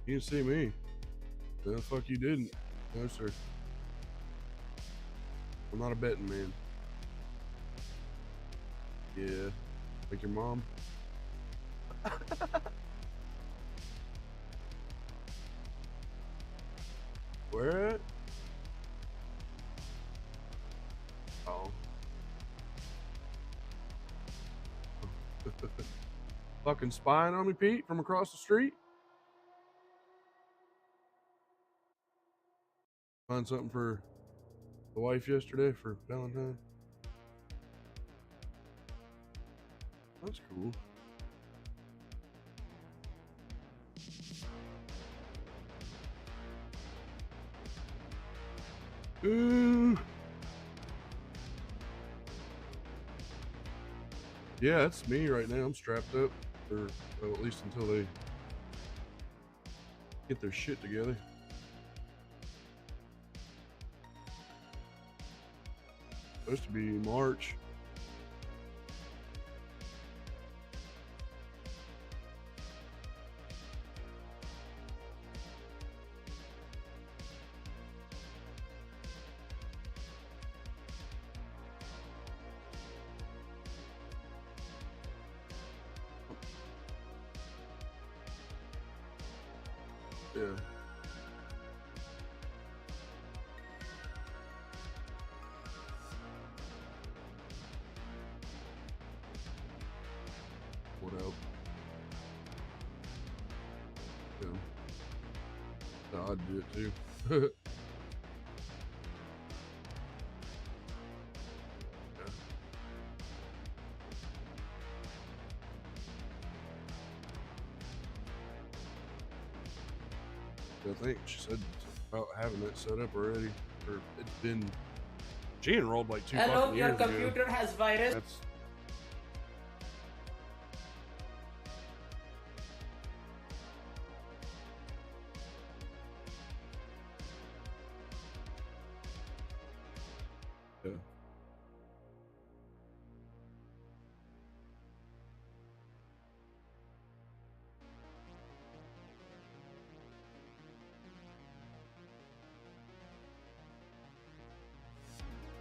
You didn't see me. No, fuck you didn't. No, sir. I'm not a betting man. Yeah. Like your mom? Where at? Oh. Fucking spying on me, Pete, from across the street? Find something for the wife yesterday for Valentine? That's cool. Ooh. Yeah, that's me right now. I'm strapped up, or well, at least until they get their shit together. Supposed to be March. Yeah. What else? Yeah. No, I'd do it too. Yeah. I think she said about having that set up already, or it's been. She enrolled like 2 Hello, fucking your years computer ago. has virus. That's yeah.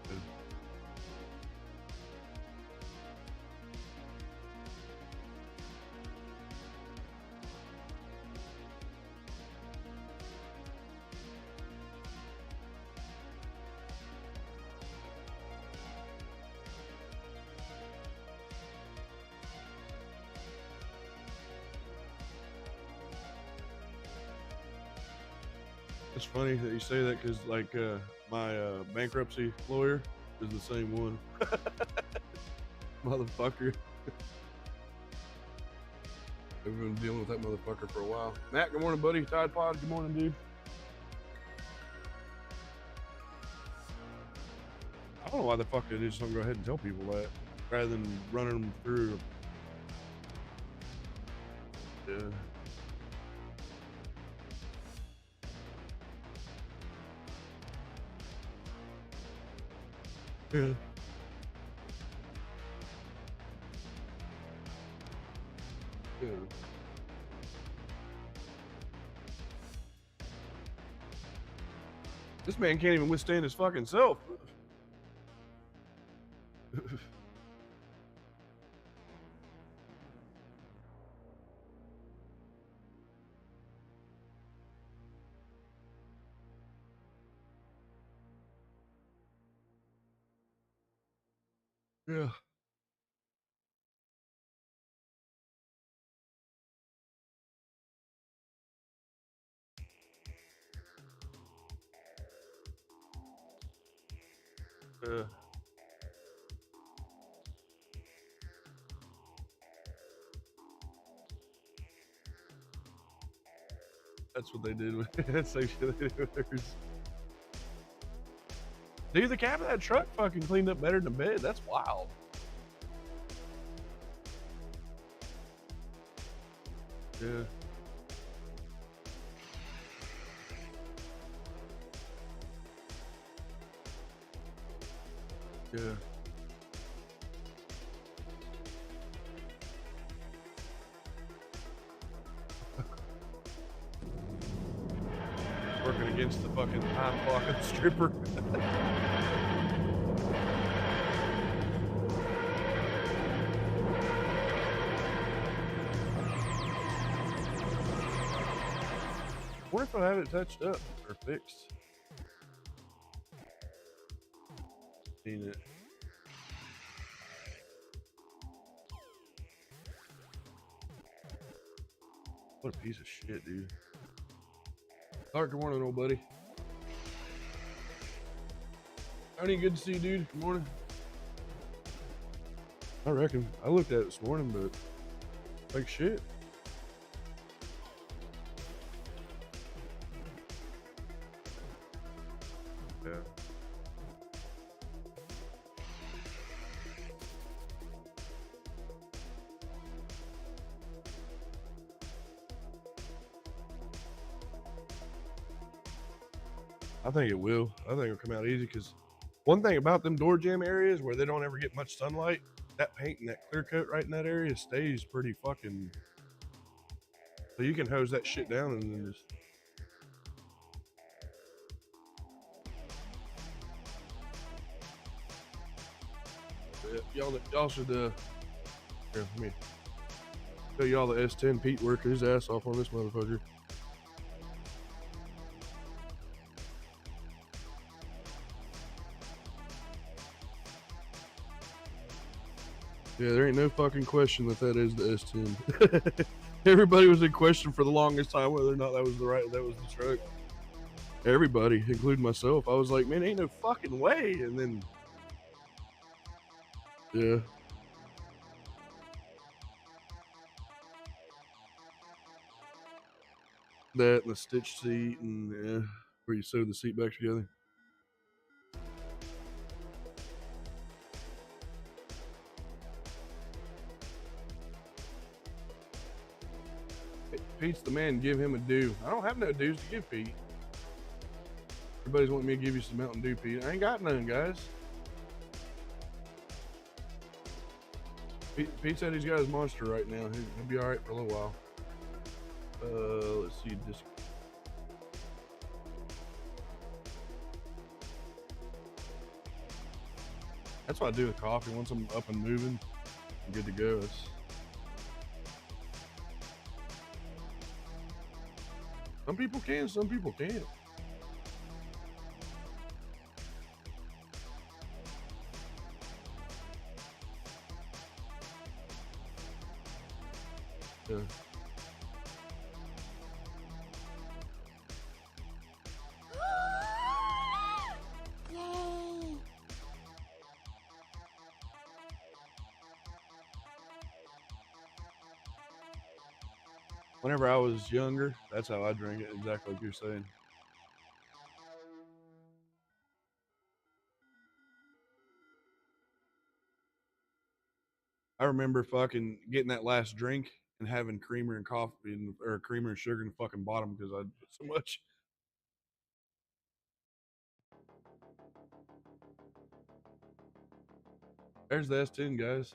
Yeah. It's funny that you say that because, like, my bankruptcy lawyer is the same one. Motherfucker. I've been dealing with that motherfucker for a while. Matt, good morning, buddy. Tide Pod, good morning, dude. I don't know why the fuck they just don't go ahead and tell people that rather than running them through. Yeah. Yeah. Yeah. This man can't even withstand his fucking self. Yeah. Yeah. That's what they did with that's like shit they did with theirs. Dude, the cab of that truck fucking cleaned up better than the bed. That's wild. Yeah. Yeah. against the fucking time clock of the stripper. What if I have it touched up or fixed? Seen it. What a piece of shit, dude. Clark, good morning, old buddy. Tony, good to see you, dude. Good morning. I reckon. I looked at it this morning, but like shit. Yeah. I think it will. I think it'll come out easy because one thing about them door jam areas where they don't ever get much sunlight, that paint and that clear coat right in that area stays pretty fucking. So you can hose that shit down and then just. Yeah, y'all should here, let me show y'all the S10 Pete working his ass off on this motherfucker. Yeah, there ain't no fucking question that is the S10. Everybody was in question for the longest time whether or not that was the truck. Everybody, including myself. I was like, man, ain't no fucking way. And then, yeah. That and the stitch seat and yeah, where you sew the seat back together. Pete's the man, give him a due. I don't have no dues to give Pete. Everybody's wanting me to give you some Mountain Dew, Pete. I ain't got none, guys. Pete said he's got his monster right now. He'll be all right for a little while. Let's see. That's what I do with coffee. Once I'm up and moving, I'm good to go. Some people can, some people can't. Yeah. Whenever I was younger, that's how I drank it, exactly like you're saying. I remember fucking getting that last drink and having creamer and coffee or creamer and sugar in the fucking bottom because I put so much. There's the S10, guys.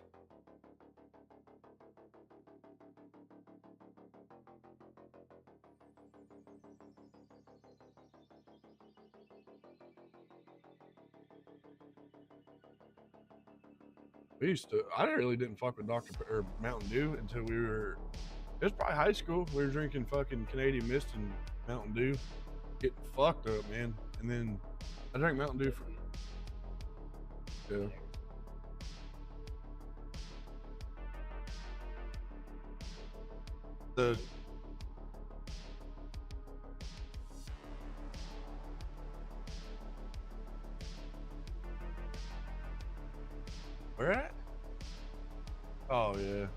I really didn't fuck with or Mountain Dew until it was probably high school. We were drinking fucking Canadian Mist and Mountain Dew, getting fucked up, man. And then I drank Mountain Dew for, yeah. Where at? Oh yeah.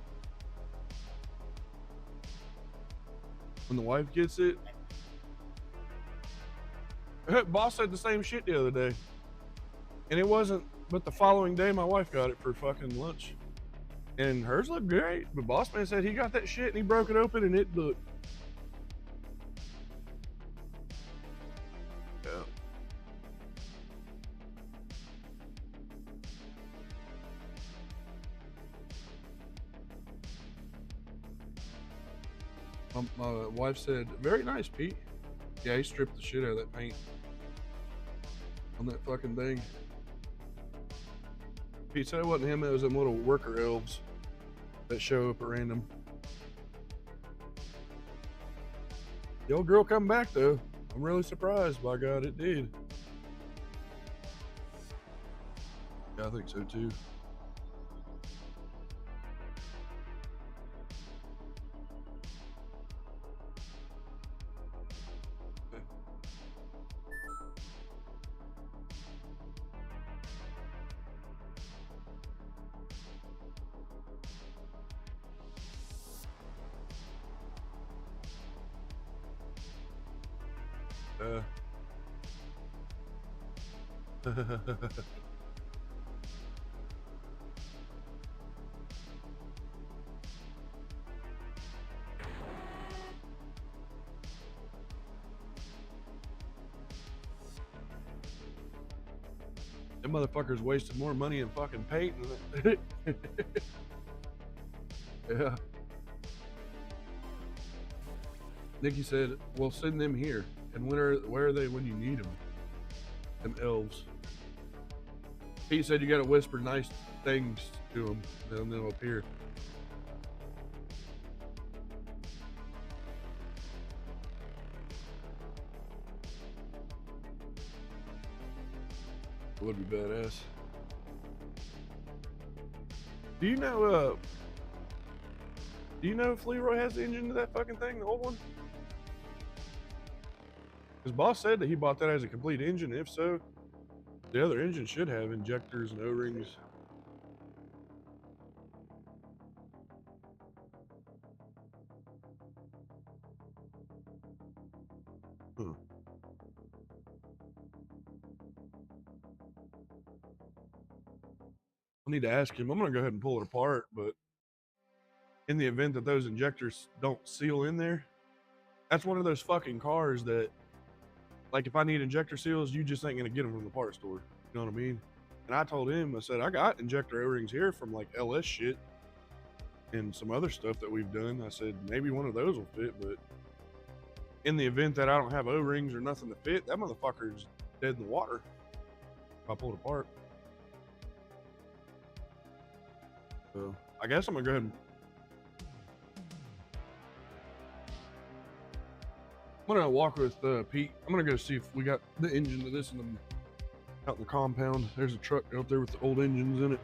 When the wife gets it. Boss said the same shit the other day. And it wasn't but the following day my wife got it for fucking lunch. And hers looked great. But Boss Man said he got that shit and he broke it open and it looked. Yeah. My wife said, very nice, Pete. Yeah, he stripped the shit out of that paint on that fucking thing. He said it wasn't him, it was them little worker elves that show up at random. The old girl come back though. I'm really surprised. By God, it did. Yeah, I think so too. Them motherfuckers wasted more money in fucking paint than yeah. Nikki said, "Well, send them here." And where are they when you need them? Them elves. Pete said you got to whisper nice things to them, and they'll appear. It would be badass. Do you know? Do you know if Leroy has the engine to that fucking thing, the old one? His boss said that he bought that as a complete engine. If so, the other engine should have injectors and O-rings. Huh. I need to ask him. I'm gonna go ahead and pull it apart, but in the event that those injectors don't seal in there, that's one of those fucking cars that, like, if I need injector seals, you just ain't gonna get them from the parts store. You know what I mean? And I told him, I said, I got injector O-rings here from like LS shit and some other stuff that we've done. I said, maybe one of those will fit, but in the event that I don't have O-rings or nothing to fit, that motherfucker's dead in the water if I pull it apart. So I guess I'm gonna go ahead and I'm gonna walk with Pete. I'm gonna go see if we got the engine to this in the, out in the compound. There's a truck out there with the old engines in it.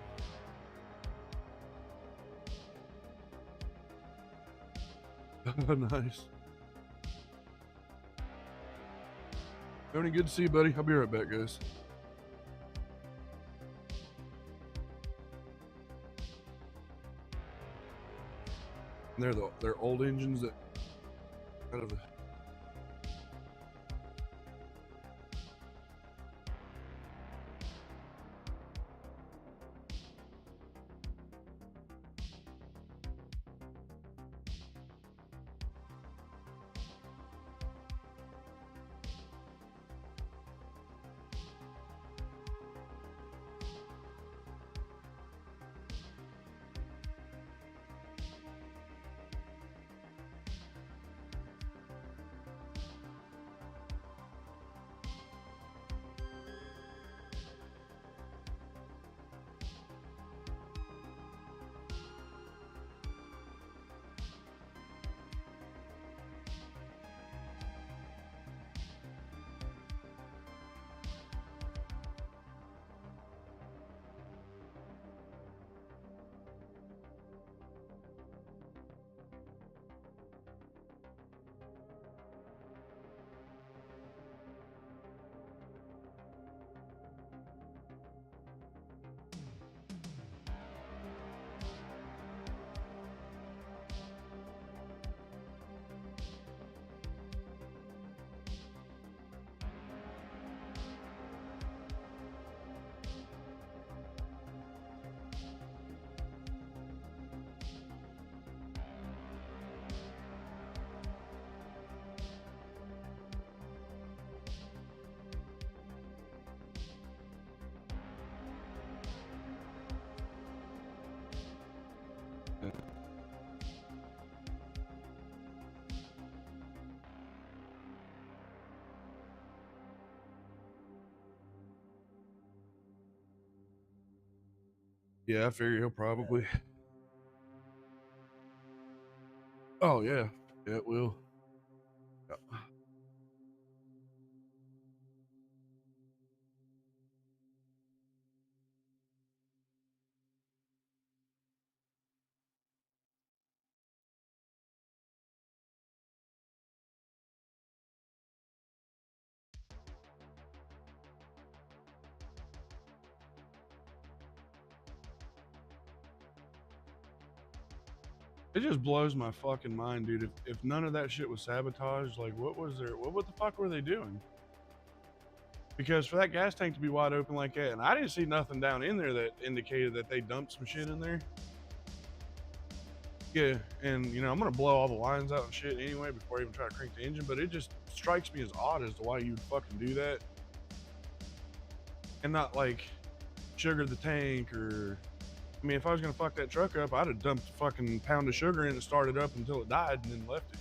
Nice. Tony, good to see you, buddy. I'll be right back, guys. And they're old engines that out of the Yeah, I figure he'll probably. Oh yeah, yeah, it will. Yeah. It just blows my fucking mind, dude. If none of that shit was sabotaged, like what was there? What the fuck were they doing? Because for that gas tank to be wide open like that, and I didn't see nothing down in there that indicated that they dumped some shit in there. Yeah, and you know I'm gonna blow all the lines out and shit anyway before I even try to crank the engine. But it just strikes me as odd as to why you'd fucking do that and not like sugar the tank or. I mean, if I was gonna fuck that truck up, I'd have dumped a fucking pound of sugar in it, started up until it died, and then left it.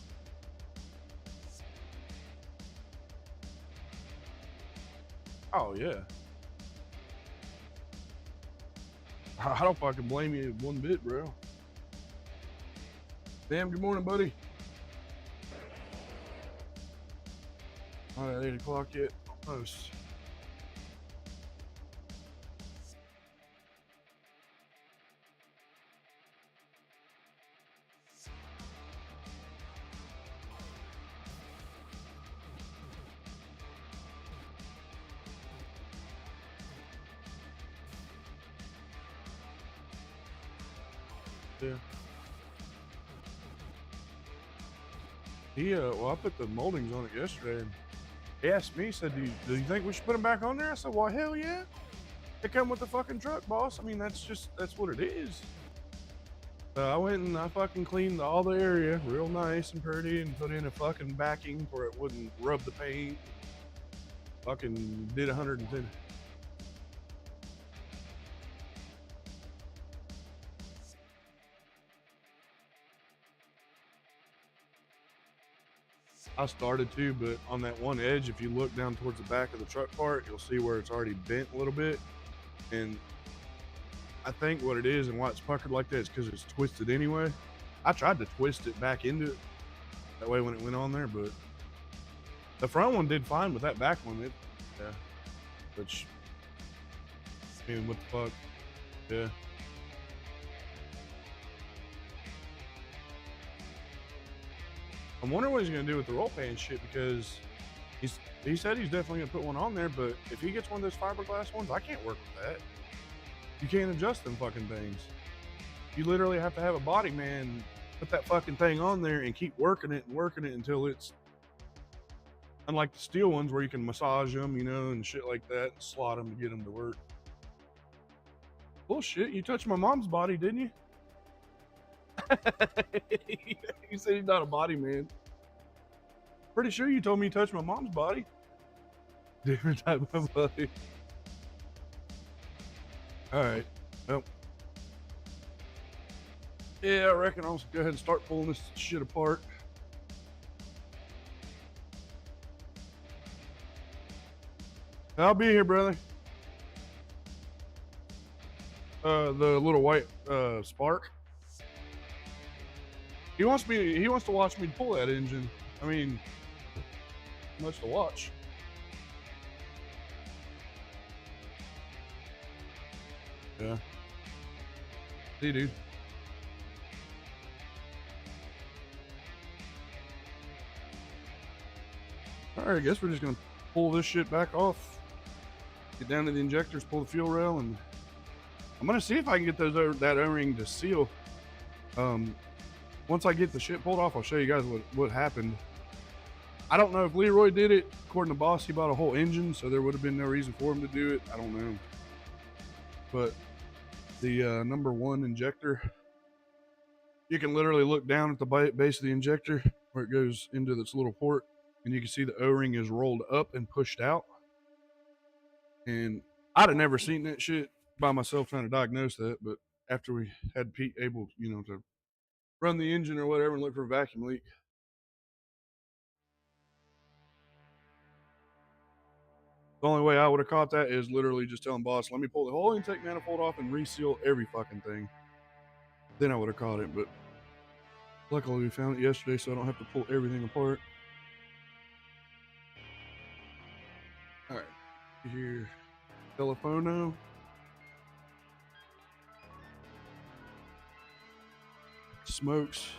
Oh yeah, I don't fucking blame you one bit, bro. Damn, good morning, buddy. All right, 8 o'clock yet? Almost. Yeah. Well, I put the moldings on it yesterday, and he asked me, he said, do you think we should put them back on there? I said, well, hell yeah. They come with the fucking truck, boss. I mean, that's what it is. I went and I fucking cleaned all the area real nice and pretty and put in a fucking backing where it wouldn't rub the paint. Fucking did 110. I started to, but on that one edge, if you look down towards the back of the truck part, you'll see where it's already bent a little bit. And I think what it is and why it's puckered like that is because it's twisted anyway. I tried to twist it back into it that way when it went on there, but the front one did fine, but that back one, yeah, which, I mean, what the fuck, yeah. I'm wondering what he's gonna do with the roll pan shit because he said he's definitely gonna put one on there, but if he gets one of those fiberglass ones, I can't work with that. You can't adjust them fucking things. You literally have to have a body man put that fucking thing on there and keep working it until it's unlike the steel ones where you can massage them, you know, and shit like that, and slot them to get them to work. Bullshit, you touched my mom's body, didn't you? You said he's not a body man. Pretty sure you told me you touched my mom's body. Different type of body. All right. Well, yeah, I reckon I'll go ahead and start pulling this shit apart. I'll be here, brother. The little white spark. He wants me. He wants to watch me pull that engine. I mean, much to watch. Yeah. See, dude. All right, I guess we're just gonna pull this shit back off. Get down to the injectors, pull the fuel rail, and I'm gonna see if I can get that O-ring to seal. Um, Once I get the shit pulled off, I'll show you guys what happened. I don't know if Leroy did it. According to Boss, he bought a whole engine, so there would have been no reason for him to do it. I don't know. But the number one injector, you can literally look down at the base of the injector where it goes into this little port, and you can see the O-ring is rolled up and pushed out. And I'd have never seen that shit by myself trying to diagnose that, but after we had Pete able, you know, to run the engine or whatever and look for a vacuum leak. The only way I would have caught that is literally just telling boss, let me pull the whole intake manifold off and reseal every fucking thing. Then I would have caught it, but luckily we found it yesterday, so I don't have to pull everything apart. All right, here, telephono. Smokes.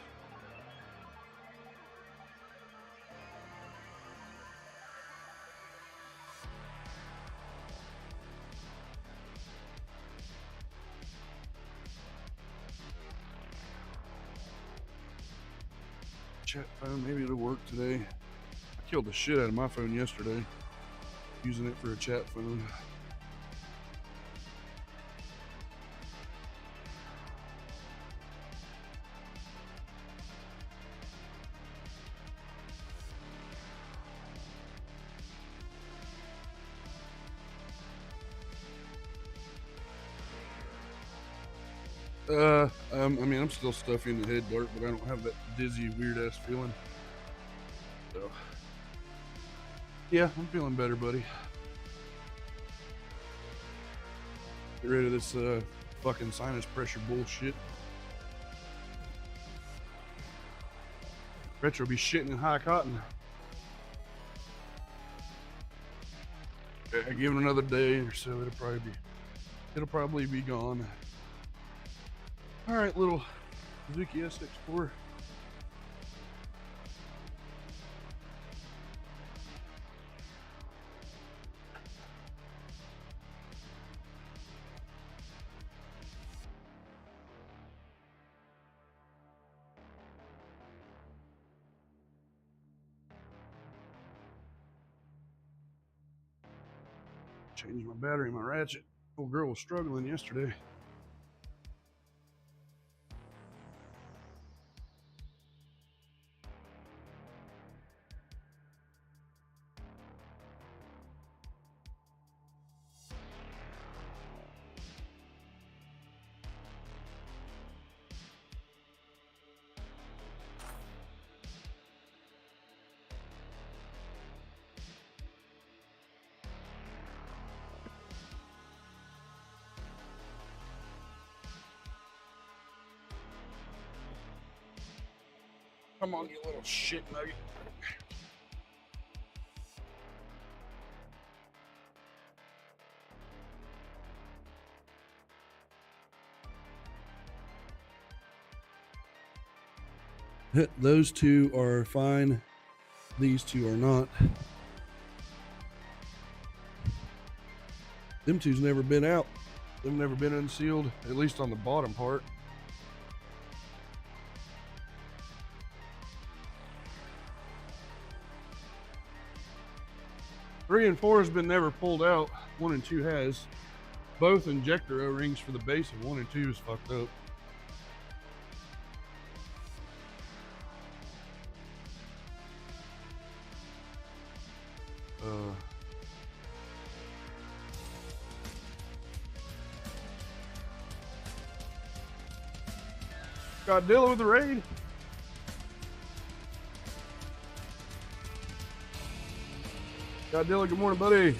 Chat phone, maybe it'll work today. I killed the shit out of my phone yesterday, using it for a chat phone. I mean, I'm still stuffy in the head, Dark, but I don't have that dizzy, weird ass feeling. So, yeah, I'm feeling better, buddy. Get rid of this fucking sinus pressure bullshit. Retro be shitting in high cotton. Yeah, give it another day or so, it'll probably be gone. All right, little Suzuki SX4. Changed my battery in my ratchet. Old girl was struggling yesterday. Come on, you little shit nugget. Those two are fine. These two are not. Them two's never been out. They've never been unsealed, at least on the bottom part. Three and four has been never pulled out. 1 and 2 has. Both injector O-rings for the base of 1 and 2 is fucked up. Godzilla with the raid. Godzilla, good morning, buddy.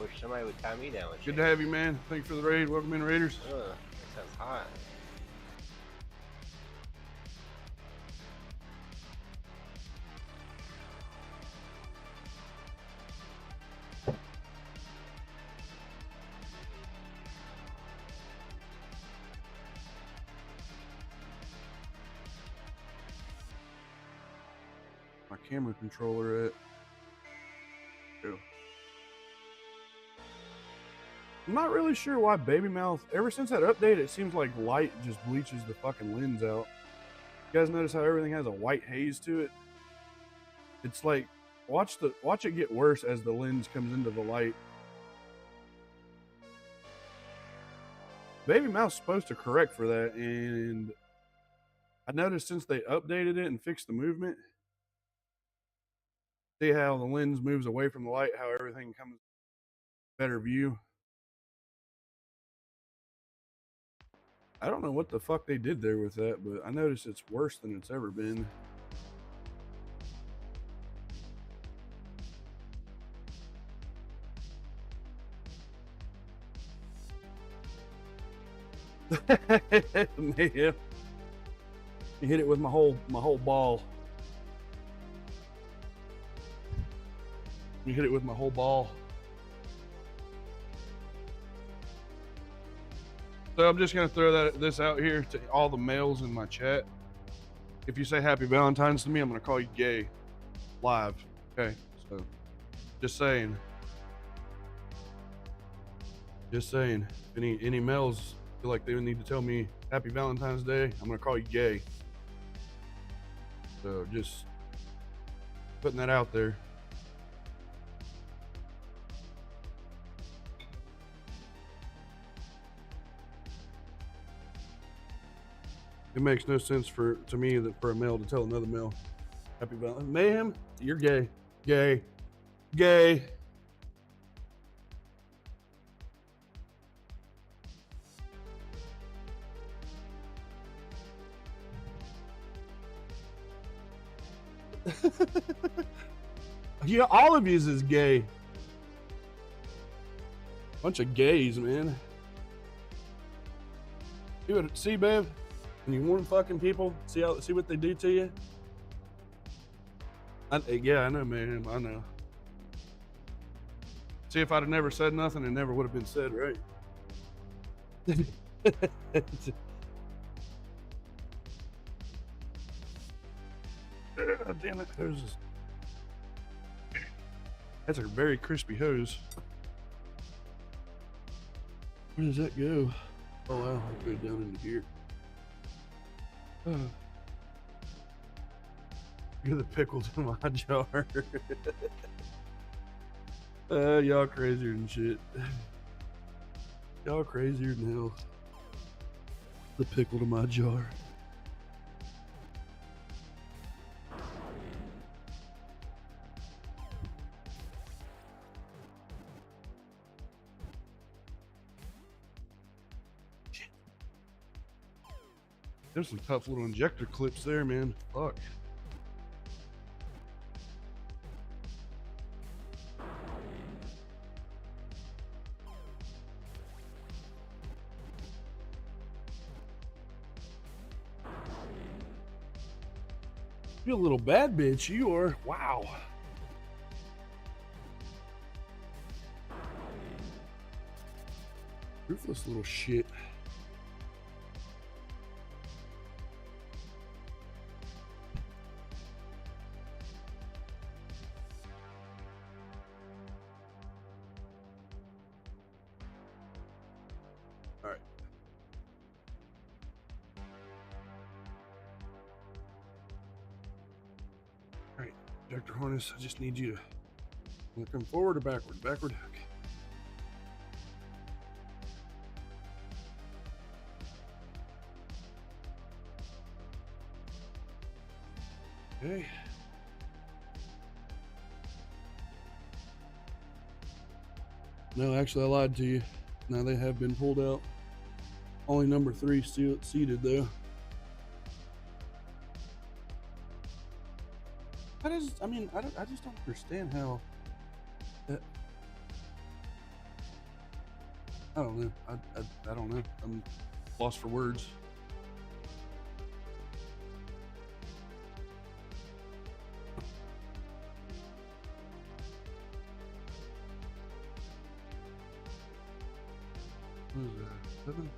Wish somebody would tie me down. Good to have you, man. Thanks for the raid. Welcome in, Raiders. Ugh, that sounds hot. My camera controller at. Go. I'm not really sure why Baby Mouth, ever since that update, it seems like light just bleaches the fucking lens out. You guys notice how everything has a white haze to it? It's like, watch it get worse as the lens comes into the light. Baby Mouth's supposed to correct for that, and I noticed since they updated it and fixed the movement, see how the lens moves away from the light, how everything comes better view. I don't know what the fuck they did there with that, but I noticed it's worse than it's ever been. Man, you hit it with my whole ball. You hit it with my whole ball. So I'm just gonna throw this out here to all the males in my chat. If you say Happy Valentine's to me, I'm gonna call you gay, live. Okay, so just saying. Just saying. Any males feel like they need to tell me Happy Valentine's Day, I'm gonna call you gay. So just putting that out there. It makes no sense to me that for a male to tell another male Happy Valentine's. Mayhem, you're gay. Gay. Gay. Yeah, all of yous is gay. Bunch of gays, man. See, babe, when you warn fucking people, see what they do to you. Yeah, I know, man. I know. See, if I'd have never said nothing, it never would have been said, right? Damn it, hoses. That's a very crispy hose. Where does that go? Oh wow, I'll put it down into here. You're the pickles in my jar. Y'all crazier than shit. Y'all crazier than hell. The pickle to my jar. There's some tough little injector clips there, man. Fuck. You're a little bad bitch, you are. Wow. Ruthless little shit. All right. All right, Dr. Harness, I just need you to come forward or backward? Backward. Okay. Okay. No, actually, I lied to you. Now they have been pulled out. Only number 3 seated, though. I just don't understand how. I don't know. I don't know. I'm lost for words. What is that? 7?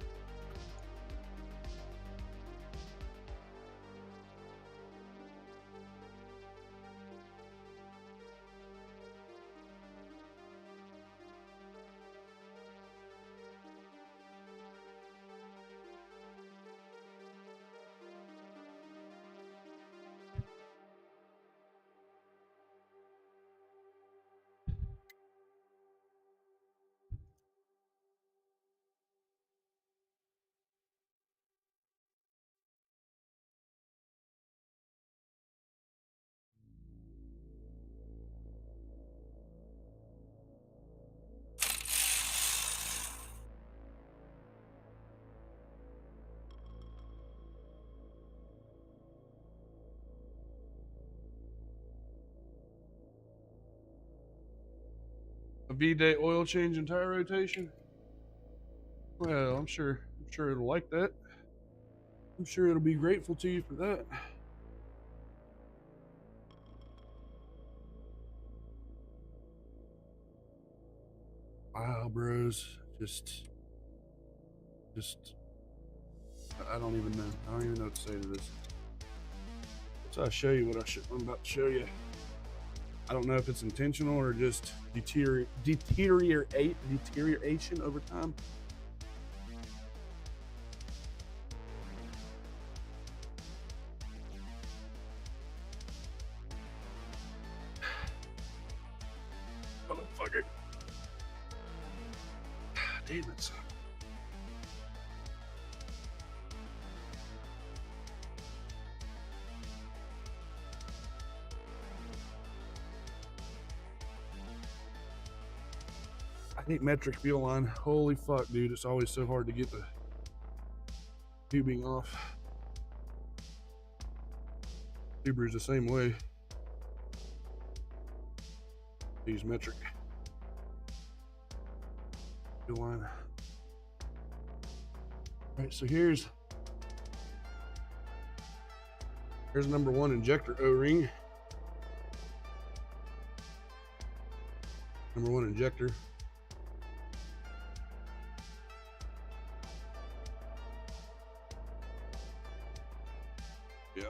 A V-day oil change and tire rotation. Well, I'm sure it'll like that. I'm sure it'll be grateful to you for that. Wow, bros. Just I don't even know. I don't even know what to say to this. So I'll show you what I'm about to show you. I don't know if it's intentional or just deterioration over time. Motherfucker. Damn it. I hate metric fuel line. Holy fuck, dude. It's always so hard to get the tubing off. Subaru's the same way. Use metric fuel line. All right, so here's number one injector O-ring. Number one injector. Yeah.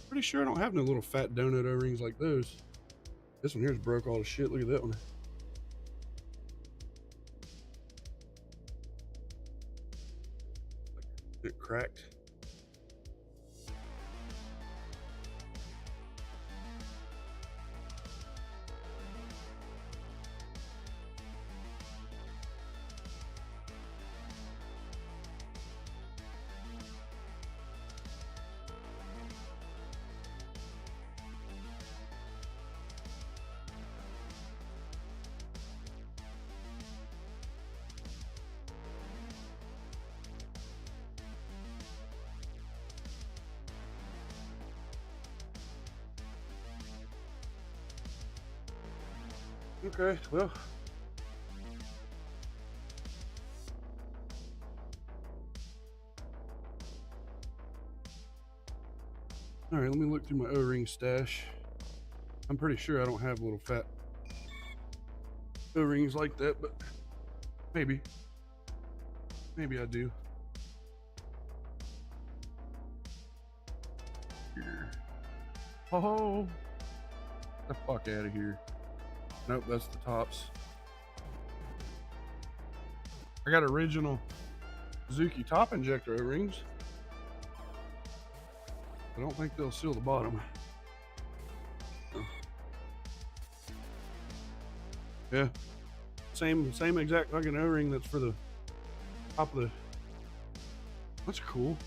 Pretty sure I don't have no little fat donut O-rings like those. This one here's broke all the shit. Look at that one. It cracked. Okay, well. All right, let me look through my O-ring stash. I'm pretty sure I don't have little fat O-rings like that, but maybe. Maybe I do. Here. Oh, get the fuck out of here. Nope, that's the tops. I got original Suzuki top injector O-rings. I don't think they'll seal the bottom. Yeah, same exact fucking O-ring that's for the top of the. That's cool. I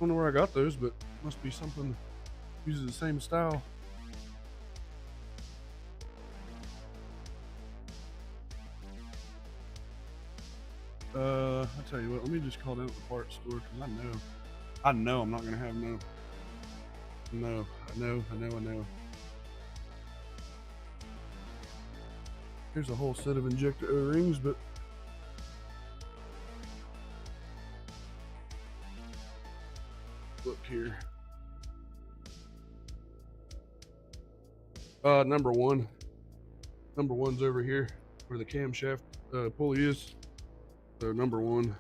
don't know where I got those, but must be something that uses the same style. I tell you what, let me just call down at the parts store because I know I'm not gonna have no. No, I know. Here's a whole set of injector O-rings, but look here. Number one's over here where the camshaft pulley is. So number one.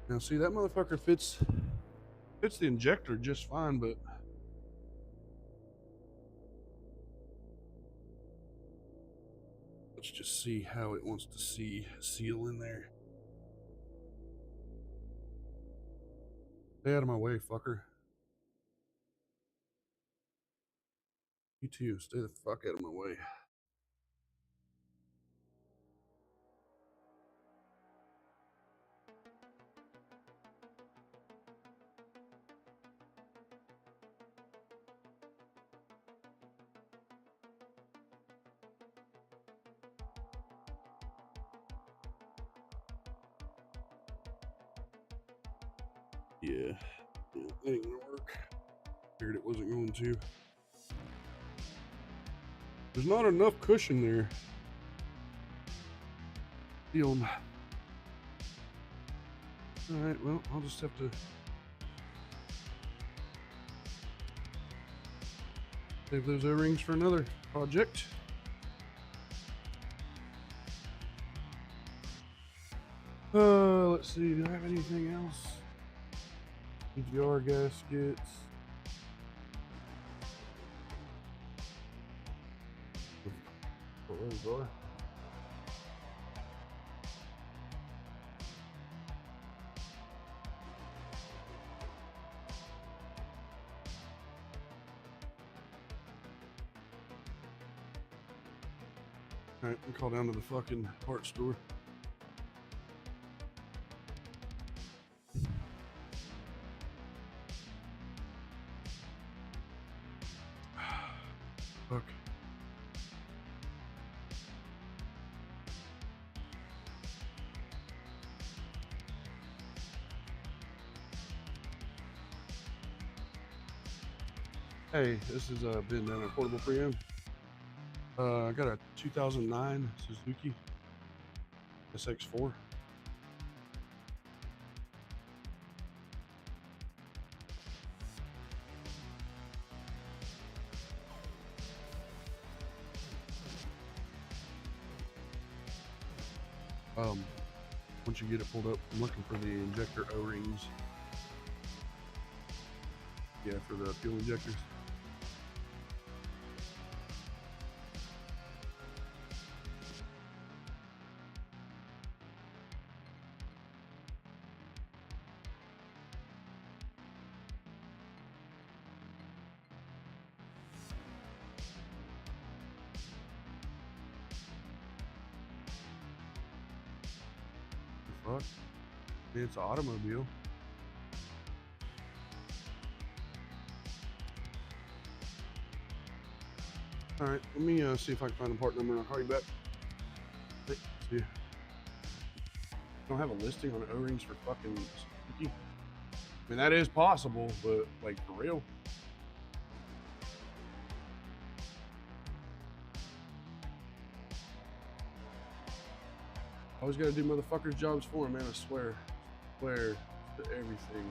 Now see, that motherfucker fits the injector just fine, but let's just see how it wants to seal in there. Stay out of my way, fucker. You too, stay the fuck out of my way. Yeah, it ain't gonna work. Figured it wasn't going to. There's not enough cushion there. Alright, well, I'll just have to save those O-rings for another project. Let's see, do I have anything else? EGR gaskets. What those are. Alright, we call down to the fucking parts store. Fuck. Hey, this is Ben down at Portable Pre-Owned. I got a 2009 Suzuki SX4. Once you get it pulled up, I'm looking for the injector O-rings. Yeah, for the fuel injectors. Fuck. I mean, it's an automobile. Alright, let me see if I can find the part number and I'll call you back. Let's see. I don't have a listing on O-rings for fucking Suzuki. I mean, that is possible, but like for real. Always gotta do motherfuckers' jobs for them, man, I swear. I swear to everything.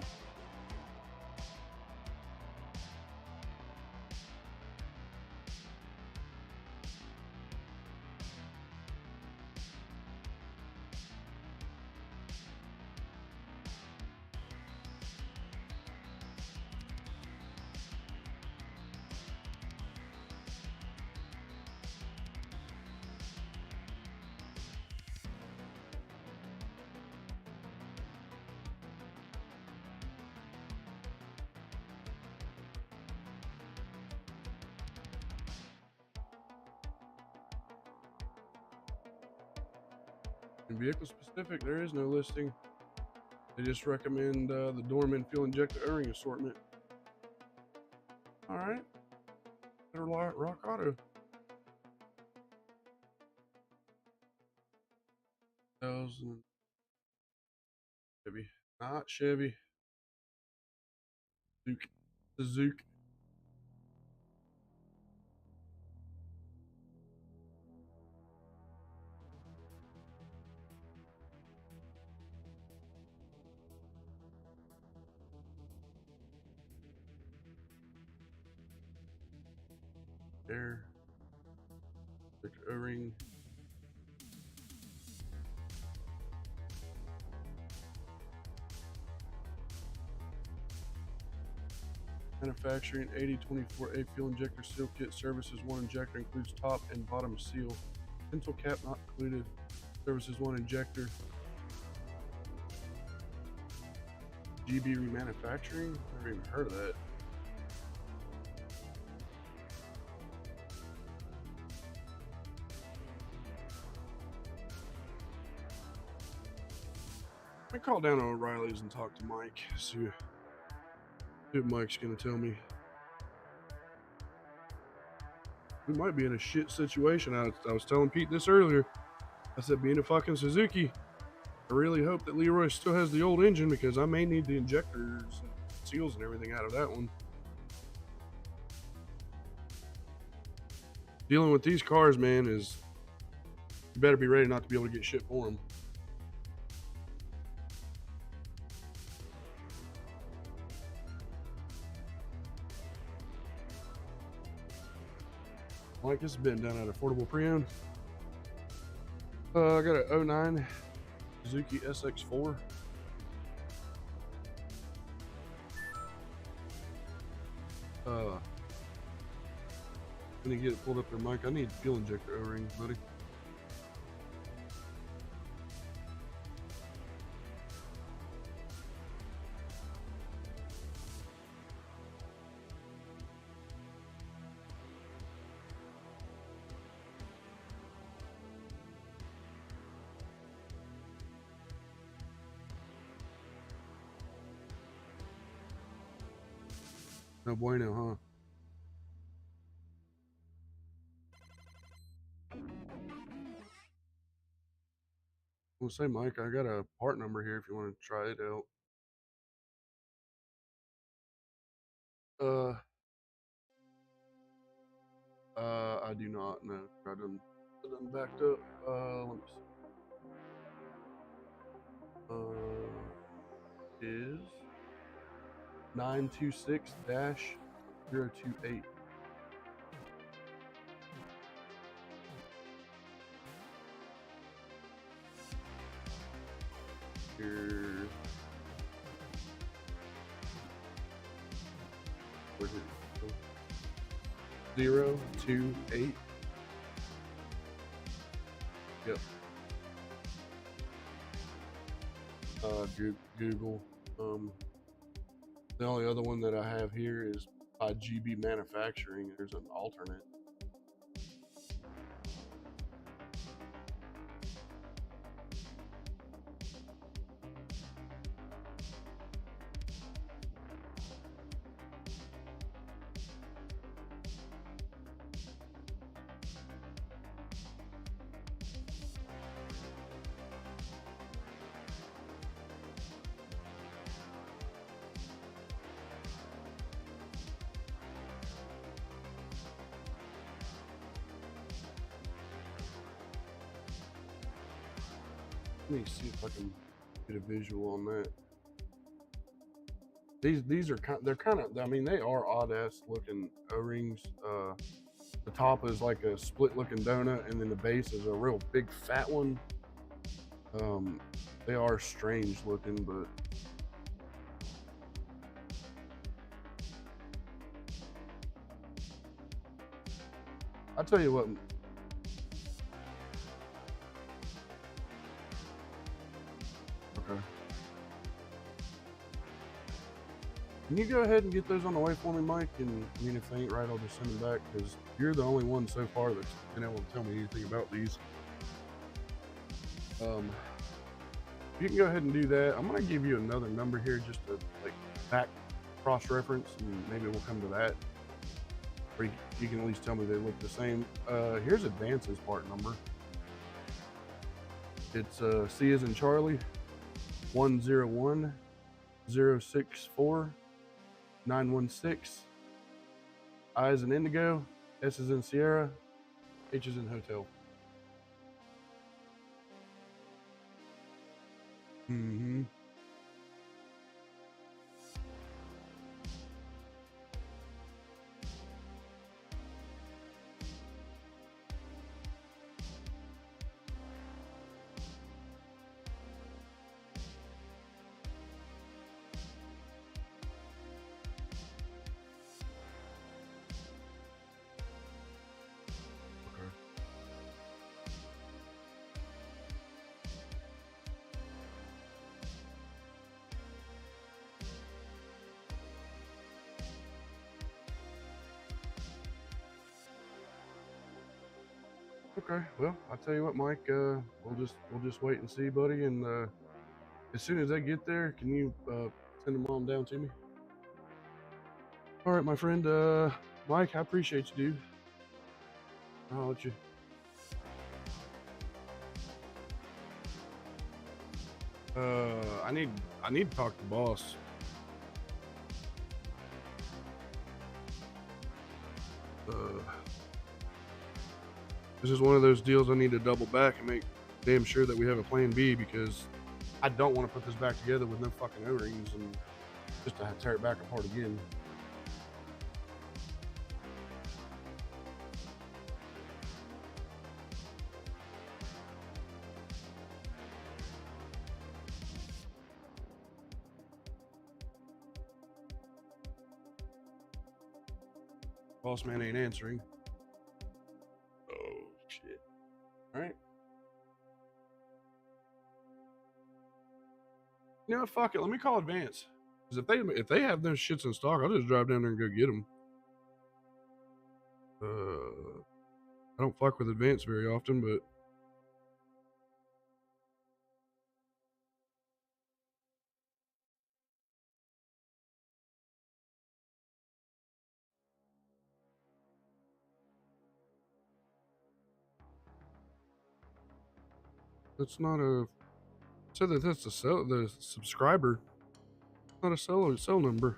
In vehicle specific, there is no listing. They just recommend the Dorman fuel injector O-ring assortment. All right, better Rock Auto. 2000 Chevy, not Chevy. Suzuki. There. O-ring. Manufacturing 8024A fuel injector seal kit. Services one injector, includes top and bottom seal. Pencil cap not included. Services one injector. GB remanufacturing? Never even heard of that. I call down to O'Reilly's and talk to Mike. See what Mike's gonna tell me. We might be in a shit situation. I was telling Pete this earlier. I said, being a fucking Suzuki, I really hope that Leroy still has the old engine because I may need the injectors and seals and everything out of that one. Dealing with these cars, man, is you better be ready not to be able to get shit for them. Mike, this has been done at Affordable Pre-Owned. I got a 09 Suzuki SX4. When you get it pulled up there, Mike, I need fuel injector O-rings, buddy. No bueno, huh? Well, say, Mike, I got a part number here if you want to try it out. I do not know. I done backed up. Let me see. Is 926-028. Here. Where's it? 028. Yep. Google. The only other one that I have here is by GB Manufacturing. There's an alternate. Let me see if I can get a visual on that. These are they're kind of, I mean, they are odd ass looking O-rings. The top is like a split looking donut, and then the base is a real big fat one. They are strange looking, but I'll tell you what. Okay. Can you go ahead and get those on the way for me, Mike? And I mean, if they ain't right, I'll just send them back because you're the only one so far that's been able to tell me anything about these. You can go ahead and do that. I'm gonna give you another number here just to like back cross-reference, and maybe we'll come to that. Or you can at least tell me they look the same. Here's Advance's part number. It's C as in Charlie, 101-064-916. I as in Indigo, S as in Sierra, H as in Hotel. Mm-hmm. Okay, well, I'll tell you what, Mike. We'll just wait and see, buddy. And as soon as they get there, can you send them on down to me? All right, my friend. Mike, I appreciate you, dude. I'll let you. I need to talk to the boss. This is one of those deals I need to double back and make damn sure that we have a plan B, because I don't want to put this back together with no fucking O-rings and just to tear it back apart again. Boss man ain't answering. Oh shit. All right. You know what, fuck it. Let me call Advance. Because if they have those shits in stock, I'll just drive down there and go get them. I don't fuck with Advance very often, but that's not a. Said that that's the subscriber, not a cell number.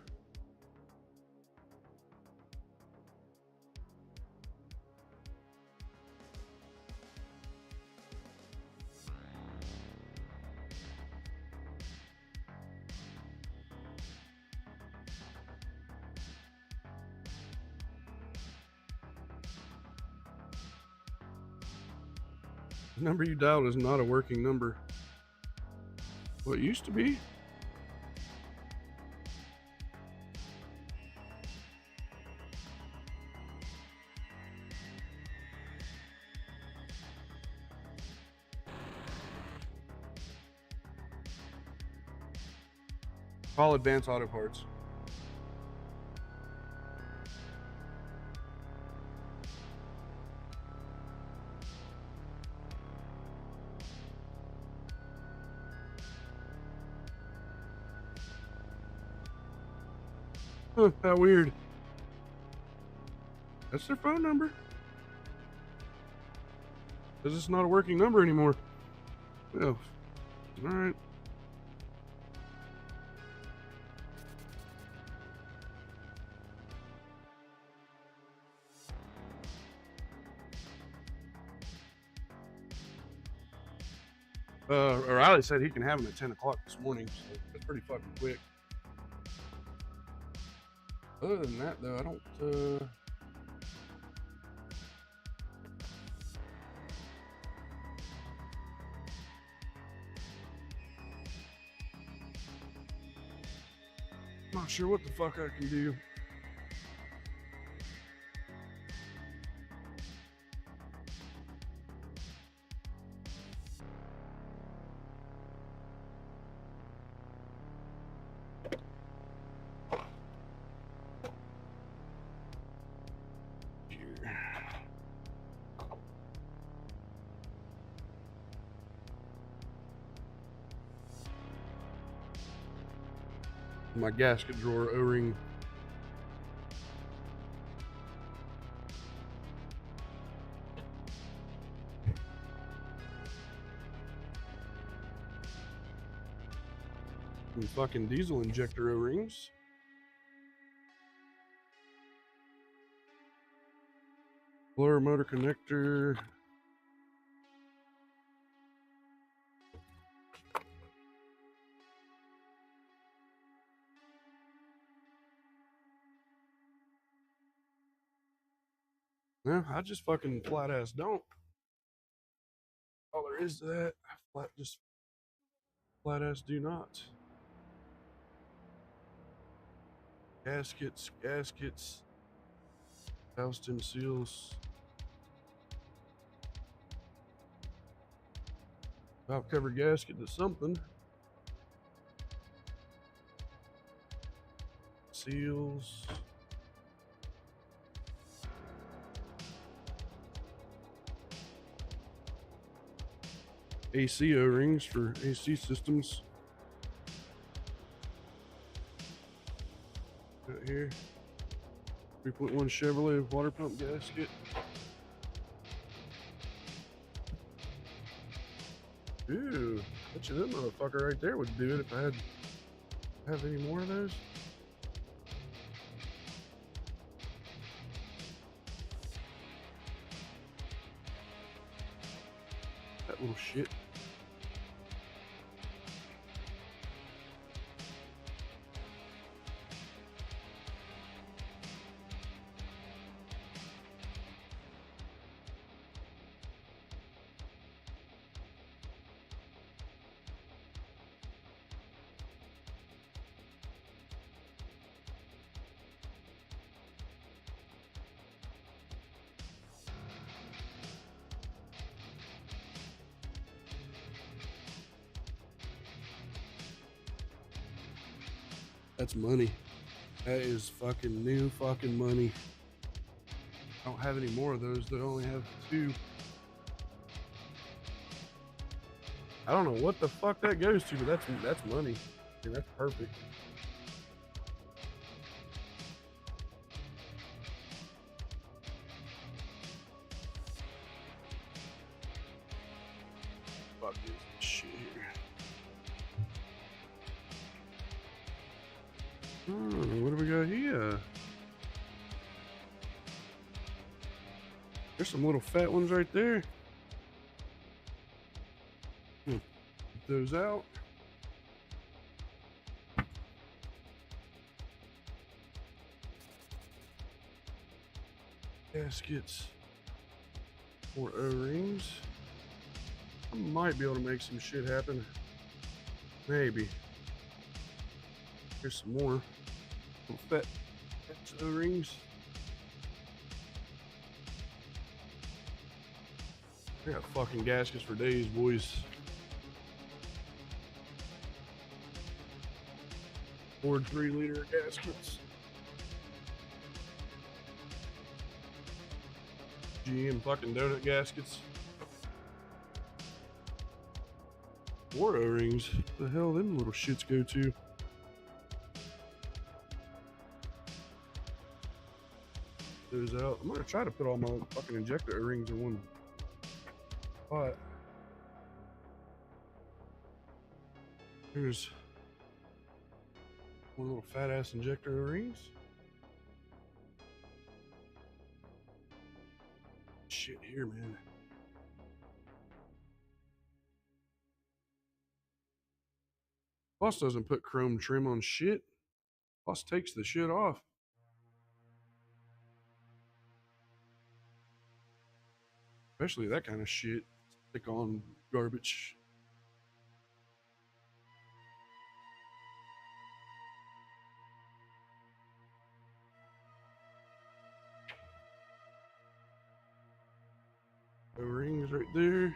The number you dialed is not a working number. What used to be? Call Advance Auto Parts. Huh, how weird. That's their phone number. Because it's not a working number anymore. Oh, alright. O'Reilly said he can have them at 10 o'clock this morning, so that's pretty fucking quick. Other than that, though, I don't, I'm not sure what the fuck I can do. My gasket drawer O-ring. And fucking diesel injector O-rings. Blower motor connector. No, I just fucking flat ass don't. All there is to that, flat ass do not. Gaskets, valve stem seals, valve cover gasket to something. Seals. AC O-rings for AC systems. Right here. 3.1 Chevrolet water pump gasket. Ooh, Bet you that motherfucker right there would do it if I had have any more of those. That little shit. That's money. That is fucking new fucking money. I don't have any more of those. They only have 2. I don't know what the fuck that goes to, but that's money. I mean, that's perfect. Fuck is this shit here? What do we got here? There's some little fat ones right there. Put those out. Gaskets. 4 O-rings. I might be able to make some shit happen. Maybe. Here's some more little fat O-rings. I got fucking gaskets for days, boys. 4 3-liter gaskets. GM fucking donut gaskets. 4 O-rings. The hell them little shits go to? Those out. I'm gonna try to put all my fucking injector O-rings in one spot. Here's one little fat ass injector O-rings. Shit here, man. Boss doesn't put chrome trim on shit. Boss takes the shit off. Especially that kind of shit. Stick on garbage. The rings right there.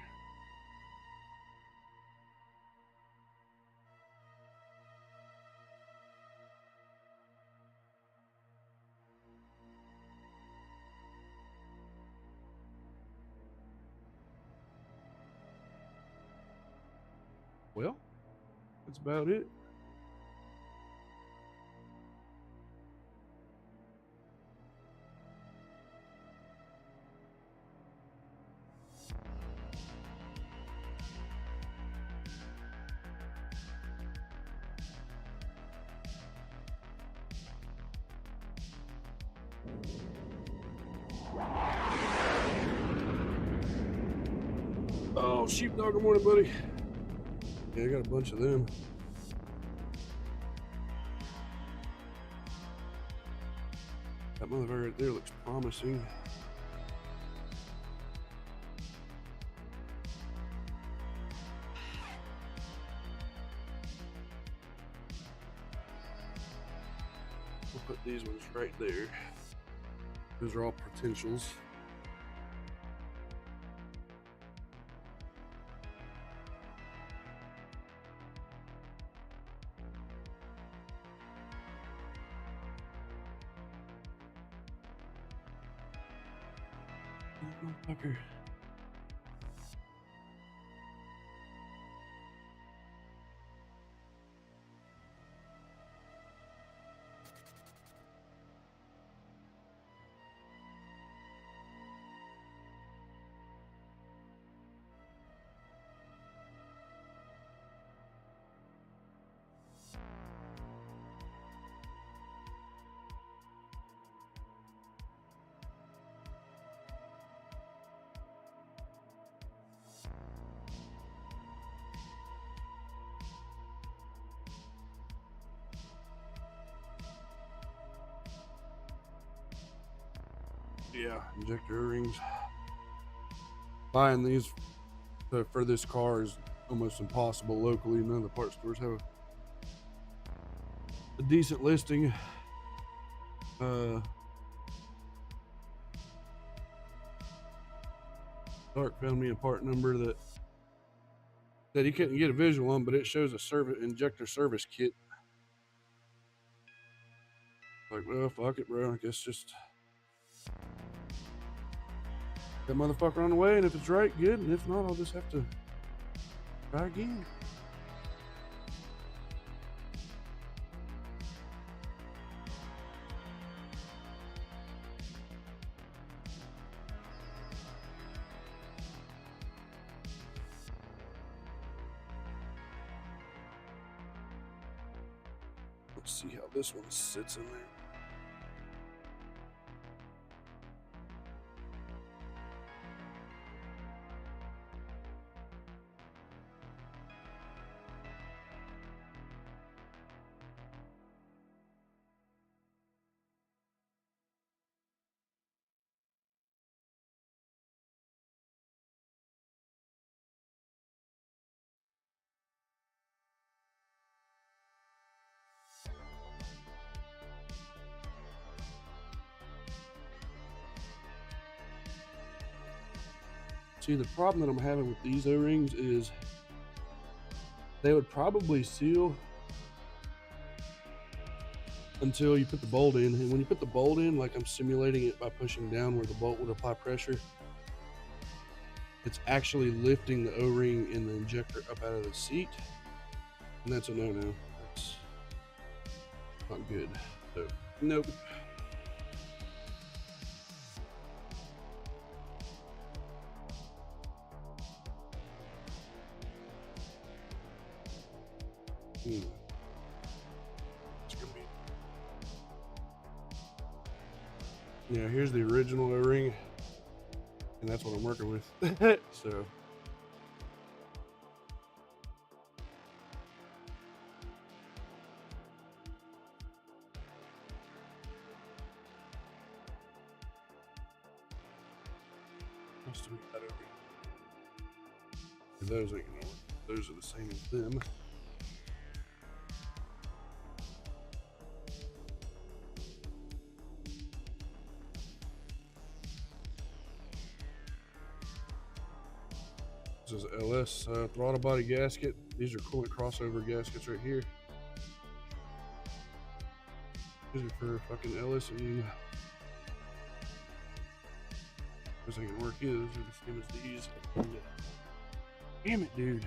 Well, that's about it. Oh, sheepdog, good morning, buddy. Yeah, I got a bunch of them. That motherfucker right there looks promising. We'll put these ones right there. Those are all potentials. Motherfucker. Yeah, injector O-rings. Buying these for this car is almost impossible locally. None of the parts stores have a decent listing. Dark found me a part number that he couldn't get a visual on, but it shows a injector service kit. Like, well, fuck it, bro. I guess just that motherfucker on the way, and if it's right, good, and if not, I'll just have to try again. Let's see how this one sits in there. See, the problem that I'm having with these O-rings is they would probably seal until you put the bolt in. And when you put the bolt in, like I'm simulating it by pushing down where the bolt would apply pressure, it's actually lifting the O-ring in the injector up out of the seat. And that's a no-no. That's not good. So, nope. It's gonna be. Yeah, here's the original O-ring, and that's what I'm working with. So. Let's do that over. Those ain't gonna work. Those are the same as them. This is LS throttle body gasket. These are coolant crossover gaskets right here. These are for fucking LS, and those ain't gonna work either. Those are the same as these. Damn it, dude.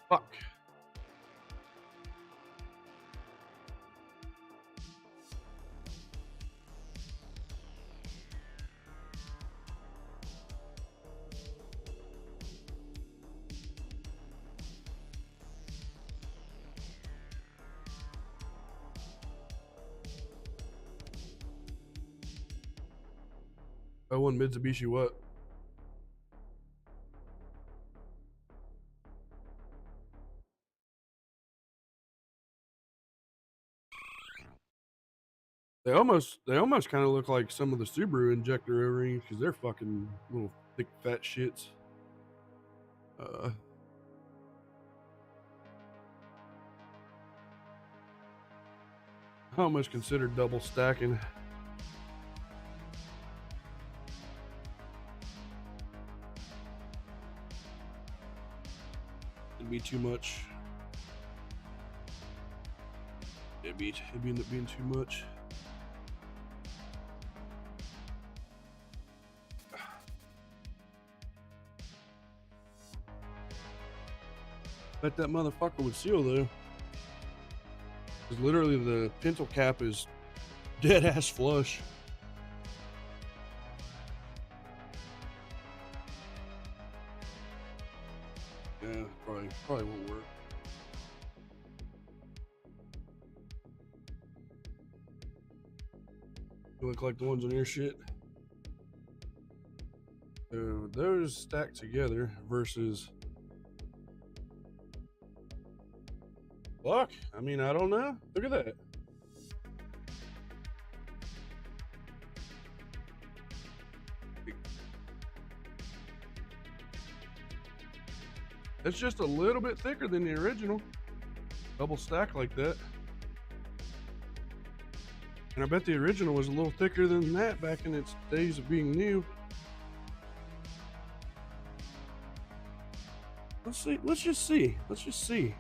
Fuck. Oh, one Mitsubishi what? They almost kind of look like some of the Subaru injector O-rings because they're fucking little thick fat shits. I almost considered double stacking. It'd be too much. It'd end up being too much. Bet that motherfucker would seal though. Because literally the pintle cap is dead ass flush. Yeah, probably won't work. They look like the ones on your shit. So those stacked together versus. Fuck. I mean, I don't know. Look at that. It's just a little bit thicker than the original. Double stack like that. And I bet the original was a little thicker than that back in its days of being new. Let's see. Let's just see. Let's just see.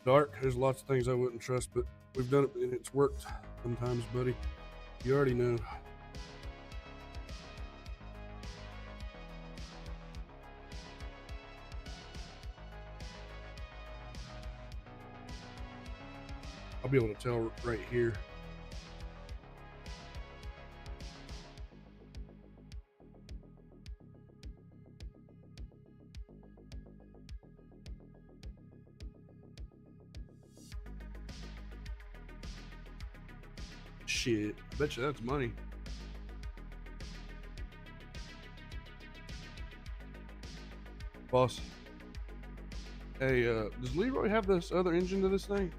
Dark. There's lots of things I wouldn't trust, but we've done it and it's worked sometimes, buddy. You already know. I'll be able to tell right here. Shit, I bet you that's money. Boss. Hey, does Leroy have this other engine to this thing?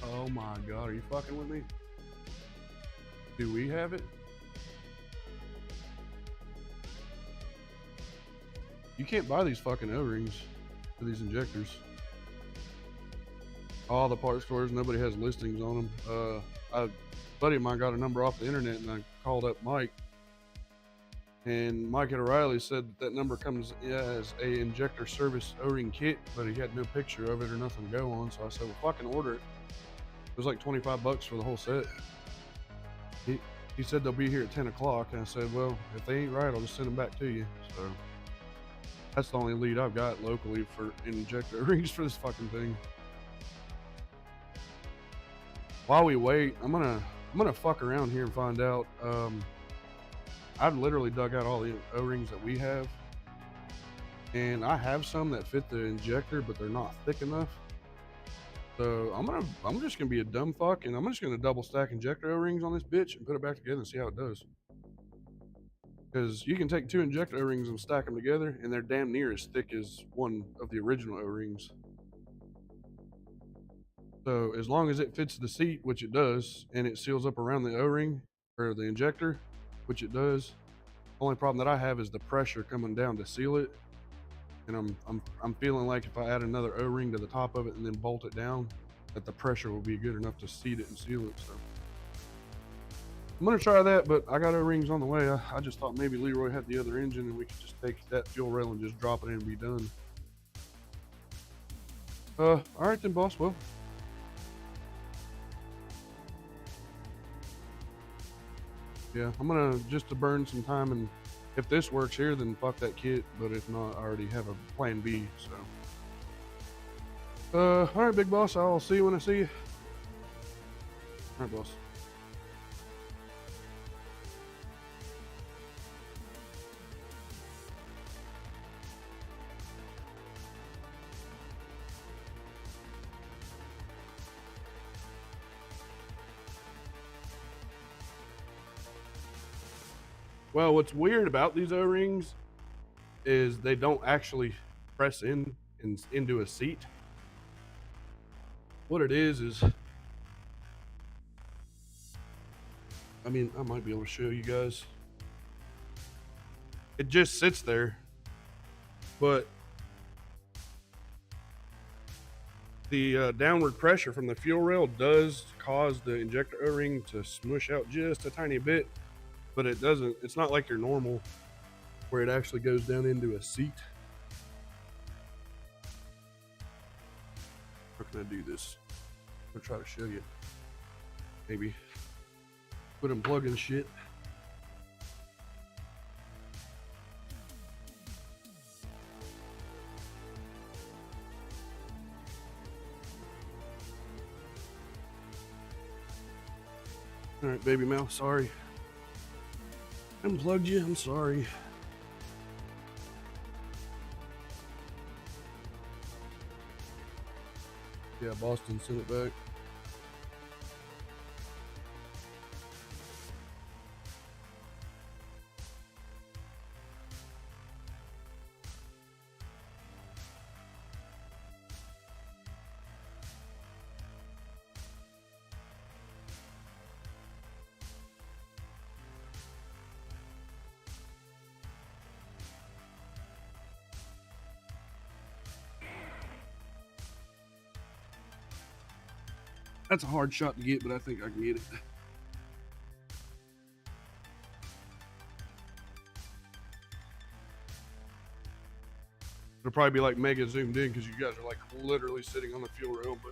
Oh my god, are you fucking with me? Do we have it? You can't buy these fucking O-rings for these injectors. All the parts stores, nobody has listings on them. A buddy of mine got a number off the internet and I called up Mike. And Mike at O'Reilly said that number comes as a injector service O-ring kit, but he had no picture of it or nothing to go on. So I said, well, fucking order it. It was like $25 for the whole set. He said they'll be here at 10 o'clock. And I said, well, if they ain't right, I'll just send them back to you. So that's the only lead I've got locally for injector rings for this fucking thing. While we wait, I'm gonna fuck around here and find out. I've literally dug out all the O-rings that we have, and I have some that fit the injector, but they're not thick enough. So I'm just gonna be a dumb fuck, and I'm just gonna double stack injector O-rings on this bitch and put it back together and see how it does. Because you can take two injector O-rings and stack them together, and they're damn near as thick as one of the original O-rings. So as long as it fits the seat, which it does, and it seals up around the O-ring or the injector, which it does. Only problem that I have is the pressure coming down to seal it. And I'm feeling like if I add another O-ring to the top of it and then bolt it down, that the pressure will be good enough to seat it and seal it. So I'm gonna try that, but I got O-rings on the way. I just thought maybe Leroy had the other engine and we could just take that fuel rail and just drop it in and be done. All right then, boss. Well, yeah, I'm gonna just to burn some time, and if this works here, then fuck that kit. But if not, I already have a plan B. So, all right, big boss. I'll see you when I see you. All right, boss. Well, what's weird about these O-rings is they don't actually press into a seat. What it is, I mean, I might be able to show you guys. It just sits there, but The downward pressure from the fuel rail does cause the injector O-ring to smush out just a tiny bit, but it doesn't. It's not like your normal where it actually goes down into a seat. How can I do this? I'll try to show you. Maybe put them plug in shit. All right, baby mouth, sorry. Unplugged you, I'm sorry. Yeah, Boston sent it back. That's a hard shot to get, but I think I can get it. It'll probably be like mega zoomed in because you guys are like literally sitting on the fuel rail, but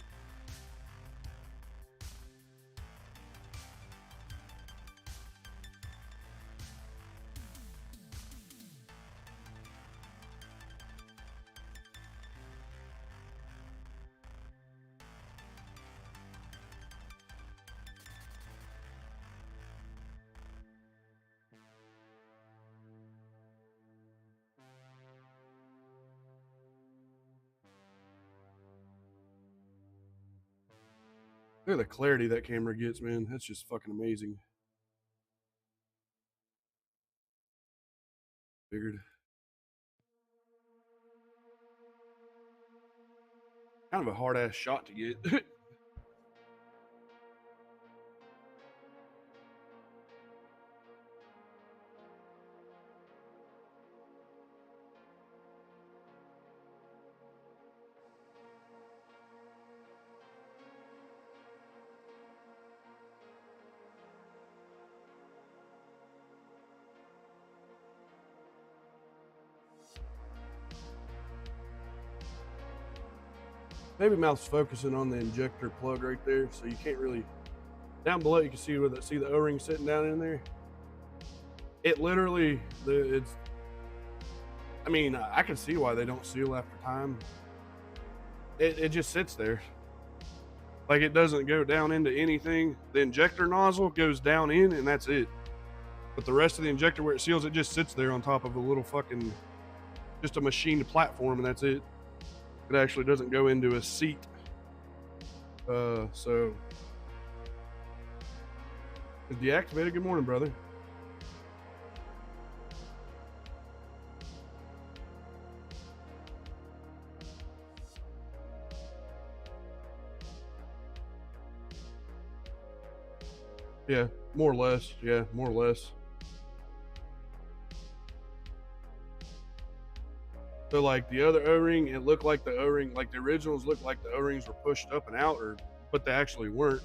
look at the clarity that camera gets, man. That's just fucking amazing. Figured. Kind of a hard ass shot to get. Baby mouth's focusing on the injector plug right there, so you can't really. Down below, you can see where the O-ring sitting down in there. It literally, it's. I mean, I can see why they don't seal after time. It just sits there, like it doesn't go down into anything. The injector nozzle goes down in, and that's it. But the rest of the injector, where it seals, it just sits there on top of a little fucking, just a machined platform, and that's it. It actually doesn't go into a seat. So it's deactivated. Good morning, brother. Yeah, more or less. Yeah, more or less. So like the other O-ring, it looked like the O-ring, like the originals looked like the O-rings were pushed up and out, but they actually weren't.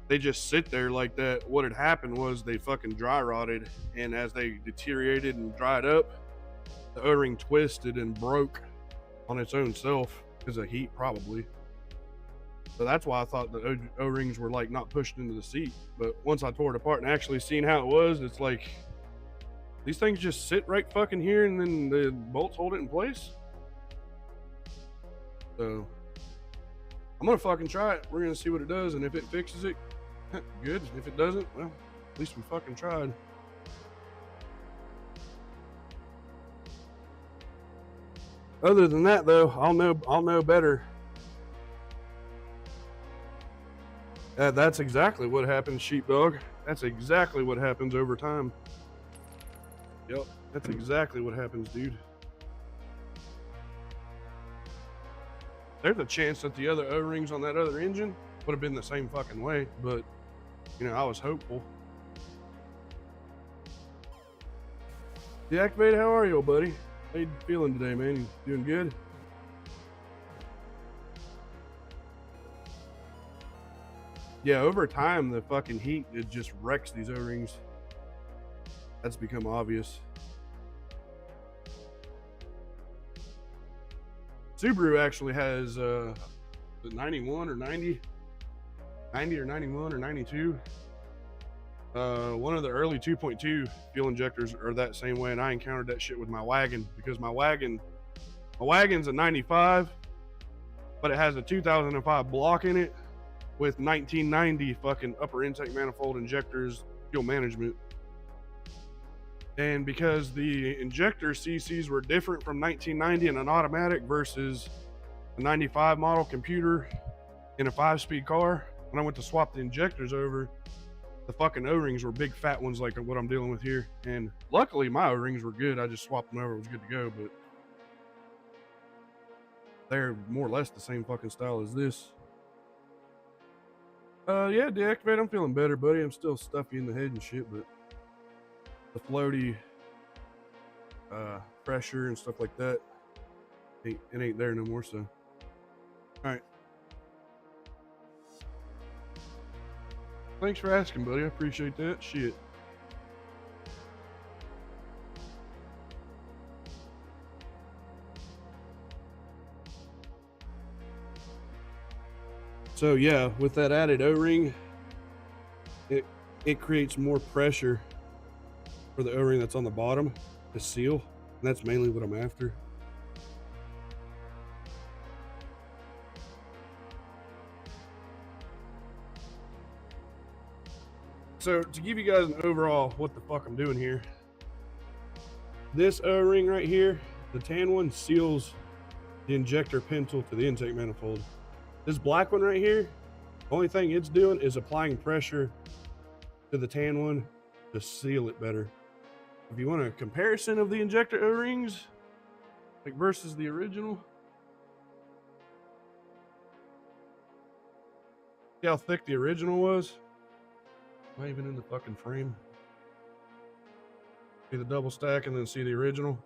They just sit there like that. What had happened was they fucking dry rotted, and as they deteriorated and dried up, the O-ring twisted and broke on its own self because of heat, probably. So that's why I thought the O-rings were like not pushed into the seat. But once I tore it apart and actually seen how it was, it's like these things just sit right fucking here, and then the bolts hold it in place. So I'm gonna fucking try it. We're gonna see what it does, and if it fixes it, good. If it doesn't, well, at least we fucking tried. Other than that, though, I'll know better. That's exactly what happens, sheepdog. That's exactly what happens over time. Yep, that's exactly what happens, dude. There's a chance that the other O-rings on that other engine would have been the same fucking way, but, you know, I was hopeful. Deactivated, how are you, old buddy? How you feeling today, man? You doing good? Yeah, over time, the fucking heat, it just wrecks these O-rings. That's become obvious. Subaru actually has 91 or 90, 90 or 91 or 92. One of the early 2.2 fuel injectors are that same way, and I encountered that shit with my wagon because my wagon's a 95, but it has a 2005 block in it with 1990 fucking upper intake manifold injectors, fuel management. And because the injector CCs were different from 1990 in an automatic versus a 95 model computer in a 5-speed car, when I went to swap the injectors over, the fucking O-rings were big fat ones like what I'm dealing with here. And luckily my O-rings were good. I just swapped them over. It was good to go, but they're more or less the same fucking style as this. Yeah, deactivate. I'm feeling better, buddy. I'm still stuffy in the head and shit, but the floaty pressure and stuff like that, it ain't there no more. So, all right. Thanks for asking, buddy. I appreciate that. Shit. So yeah, with that added O-ring, it creates more pressure for the O-ring that's on the bottom to seal, and that's mainly what I'm after. So to give you guys an overall what the fuck I'm doing here, this O-ring right here, the tan one, seals the injector pin tool to the intake manifold. This black one right here, only thing it's doing is applying pressure to the tan one to seal it better. If you want a comparison of the injector O-rings, like versus the original, see how thick the original was? Am I even in the fucking frame? See the double stack and then see the original?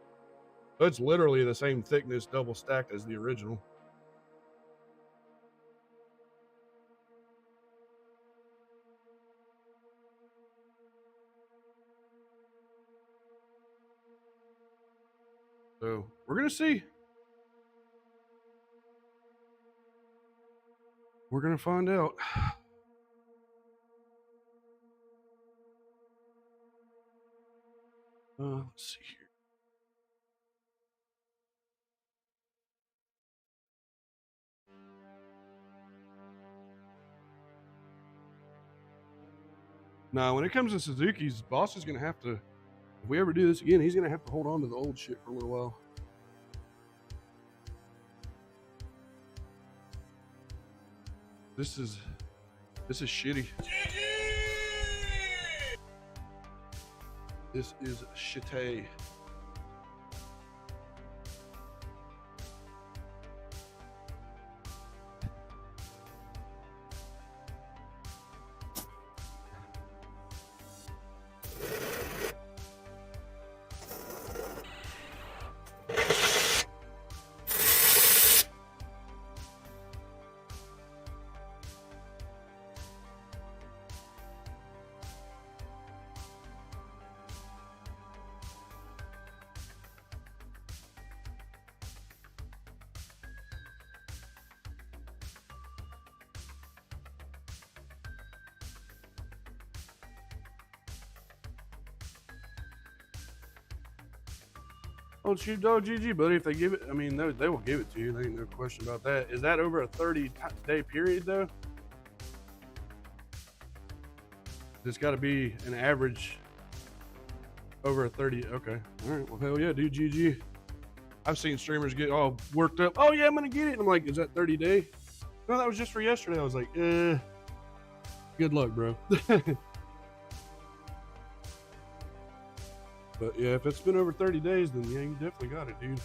So it's literally the same thickness double stacked as the original. So we're gonna see. We're gonna find out. Let's see here. Now, when it comes to Suzuki's, boss is gonna have to, if we ever do this again, he's gonna have to hold on to the old shit for a little while. This is shitty. This is shitty. Oh, shoot, dog, GG, buddy. If they give it, I mean, they will give it to you. There ain't no question about that. Is that over a 30-day period, though? It's got to be an average over a 30. Okay. All right. Well, hell yeah, dude, GG. I've seen streamers get all worked up. Oh, yeah, I'm going to get it. And I'm like, is that 30 day? No, that was just for yesterday. I was like, good luck, bro. But yeah, if it's been over 30 days, then yeah, you definitely got it, dude.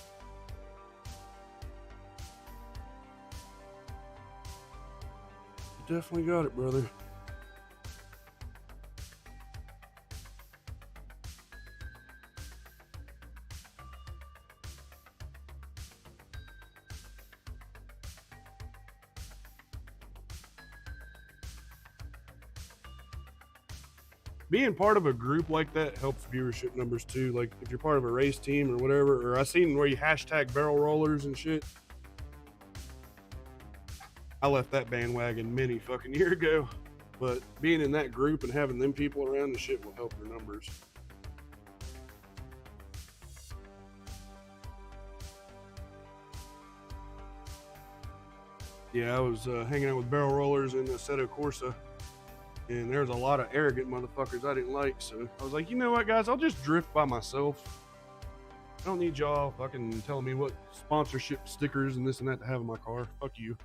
You definitely got it, brother. being part of a group like that helps viewership numbers too. Like if you're part of a race team or whatever, or I seen where you hashtag barrel rollers and shit. I left that bandwagon many fucking year ago, but being in that group and having them people around the shit will help your numbers. Yeah, I was hanging out with barrel rollers in Assetto Corsa, and there's a lot of arrogant motherfuckers I didn't like. So I was like, you know what, guys, I'll just drift by myself. I don't need y'all fucking telling me what sponsorship stickers and this and that to have in my car. Fuck you.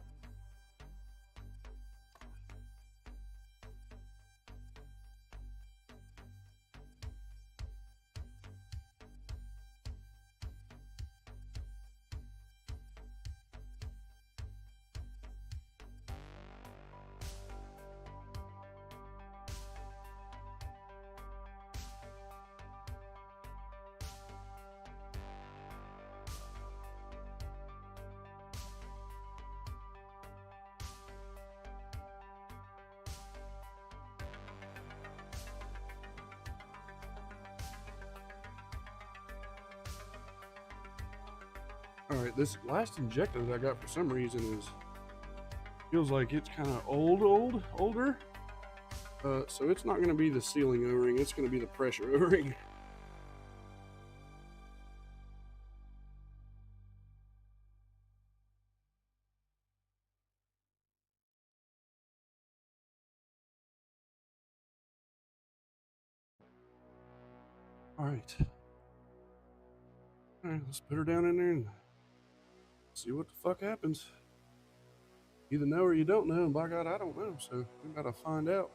All right, this last injector that I got for some reason feels like it's kind of older. So it's not going to be the sealing O-ring, it's going to be the pressure O-ring. All right. All right, let's put her down in there and see what the fuck happens. Either know or you don't know, and by God, I don't know, so we gotta find out.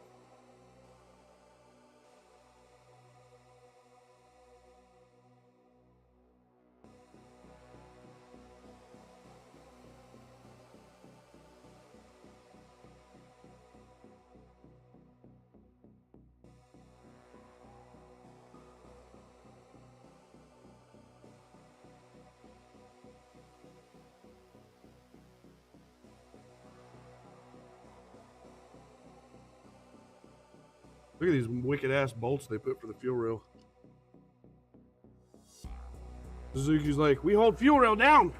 Look at these wicked ass bolts they put for the fuel rail. Suzuki's like, we hold fuel rail down.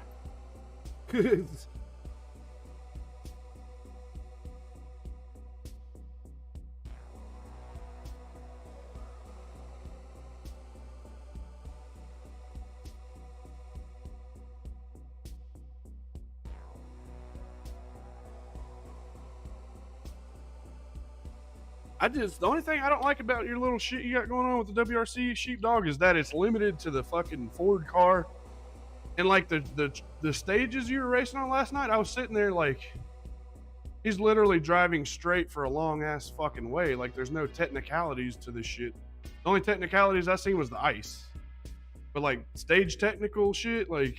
The only thing I don't like about your little shit you got going on with the WRC sheepdog is that it's limited to the fucking Ford car. And like the stages you were racing on last night, I was sitting there like, he's literally driving straight for a long ass fucking way. Like there's no technicalities to this shit. The only technicalities I seen was the ice. But like stage technical shit, like,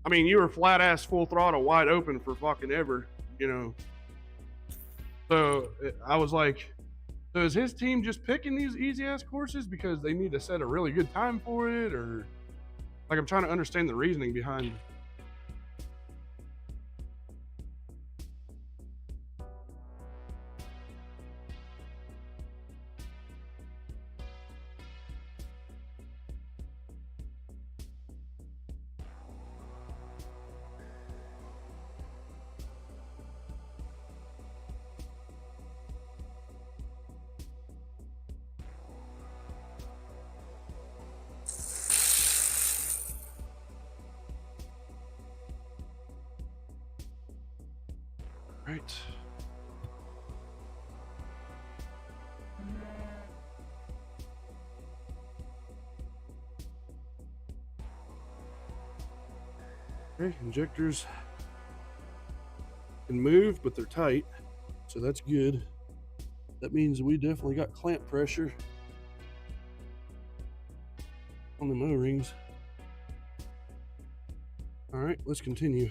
I mean, you were flat ass full throttle wide open for fucking ever, you know. So I was like, so is his team just picking these easy ass courses because they need to set a really good time for it, or like I'm trying to understand the reasoning behind. Right. Okay, injectors can move, but they're tight, so that's good. That means we definitely got clamp pressure on the O-rings. All right, let's continue.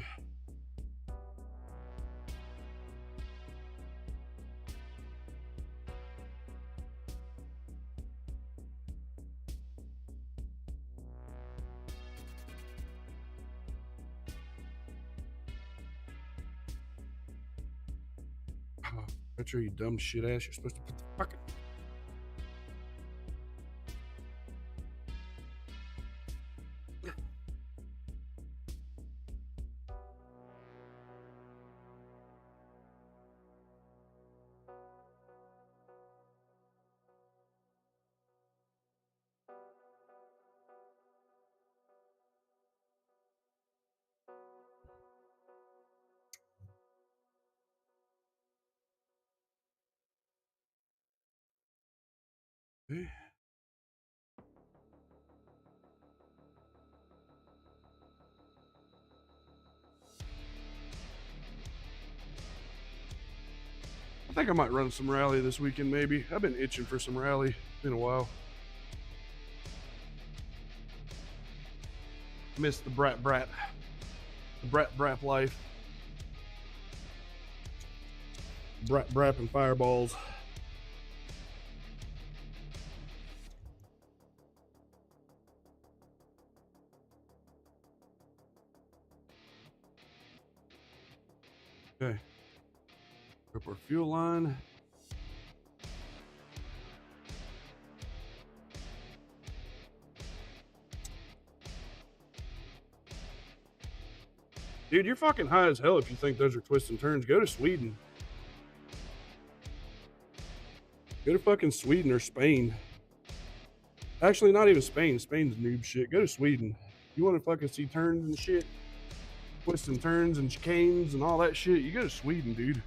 Retro, you dumb shit ass. You're supposed to put the fucking Okay. I think I might run some rally this weekend, maybe. I've been itching for some rally. It's been a while. Miss the brat life. Brat and fireballs. Okay. Up our fuel line. Dude, you're fucking high as hell if you think those are twists and turns. Go to Sweden. Go to fucking Sweden or Spain. Actually, not even Spain. Spain's noob shit. Go to Sweden. You want to fucking see turns and shit? Twists and turns and chicanes and all that shit? You go to Sweden, dude.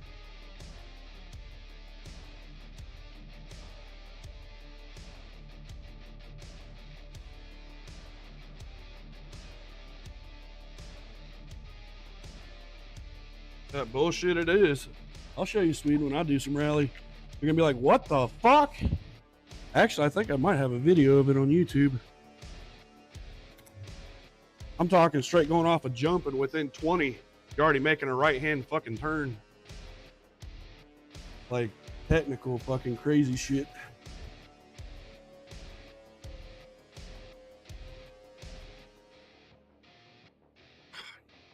That bullshit it is. I'll show you Sweden when I do some rally. You're gonna be like, what the fuck? Actually, I think I might have a video of it on YouTube. I'm talking straight going off a jump, and within 20, you're already making a right hand fucking turn. Like technical fucking crazy shit.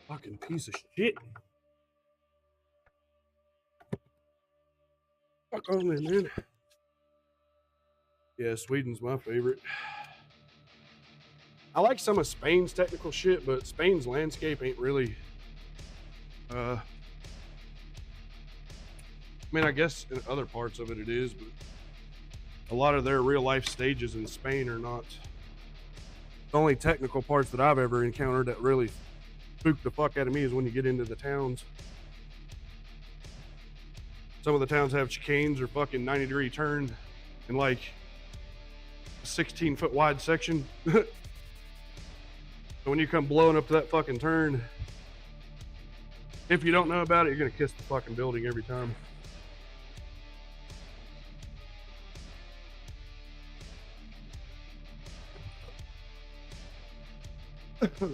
Fucking piece of shit. Fuck on there, man. Yeah, Sweden's my favorite. I like some of Spain's technical shit, but Spain's landscape ain't really. I mean, I guess in other parts of it is, but a lot of their real life stages in Spain are not. The only technical parts that I've ever encountered that really spook the fuck out of me is when you get into the towns. Some of the towns have chicanes or fucking 90-degree turn in like a 16-foot wide section. So when you come blowing up to that fucking turn, if you don't know about it, you're gonna kiss the fucking building every time. Alright,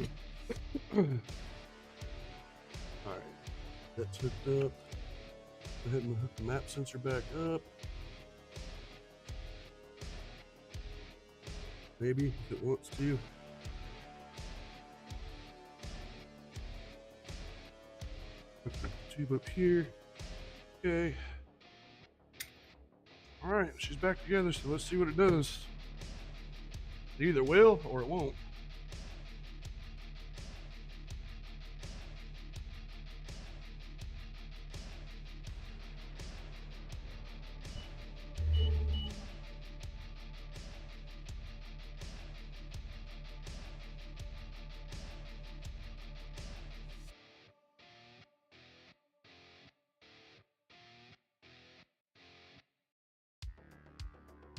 that's hooked up. Go ahead and hook the map sensor back up. Maybe if it wants to. Hook the tube up here. Okay. Alright, she's back together, so let's see what it does. It either will or it won't.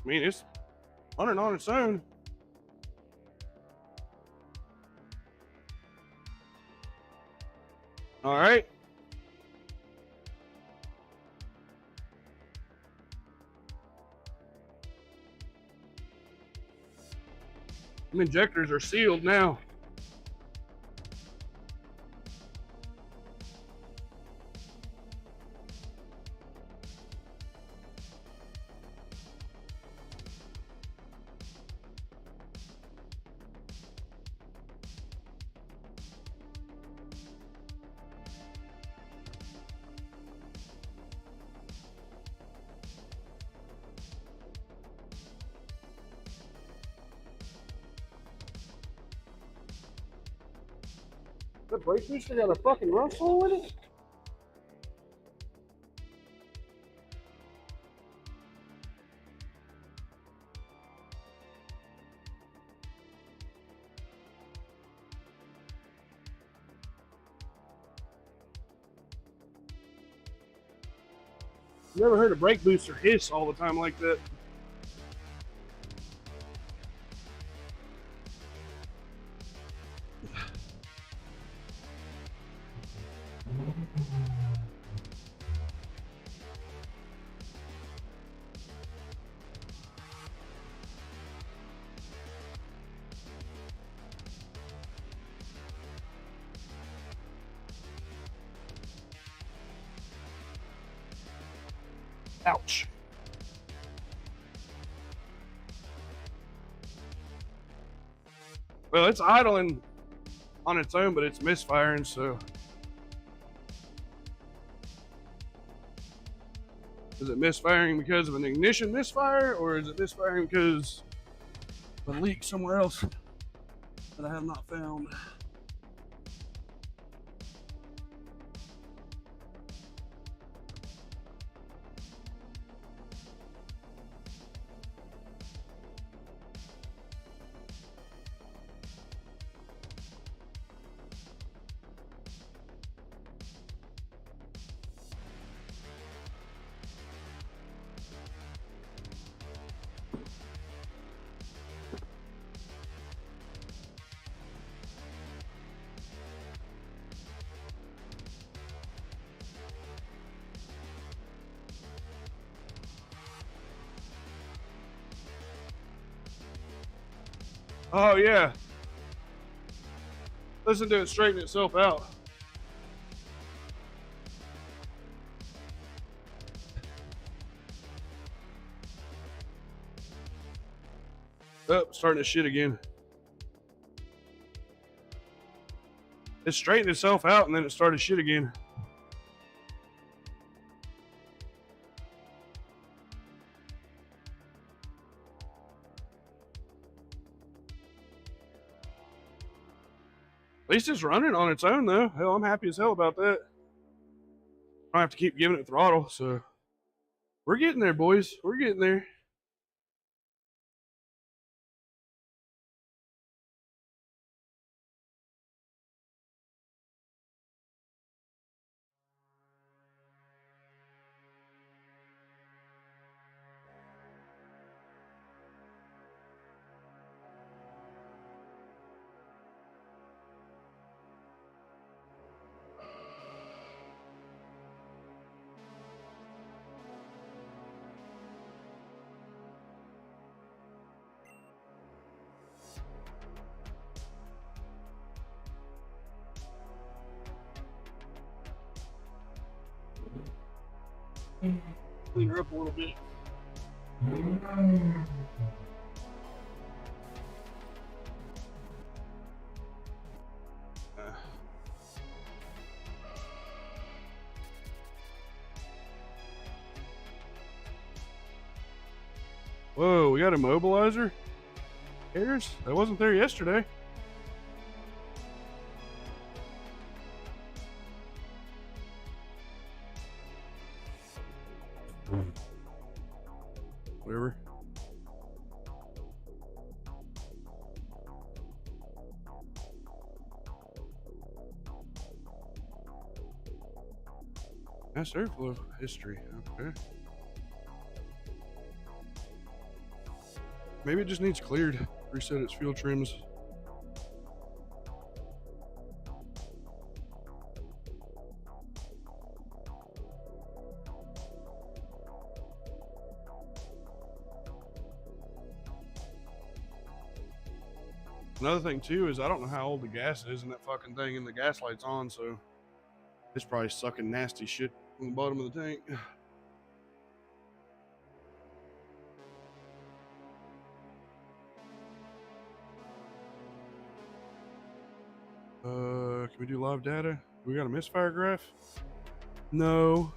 I mean, it's running on its own. All right. The injectors are sealed now. The brake booster got a fucking rust hole in it? You ever heard a brake booster hiss all the time like that? Ouch. Well, it's idling on its own, but it's misfiring, so. Is it misfiring because of an ignition misfire, or is it misfiring because of a leak somewhere else that I have not found? Oh, yeah. Listen to it straighten itself out. Oh, starting to shit again. It straightened itself out and then it started shit again. At least it's running on its own, though. Hell, I'm happy as hell about that. I don't have to keep giving it throttle, so we're getting there, boys. We're getting there. Clean her up a little bit. Whoa, we got a mobilizer? Airs? That wasn't there yesterday. Whatever. Mass airflow history. Okay. Maybe it just needs cleared. Reset its fuel trims. Another thing too is I don't know how old the gas is in that fucking thing, and the gas light's on, so it's probably sucking nasty shit from the bottom of the tank. Can we do live data? We got a misfire graph? No.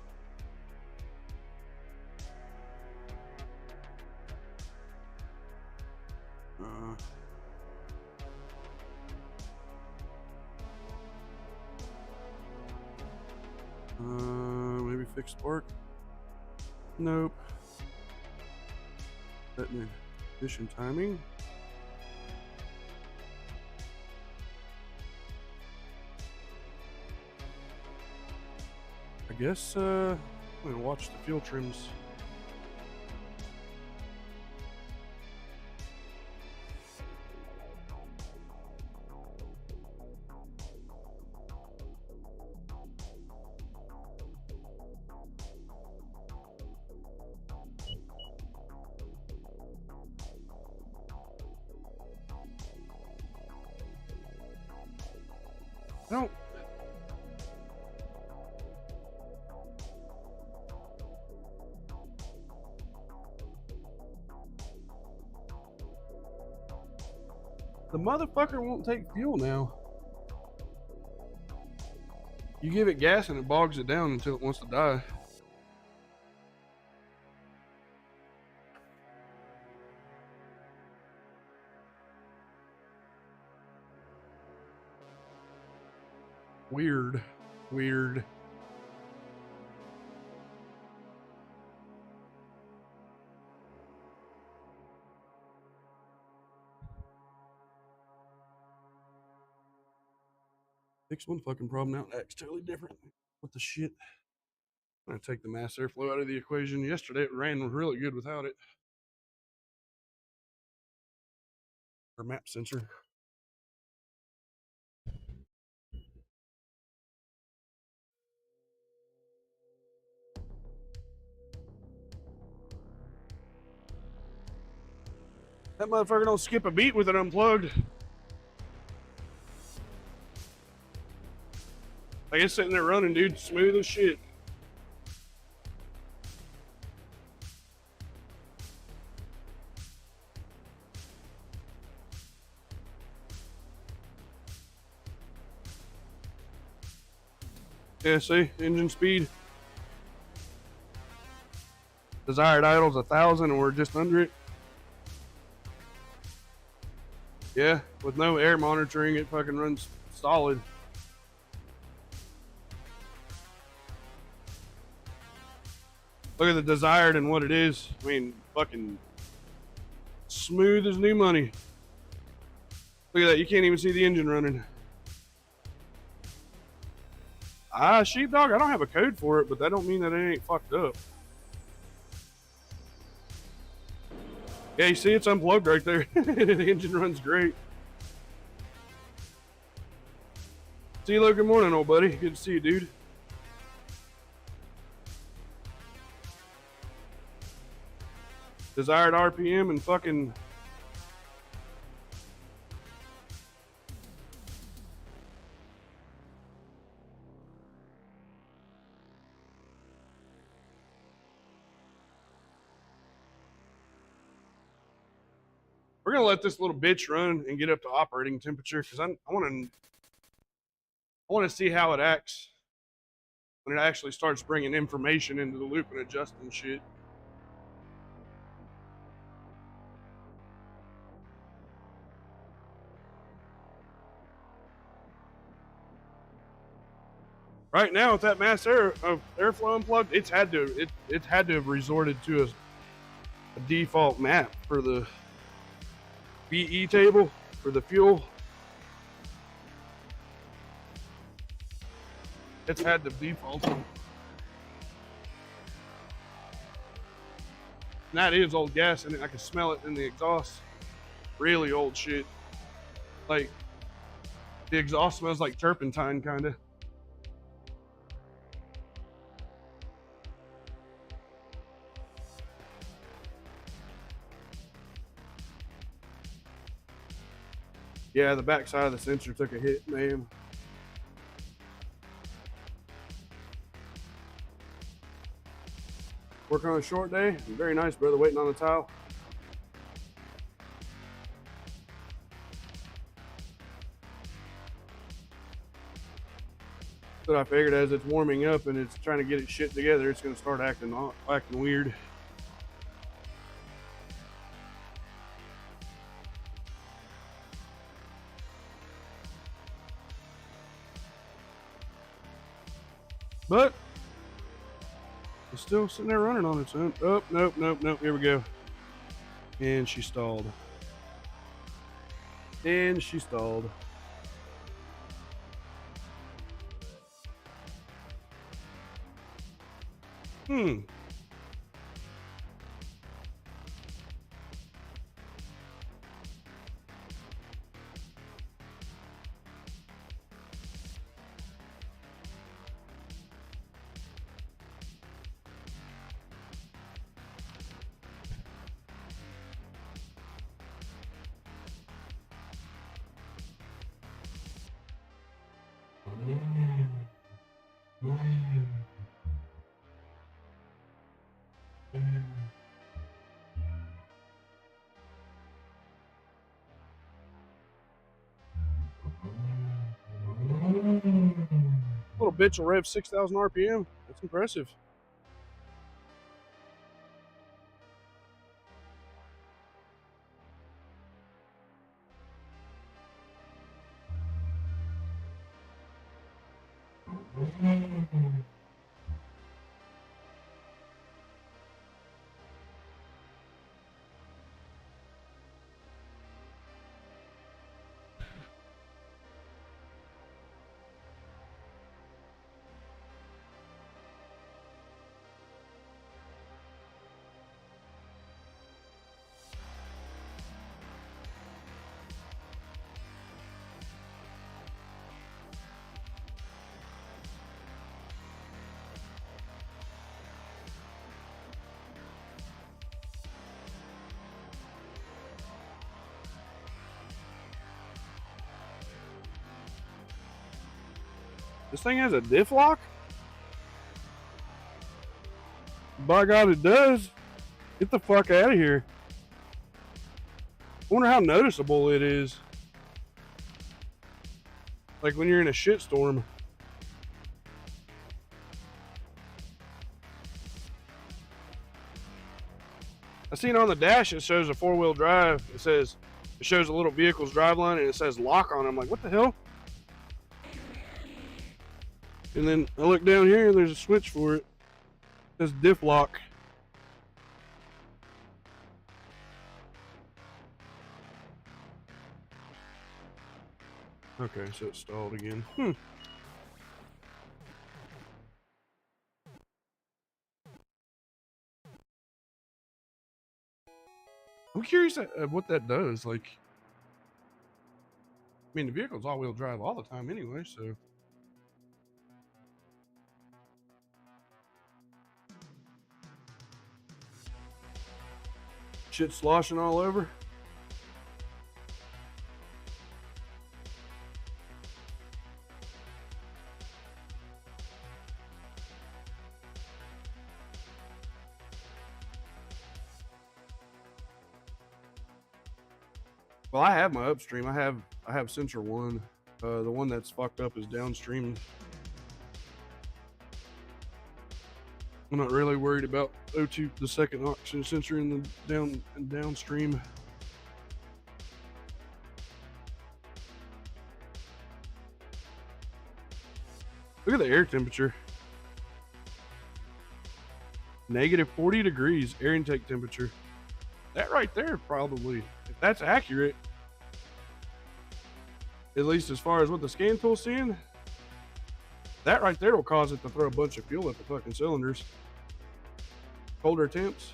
Maybe fixed spark? Nope. That ignition timing. I guess I'm gonna watch the fuel trims. No. The motherfucker won't take fuel now. You give it gas and it bogs it down until it wants to die. Weird. Weird. Fix one fucking problem out, acts totally different. What the shit? I'm gonna take the mass airflow out of the equation. Yesterday it ran really good without it. Or map sensor. That motherfucker don't skip a beat with it unplugged. Like it's sitting there running, dude, smooth as shit. Yeah, see, engine speed. Desired idle's 1,000 and we're just under it. Yeah, with no air monitoring, it fucking runs solid. Look at the desired and what it is. I mean, fucking smooth as new money. Look at that, you can't even see the engine running. Sheepdog, I don't have a code for it, but that don't mean that it ain't fucked up. Yeah, you see it's unplugged right there. The engine runs great. See you, good morning, old buddy. Good to see you, dude. Desired RPM and fucking... We're gonna let this little bitch run and get up to operating temperature because I want to see how it acts when it actually starts bringing information into the loop and adjusting shit. Right now, with that mass airflow unplugged, it's had to have resorted to a default map for the BE table for the fuel. It's had to default. And that is old gas in it. I can smell it in the exhaust. Really old shit. Like the exhaust smells like turpentine, kind of. Yeah, the back side of the sensor took a hit, man. Working on a short day. Very nice, brother. Waiting on the tile. But I figured as it's warming up and it's trying to get its shit together, it's going to start acting weird. But it's still sitting there running on its own. Oh, nope. Here we go. And she stalled. And she stalled. bitch will rev 6,000 RPM. That's impressive. This thing has a diff lock? By God, it does. Get the fuck out of here. I wonder how noticeable it is. Like when you're in a shitstorm. I seen on the dash it shows a 4-wheel drive. It shows a little vehicle's drive line and it says lock on it. I'm like, what the hell? And then I look down here and there's a switch for it. It says diff lock. Okay, so it stalled again. I'm curious what that does. Like, I mean, the vehicle's all-wheel drive all the time anyway, so. Shit sloshing all over. Well, I have my upstream. I have sensor 1. The one that's fucked up is downstream. I'm not really worried about O2, the second oxygen sensor in the downstream. Look at the air temperature. Negative 40 degrees air intake temperature. That right there, probably, if that's accurate, at least as far as what the scan tool's seeing, that right there will cause it to throw a bunch of fuel at the fucking cylinders. Colder temps.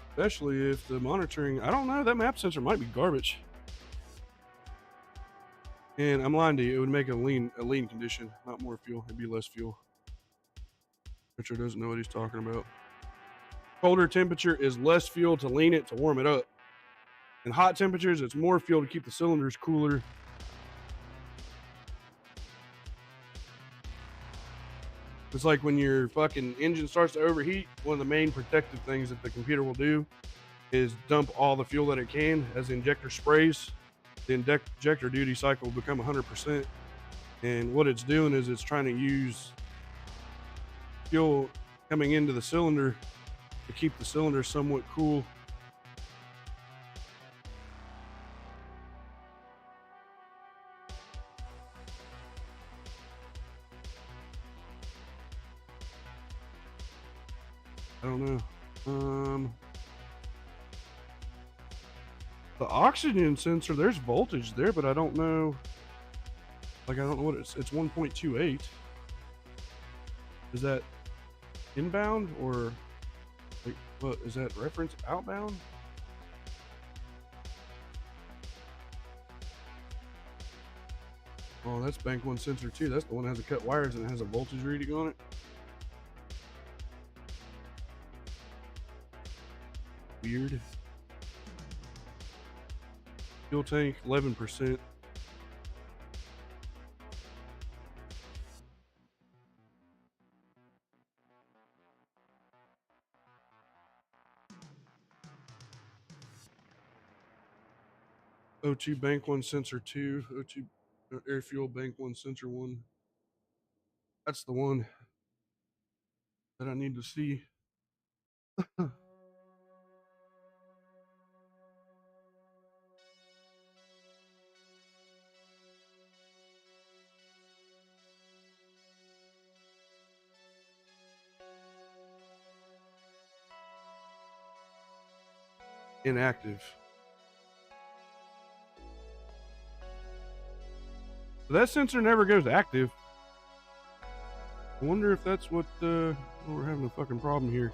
Especially if the monitoring, I don't know, that map sensor might be garbage. And I'm lying to you, it would make a lean condition, not more fuel. It'd be less fuel. Richard doesn't know what he's talking about. Colder temperature is less fuel to lean it to warm it up. In hot temperatures, it's more fuel to keep the cylinders cooler. It's like when your fucking engine starts to overheat, one of the main protective things that the computer will do is dump all the fuel that it can as the injector sprays. The injector duty cycle will become 100%. And what it's doing is it's trying to use fuel coming into the cylinder to keep the cylinder somewhat cool. I don't know. The oxygen sensor, there's voltage there, but I don't know. Like, I don't know what it's 1.28. Is that inbound or like, what is that reference outbound? Oh, that's bank 1 sensor too. That's the one that has the cut wires and it has a voltage reading on it. Weird. Fuel tank 11%. O2 bank 1 sensor 2, O2 air fuel bank 1 sensor 1. That's the one that I need to see. Inactive. So that sensor never goes active. I wonder if that's what we're having a fucking problem here.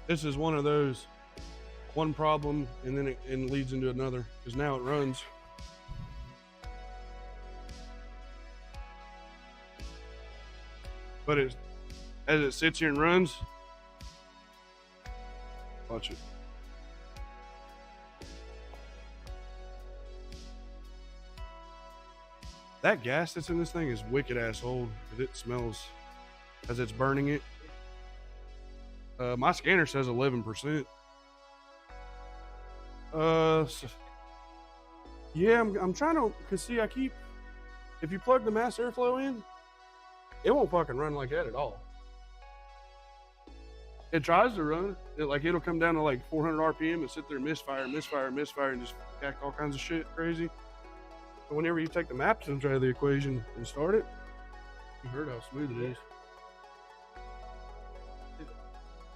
This is one of those one problem and then it leads into another because now it runs. But as it sits here and runs, watch it. That gas that's in this thing is wicked ass old because it smells as it's burning it. My scanner says 11%. Yeah, I'm trying to, cause see, if you plug the mass airflow in, it won't fucking run like that at all. It tries to run, it'll come down to like 400 RPM and sit there and misfire, and just act all kinds of shit crazy. But whenever you take the map sensor out of the equation and start it, you heard how smooth it is.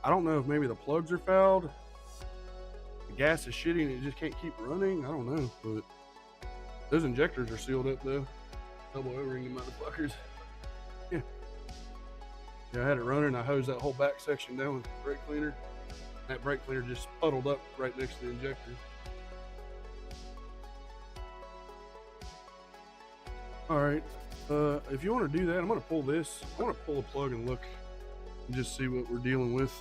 I don't know if maybe the plugs are fouled, the gas is shitty and it just can't keep running. I don't know, but those injectors are sealed up though. Double O-ring the motherfuckers. Yeah. Yeah, I had it running. I hosed that whole back section down with brake cleaner. That brake cleaner just puddled up right next to the injector. All right. If you want to do that, I'm going to pull this. I want to pull a plug and look and just see what we're dealing with.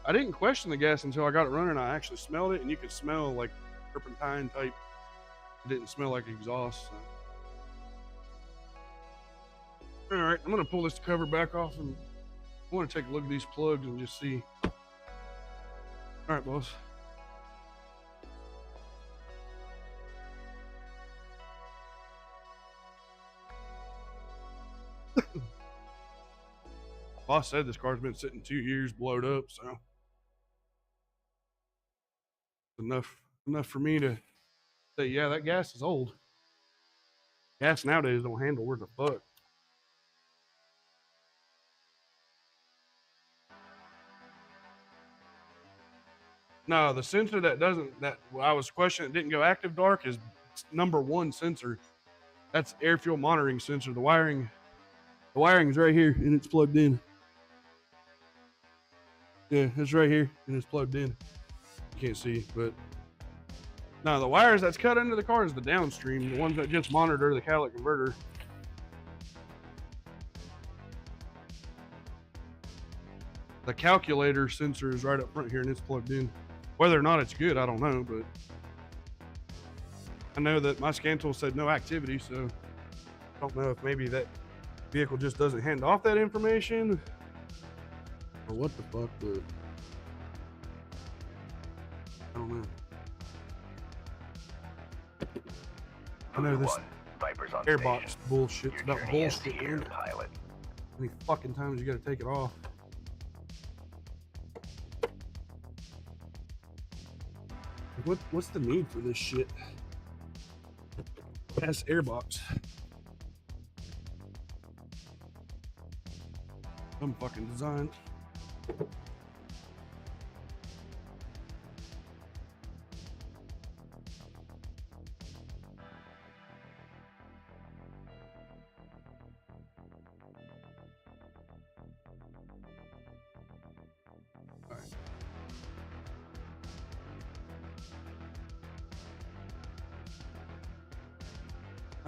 I didn't question the gas until I got it running. I actually smelled it, and you could smell like turpentine type. It didn't smell like exhaust. So. All right, I'm gonna pull this cover back off, and I want to take a look at these plugs and just see. All right, boss. Boss said this car's been sitting 2 years, blowed up, so enough for me to say, yeah, that gas is old. Gas nowadays don't handle worth a fuck. No, the sensor that I was questioning, didn't go active dark is number 1 sensor. That's air fuel monitoring sensor. The wiring is right here and it's plugged in. Yeah, it's right here and it's plugged in. You can't see, but no, the wires that's cut into the car is the downstream, the ones that just monitor the catalytic converter. The calculator sensor is right up front here and it's plugged in. Whether or not it's good, I don't know, but I know that my scan tool said no activity, so I don't know if maybe that vehicle just doesn't hand off that information or what the fuck, but I don't know. I know this airbox bullshit's about bullshit, man. How many fucking times you gotta take it off? What's the need for this shit? That's airbox. Some fucking design.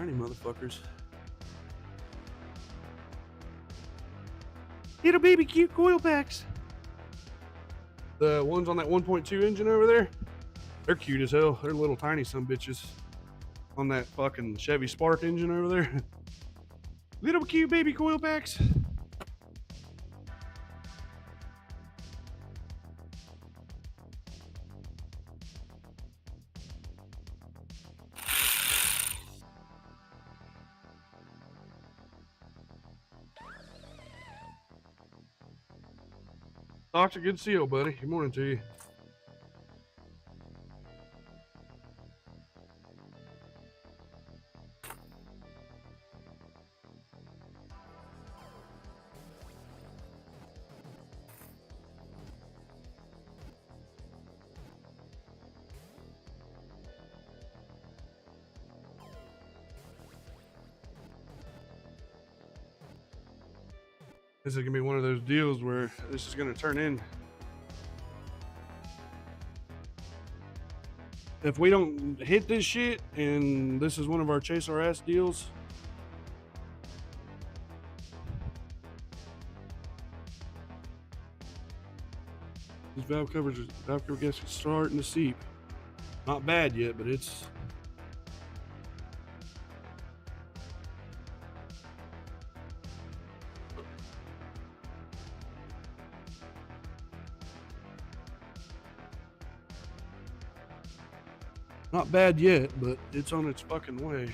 Tiny motherfuckers. Little baby cute coil packs. The ones on that 1.2 engine over there, they're cute as hell. They're little tiny some bitches. On that fucking Chevy Spark engine over there. Little cute baby coil packs. Doctor, good to see you, buddy. Good morning to you. This is gonna be one of those deals where this is gonna turn in. If we don't hit this shit, and this is one of our chase our ass deals, these valve cover gaskets starting to seep. Not bad yet, but it's not bad yet, but it's on its fucking way.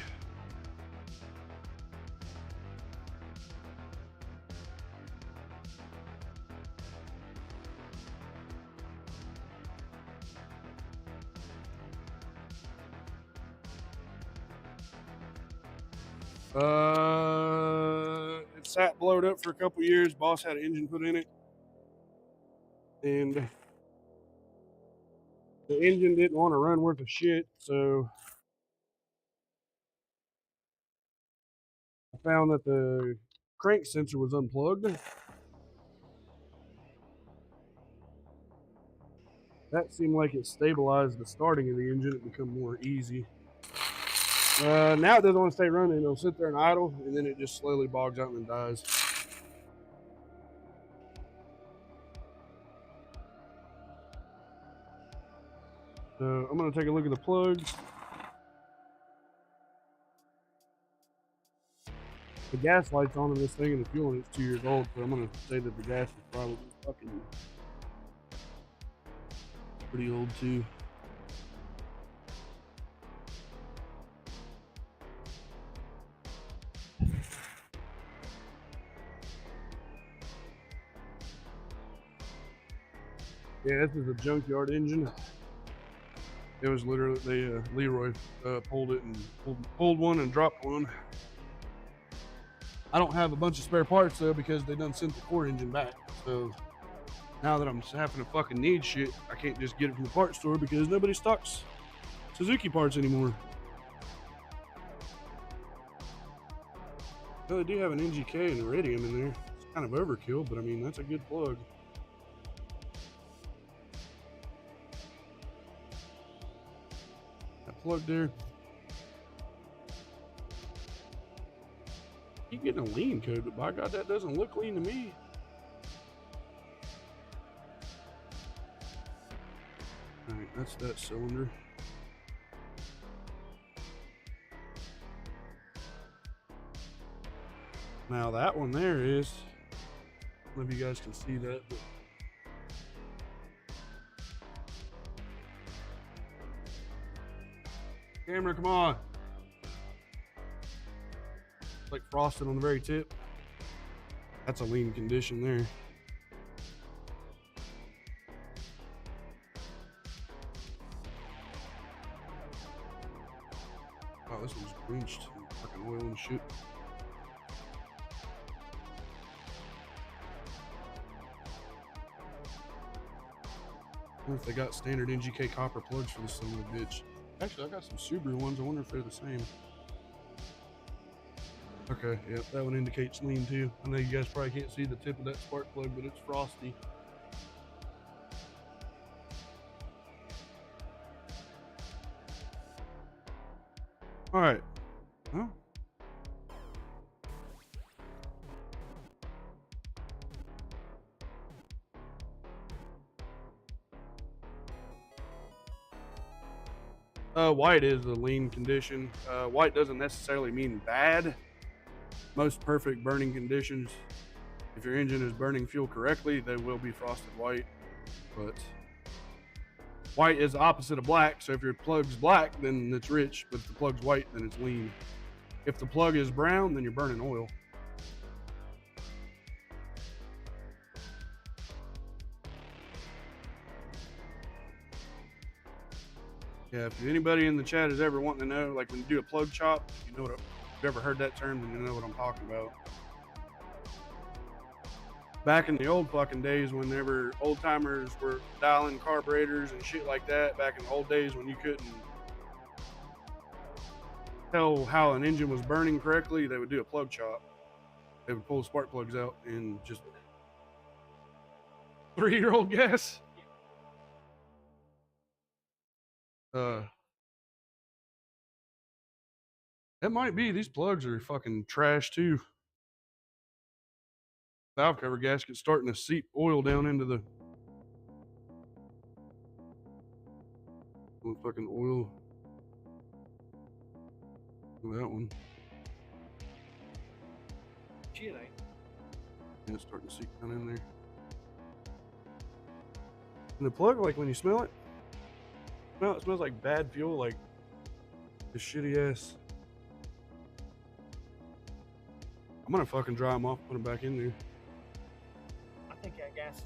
It sat blowed up for a couple years. Boss had an engine put in it, and the engine didn't want to run worth of shit, so I found that the crank sensor was unplugged. That seemed like it stabilized the starting of the engine. It became more easy. Now it doesn't want to stay running. It'll sit there and idle, and then it just slowly bogs out and then dies. So I'm going to take a look at the plugs. The gas light's on in this thing, and the fuel in it's 2 years old, so I'm going to say that the gas is probably fucking pretty old too. Yeah, this is a junkyard engine. It was literally Leroy pulled it and pulled one and dropped one. I don't have a bunch of spare parts though because they done sent the core engine back. So now that I'm having to fucking need shit, I can't just get it from the parts store because nobody stocks Suzuki parts anymore. Well, they do have an NGK and iridium in there. It's kind of overkill, but I mean, that's a good plug. That plug there. Keep getting a lean code, but by God, that doesn't look lean to me. All right, that's that cylinder. Now that one there is, I don't know if you guys can see that, but camera, come on. It's like frosted on the very tip. That's a lean condition there. Oh, this one's bleached. Fucking oil and shit. I wonder if they got standard NGK copper plugs for this son of a bitch. Actually, I got some Subaru ones. I wonder if they're the same. Okay, yep, that one indicates lean too. I know you guys probably can't see the tip of that spark plug, but it's frosty. All right. Well, White is a lean condition. White doesn't necessarily mean bad. Most perfect burning conditions, if your engine is burning fuel correctly, they will be frosted white. But white is the opposite of black. So if your plug's black, then it's rich. But if the plug's white, then it's lean. If the plug is brown, then you're burning oil. Yeah, if anybody in the chat is ever wanting to know, like when you do a plug chop, you know what? If you've ever heard that term, then you know what I'm talking about. Back in the old fucking days, whenever old timers were dialing carburetors and shit like that, back in the old days when you couldn't tell how an engine was burning correctly, they would do a plug chop. They would pull the spark plugs out and just 3-year-old gas. That might be. These plugs are fucking trash too. Valve cover gasket starting to seep oil down into the fucking oil. Look at that one. Shit, Yeah, it's starting to seep down in there. And the plug, like when you smell it, it smells like bad fuel, like this shitty ass. I'm gonna fucking dry them off, put them back in there. I think that gas is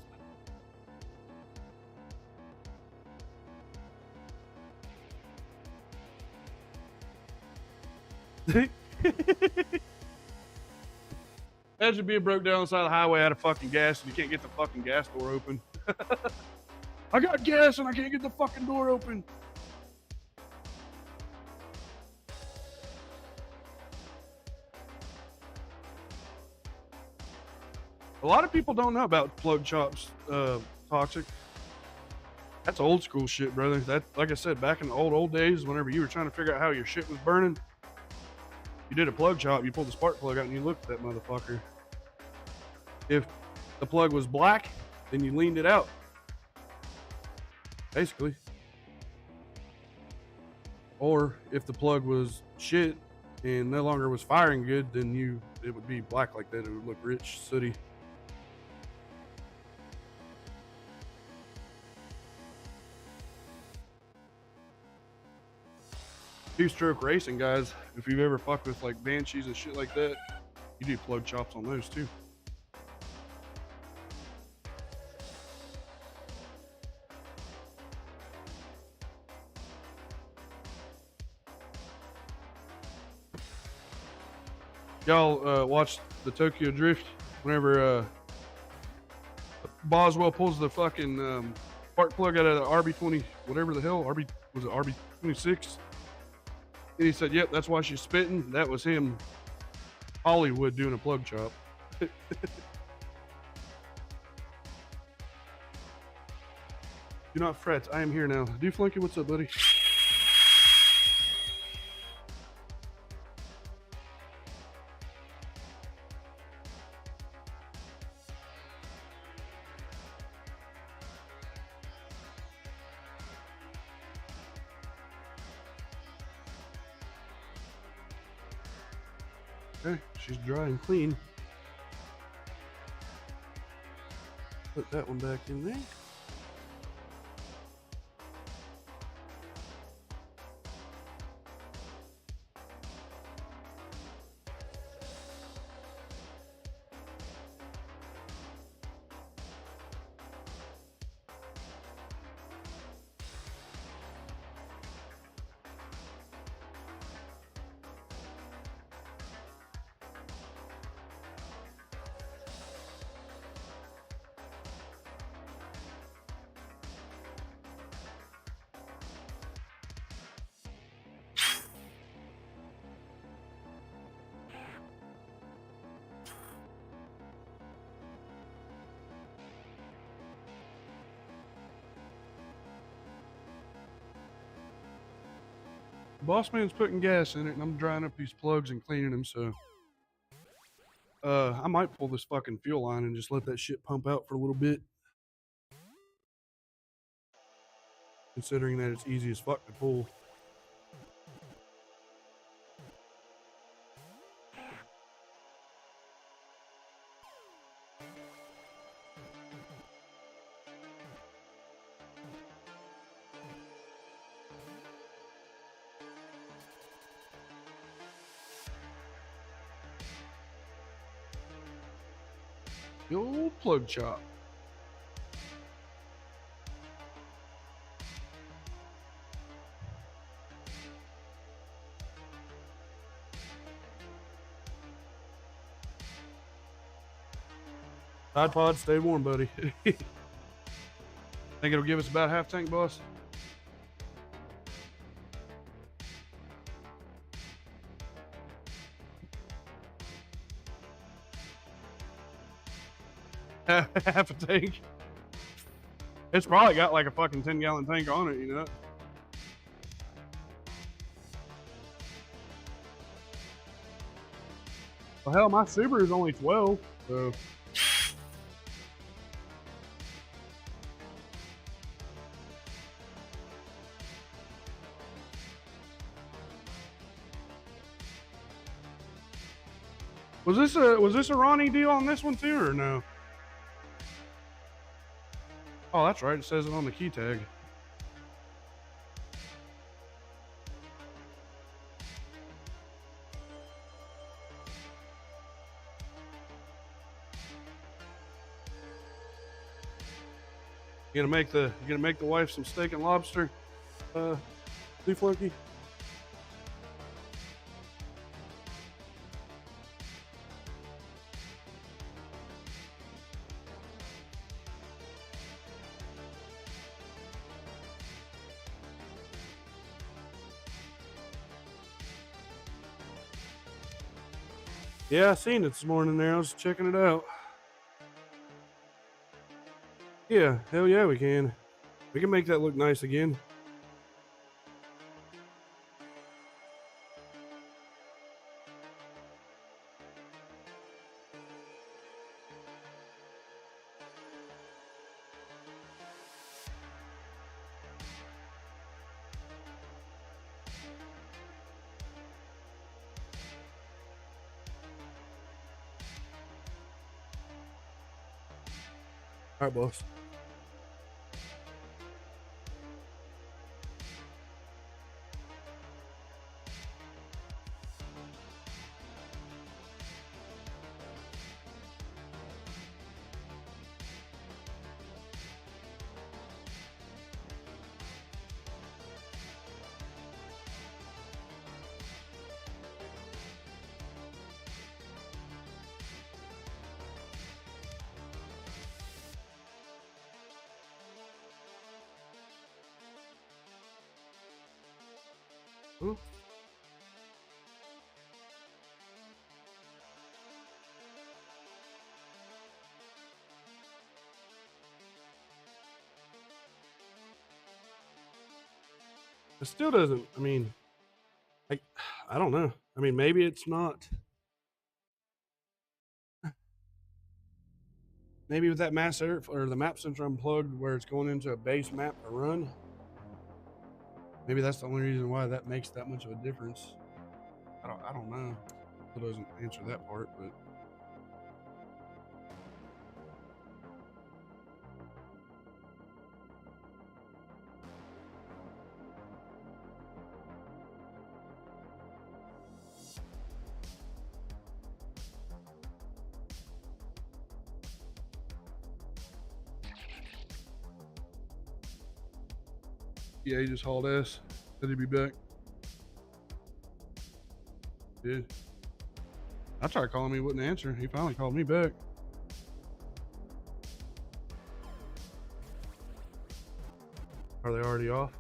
Imagine being broke down on the side of the highway out of fucking gas and you can't get the fucking gas door open. I got gas and I can't get the fucking door open. A lot of people don't know about plug chops, toxic. That's old school shit, brother. That, like I said, back in the old days, whenever you were trying to figure out how your shit was burning, you did a plug chop, you pulled the spark plug out and you looked at that motherfucker. If the plug was black, then you leaned it out. Basically. Or if the plug was shit and no longer was firing good, then it would be black like that. It would look rich, sooty. Two-stroke racing, guys, if you've ever fucked with like Banshees and shit like that, you do plug chops on those too. Y'all watched the Tokyo Drift whenever Boswell pulls the fucking spark plug out of the RB20, whatever the hell, was it RB26? And he said, yep, that's why she's spitting. That was him, Hollywood, doing a plug chop. Do not fret, I am here now. Do Flinky, what's up, buddy? Okay, she's dry and clean. Put that one back in there. Boss man's putting gas in it, and I'm drying up these plugs and cleaning them, so I might pull this fucking fuel line and just let that shit pump out for a little bit. Considering that it's easy as fuck to pull. The old plug chop. Tide Pod, stay warm, buddy. Think it'll give us about half tank, boss? Half a tank. It's probably got like a fucking 10-gallon tank on it, you know? Well, hell, my Subaru's only 12, so. Was this a Ronnie deal on this one too, or no? Oh, that's right. It says it on the key tag. You gonna make the wife some steak and lobster, beef Loki? Yeah, I seen it this morning there. I was checking it out. Yeah, hell yeah, we can. We can make that look nice again. All right, boss. Ooh. It still doesn't. I mean, I don't know. I mean, maybe it's not. Maybe with that mass air or the map sensor unplugged where it's going into a base map to run. Maybe that's the only reason why that makes that much of a difference. I don't know. It doesn't answer that part, but. Yeah, he just hauled ass. Said he'd be back. Did. I tried calling him, he wouldn't answer. He finally called me back. Are they already off?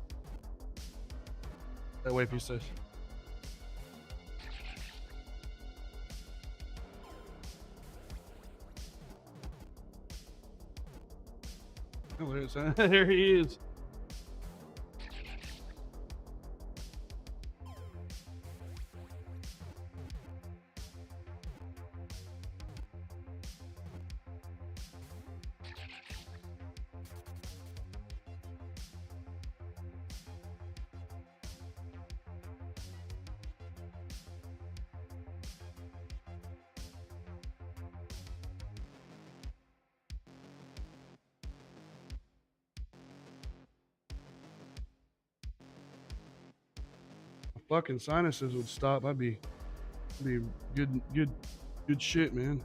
That way, if you say. Oh, there he is. Fucking sinuses would stop. I'd be good shit, man.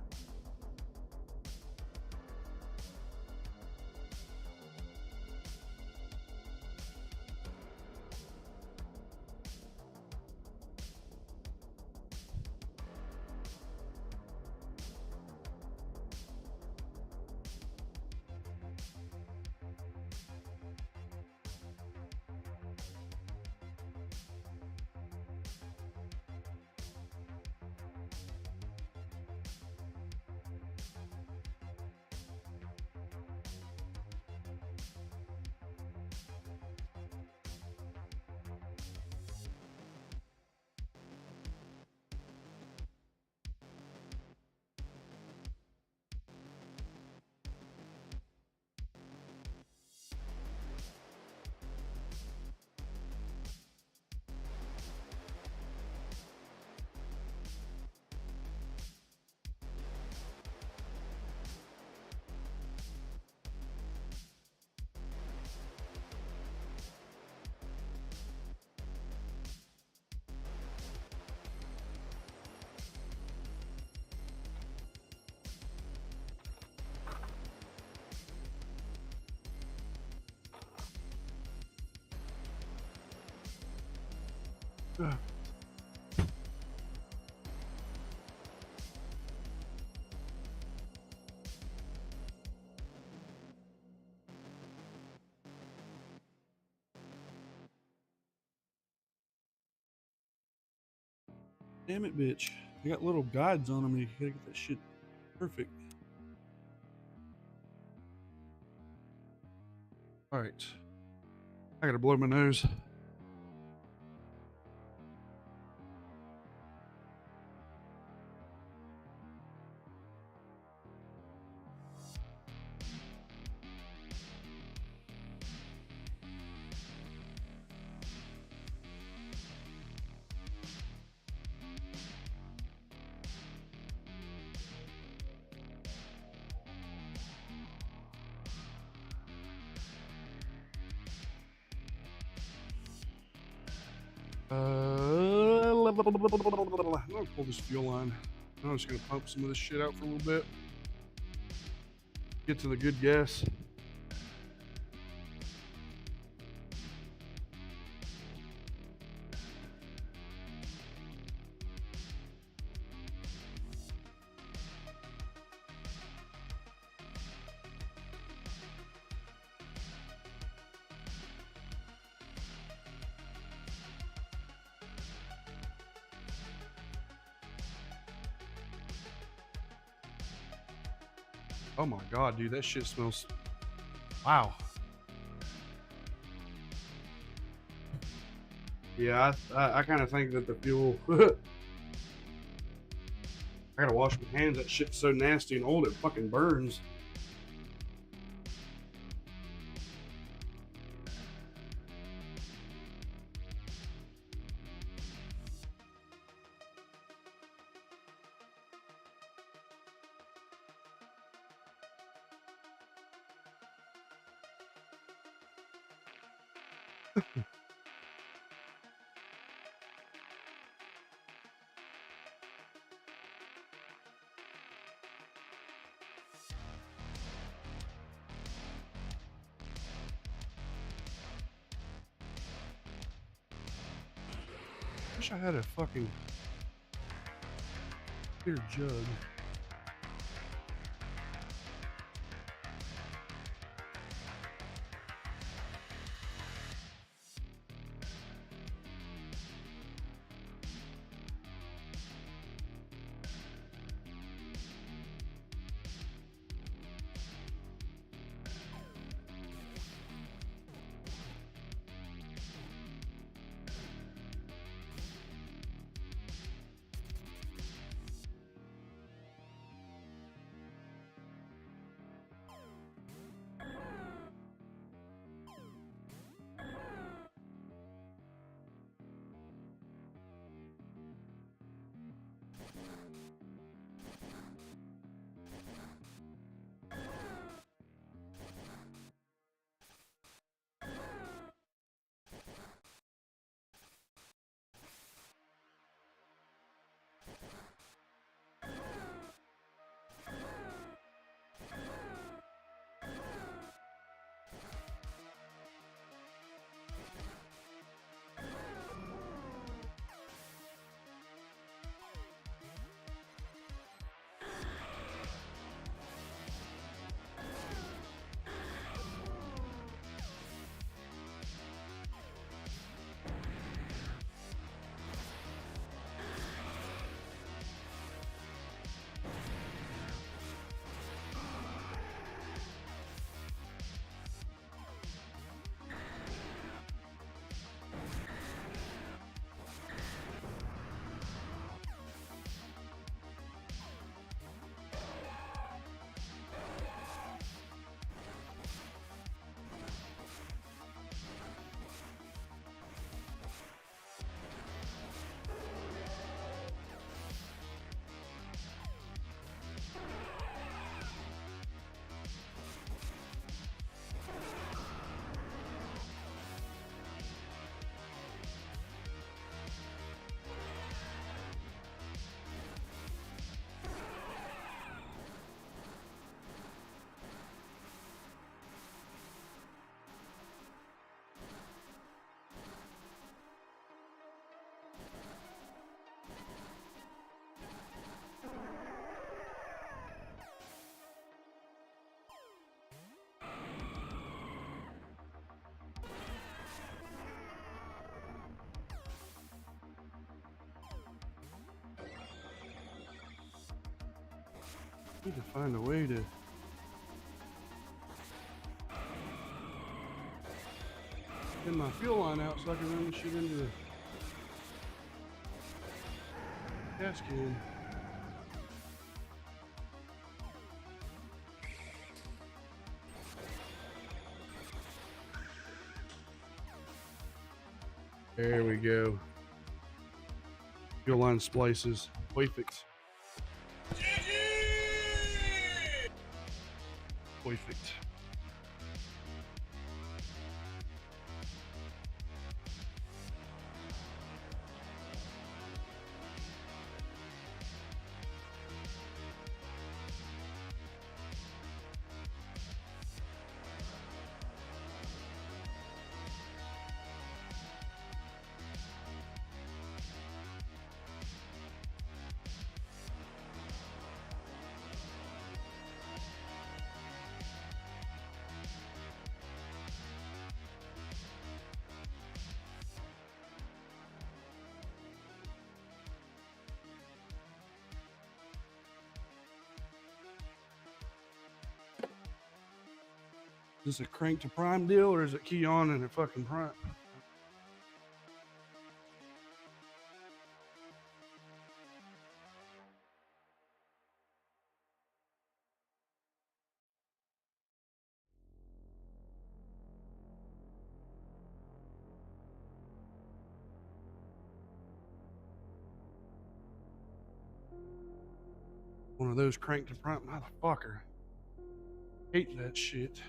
Damn it, bitch. They got little guides on them. You gotta get that shit perfect. All right. I gotta blow my nose. I'm gonna pull this fuel line. I'm just gonna pump some of this shit out for a little bit. Get to the good gas. Oh my god, dude, that shit smells. Wow. Yeah, I kind of think that the fuel. I gotta wash my hands. That shit's so nasty and old, it fucking burns. Wish I had a fucking clear jug. Need to find a way to get my fuel line out so I can run the shit into the gas can. There we go. Fuel line splices. Perfect. Perfect. Is this a crank to prime deal, or is it key on and a fucking prime? One of those crank to prime motherfucker. Hate that shit.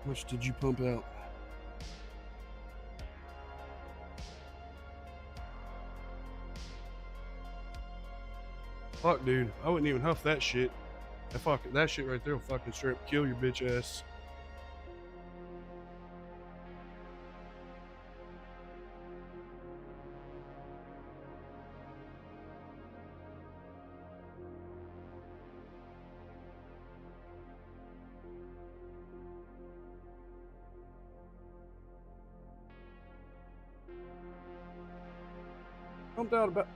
How much did you pump out? Fuck, dude. I wouldn't even huff that shit. That shit right there will fucking straight up kill your bitch ass. Pumped out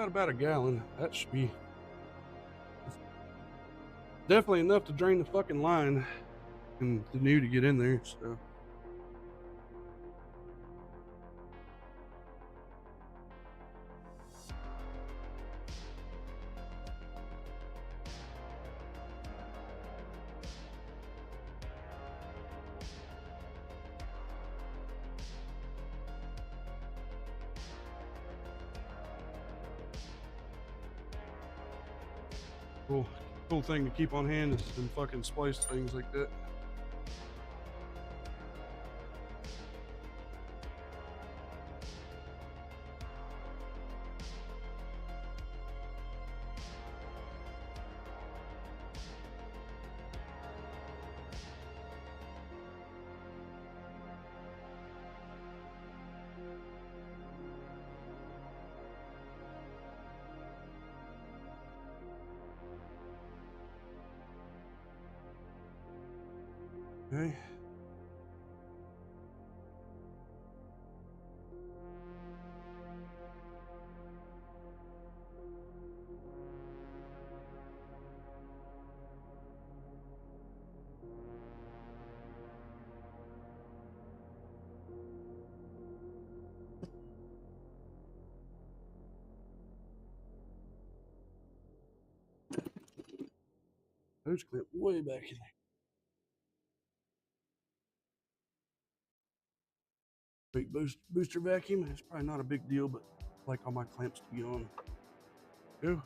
about a gallon. That should be definitely enough to drain the fucking line and the new to get in there. So cool thing to keep on hand is them fucking splice things like that. Okay. hose clamp way back in there. Big booster vacuum. It's probably not a big deal, but I like all my clamps to be on. Go.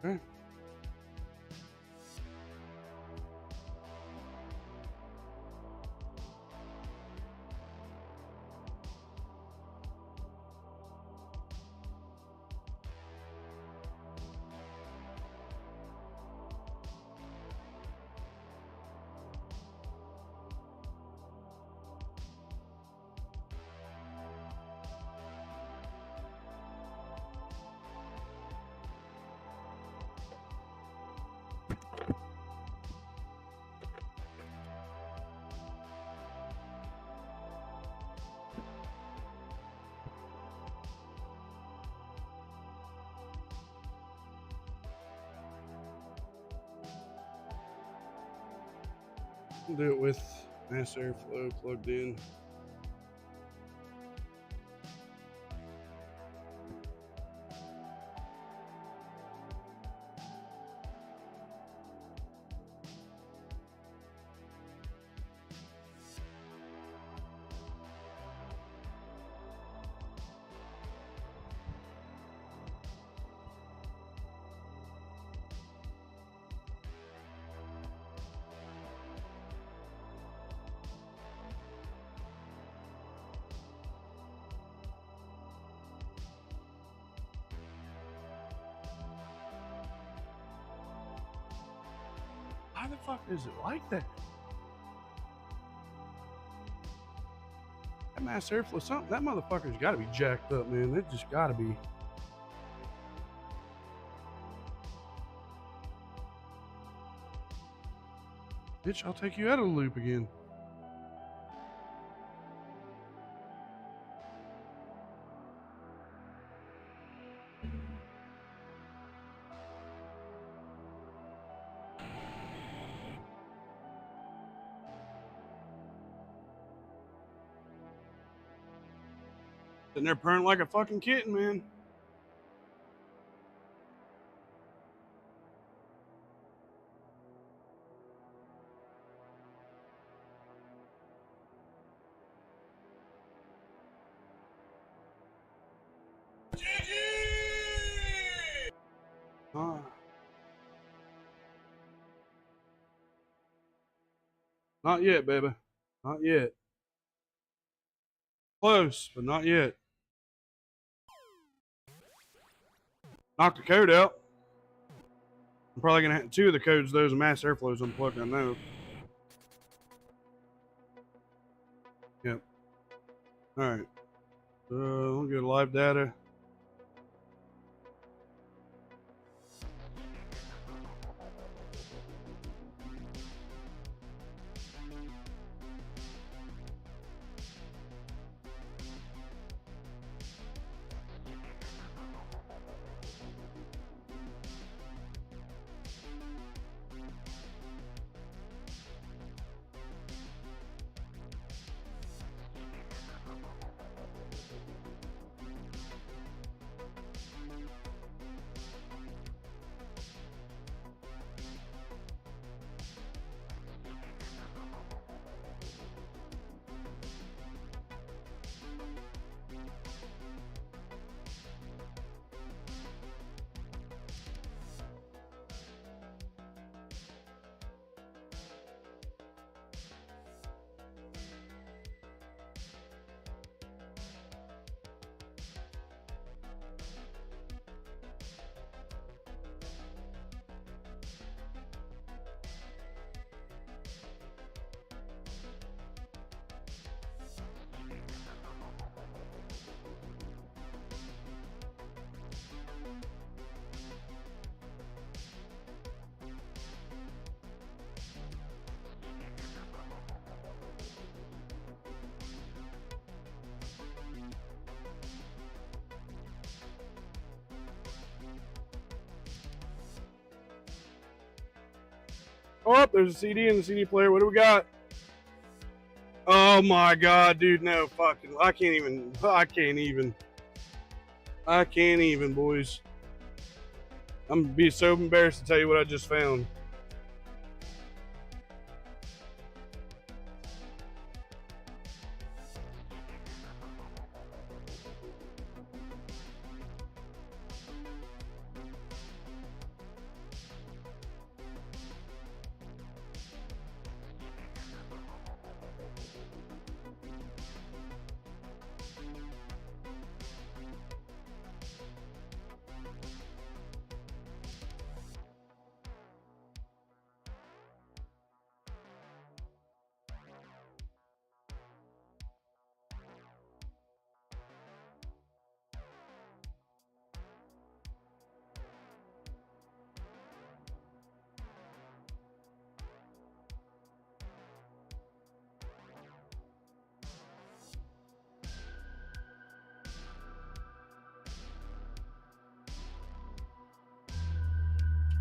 Okay. I'll do it with mass airflow plugged in. Why the fuck is it like that? That mass airflow, something, that motherfucker's gotta be jacked up, man. It just gotta be. Bitch, I'll take you out of the loop again. Sitting there purring like a fucking kitten, man. Not yet, baby. Not yet. Close, but not yet. Knock the code out. I'm probably gonna have two of the codes. Those mass airflows unplugged. I know. Yep. All right. We'll get live data. Oh, there's a CD in the CD player. What do we got? Oh my god, dude, no fucking. I can't even, boys. I'm gonna be so embarrassed to tell you what I just found.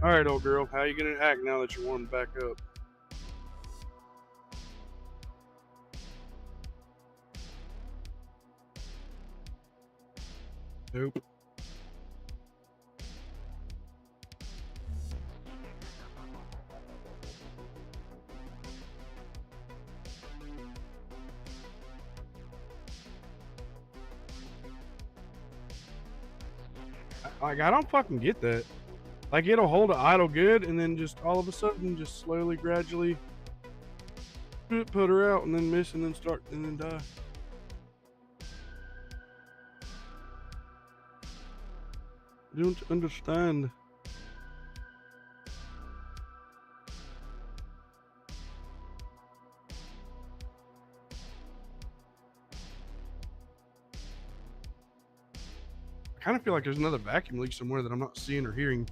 All right, old girl, how you gonna act now that you're warmed back up? Nope. Like, I don't fucking get that. Like, it'll hold it idle good, and then just all of a sudden, just slowly, gradually put her out, and then miss, and then start, and then die. I don't understand. I kind of feel like there's another vacuum leak somewhere that I'm not seeing or hearing.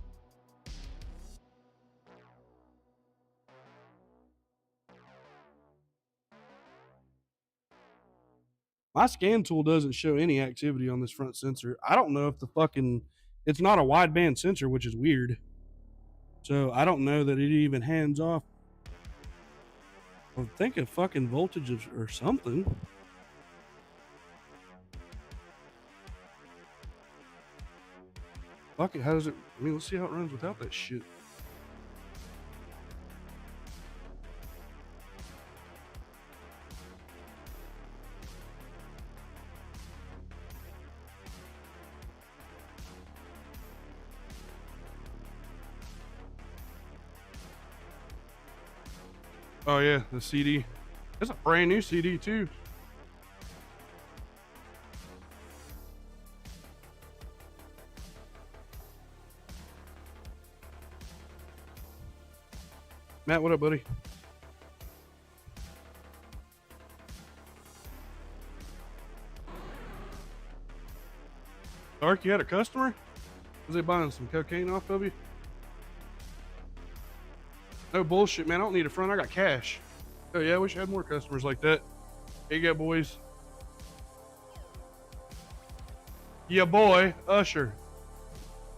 My scan tool doesn't show any activity on this front sensor. I don't know if the fucking, it's not a wideband sensor, which is weird. So I don't know that it even hands off. I'm thinking fucking voltage or something. Fuck it, how does it, I mean, let's see how it runs without that shit. Oh yeah, the CD. It's a brand new CD too. Matt, what up, buddy? Dark, you had a customer? Was they buying some cocaine off of you? No bullshit, man. I don't need a front. I got cash. Oh yeah, I wish I had more customers like that. Here you go, boys. Yeah, boy, Usher.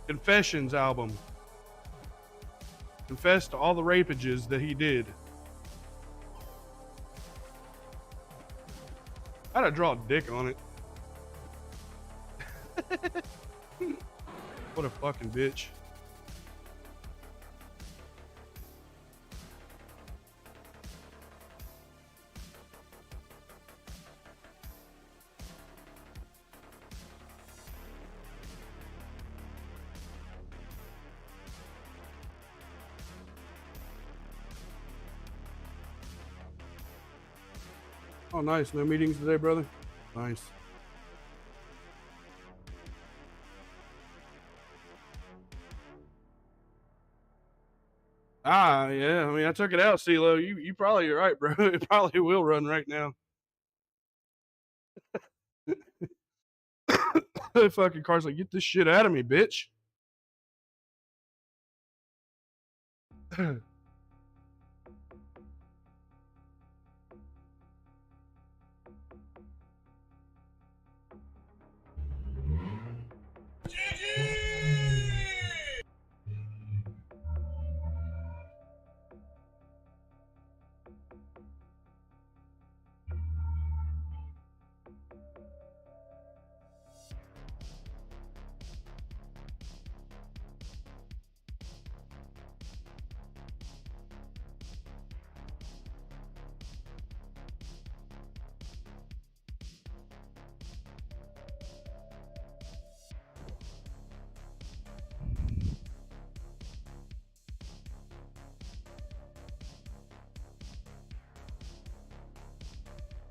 Confessions album. Confessed to all the rapages that he did. I had to draw a dick on it. What a fucking bitch. Oh, nice. No meetings today, brother? Nice. Ah, yeah. I mean, I took it out, CeeLo. You probably are right, bro. It probably will run right now. The fucking car's like, get this shit out of me, bitch.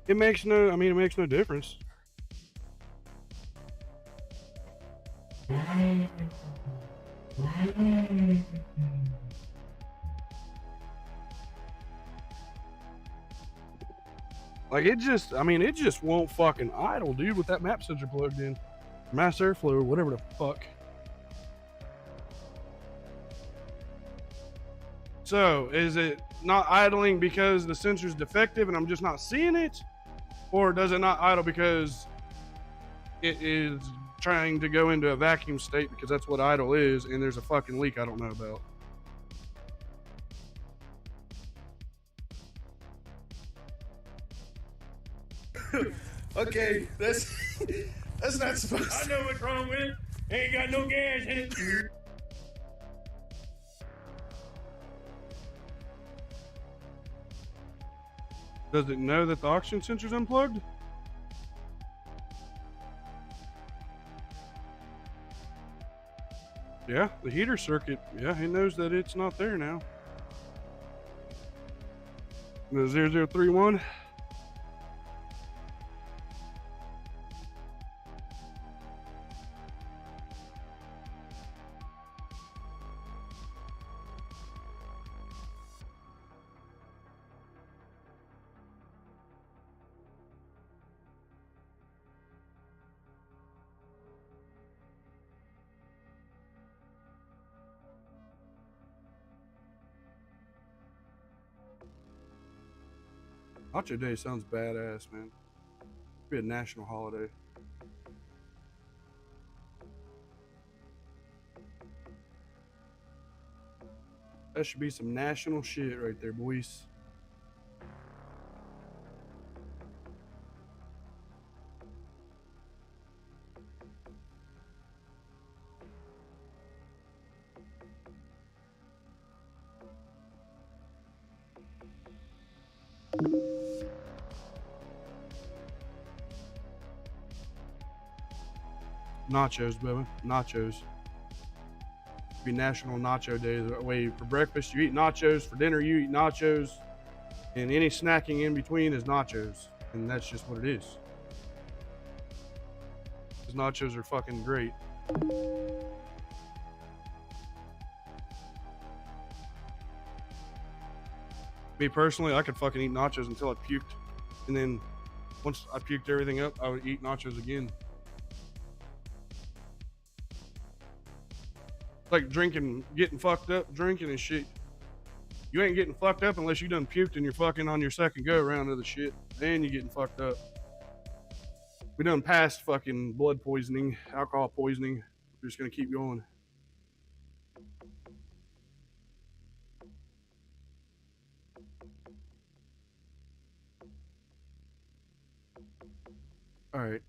It makes no, I mean, it makes no difference. Like it just, I mean, it just won't fucking idle, dude, with that map sensor plugged in. Mass airflow or whatever the fuck. So, is it not idling because the sensor's defective and I'm just not seeing it? Or does it not idle because it is trying to go into a vacuum state because that's what idle is and there's a fucking leak I don't know about? Okay, that's not supposed I know what's wrong with it. Ain't got no gas in it. Does it know that the oxygen sensor's unplugged? Yeah, the heater circuit, yeah, it knows that it's not there now. The 0031. Nacho Day sounds badass, man. Be a national holiday. That should be some national shit right there, boys. Nachos, baby. Nachos. Be National Nacho Day. That way, for breakfast you eat nachos, for dinner you eat nachos, and any snacking in between is nachos, and that's just what it is. Because nachos are fucking great. Me personally, I could fucking eat nachos until I puked, and then once I puked everything up, I would eat nachos again. Like drinking, getting fucked up, drinking and shit. You ain't getting fucked up unless you done puked and you're fucking on your second go around of the shit. Then you're getting fucked up. We done passed fucking blood poisoning, alcohol poisoning. We're just gonna keep going. All right.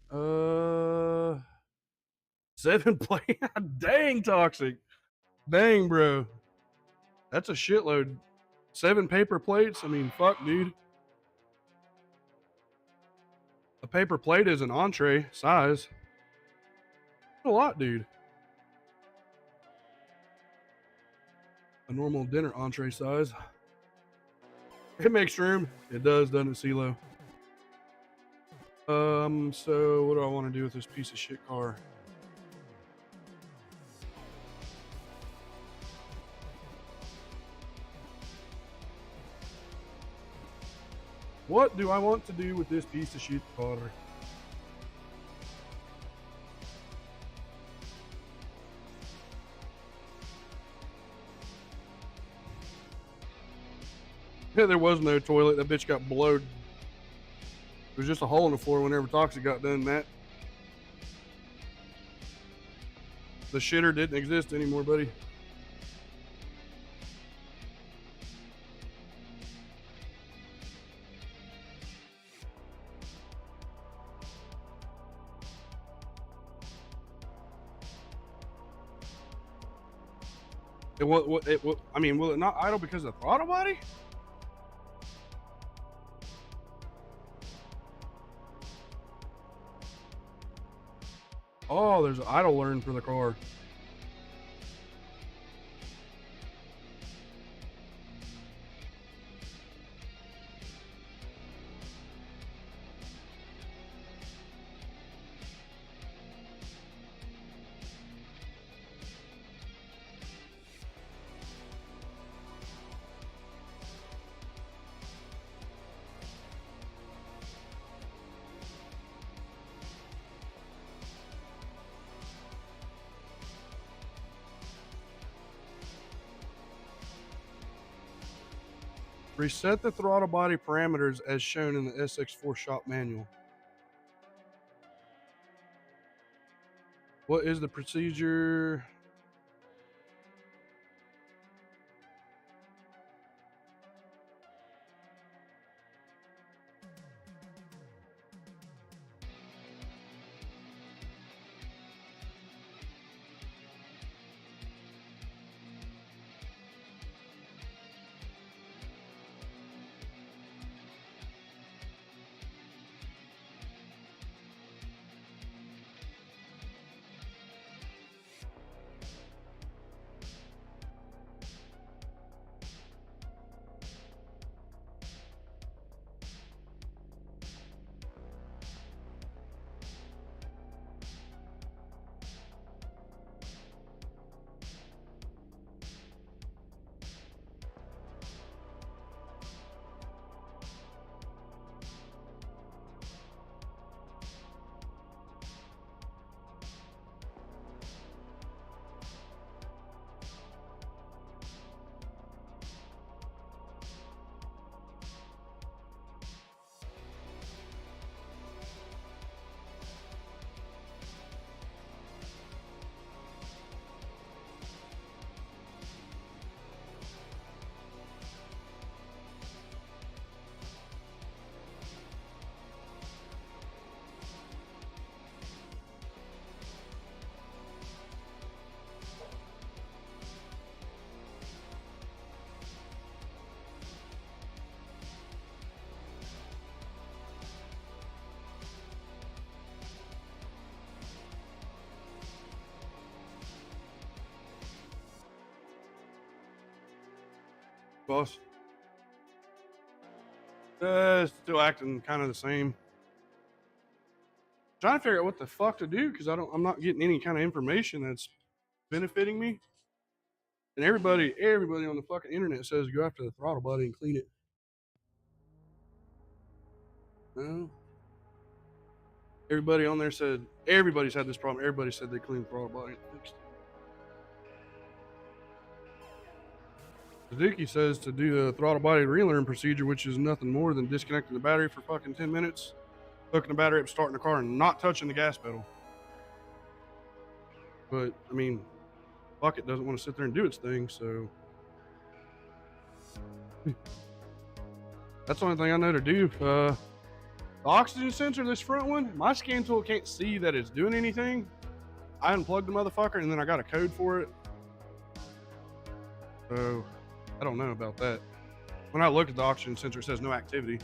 7 plate. Dang, toxic. Dang, bro. That's a shitload. 7 paper plates? I mean, fuck, dude. A paper plate is an entree size. A lot, dude. A normal dinner entree size. It makes room. It does, doesn't it, CeeLo? So what do I want to do with this piece of shit car? What do I want to do with this piece of shit car? Yeah, there was no toilet. That bitch got blowed. It was just a hole in the floor whenever Toxic got done, Matt. The shitter didn't exist anymore, buddy. I mean, will it not idle because of the throttle body? Oh, there's an idle learn for the car. Reset the throttle body parameters as shown in the SX4 shop manual. What is the procedure? Boss. Still acting kind of the same. Trying to figure out what the fuck to do because I'm not getting any kind of information that's benefiting me. And everybody on the fucking internet says go after the throttle body and clean it. No. Everybody on there said everybody's had this problem. Everybody said they cleaned the throttle body and fixed it. Suzuki says to do the throttle body relearn procedure, which is nothing more than disconnecting the battery for fucking 10 minutes, hooking the battery up, starting the car, and not touching the gas pedal. But, I mean, fuck, it doesn't want to sit there and do its thing, so. That's the only thing I know to do. The oxygen sensor, this front one, my scan tool can't see that it's doing anything. I unplugged the motherfucker, and then I got a code for it. So, I don't know about that. When I look at the oxygen sensor, it says no activity.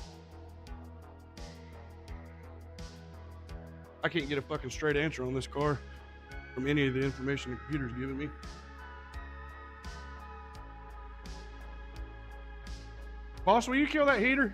I can't get a fucking straight answer on this car from any of the information the computer's giving me. Boss, will you kill that heater?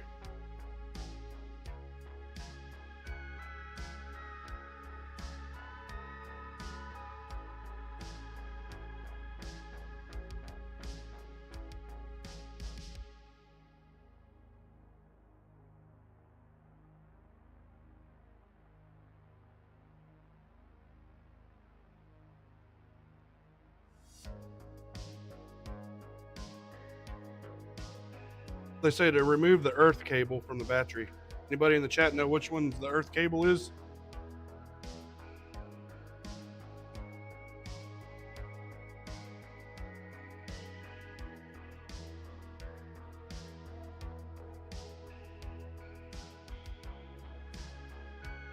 They say to remove the earth cable from the battery. Anybody in the chat know which one the earth cable is?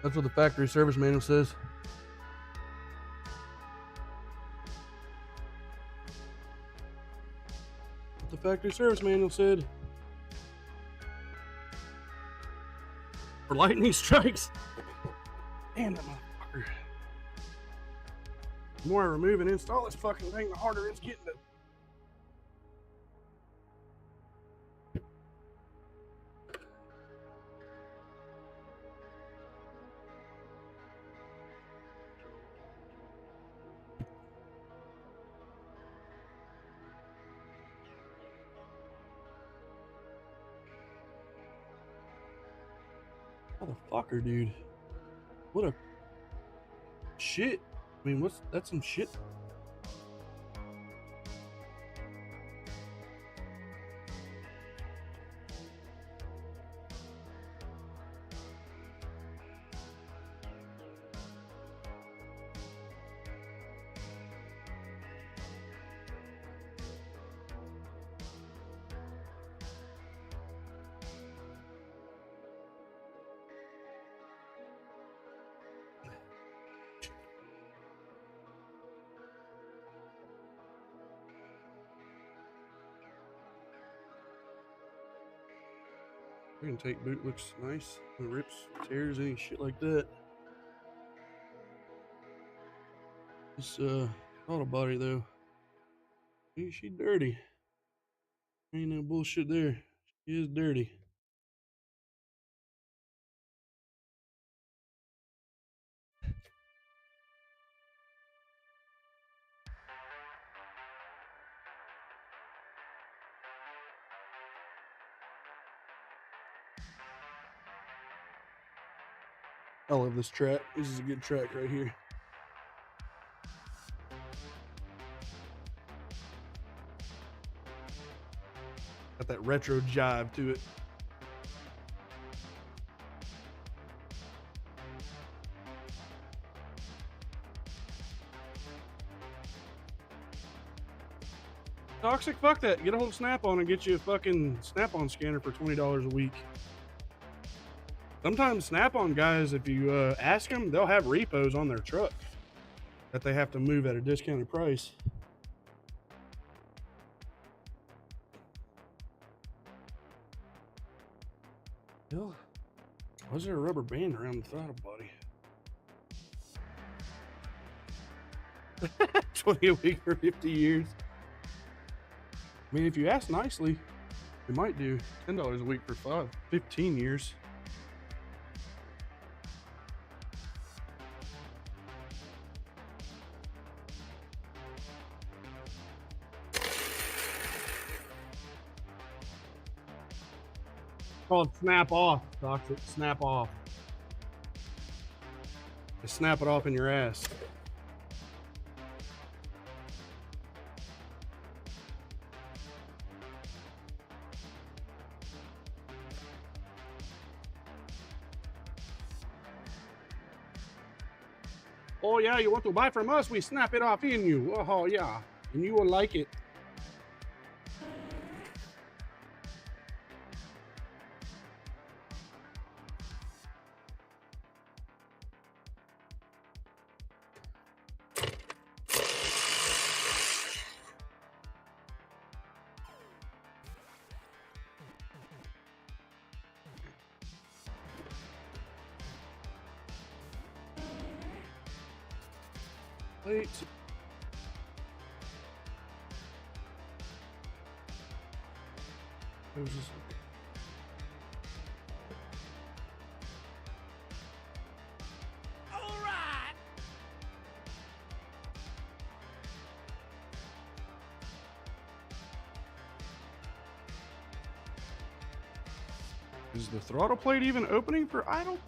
That's what the factory service manual says. What the factory service manual said. For lightning strikes. Damn that motherfucker. The more I remove and install this fucking thing, the harder it's getting to. Motherfucker, dude. What a shit. I mean, that's some shit. Intake boot looks nice. It rips, tears, any shit like that. This auto body though, she dirty. Ain't no bullshit there. She is dirty. I love this track. This is a good track right here. Got that retro jive to it. Toxic, fuck that. Get a hold of Snap-on and get you a fucking Snap-on scanner for $20 a week. Sometimes Snap-on guys, if you ask them, they'll have repos on their truck that they have to move at a discounted price. Well, why is there a rubber band around the throttle body? 20 a week for 50 years. I mean, if you ask nicely, you might do $10 a week for 15 years. Called snap off, Toxic. Snap off. Just snap it off in your ass. Oh yeah, you want to buy from us? We snap it off in you. Oh yeah, and you will like it. Wait. It was just... All right. Is the throttle plate even opening for idle?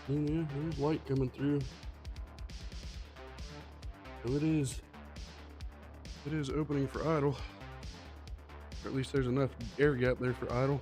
Yeah, there's light coming through. So it is. It is opening for idle. Or at least there's enough air gap there for idle.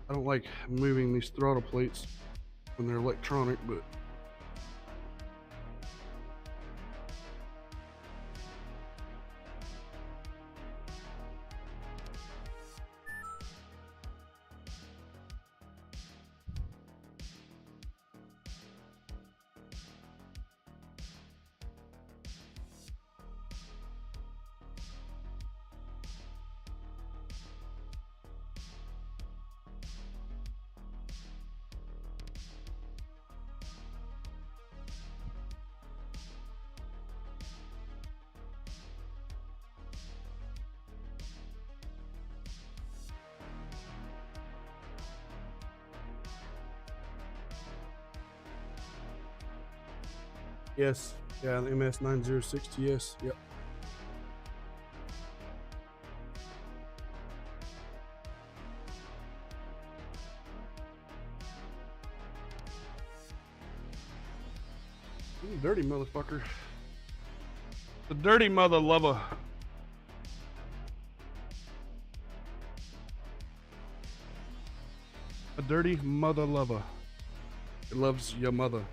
I don't like moving these throttle plates when they're electronic, but yes, yeah, the MS906TS, yep. You dirty motherfucker. The dirty mother lover. A dirty mother lover. It loves your mother.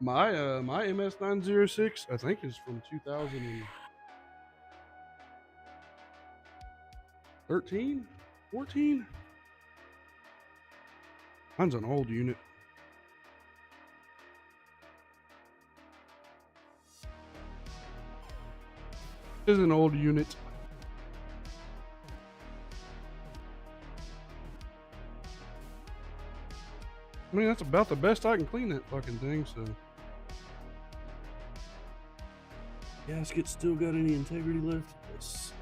My MS-906, I think, is from 2013, 14. Mine's an old unit. This is an old unit. I mean, that's about the best I can clean that fucking thing, so. Gasket still got any integrity left? Yes.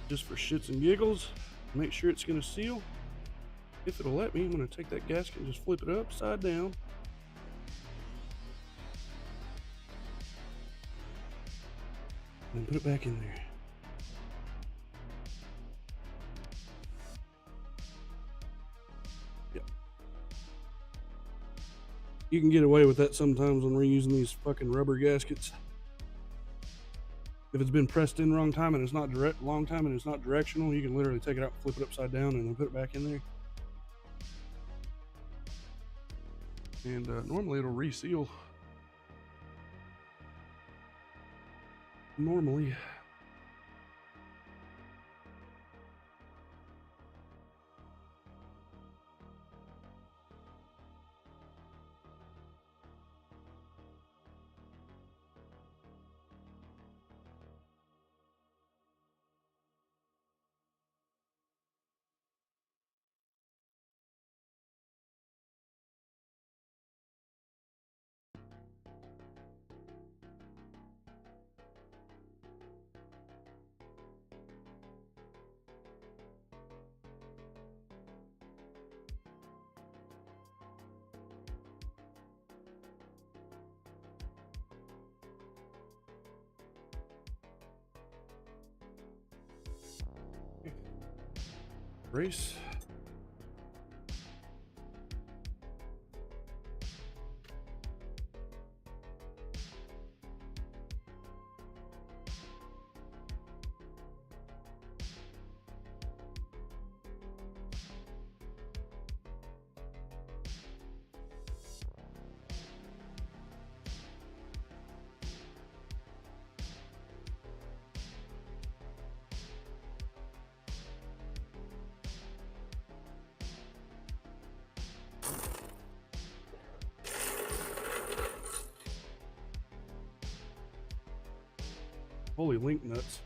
Just for shits and giggles, make sure it's gonna seal. If it'll let me, I'm gonna take that gasket and just flip it upside down. And put it back in there. You can get away with that sometimes when we're using these fucking rubber gaskets. If it's been pressed in wrong time and it's not long time and it's not directional, you can literally take it out, flip it upside down, and then put it back in there. And normally it'll reseal. Normally. Brace. Holy link nuts.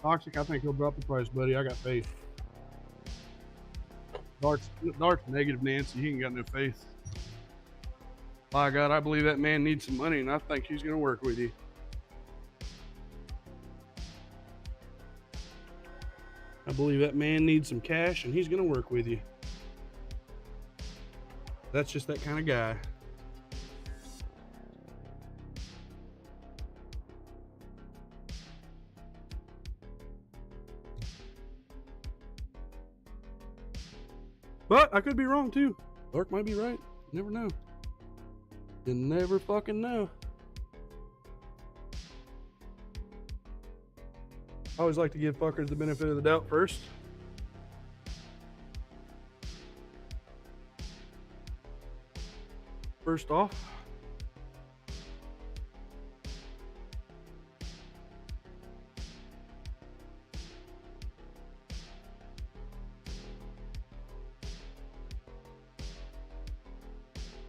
Toxic, I think he'll drop the price, buddy. I got faith. Dark's negative Nancy. He ain't got no faith. By God, I believe that man needs some money, and I think he's going to work with you. I believe that man needs some cash, and he's going to work with you. That's just that kind of guy. But I could be wrong, too. Dark might be right. You never know. You never fucking know. I always like to give fuckers the benefit of the doubt first. First off,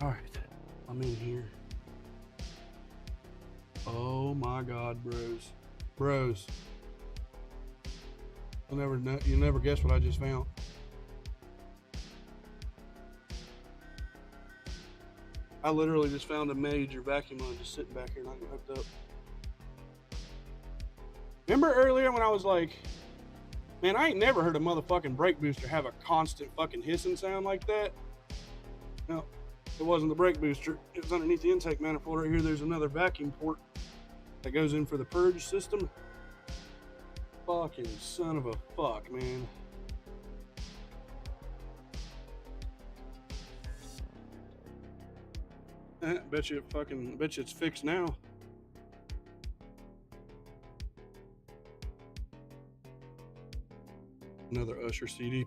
All right, I'm in here. Oh my God, bros. Bros. You'll never guess what I just found. I literally just found a major vacuum line just sitting back here not getting hooked up. Remember earlier when I was like, man, I ain't never heard a motherfucking brake booster have a constant fucking hissing sound like that? No, it wasn't the brake booster. It was underneath the intake manifold right here. There's another vacuum port that goes in for the purge system. Fucking son of a fuck, man. Bet you it's fixed now. Another Usher CD.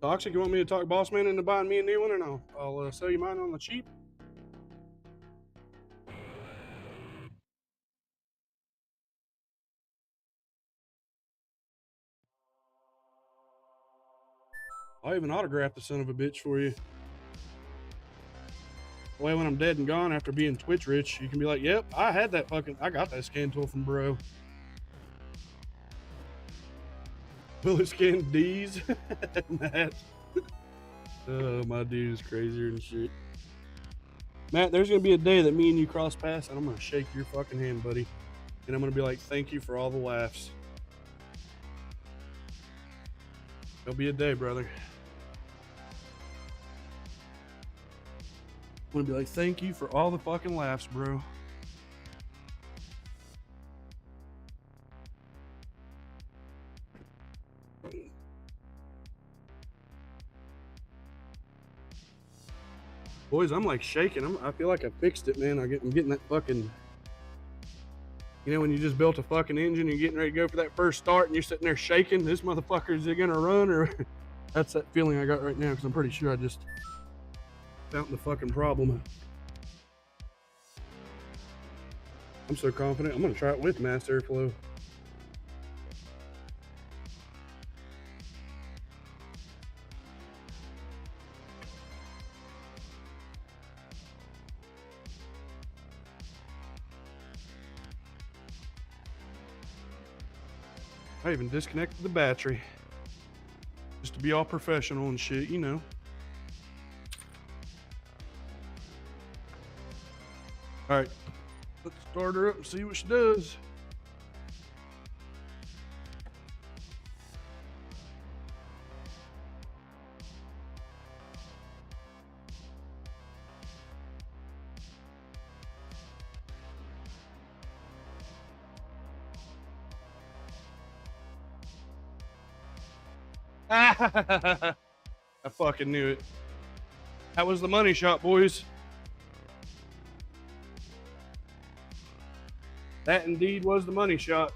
Toxic, you want me to talk Boss Man into buying me a new one, and I'll sell you mine on the cheap? I'll even autograph the son of a bitch for you. Way when I'm dead and gone after being Twitch rich, you can be like, yep, I got that scan tool from bro. Will it scan D's? Matt. Oh, my dude is crazier than shit. Matt, there's going to be a day that me and you cross paths, and I'm going to shake your fucking hand, buddy. And I'm going to be like, thank you for all the laughs. There'll be a day, brother. I'm going to be like, thank you for all the fucking laughs, bro. Boys, I'm like shaking. I feel like I fixed it, man. I'm getting that fucking, you know, when you just built a fucking engine and you're getting ready to go for that first start and you're sitting there shaking, this motherfucker, is it gonna run? Or that's that feeling I got right now, because I'm pretty sure I just found the fucking problem. I'm so confident. I'm gonna try it with mass airflow. I even disconnected the battery just to be all professional and shit, you know. All right, let's start her up and see what she does. I fucking knew it. That was the money shot, boys. That indeed was the money shot.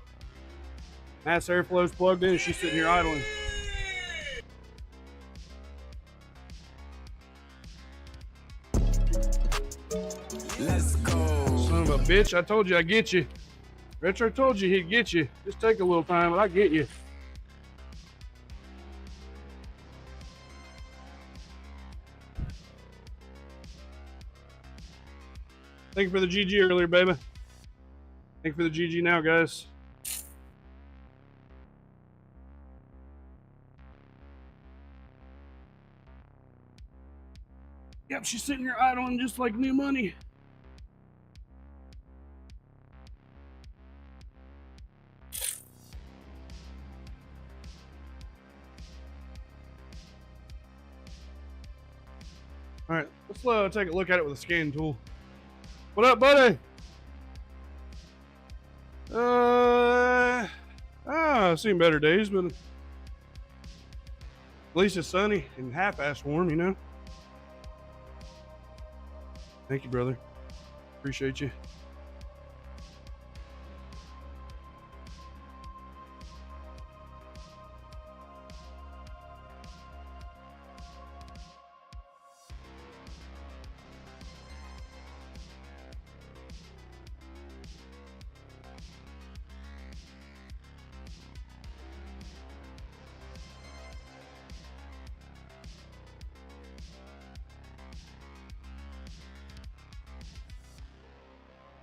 Mass airflow's plugged in and she's sitting here idling. Let's go. Son of a bitch, I told you I'd get you. Retro told you he'd get you. Just take a little time, but I get you. Thank you for the GG earlier, baby. Thank you for the GG now, guys. Yep, she's sitting here idling just like new money. All right, let's take a look at it with a scan tool. What up, buddy? I've seen better days, but at least it's sunny and half-ass warm, you know? Thank you, brother. Appreciate you.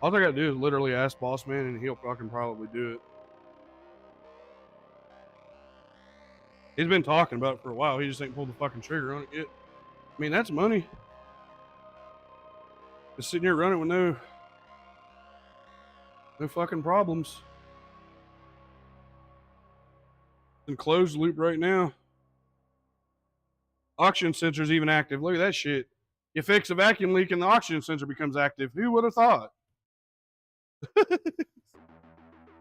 All I gotta do is literally ask Boss Man, and he'll fucking probably do it. He's been talking about it for a while. He just ain't pulled the fucking trigger on it yet. I mean, that's money. Just sitting here running with no fucking problems. In closed loop right now. Oxygen sensor's even active. Look at that shit. You fix a vacuum leak and the oxygen sensor becomes active. Who would have thought?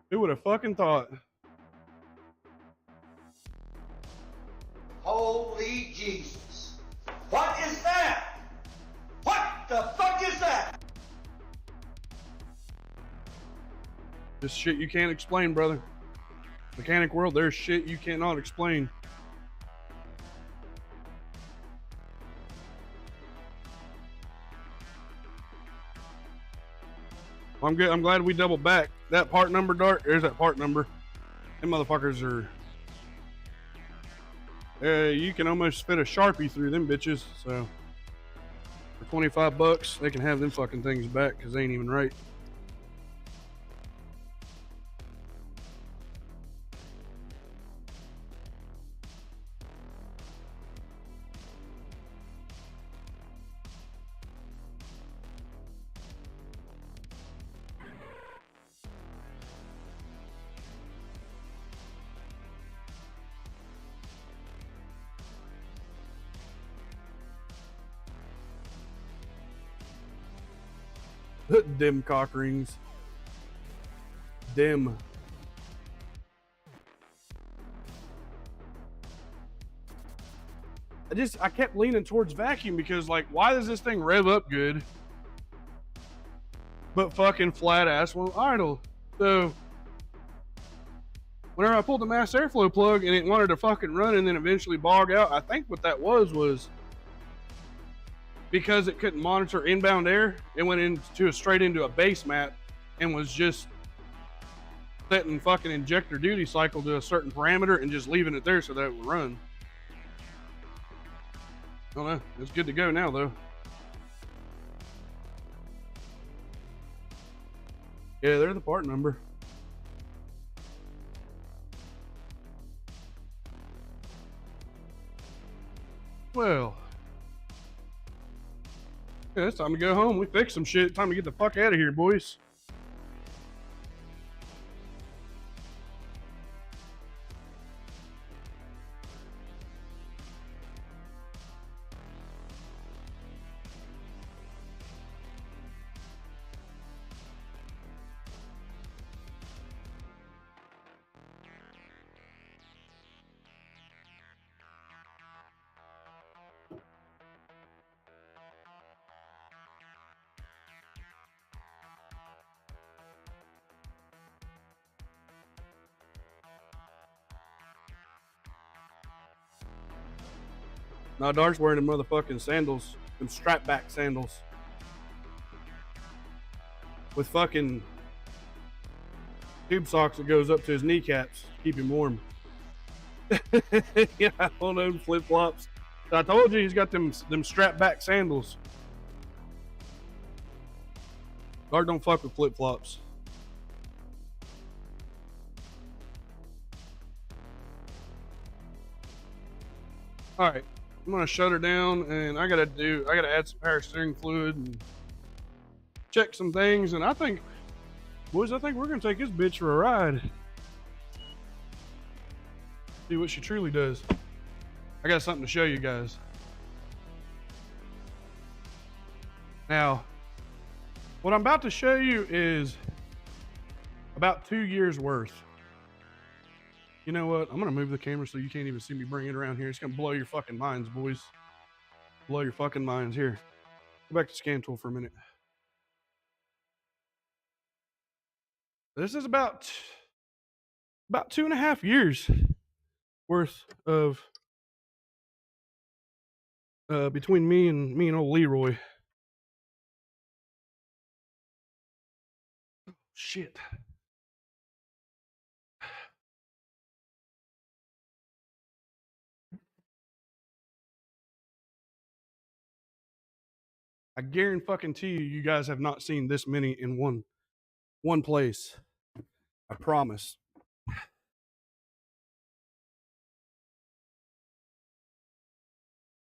Who would have fucking thought? Holy Jesus. What is that? What the fuck is that? This shit you can't explain, brother. Mechanic world, there's shit you cannot explain. Well, I'm good. I'm glad we doubled back. That part number, Dart. There's that part number. Them motherfuckers are. You can almost fit a Sharpie through them bitches. So for $25, they can have them fucking things back because they ain't even right. Dim cock rings. Dim. I kept leaning towards vacuum because, like, why does this thing rev up good, but fucking flat ass won't idle? So whenever I pulled the mass airflow plug and it wanted to fucking run and then eventually bog out, I think what that was because it couldn't monitor inbound air, it went straight into a base map and was just setting fucking injector duty cycle to a certain parameter and just leaving it there so that it would run. I don't know. It's good to go now, though. Yeah, they're the part number. Well, yeah, it's time to go home. We fixed some shit. Time to get the fuck out of here, boys. Now, Dark's wearing them motherfucking sandals, them strap back sandals. With fucking tube socks that goes up to his kneecaps to keep him warm. Yeah, I don't know, flip flops. I told you he's got them strap back sandals. Dark don't fuck with flip flops. All right. I'm gonna shut her down, and I gotta add some power steering fluid and check some things. And I think, boys, we're gonna take this bitch for a ride. See what she truly does. I got something to show you guys. Now, what I'm about to show you is about 2 years worth. You know what? I'm going to move the camera so you can't even see me bring it around here. It's going to blow your fucking minds, boys. Blow your fucking minds. Here. Go back to scan tool for a minute. This is about 2.5 years worth of between me and old Leroy. Shit. I guarantee you guys have not seen this many in one one place. I promise.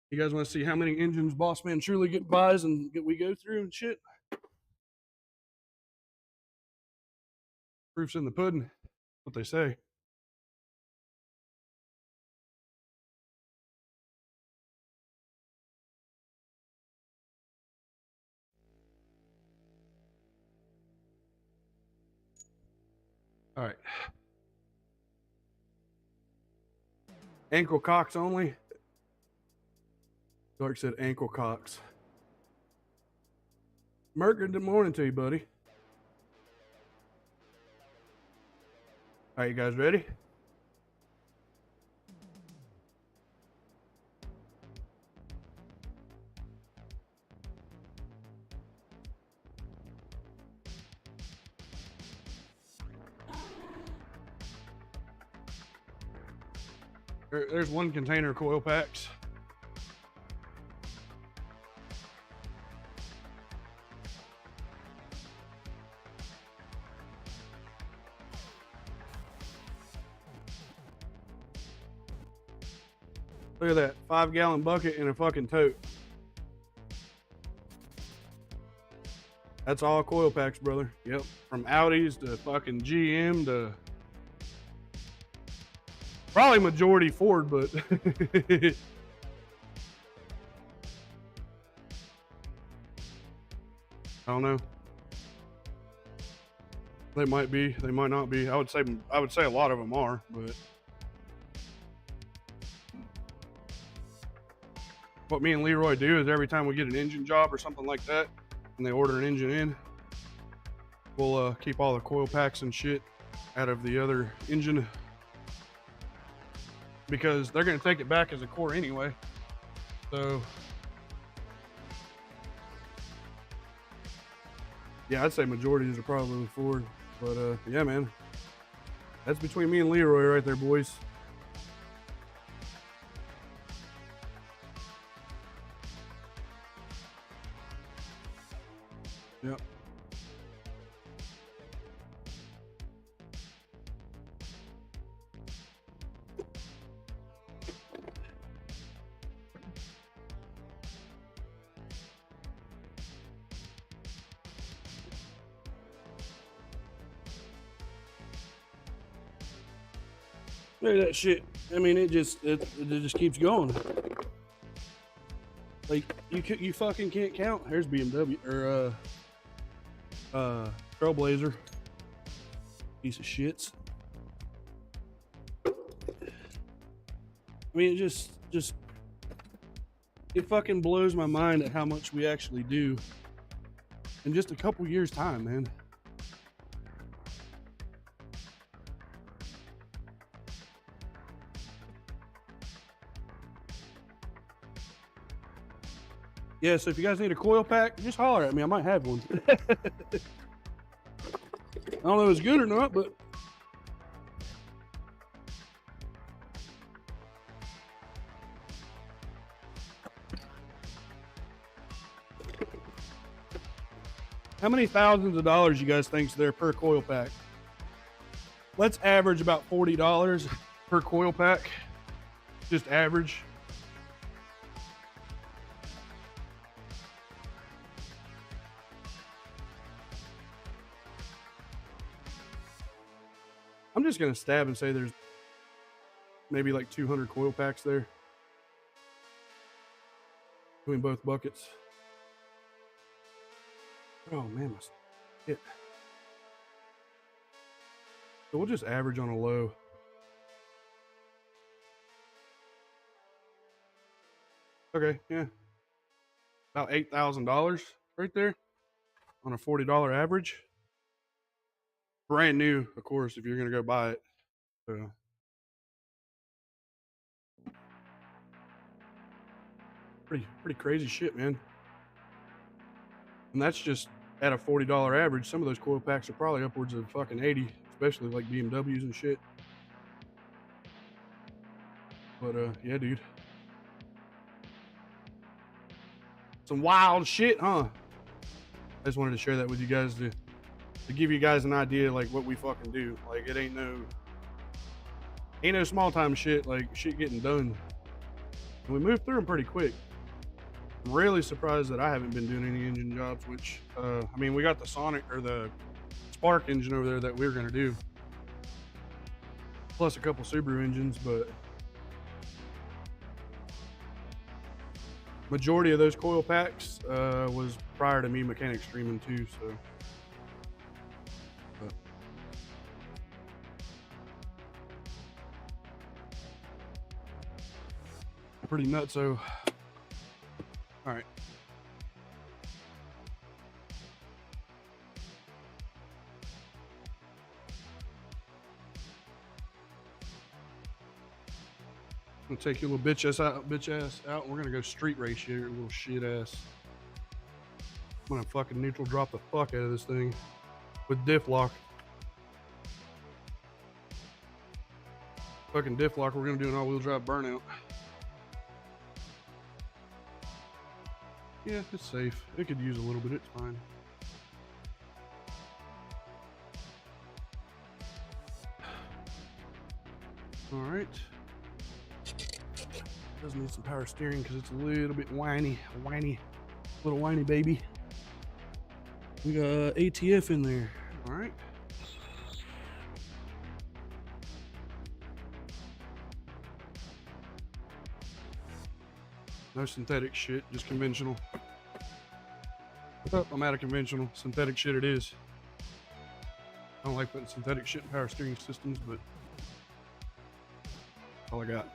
You guys want to see how many engines Boss Man truly buys and we go through and shit? Proof's in the pudding. What they say. All right. Ankle cocks only. Dark said ankle cocks. Merker, good morning to you, buddy. All right, you guys ready? There's one container of coil packs. Look at that 5-gallon bucket in a fucking tote. That's all coil packs, brother. Yep. From Audis to fucking GM to probably majority Ford, but I don't know. They might be, they might not be. I would say a lot of them are, but what me and Leroy do is every time we get an engine job or something like that, and they order an engine in, we'll keep all the coil packs and shit out of the other engine because they're going to take it back as a core anyway. So yeah, I'd say majorities are probably Ford, but yeah, man, that's between me and Leroy right there, boys. Yep. Look at that shit. I mean, it just keeps going. Like you fucking can't count. Here's BMW or Trailblazer. Piece of shits. I mean, it just it fucking blows my mind at how much we actually do in just a couple years' time, man. Yeah, so if you guys need a coil pack, just holler at me. I might have one. I don't know if it's good or not, but how many thousands of dollars you guys think's there per coil pack? Let's average about $40 per coil pack. Just average. I'm just gonna stab and say there's maybe like 200 coil packs there between both buckets. Oh man, my shit. So we'll just average on a low. Okay, yeah, about $8,000 right there on a $40 average. Brand new, of course, if you're gonna go buy it. So pretty crazy shit, man. And that's just at a $40 average. Some of those coil packs are probably upwards of fucking 80, especially like BMWs and shit. But yeah, dude. Some wild shit, huh? I just wanted to share that with you guys to to give you guys an idea, like what we fucking do. Like it ain't no small time shit. Like shit getting done. And we moved through them pretty quick. I'm really surprised that I haven't been doing any engine jobs. Which, I mean, we got the Sonic or the Spark engine over there that we were gonna do, plus a couple Subaru engines, but majority of those coil packs was prior to me mechanic streaming too. So. Pretty nutso. All right. I'm gonna take your little bitch ass out. We're gonna go street race you, your little shit ass. I'm gonna fucking neutral drop the fuck out of this thing with diff lock. Fucking diff lock. We're gonna do an all-wheel drive burnout. Yeah, it's safe. It could use a little bit. It's fine. All right. Does need some power steering because it's a little bit whiny, little whiny baby. We got ATF in there. All right. No synthetic shit, just conventional. Oh, I'm out of conventional. Synthetic shit it is. I don't like putting synthetic shit in power steering systems, but that's all I got.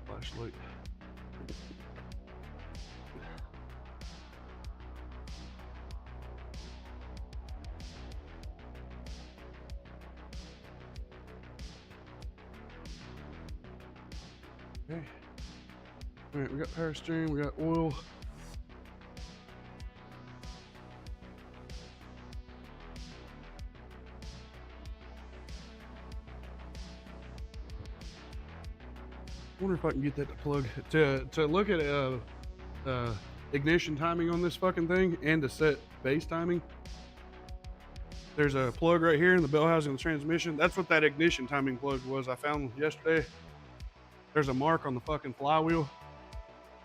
Flashlight. Okay. All right, we got power steering, we got oil. I wonder if I can get that to plug to look at ignition timing on this fucking thing and to set base timing. There's a plug right here in the bell housing of the transmission. That's what that ignition timing plug was I found yesterday. There's a mark on the fucking flywheel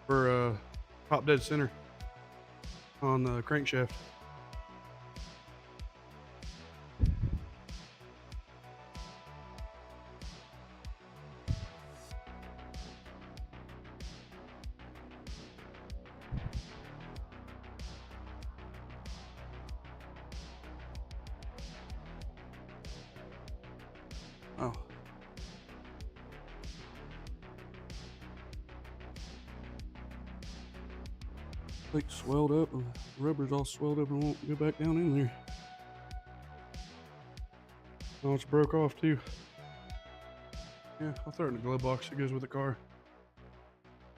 for top dead center on the crankshaft. Oh. Like swelled up, and the rubber's all swelled up and won't go back down in there. Oh, it's broke off too. Yeah, I'll throw it in the glove box. It goes with the car.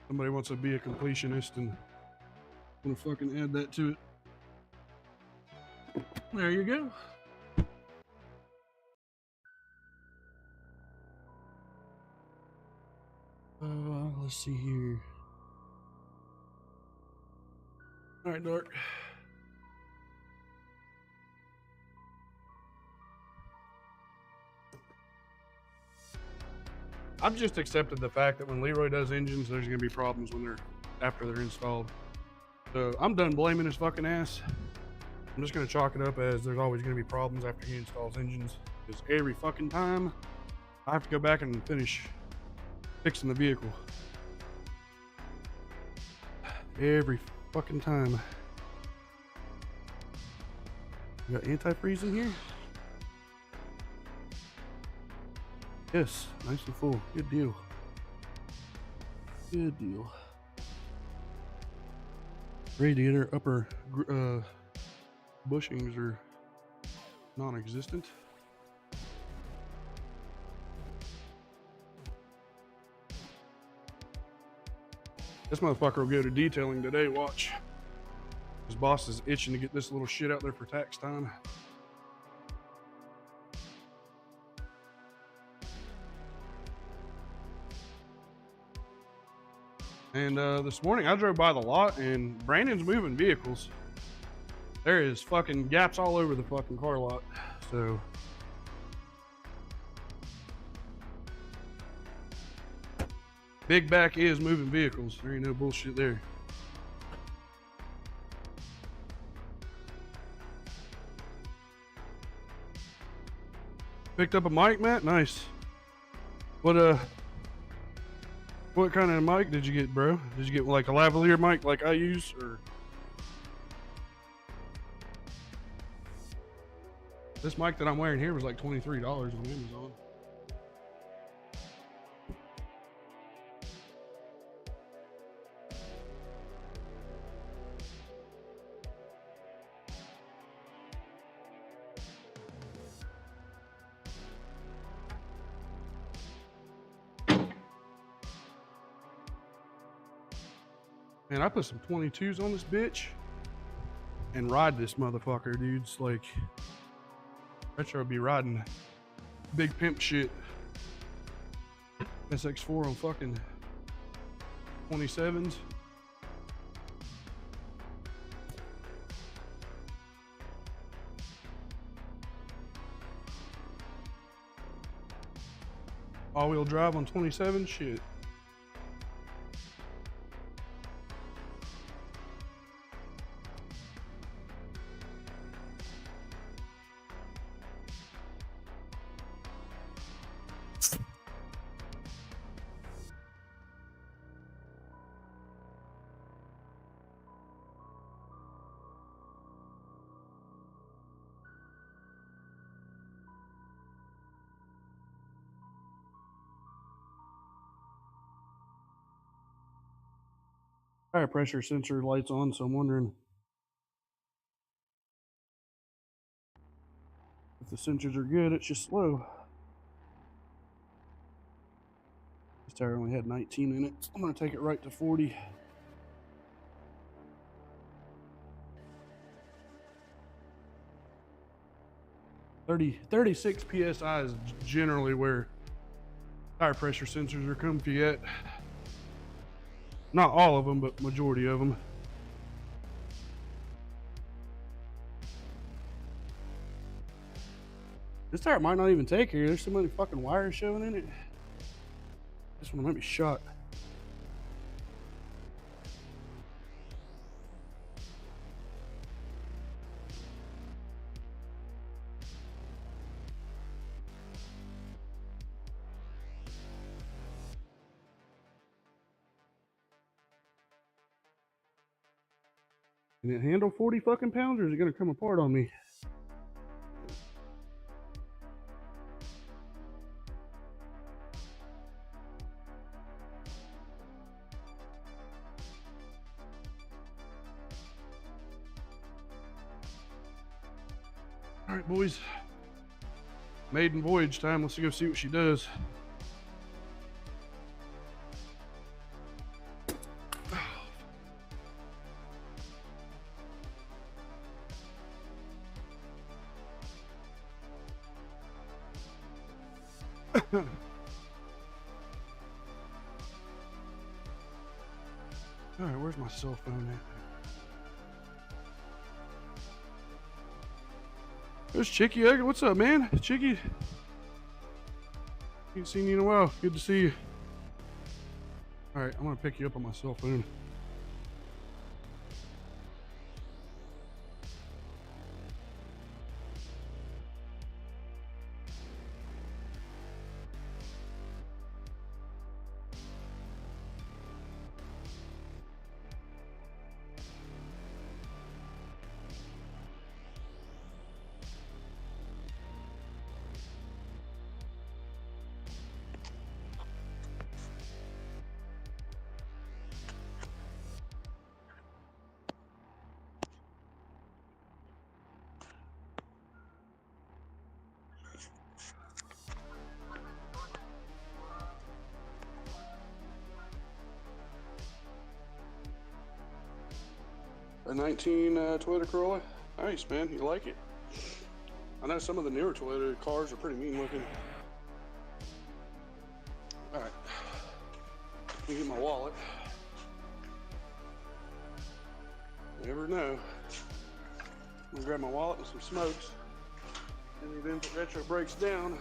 Somebody wants to be a completionist and want to fucking add that to it. There you go. Let's see here. All right, Dark. I've just accepted the fact that when Leroy does engines, there's gonna be problems when after they're installed. So I'm done blaming his fucking ass. I'm just gonna chalk it up as there's always gonna be problems after he installs engines. Because every fucking time I have to go back and finish fixing the vehicle. Every fucking time. You got antifreeze in here? Yes, nice and full. Good deal. Good deal. Radiator upper bushings are non-existent. This motherfucker will go to detailing today, watch. His boss is itching to get this little shit out there for tax time. And this morning I drove by the lot and Brandon's moving vehicles. There is fucking gaps all over the fucking car lot. So Big Back is moving vehicles. There ain't no bullshit there. Picked up a mic, Matt? Nice. What kind of mic did you get, bro? Did you get like a lavalier mic like I use, or? This mic that I'm wearing here was like $23 on Amazon. Man, I put some 22s on this bitch and ride this motherfucker, dudes. Like, Retro be riding big pimp shit. SX4 on fucking 27s. All-wheel drive on 27, shit. Tire pressure sensor light's on, so I'm wondering if the sensors are good. It's just slow. This tire only had 19 in it. So I'm gonna take it right to 40. $30, 36 PSI is generally where tire pressure sensors are comfy at. Not all of them, but majority of them. This tire might not even take here. There's so many fucking wires showing in it. This one might be shot. Can it handle 40 fucking pounds, or is it gonna come apart on me? All right, boys. Maiden voyage time. Let's go see what she does. All right, where's my cell phone at? There's Chicky. What's up, man? Chicky. Ain't seen you in a while. Good to see you. All right, I'm gonna pick you up on my cell phone. 19 Toyota Corolla. Nice, man. You like it? I know some of the newer Toyota cars are pretty mean looking. All right. Let me get my wallet. Never know. I'm gonna grab my wallet and some smokes. In the event that Retro breaks down,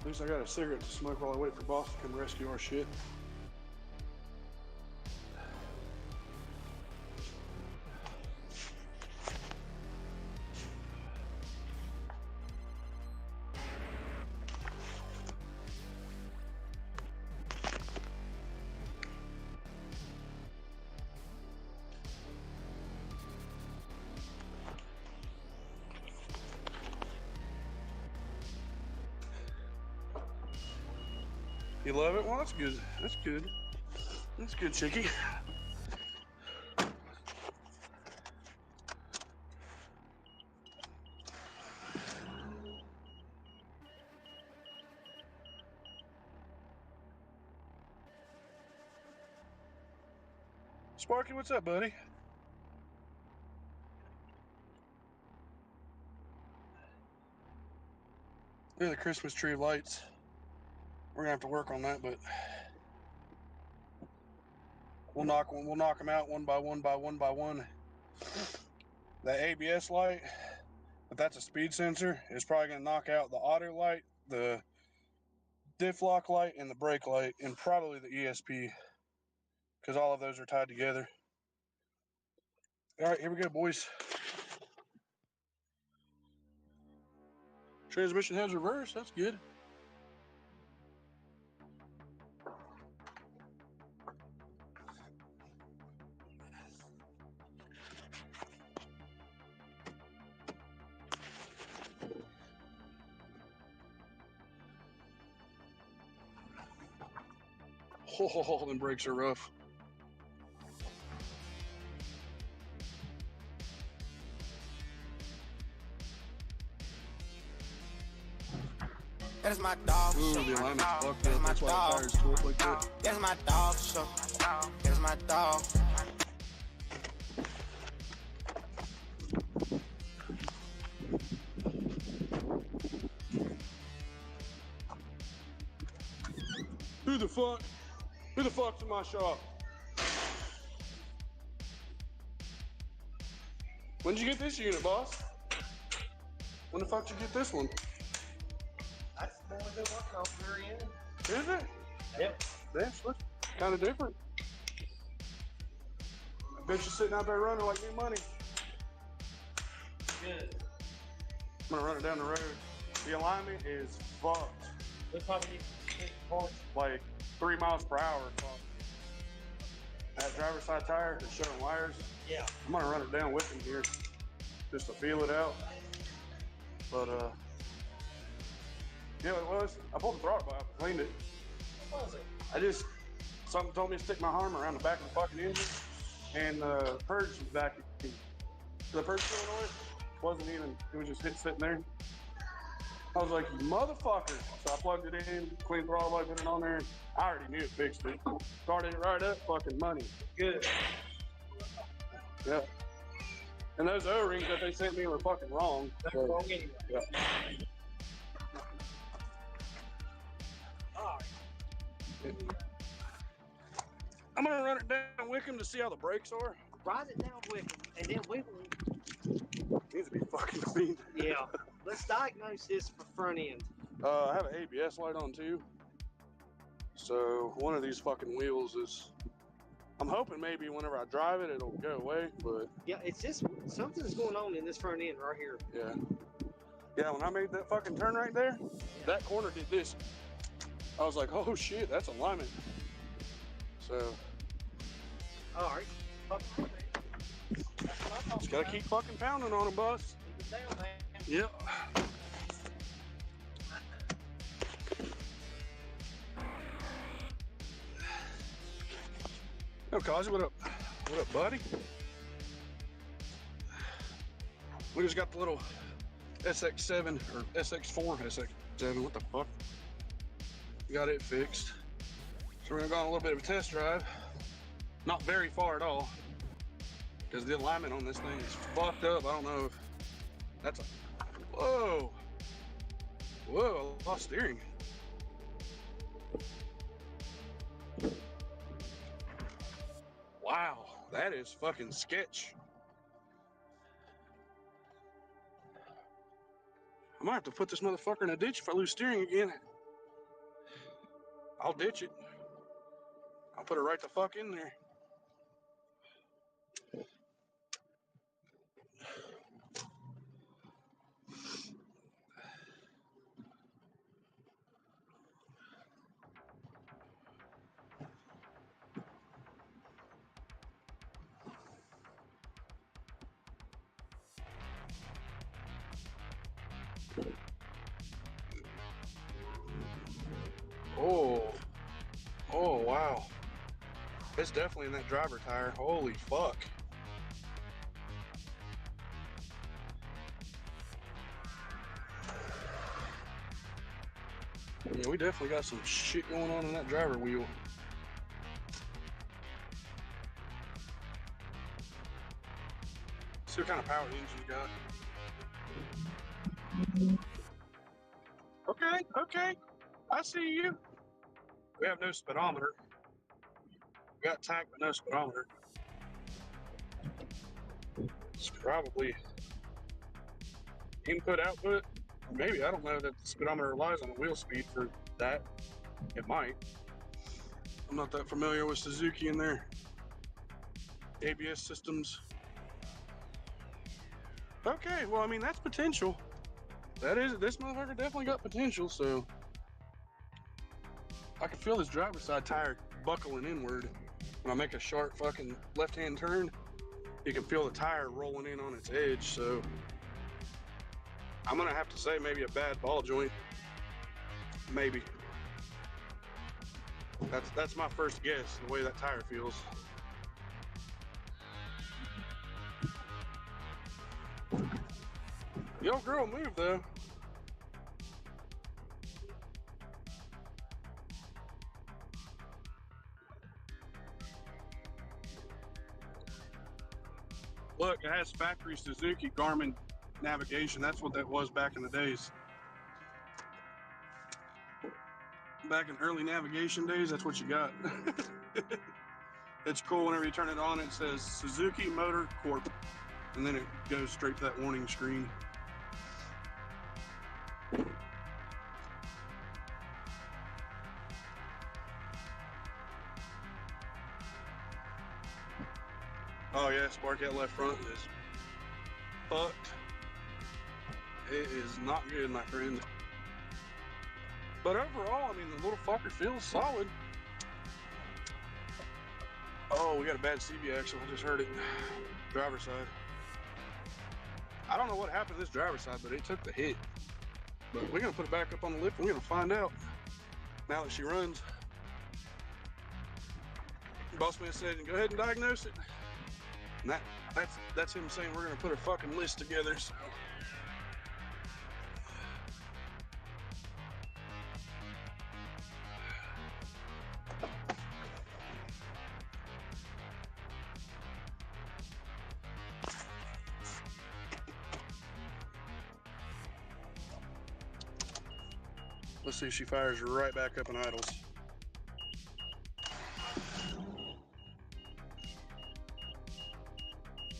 at least I got a cigarette to smoke while I wait for Boss to come rescue our shit. You love it? Well, that's good. That's good. That's good, Chicky. Sparky, what's up, buddy? Look at the Christmas tree lights. We're gonna have to work on that, but we'll knock them out one by one by one by one. The ABS light, if that's a speed sensor, is probably gonna knock out the auto light, the diff lock light, and the brake light, and probably the ESP, because all of those are tied together. All right, here we go, boys. Transmission has reverse. That's good. Oh, them brakes are rough. That's my dog. Ooh, the alignment's fucked up. That's why the tires twist like that. That's my dog. That's my dog. Who the fuck's in my shop? When did you get this unit, boss? When the fuck did you get this one? That's the one we've been working on for in. Is it? Yep. That's kind of different. I bet you're sitting out there running like new money. Good. I'm gonna run it down the road. The alignment is fucked. We probably need to stick parts. Like 3 miles per hour. That driver's side tire is showing wires. Yeah. I'm gonna run it down with him here just to feel it out. But yeah, it was. I pulled the throttle out, cleaned it. What was it? Something told me to stick my arm around the back of the fucking engine and the purge vacuum. The purge solenoid wasn't even, it was just sitting there. I was like, motherfucker. So I plugged it in, cleaned the throttle out, put it on there. I already knew it fixed it. Started it right up, fucking money. Good. Yeah. And those O-rings that they sent me were fucking wrong. That's So, wrong anyway. yeah. All right. I'm gonna run it down Wickham to see how the brakes are. Ride it down with him, and then we will. Needs to be fucking cleaned. Yeah. Let's diagnose this for front end. I have an ABS light on too. So one of these fucking wheels is, I'm hoping maybe whenever I drive it, it'll go away, but Yeah, it's just something's going on in this front end right here. yeah. Yeah, when I made that fucking turn right there, that corner did this. I was like, oh shit, that's alignment. So, All right. just gotta keep fucking pounding on them, boss. Keep it down, man. Yep. Yo, Kazi, what up? What up, buddy? We just got the little SX7 or SX4, SX7, what the fuck? Got it fixed. So we're gonna go on a little bit of a test drive. Not very far at all. because the alignment on this thing is fucked up. I don't know if that's a, whoa, whoa, I lost steering. Wow, that is fucking sketch. I might have to put this motherfucker in a ditch if I lose steering again. I'll ditch it. I'll put it right the fuck in there. Oh, oh wow. It's definitely in that driver tire. Holy fuck. Yeah, we definitely got some shit going on in that driver wheel. See what kind of power the engine's got. Okay, okay. I see you. We have no speedometer. We got tank but no speedometer. It's probably input output. Maybe, I don't know that the speedometer relies on the wheel speed for that. It might. I'm not that familiar with Suzuki and their ABS systems. Okay, well, I mean, that's potential. This motherfucker definitely got potential, so. I can feel this driver's side tire buckling inward. When I make a sharp fucking left-hand turn, you can feel the tire rolling in on its edge, so. I'm gonna have to say maybe a bad ball joint. Maybe. That's my first guess, the way that tire feels. The old girl moved though. Look, it has factory Suzuki Garmin navigation. That's what that was back in the days. Back in early navigation days, that's what you got. It's cool whenever you turn it on, it says Suzuki Motor Corp. And then it goes straight to that warning screen. Oh yeah, Spark, that left front is fucked. It is not good, my friend. But overall, I mean, the little fucker feels solid. Oh, we got a bad CV action. I just heard it. Driver's side. I don't know what happened to this driver's side, but it took the hit. But we're gonna put it back up on the lift and we're gonna find out now that she runs. Boss man said, go ahead and diagnose it. And that's him saying we're gonna put a fucking list together, so. Let's see if she fires right back up in idles.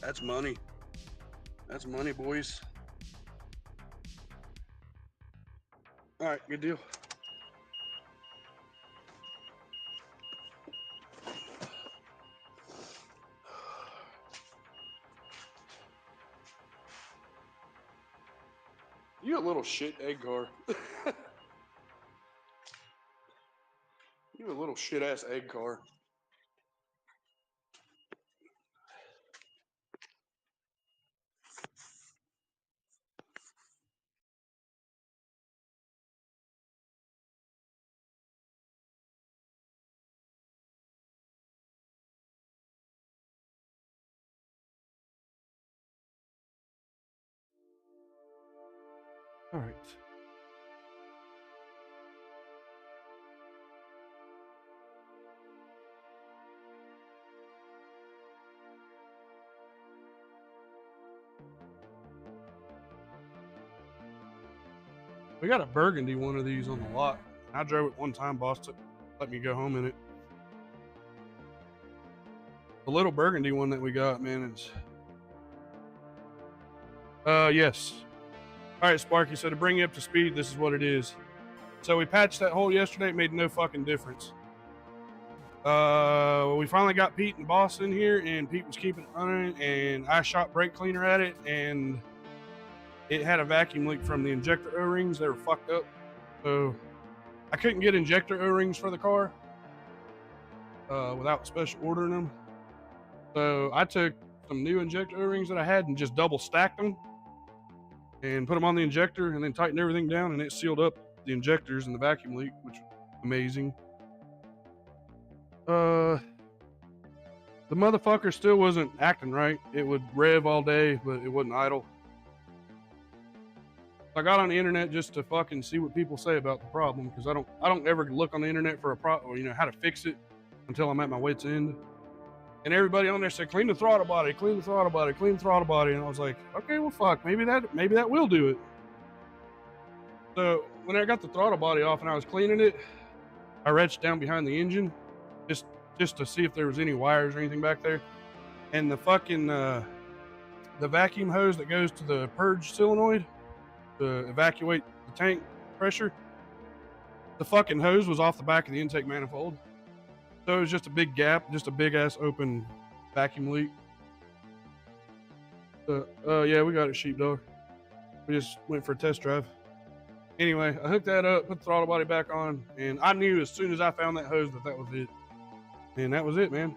That's money. That's money, boys. All right, good deal. You a little shit egg car. You a little shit ass egg car. All right. We got a burgundy one of these on the lot. I drove it one time, boss let me go home in it. The little burgundy one that we got, man, is yes. All right, Sparky, so to bring you up to speed, this is what it is. So we patched that hole yesterday, it made no fucking difference. We finally got Pete and the boss in here, and Pete was keeping it running, and I shot brake cleaner at it, and it had a vacuum leak from the injector O-rings. They were fucked up. So I couldn't get injector O-rings for the car without special ordering them. So I took some new injector O-rings that I had and just double stacked them and put them on the injector and then tightened everything down, and it sealed up the injectors and the vacuum leak, which was amazing. The motherfucker still wasn't acting right. It would rev all day, but it wasn't idle. I got on the internet just to fucking see what people say about the problem, because I don't ever look on the internet for a problem, or, you know, how to fix it until I'm at my wit's end. And everybody on there said, clean the throttle body, clean the throttle body, clean the throttle body. And I was like, okay, well, fuck, maybe that will do it. So when I got the throttle body off and I was cleaning it, I reached down behind the engine just to see if there was any wires or anything back there. And the fucking, the vacuum hose that goes to the purge solenoid to evacuate the tank pressure, the fucking hose was off the back of the intake manifold. So it was just a big gap, just a big ass open vacuum leak. Yeah, we got it, sheepdog. We just went for a test drive. Anyway, I hooked that up, put the throttle body back on, and I knew as soon as I found that hose that was it. And that was it, man.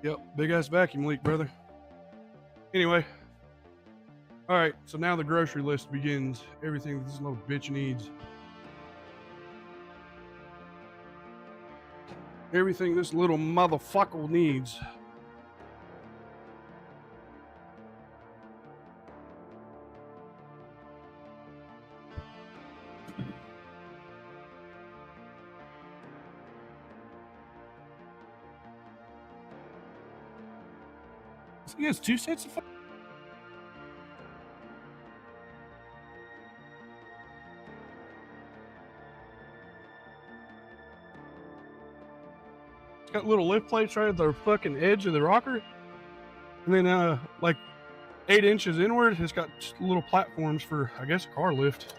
Yep, big ass vacuum leak, brother. Anyway. All right, so now the grocery list begins. Everything this little bitch needs. Everything this little motherfucker needs. He has 2 sets of. It's got little lift plates right at the fucking edge of the rocker, and then like 8 inches inward, it's got little platforms for, I guess, a car lift.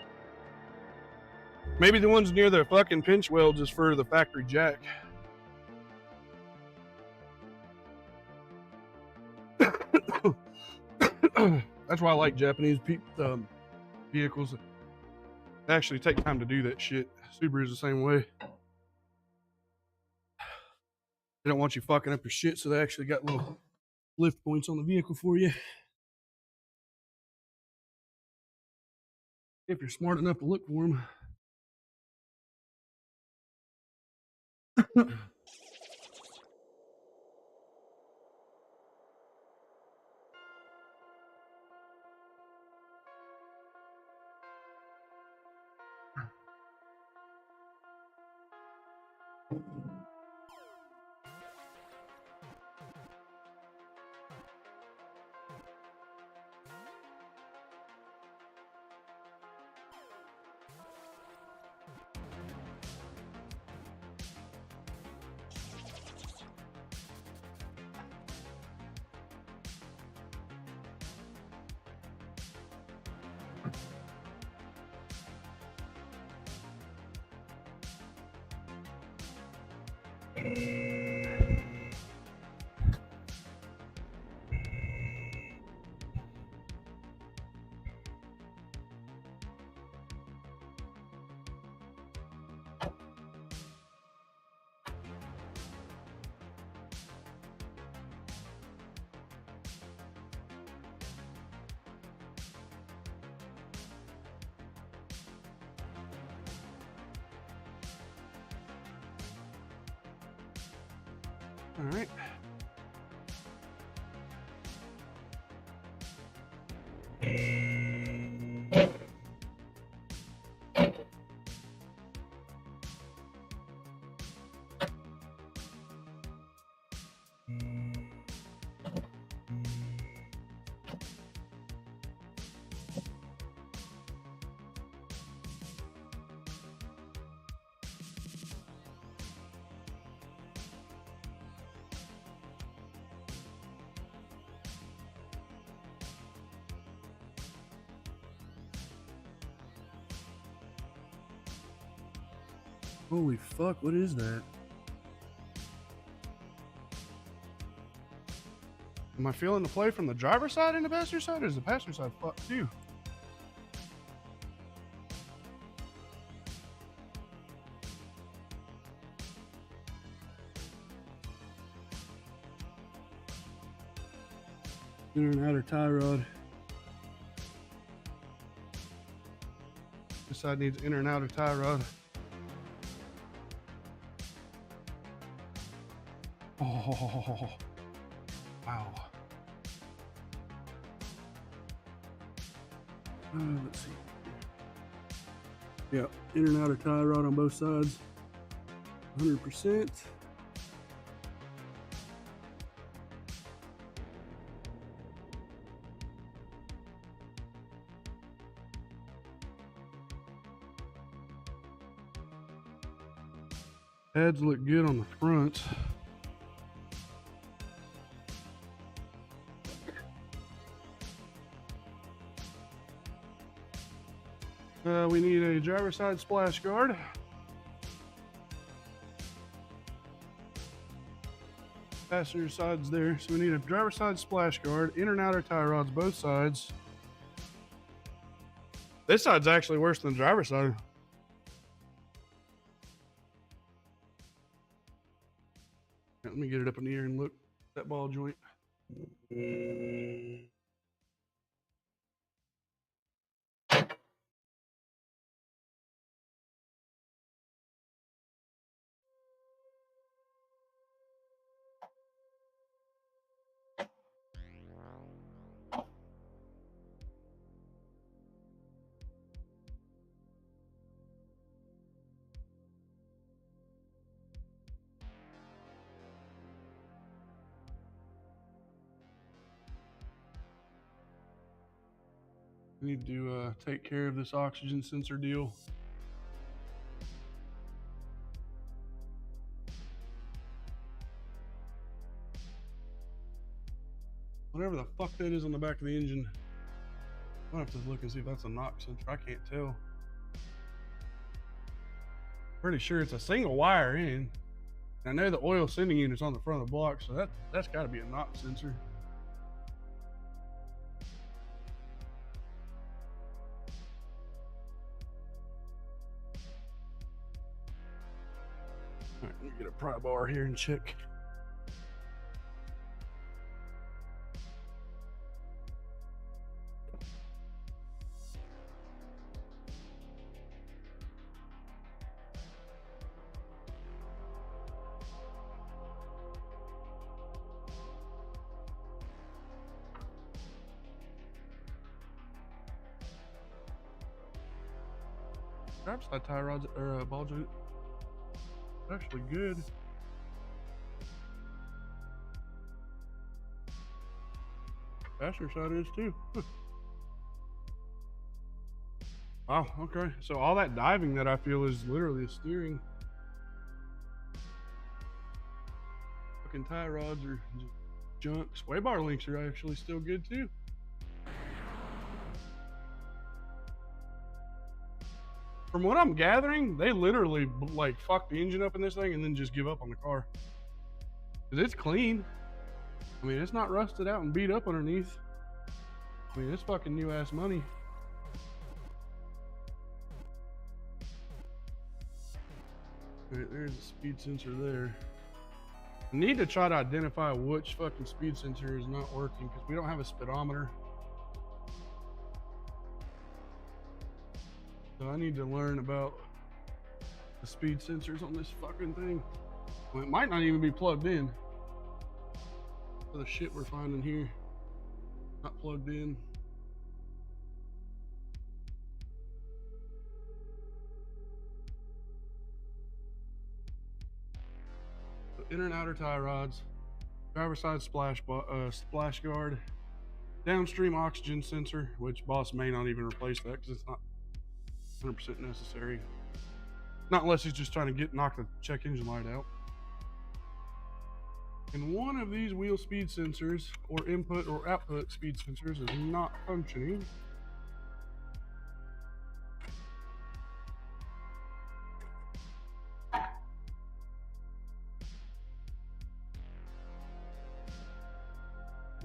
Maybe the ones near the fucking pinch welds is for the factory jack. That's why I like Japanese vehicles. They actually take time to do that shit. Subaru's the same way. They don't want you fucking up your shit, so they actually got little lift points on the vehicle for you. If you're smart enough to look for them. All right. Holy fuck, what is that? Am I feeling the play from the driver's side and the passenger side, or is the passenger side fucked too? Inner and outer tie rod. This side needs inner and outer tie rod. Oh, wow. Let's see. Yeah, inner and outer tie rod on both sides. 100%. Pads look good on the front. We need a driver's side splash guard. Passenger side's there, so we need a driver's side splash guard, inner and outer tie rods, both sides. This side's actually worse than the driver's side. Let me get it up in the air and look at that ball joint. We need to take care of this oxygen sensor deal. Whatever the fuck that is on the back of the engine. I'll have to look and see if that's a knock sensor. I can't tell. Pretty sure it's a single wire in. I know the oil sending unit's on the front of the block, so that's got to be a knock sensor. All right, let me get a pry bar here and check. Driver's side tie rods or ball joint. Actually good. Passenger side is too. Wow, okay. So all that diving that I feel is literally a steering. Fucking tie rods are just junk. Sway bar links are actually still good too. From what I'm gathering, they literally like fuck the engine up in this thing and then just give up on the car. Cause it's clean. I mean, it's not rusted out and beat up underneath. I mean, it's fucking new ass money. Right, there's a speed sensor there. I need to try to identify which fucking speed sensor is not working because we don't have a speedometer. So I need to learn about the speed sensors on this fucking thing. Well, it might not even be plugged in. For the shit we're finding here. Not plugged in. So inner and outer tie rods. Driver side splash guard. Downstream oxygen sensor, which boss may not even replace that because it's not 100% necessary. Not unless he's just trying to knock the check engine light out. And one of these wheel speed sensors or input or output speed sensors is not functioning.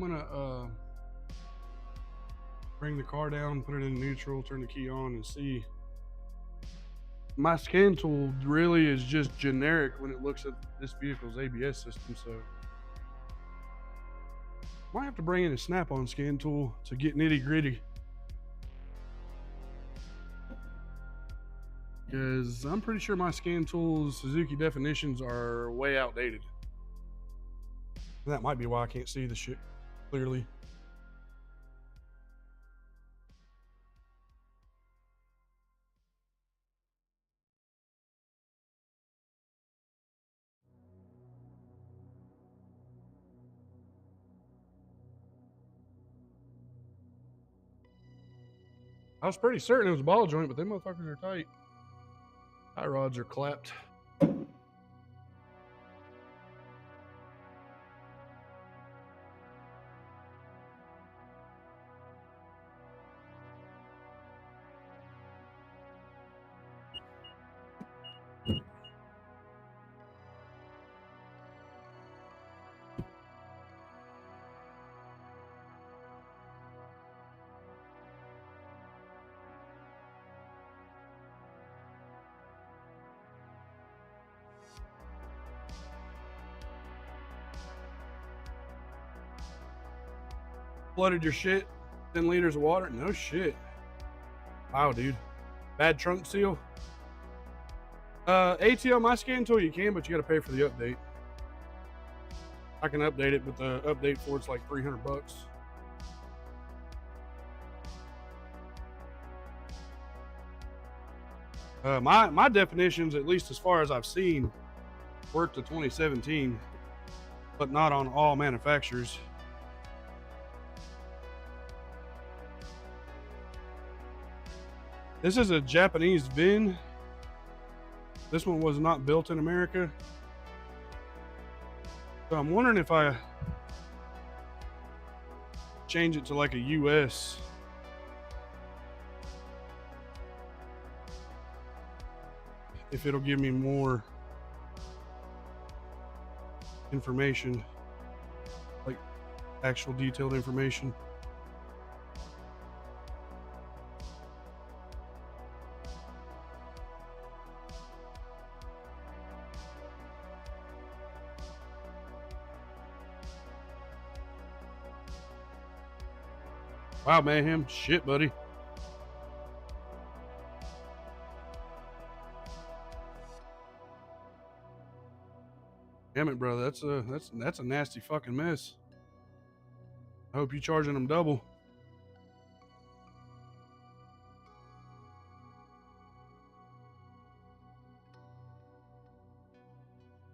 I'm gonna bring the car down, put it in neutral, turn the key on, and see. My scan tool really is just generic when it looks at this vehicle's ABS system, so might have to bring in a snap-on scan tool to get nitty-gritty. Because I'm pretty sure my scan tool's Suzuki definitions are way outdated. And that might be why I can't see the shit clearly. I was pretty certain it was a ball joint, but them motherfuckers are tight. Tie rods are clapped. Flooded your shit? 10 liters of water? No shit. Wow, dude. Bad trunk seal? ATL my scan tool you can, but you gotta pay for the update. I can update it, but the update for it's like $300. My definitions, at least as far as I've seen, work to 2017, but not on all manufacturers. This is a Japanese VIN. This one was not built in America. So I'm wondering if I change it to like a US. If it'll give me more information, like actual detailed information. Wow, Mayhem. Shit, buddy. Damn it, brother. That's a nasty fucking mess. I hope you're charging them double.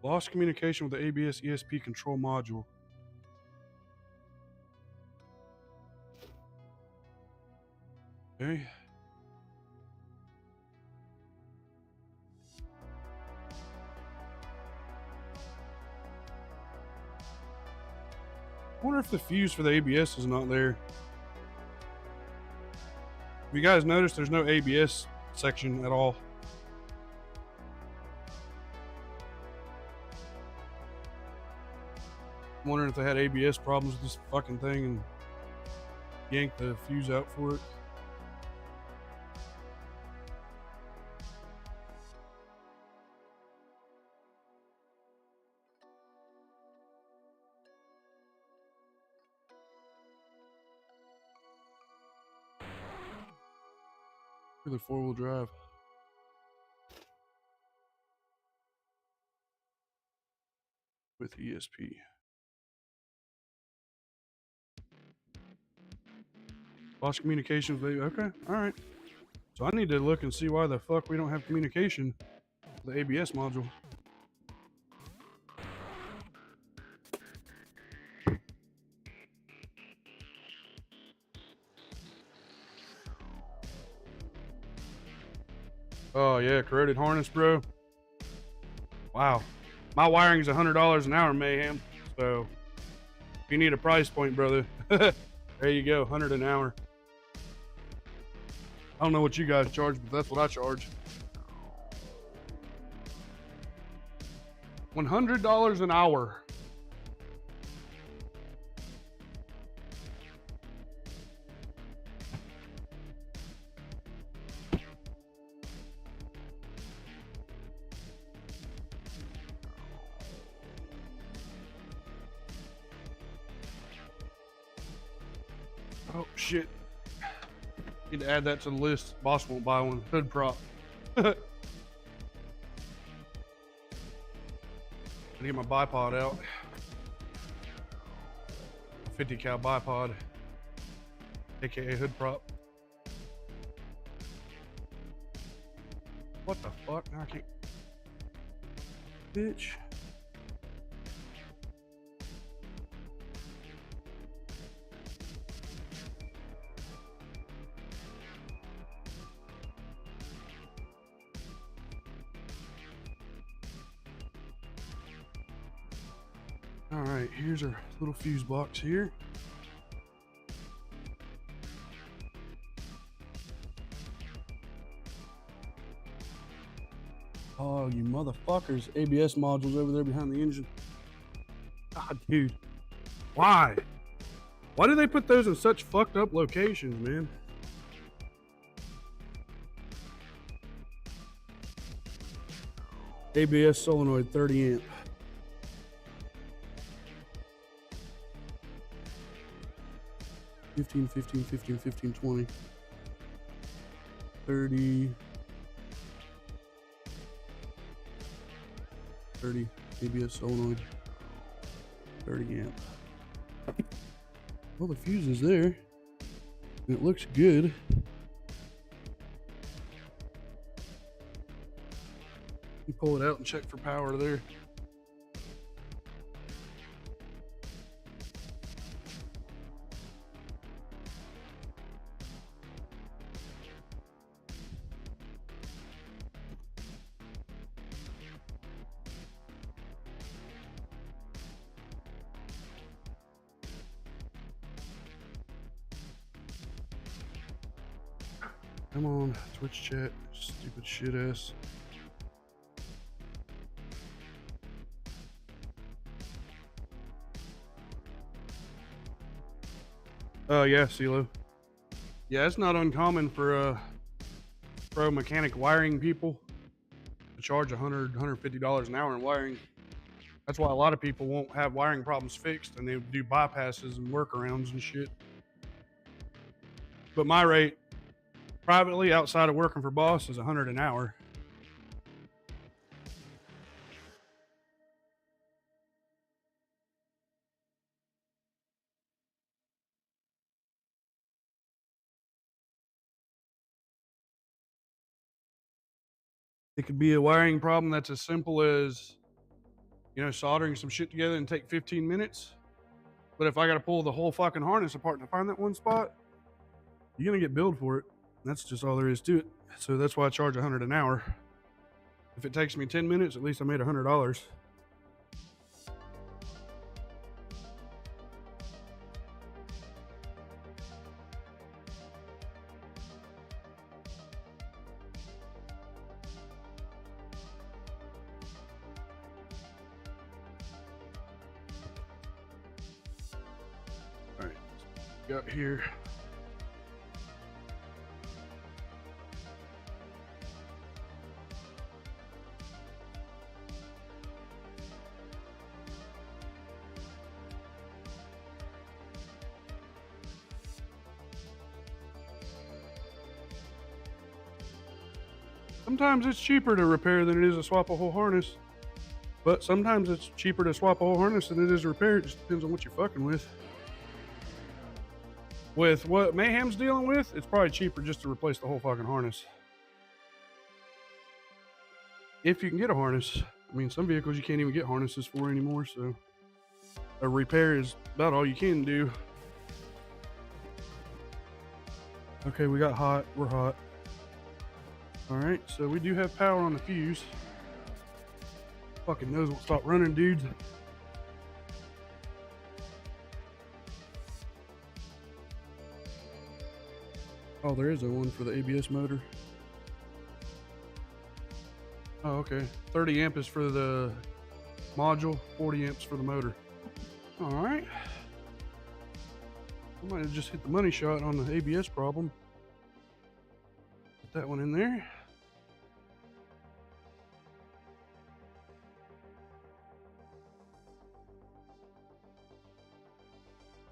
Lost communication with the ABS ESP control module. Okay. I wonder if the fuse for the ABS is not there. Have you guys noticed there's no ABS section at all? I'm wondering if they had ABS problems with this fucking thing and yanked the fuse out for it. The four-wheel drive. With ESP. Lost communications, baby. Okay, all right. So I need to look and see why the fuck we don't have communication with the ABS module. Oh yeah, corroded harness, bro. Wow. My wiring's $100 an hour, Mayhem. So if you need a price point, brother, there you go, 100 an hour. I don't know what you guys charge, but that's what I charge. $100 an hour. Oh shit. Need to add that to the list. Boss won't buy one. Hood prop. I get my bipod out. 50 cal bipod, aka hood prop. What the fuck? I can't. Bitch. All right, here's our little fuse box here. Oh, you motherfuckers. ABS modules over there behind the engine. God, dude. Why? Why do they put those in such fucked up locations, man? ABS solenoid, 30 amp. $15, $15, $15, $15, $20, $30, $30, ABS solenoid, 30 amp. Well, the fuse is there. It looks good. You pull it out and check for power there. Come on, Twitch chat, stupid shit ass. Yeah, CeeLo. Yeah, it's not uncommon for pro mechanic wiring people to charge $100, $150 an hour in wiring. That's why a lot of people won't have wiring problems fixed and they do bypasses and workarounds and shit. But my rate privately outside of working for Boss is $100 an hour. It could be a wiring problem that's as simple as, you know, soldering some shit together and take 15 minutes. But if I got to pull the whole fucking harness apart to find that one spot, you're going to get billed for it. That's just all there is to it. So that's why I charge $100 an hour. If it takes me 10 minutes, at least I made $100. All right, got here. Sometimes it's cheaper to repair than it is to swap a whole harness. But sometimes it's cheaper to swap a whole harness than it is to repair. It just depends on what you're fucking with. With what Mayhem's dealing with, it's probably cheaper just to replace the whole fucking harness. If you can get a harness. I mean, some vehicles you can't even get harnesses for anymore, so a repair is about all you can do. Okay, we got hot. We're hot. All right, so we do have power on the fuse. Fucking nose won't stop running, dudes. Oh, there is a one for the ABS motor. Oh, okay. 30 amp is for the module, 40 amps for the motor. All right. I might have just hit the money shot on the ABS problem. Put that one in there.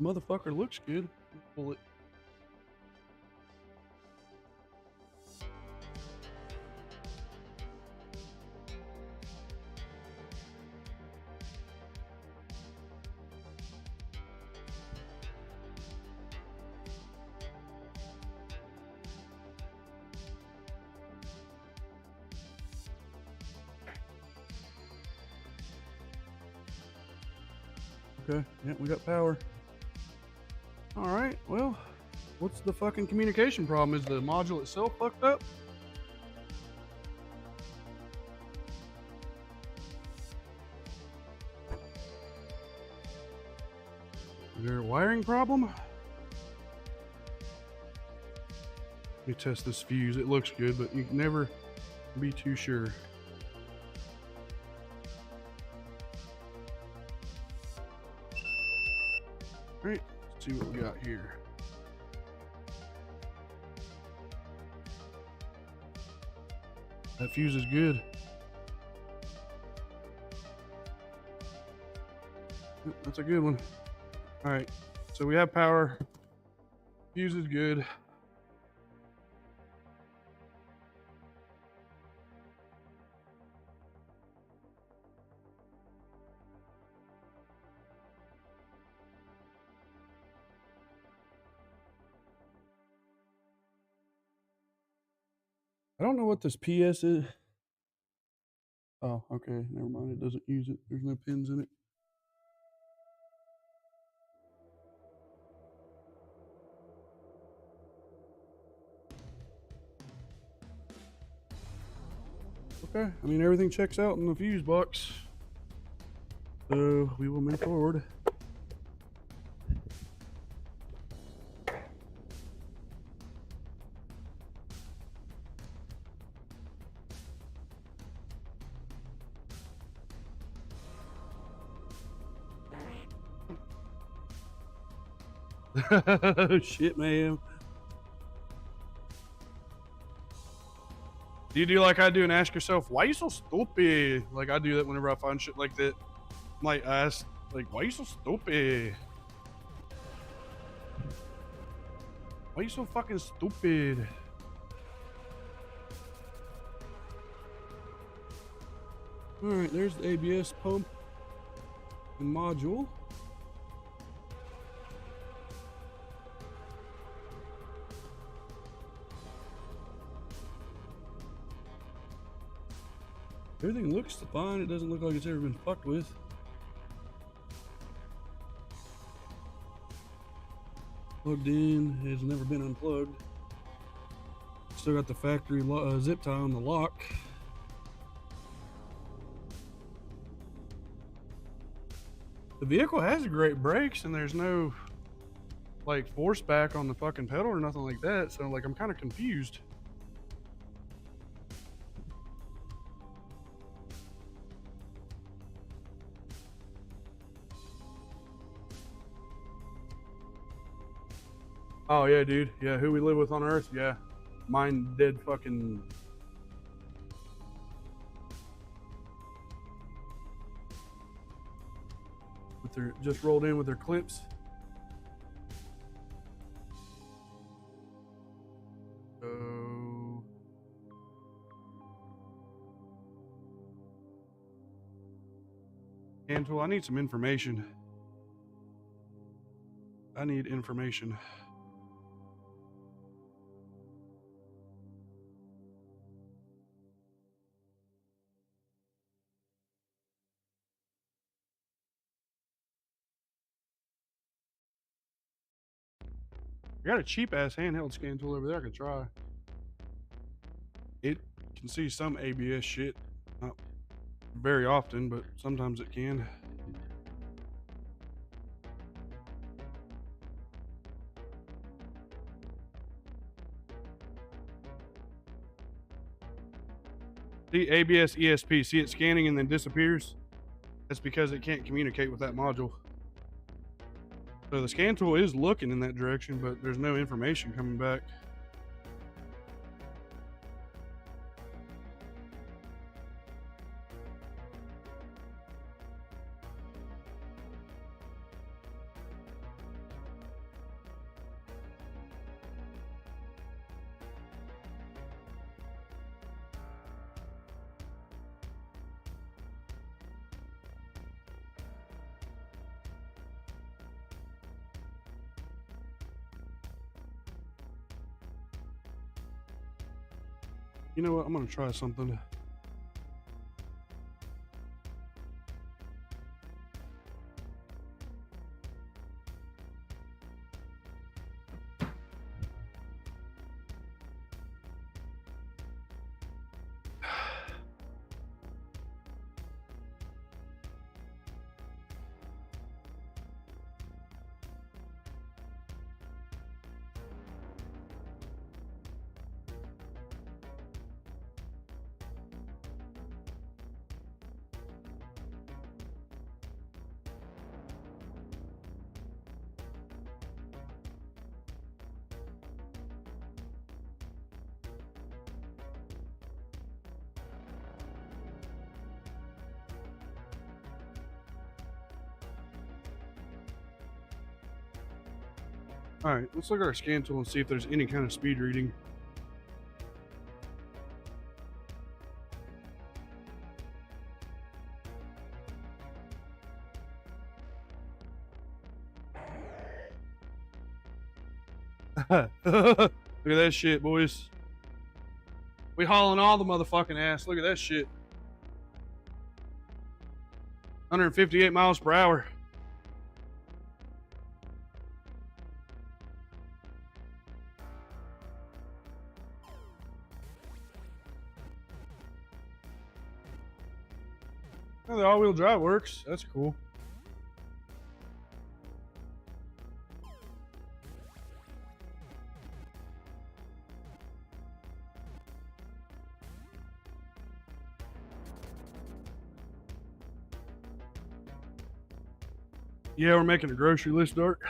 Motherfucker looks good. Pull it. Okay, yeah, we got power. All right, well, what's the fucking communication problem? Is the module itself fucked up? Is there a wiring problem? Let me test this fuse. It looks good, but you can never be too sure. All right, let's see what we got here. That fuse is good. That's a good one. All right, so we have power. Fuse is good. I don't know what this PS is. Oh, okay. Never mind. It doesn't use it. There's no pins in it. Okay. I mean, everything checks out in the fuse box. So we will move forward. Shit, man. Do you do like I do and ask yourself, why you so stupid? Like I do that whenever I find shit like that. I might ask, like, why you so stupid? Why you so fucking stupid? Alright, there's the ABS pump and module. Everything looks fine. It doesn't look like it's ever been fucked with. Plugged in, has never been unplugged. Still got the factory zip tie on the lock. The vehicle has great brakes and there's no like force back on the fucking pedal or nothing like that. So like I'm kind of confused. Oh yeah, dude. Yeah, who we live with on Earth? Yeah, mine dead fucking. With their just rolled in with their clips. So. Cantool, I need some information. I need information. I got a cheap ass handheld scan tool over there I could try. It can see some ABS shit. Not very often, but sometimes it can. See, ABS ESP, see it scanning and then disappears? That's because it can't communicate with that module. So the scan tool is looking in that direction, but there's no information coming back. You know what? I'm gonna try something. All right, let's look at our scan tool and see if there's any kind of speed reading. Look at that shit, boys. We hauling all the motherfucking ass. Look at that shit. 158 miles per hour. Oh, the all-wheel drive works. That's cool. Yeah, we're making a grocery list, Dark.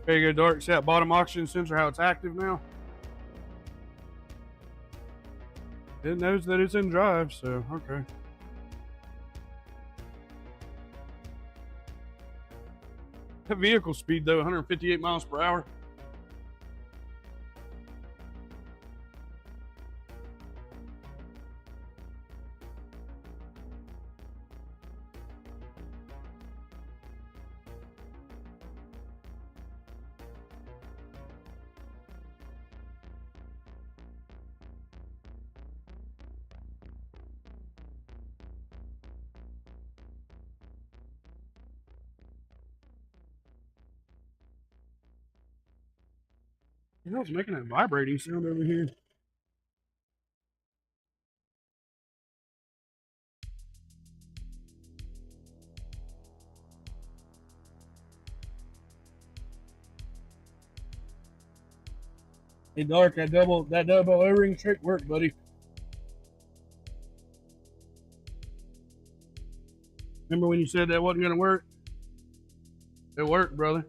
There you go, Dark. See that bottom oxygen sensor, how it's active now? It knows that it's in drive, so okay. That vehicle speed though, 158 miles per hour. You know, it's making that vibrating sound over here. Hey, Dark, that double O-ring trick worked, buddy. Remember when you said that wasn't gonna work? It worked, brother.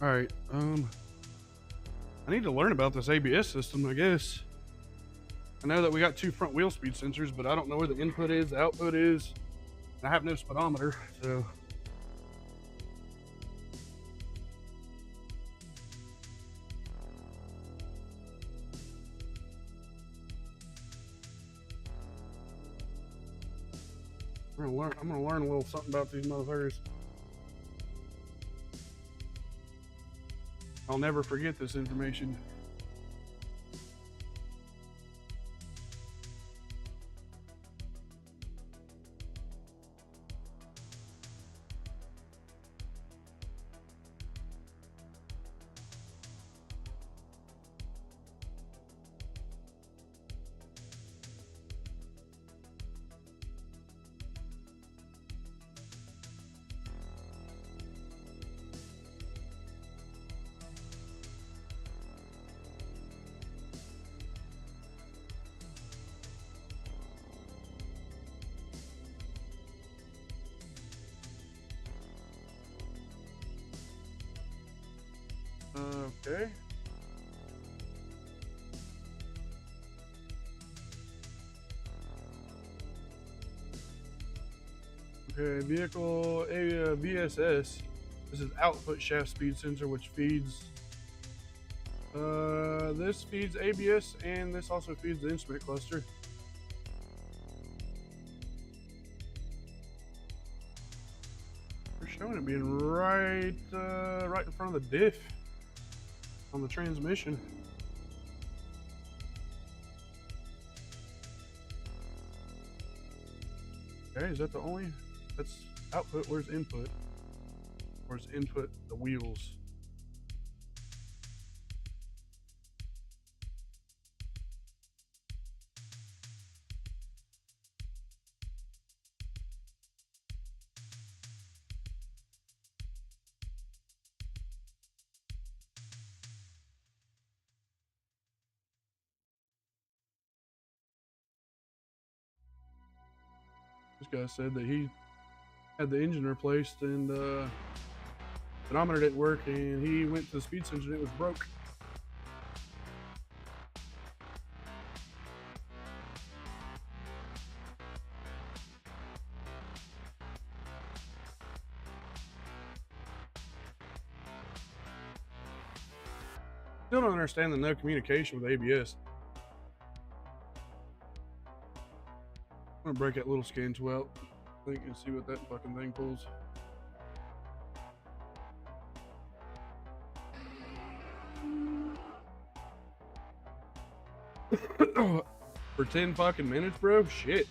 All right, I need to learn about this ABS system, I guess. I know that we got 2 front wheel speed sensors, but I don't know where the input is, the output is. I have no speedometer, so. I'm gonna learn a little something about these motherfuckers. I'll never forget this information. Okay. Okay, vehicle VSS. This is output shaft speed sensor, which feeds. This feeds ABS, and this also feeds the instrument cluster. They're showing it being right in front of the diff on the transmission. Okay, is that the only? That's output. Where's input? Where's input? The wheels. This guy said that he had the engine replaced and speedometer didn't work, and he went to the speed sensor and it was broke. Still don't understand the no communication with ABS. I'm gonna break that little scan 12. I think and see what that fucking thing pulls. For 10 fucking minutes, bro? Shit.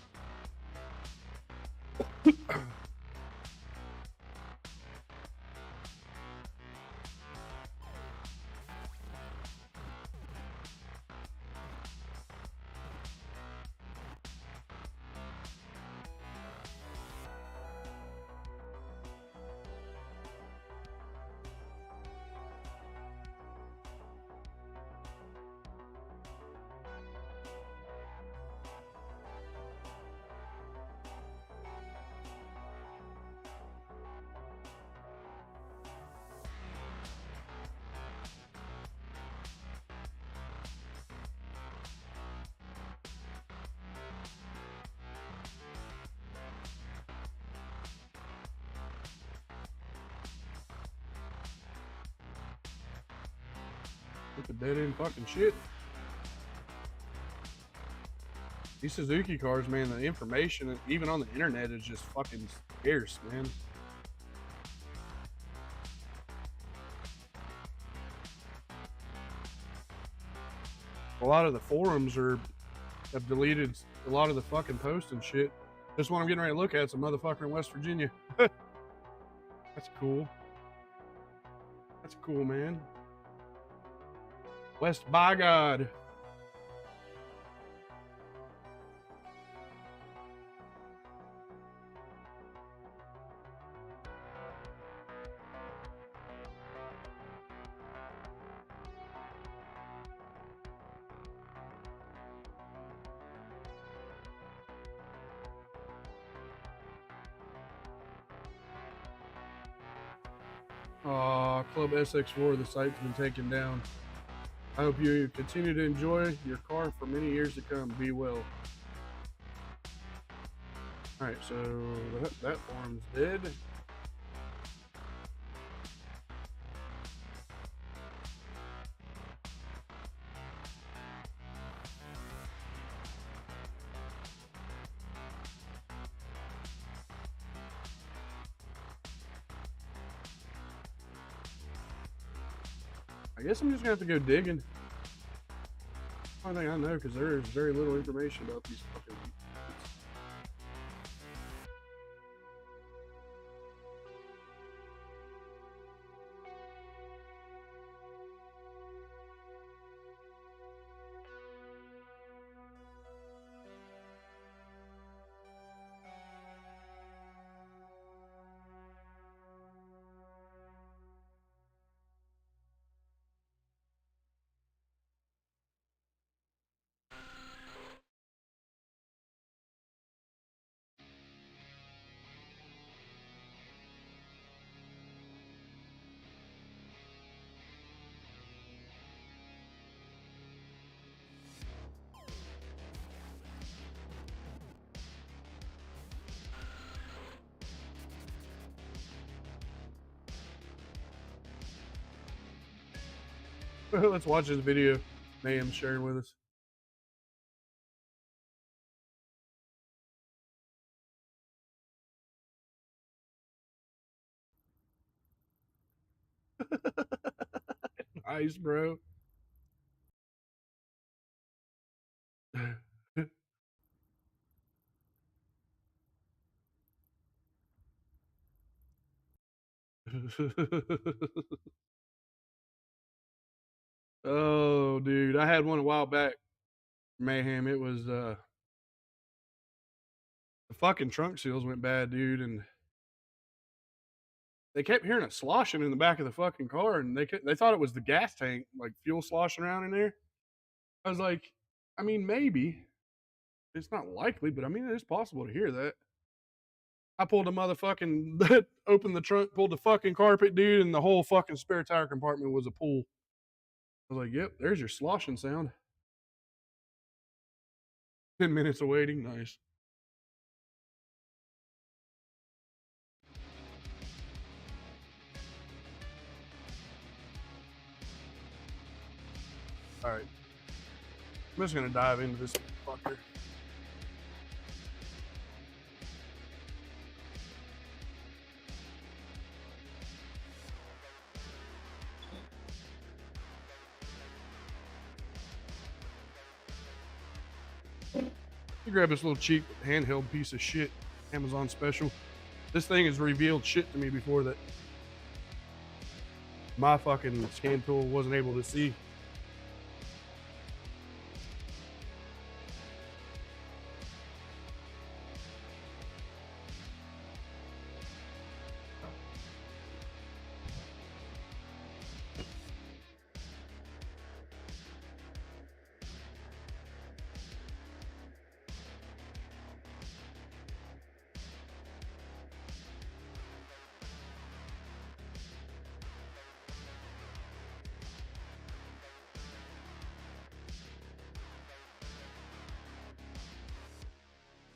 Look at dead end fucking shit. These Suzuki cars, man, the information, even on the internet, is just fucking scarce, man. A lot of the forums have deleted a lot of the fucking posts and shit. This one I'm getting ready to look at is a motherfucker in West Virginia. That's cool. That's cool, man. West by God. Club SX4, the site's been taken down. I hope you continue to enjoy your car for many years to come. Be well. Alright, so that forum's dead. I guess I'm just gonna have to go digging. Only thing I know, because there is very little information about these fucking. Let's watch this video Mayhem's sharing with us. Nice, bro. Oh, dude, I had one a while back. Mayhem. It was the fucking trunk seals went bad, dude, and they kept hearing it sloshing in the back of the fucking car, and they thought it was the gas tank, like fuel sloshing around in there. I was like, I mean, maybe it's not likely, but I mean, it is possible to hear that. I pulled the motherfucking, opened the trunk, pulled the fucking carpet, dude, and the whole fucking spare tire compartment was a pool. I was like, yep, there's your sloshing sound. 10 minutes of waiting, nice. All right. I'm just gonna dive into this fucker. You grab this little cheap handheld piece of shit, Amazon special. This thing has revealed shit to me before that my fucking scan tool wasn't able to see.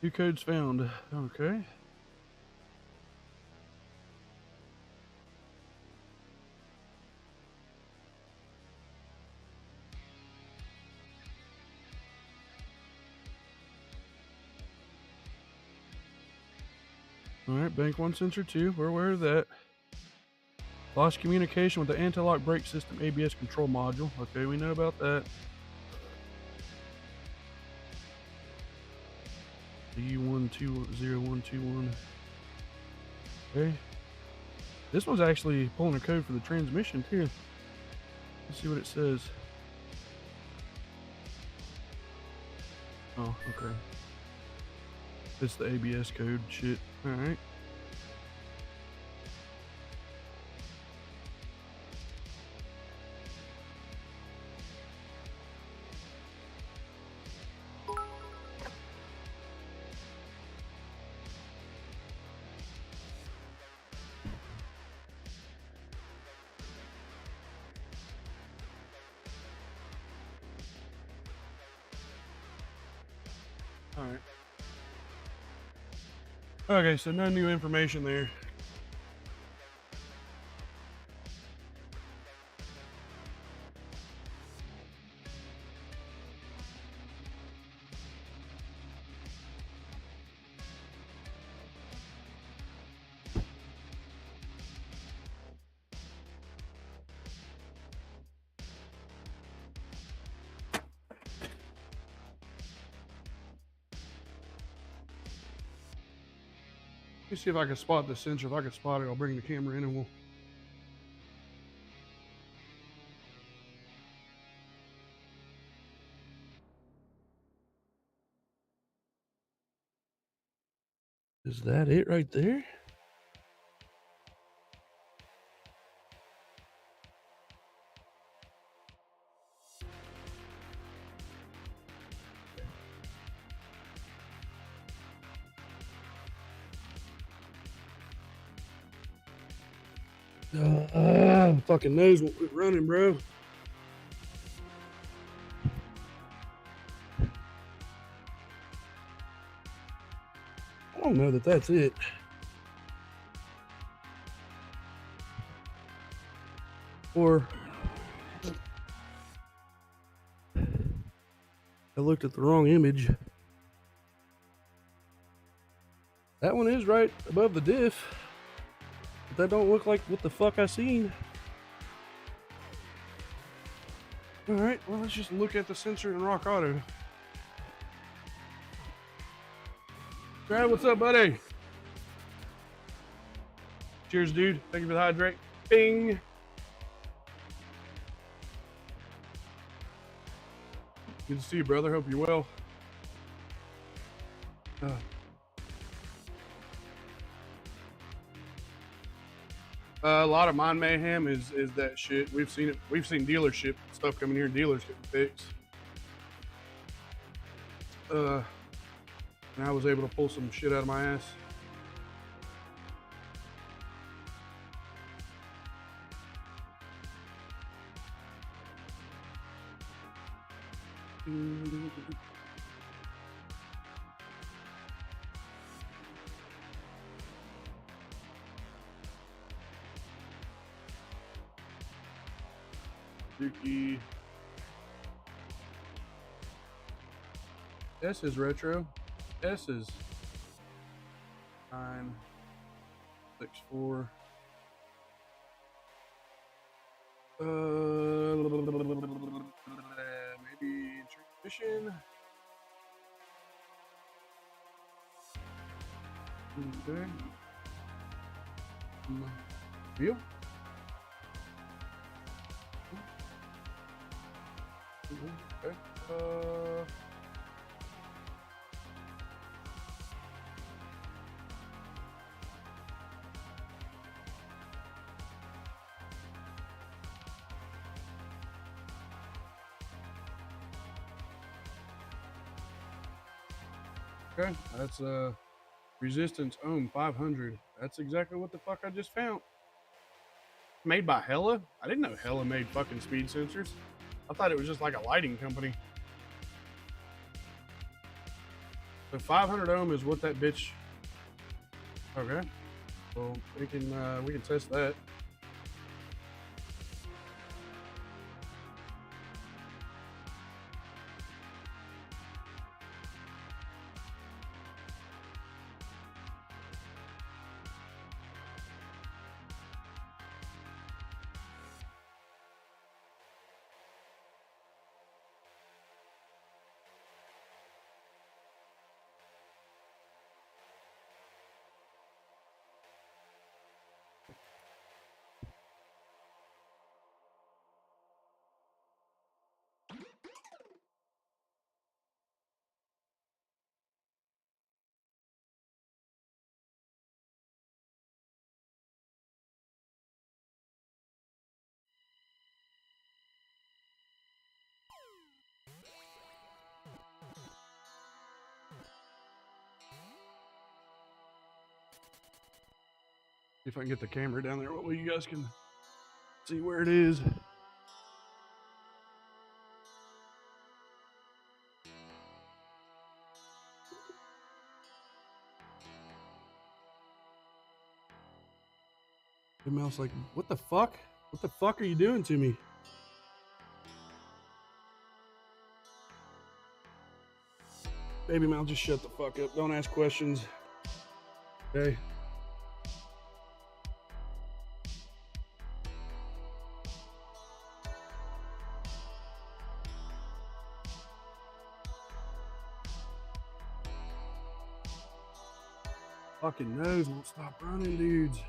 Two codes found. Okay. All right, bank 1 sensor 2. We're aware of that. Lost communication with the anti-lock brake system ABS control module. Okay, we know about that. U120121. Okay. This one's actually pulling a code for the transmission too. Let's see what it says. Oh, okay. It's the ABS code shit. Alright. Alright. Okay, so no new information there. Let me see if I can spot the sensor. If I can spot it, I'll bring the camera in and we'll... Is that it right there? Fucking nose won't quit running, bro. I don't know that that's it. Or I looked at the wrong image. That one is right above the diff. But that don't look like what the fuck I seen. All right, well, let's just look at the sensor in Rock Auto. Brad, what's up, buddy? Cheers, dude. Thank you for the hydrate. Bing. Good to see you, brother. Hope you're well. A lot of Mind Mayhem is that shit. We've seen it. We've seen dealership stuff coming here, dealers getting fixed. And I was able to pull some shit out of my ass. Dookie. S is retro. S is 964. Maybe transmission. Okay. Wheel. Okay. Okay, that's resistance ohm 500. That's exactly what the fuck I just found. Made by Hella? I didn't know Hella made fucking speed sensors. I thought it was just like a lighting company. So 500 ohm is what that bitch. Okay, well we can test that. If I can get the camera down there, well, you guys can see where it is. The mouse like, what the fuck? What the fuck are you doing to me? Baby mouse, just shut the fuck up. Don't ask questions. Okay. Fucking nose won't stop running, dudes.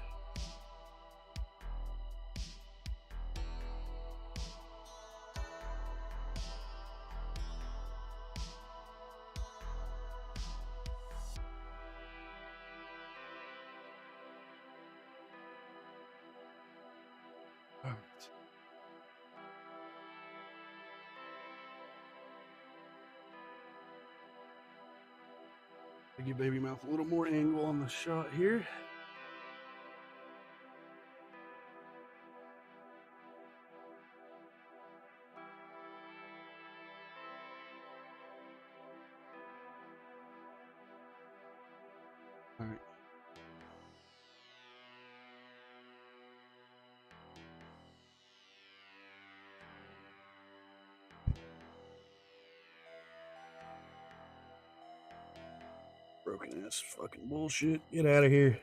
All right. Give baby mouth a little more angle on the shot here. All right. Broken ass fucking bullshit. Get out of here.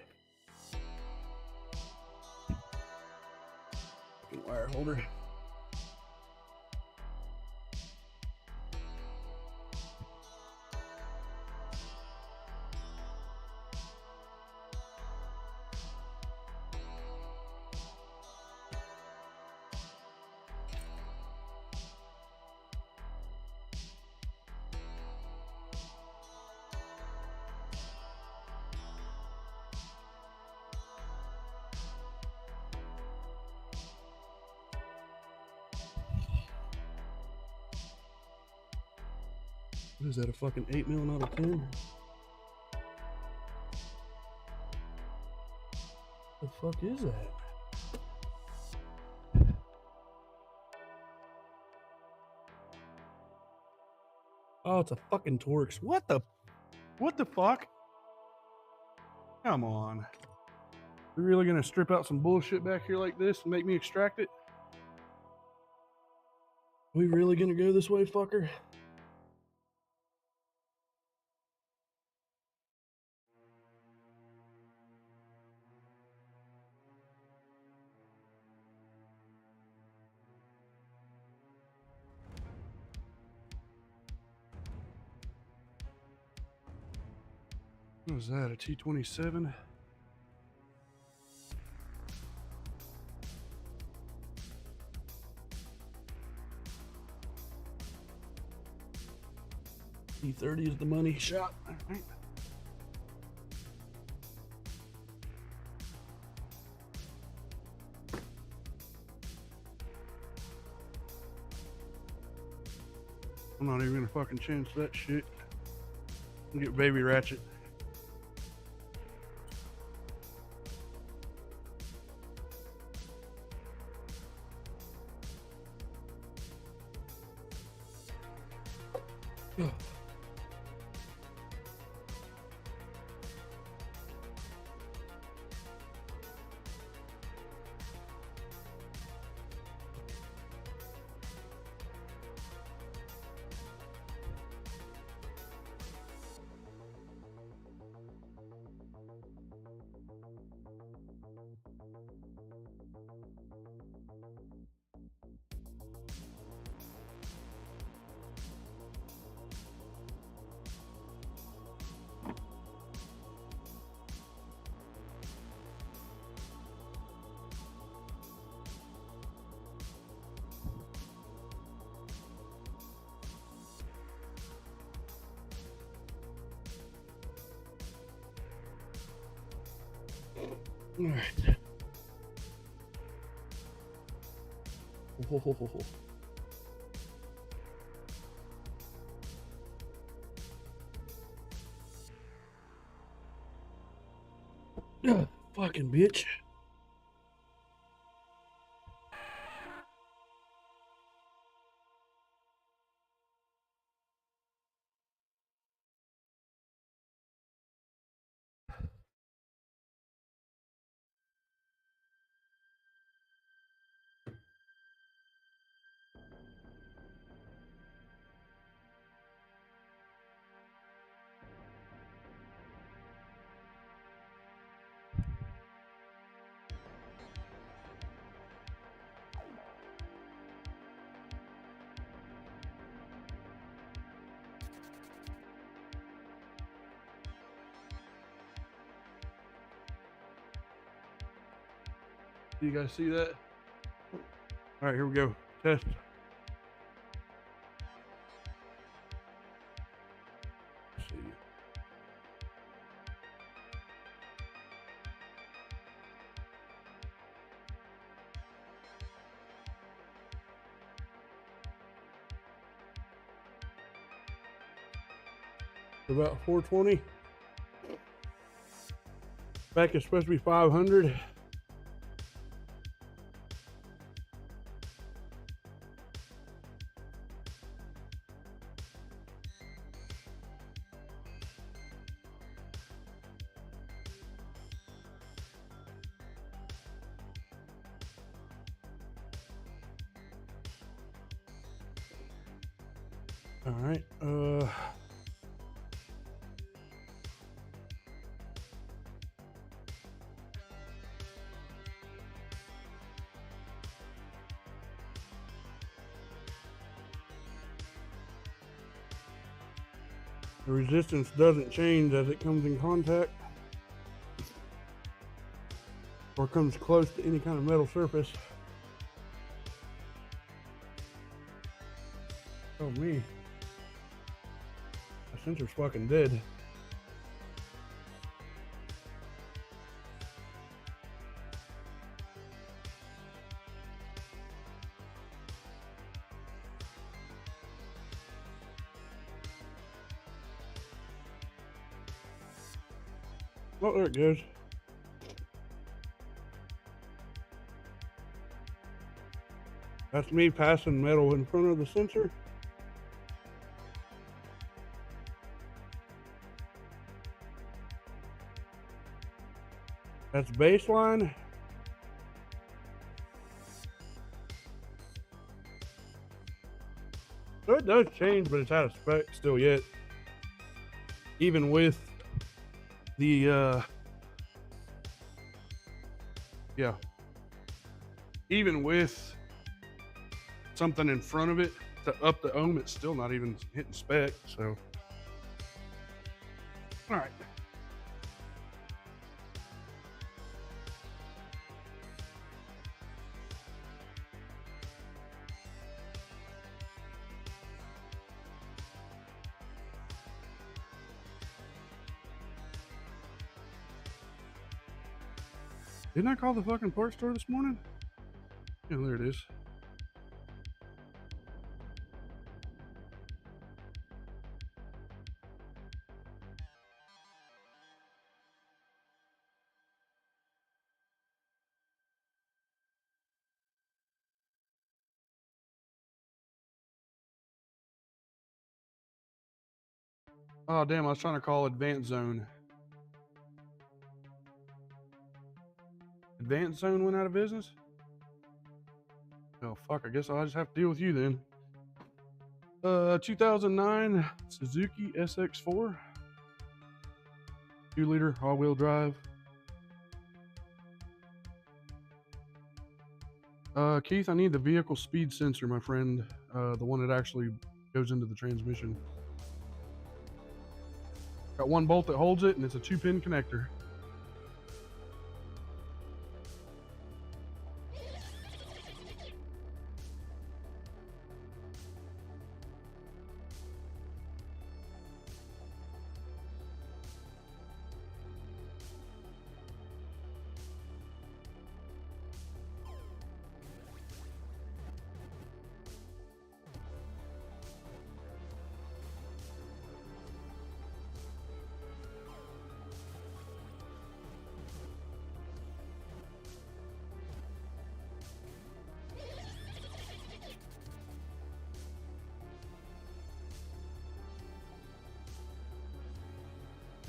Fucking wire holder. What is that, a fucking 8mm, not a 10? The fuck is that? Oh, it's a fucking Torx. What the fuck? Come on. You're really gonna strip out some bullshit back here like this and make me extract it? We really gonna go this way, fucker? What was that, a T-27? T-30 is the money shot. All right. I'm not even gonna fucking chance that shit. Get baby ratchet. Ugh. All right. Fucking bitch. Do you guys see that? All right, here we go. Test. Let's see. About 420. Back is supposed to be 500. All right. The resistance doesn't change as it comes in contact or comes close to any kind of metal surface. Oh me. My sensor's fucking dead. Oh, there it goes. That's me passing metal in front of the sensor. That's baseline. So it does change, but it's out of spec still yet. Even with the yeah. Even with something in front of it to up the ohm, it's still not even hitting spec. So all right. Didn't I call the fucking parts store this morning? Yeah, there it is. Oh, damn, I was trying to call Advanced Zone. Advanced Zone went out of business? Oh, fuck, I guess I'll just have to deal with you then. 2009 Suzuki SX4. 2-liter all-wheel drive. Keith, I need the vehicle speed sensor, my friend. The one that actually goes into the transmission. Got one bolt that holds it, and it's a 2-pin connector.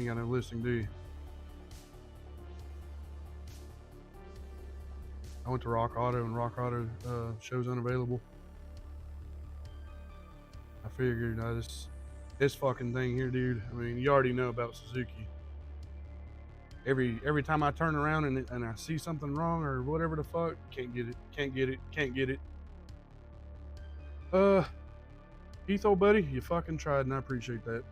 You got no listing, do you? I went to Rock Auto, and Rock Auto shows unavailable. I figured, this fucking thing here, dude. I mean, you already know about Suzuki. Every time I turn around and I see something wrong or whatever the fuck, can't get it. Keith, old buddy, you fucking tried, and I appreciate that.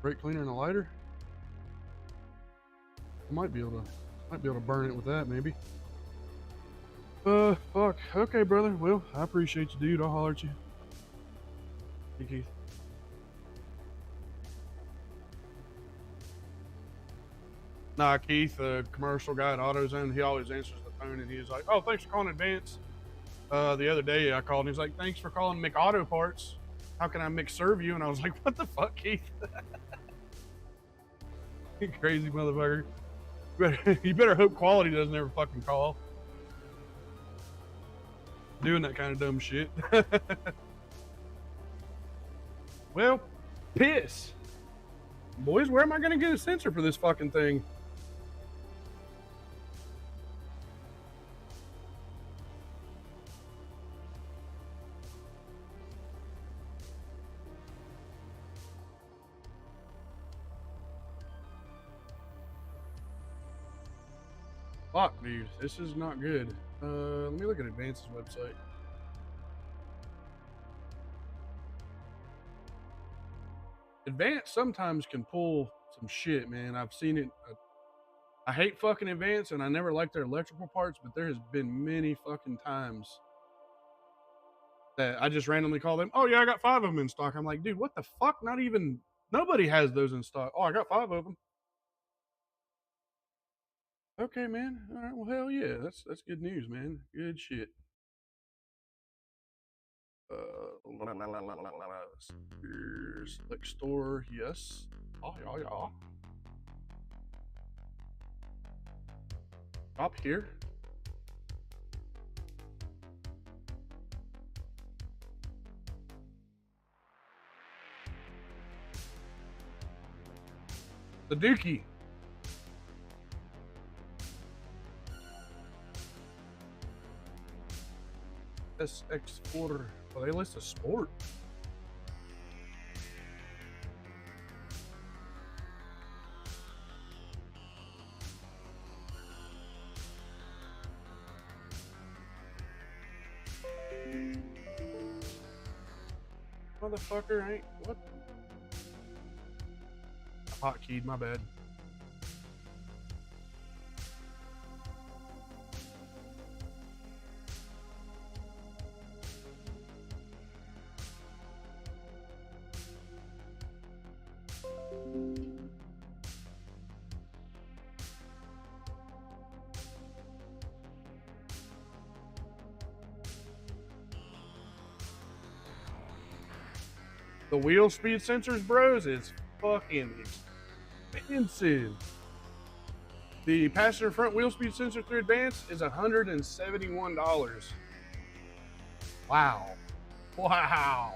Brake cleaner and a lighter. I might be able to burn it with that, maybe. Fuck. Okay, brother. Well, I appreciate you, dude. I'll holler at you. Hey, Keith. Nah, Keith, commercial guy at AutoZone, he always answers the phone, and he's like, "Oh, thanks for calling advance." The other day I called, and he's like, "Thanks for calling McAuto Parts. How can I serve you?" And I was like, "What the fuck, Keith?" You crazy motherfucker. You better hope quality doesn't ever fucking call. Doing that kind of dumb shit. Well, piss. Boys, where am I going to get a sensor for this fucking thing? Fuck, dude. This is not good. Let me look at Advance's website. Advance sometimes can pull some shit, man. I've seen it. I hate fucking Advance, and I never liked their electrical parts, but there has been many fucking times that I just randomly call them. "Oh yeah, I got 5 of them in stock." I'm like, dude, what the fuck? Not even, nobody has those in stock. "Oh, I got 5 of them." Okay, man. All right. Well, hell yeah. That's good news, man. Good shit. Select store. Yes. Oh, yeah. Up here. The Dookie. SX4. Well, they list a sport. Motherfucker ain't what? Hotkeyed, my bad. The wheel speed sensors, bros, is fucking expensive. The passenger front wheel speed sensor through advanced is $171. Wow. Wow.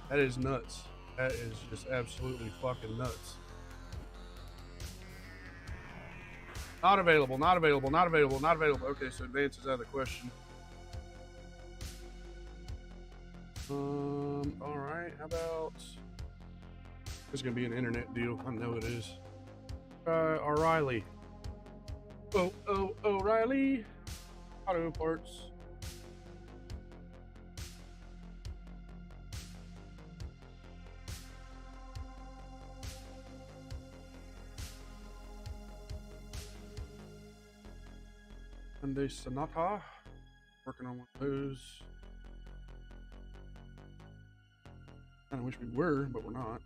That is nuts. That is just absolutely fucking nuts. Not available, not available, not available, not available. Okay, so advance is out of the question. All right, how about, it's gonna be an internet deal. I know it is. O'Reilly. O'Reilly. Auto parts. Hyundai Sonata. Working on one of those. Kind of wish we were, but we're not.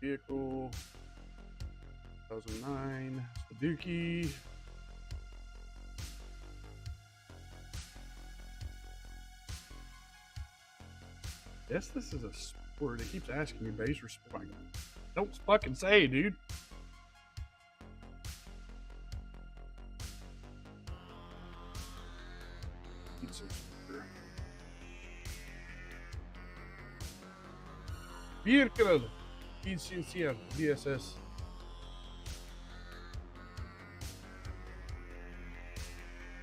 Vehicle 2009 Suzuki. Yes, this is a sport. It keeps asking me base or sport. Don't fucking say, dude. Vehicle Licencia DSS.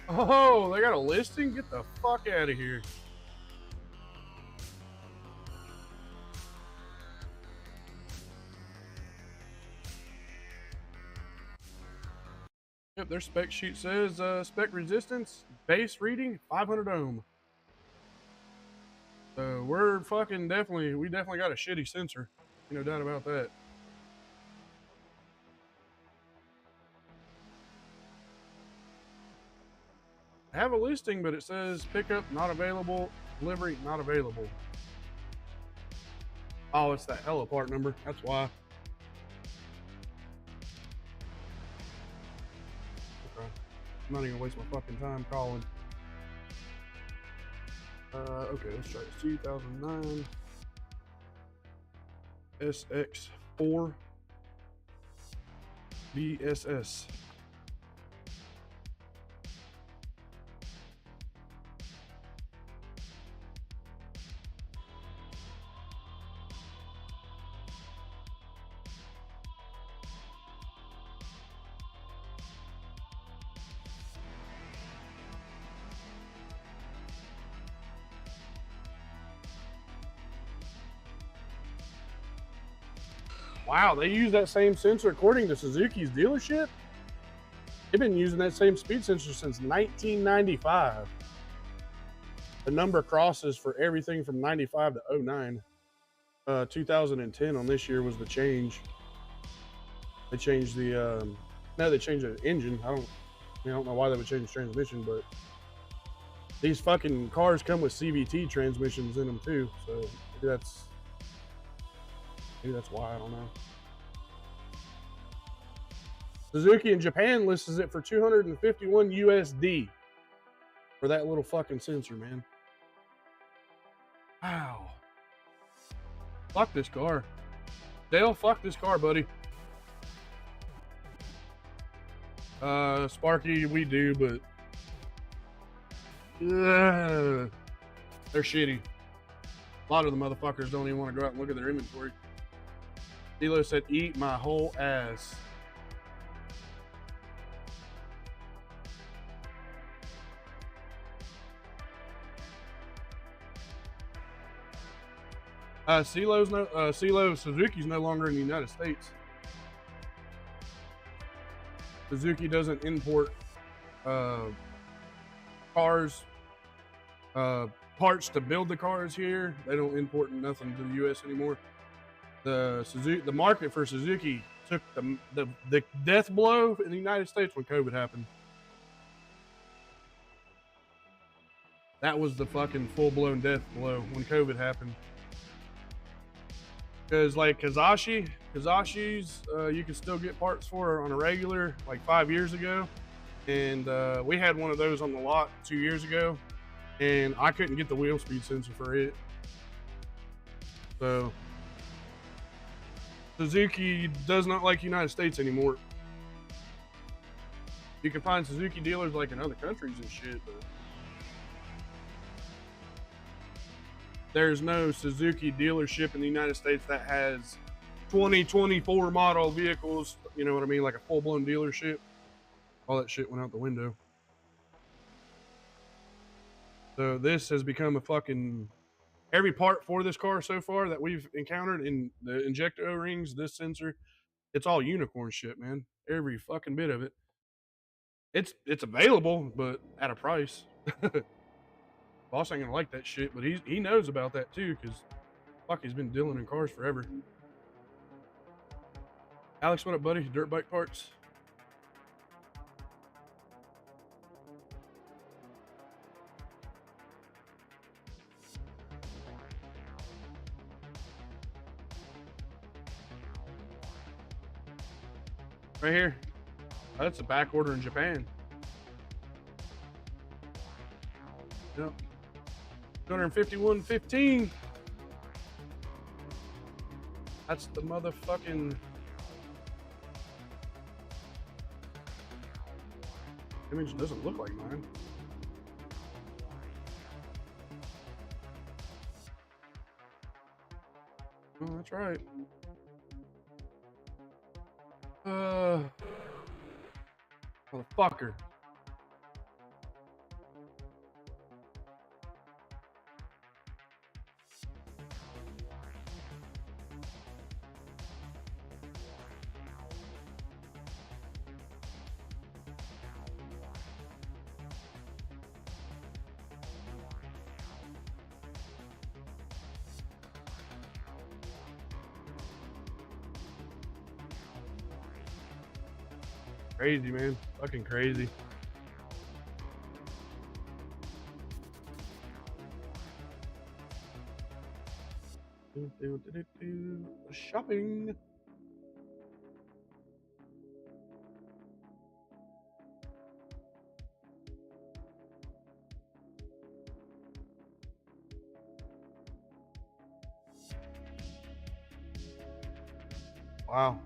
Oh, they got a listing? Get the fuck out of here. Yep, their spec sheet says spec resistance, base reading 500 ohm. So we're fucking we definitely got a shitty sensor. No doubt about that. I have a listing, but it says pickup not available, delivery not available. Oh, it's that hella part number. That's why. Okay. I'm not even gonna waste my fucking time calling. Okay, let's try this. 2009 SX4 BSS. Wow, they use that same sensor according to Suzuki's dealership? They've been using that same speed sensor since 1995. The number crosses for everything from 95 to 09. 2010 on this year was the change. They changed the, they changed the engine. I don't know why they would change the transmission, but these fucking cars come with CVT transmissions in them too. So maybe that's why, I don't know. Suzuki in Japan lists it for 251 USD for that little fucking sensor, man. Wow. Fuck this car. Dale, fuck this car, buddy. Sparky, we do, but they're shitty. A lot of the motherfuckers don't even want to go out and look at their inventory. Dilo said, "Eat my whole ass." CeeLo Suzuki's no longer in the United States. Suzuki doesn't import cars, parts to build the cars here. They don't import nothing to the U.S. anymore. The market for Suzuki took the death blow in the United States when COVID happened. That was the fucking full-blown death blow when COVID happened. Because like Kazashi's, you can still get parts for on a regular, like 5 years ago. And we had one of those on the lot 2 years ago, and I couldn't get the wheel speed sensor for it. So Suzuki does not like United States anymore. You can find Suzuki dealers like in other countries and shit, but there's no Suzuki dealership in the United States that has 2024 model vehicles, you know what I mean? Like a full-blown dealership. All that shit went out the window. So this has become a fucking... Every part for this car so far that we've encountered in the injector O-rings, this sensor, it's all unicorn shit, man. Every fucking bit of it. It's available, but at a price. Boss ain't gonna like that shit, but he knows about that too, because fuck, he's been dealing in cars forever. Alex, what up, buddy? Dirt bike parts. Right here. Oh, that's a back order in Japan. Yep. 251.15. That's the motherfucking... Image doesn't look like mine. Oh, that's right. Motherfucker. Crazy, man. Fucking crazy. Shopping. Wow.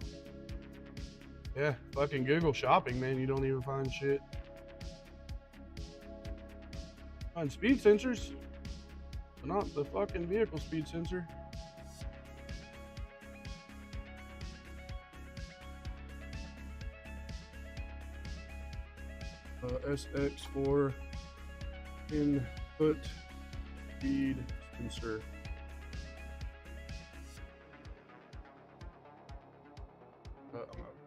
Yeah, fucking Google shopping, man. You don't even find shit. Find speed sensors, but not the fucking vehicle speed sensor. SX4 input speed sensor.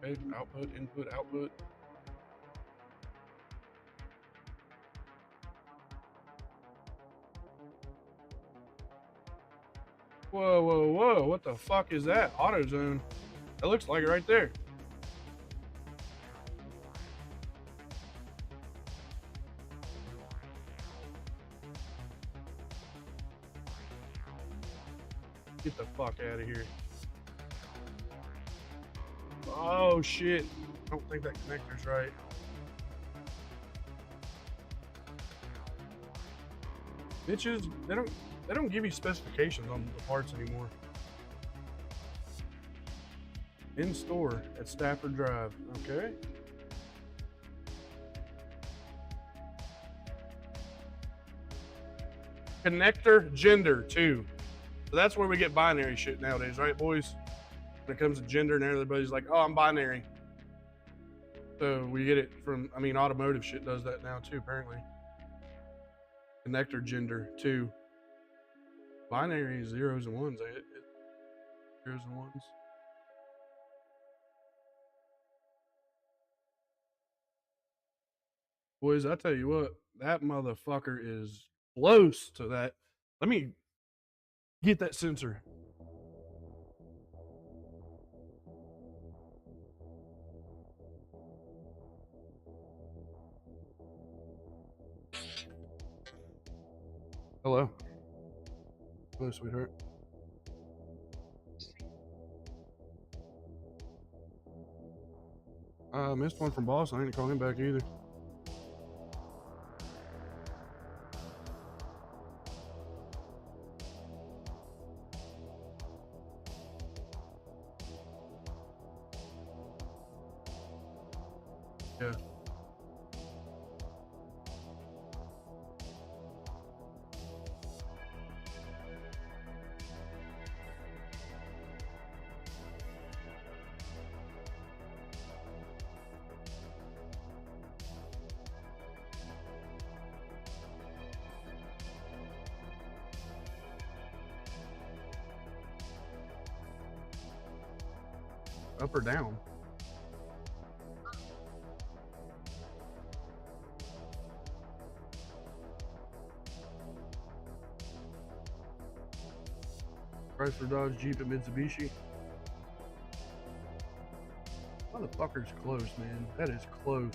Okay, output, input, output. Whoa, whoa, whoa. What the fuck is that? AutoZone. That looks like it right there. Get the fuck out of here. Oh shit. I don't think that connector's right. Bitches, they don't give you specifications on the parts anymore. In store at Stafford Drive. Okay. Connector gender 2. So that's where we get binary shit nowadays, right, boys? When it comes to gender and everybody's like, oh, I'm binary. So we get it from, I mean, automotive shit does that now too, apparently. Connector gender 2. Binary is zeros and ones, ain't it? Zeros and ones. Boys, I tell you what, that motherfucker is close to that. Let me get that sensor. Hello. Hello, sweetheart. I missed one from Boston. I didn't call him back either. Yeah. Up or down? Chrysler, Dodge, Jeep, and Mitsubishi. Motherfucker's close, man. That is close.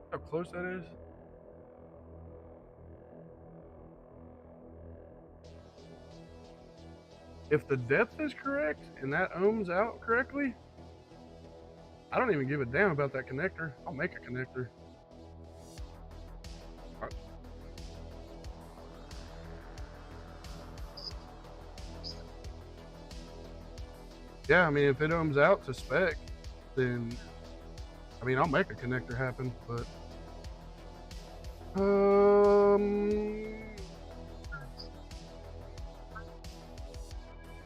How close that is? If the depth is correct and that ohms out correctly, I don't even give a damn about that connector. I'll make a connector. Yeah, I mean, if it ohms out to spec, then, I mean, I'll make a connector happen, but,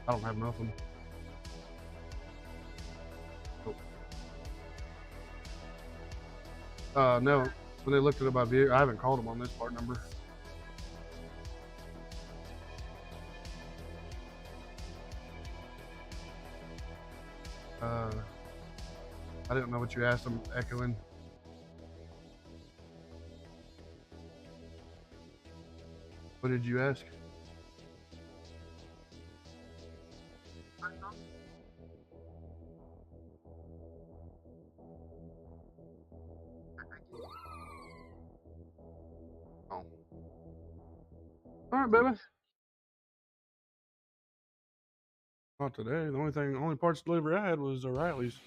I don't have nothing. No, when they looked at my vehicle, I haven't called them on this part number. I didn't know what you asked them, echoing. What did you ask? Oh. All right, baby. Not today. The only parts delivery I had was O'Reilly's.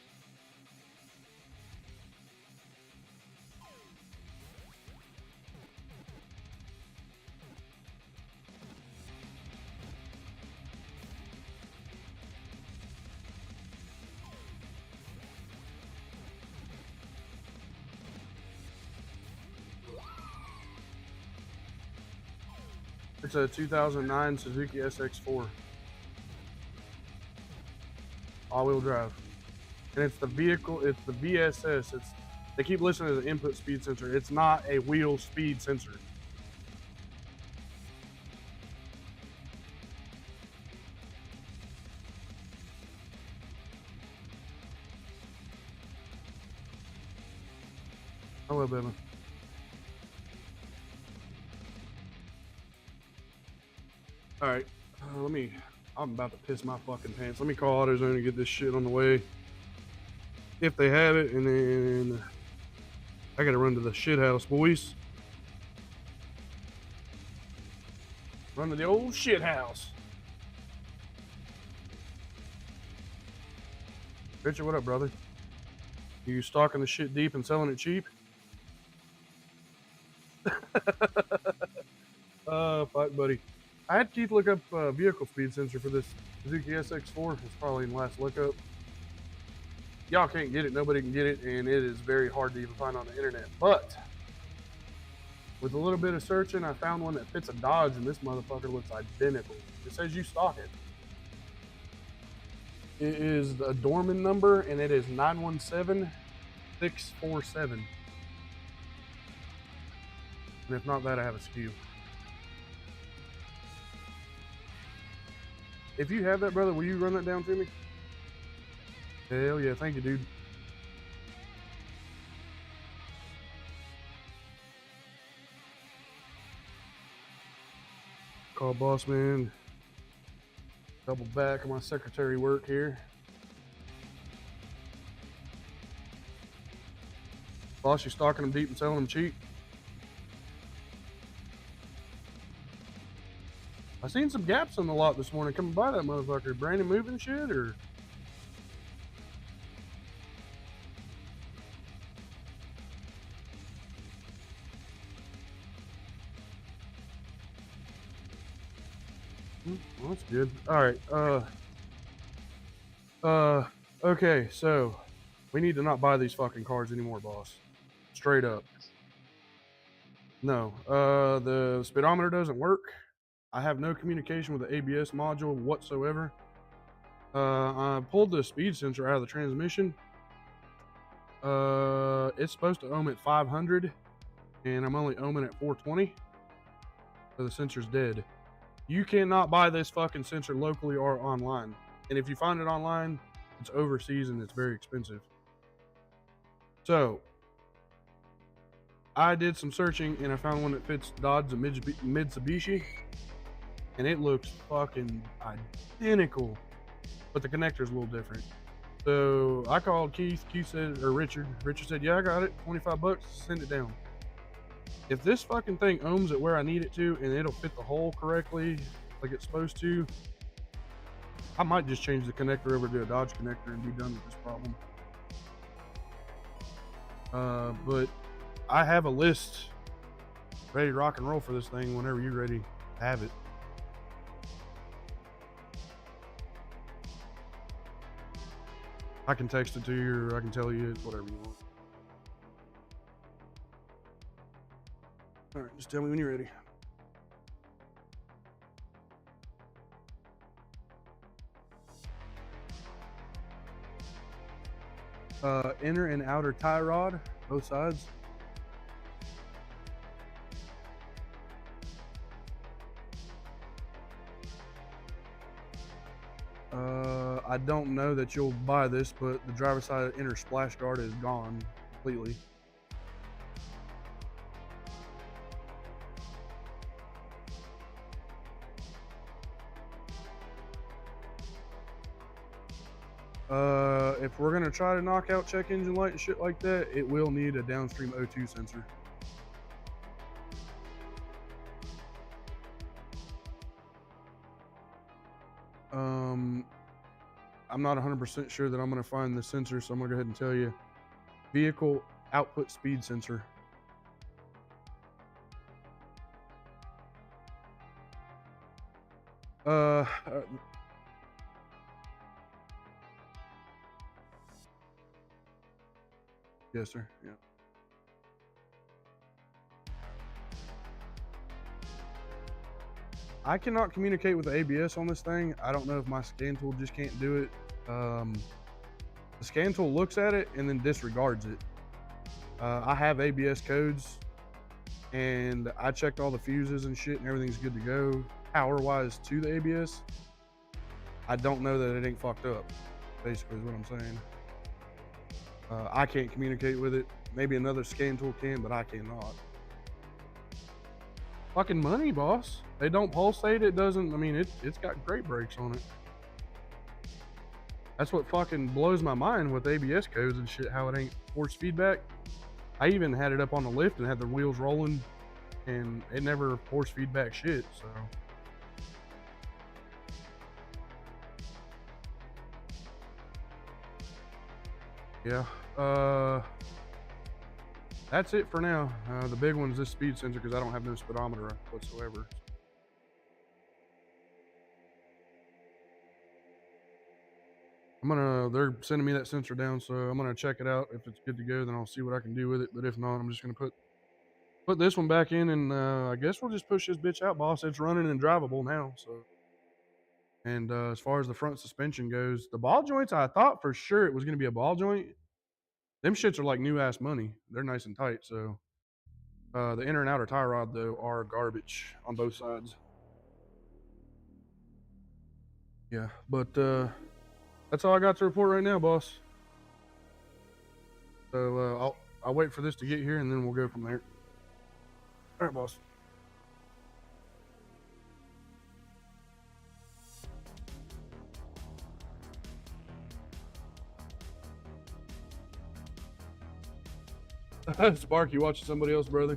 It's a 2009 Suzuki SX4. All-wheel drive. And it's the vehicle, it's the VSS. They keep listening to the input speed sensor. It's not a wheel speed sensor. Hello, baby. All right, I'm about to piss my fucking pants. Let me call AutoZone and get this shit on the way. If they have it, and then I gotta run to the shit house, boys. Run to the old shit house. Richard, what up, brother? You stocking the shit deep and selling it cheap? Fuck, buddy. I had Keith look up vehicle speed sensor for this Suzuki SX4. It's probably in last lookup. y'all can't get it, nobody can get it, and it is very hard to even find on the internet. But with a little bit of searching, I found one that fits a Dodge, and this motherfucker looks identical. It says you stock it. It is the Dorman number, and it is 917647. And if not that, I have a SKU. If you have that, brother, will you run that down to me? Hell yeah, thank you, dude. Call boss man. Double back on my secretary work here. Boss, you stocking them deep and selling them cheap? I seen some gaps in the lot this morning coming by that motherfucker. Brandon moving shit or? Well, that's good. All right. Okay, so we need to not buy these fucking cars anymore, boss. Straight up. No. The speedometer doesn't work. I have no communication with the ABS module whatsoever. I pulled the speed sensor out of the transmission. It's supposed to ohm at 500, and I'm only ohming at 420. So the sensor's dead. You cannot buy this fucking sensor locally or online. And if you find it online, it's overseas and it's very expensive. So I did some searching and I found one that fits Dodge and Mitsubishi, and it looks fucking identical, but the connector's a little different. So I called Keith. Keith said, or Richard. Richard said, yeah, I got it. 25 bucks, send it down. If this fucking thing ohms it where I need it to and it'll fit the hole correctly like it's supposed to, I might just change the connector over to a Dodge connector and be done with this problem. But I have a list ready to rock and roll for this thing whenever you're ready to have it. I can text it to you or I can tell you whatever you want. All right, just tell me when you're ready. Inner and outer tie rod, both sides. I don't know that you'll buy this, but the driver's side inner splash guard is gone completely. If we're gonna try to knock out check engine light and shit like that, it will need a downstream O2 sensor. I'm not 100% sure that I'm gonna find the sensor, so I'm gonna go ahead and tell you. Vehicle output speed sensor. Yes, sir. Yeah. I cannot communicate with the ABS on this thing. I don't know if my scan tool just can't do it. The scan tool looks at it and then disregards it. I have ABS codes and I checked all the fuses and shit and everything's good to go power-wise to the ABS. I don't know that it ain't fucked up, basically is what I'm saying. I can't communicate with it. Maybe another scan tool can, but I cannot. Fucking money, boss. They don't pulsate. It doesn't. I mean, it's got great brakes on it. That's what fucking blows my mind with ABS codes and shit, how it ain't force feedback. I even had it up on the lift and had the wheels rolling and it never force feedback shit, so. Yeah, that's it for now. The big one's this speed sensor because I don't have no speedometer whatsoever. I'm they're sending me that sensor down, so I'm gonna check it out. If it's good to go, then I'll see what I can do with it. But if not, I'm just gonna put this one back in, and I guess we'll just push this bitch out, boss. It's running and drivable now. So, and as far as the front suspension goes, the ball joints, I thought for sure it was gonna be a ball joint. Them shits are like new ass money. They're nice and tight. So, the inner and outer tie rod though are garbage on both sides. Yeah, but that's all I got to report right now, boss. So I'll wait for this to get here, and then we'll go from there. All right, boss. Spark, you watching somebody else, brother?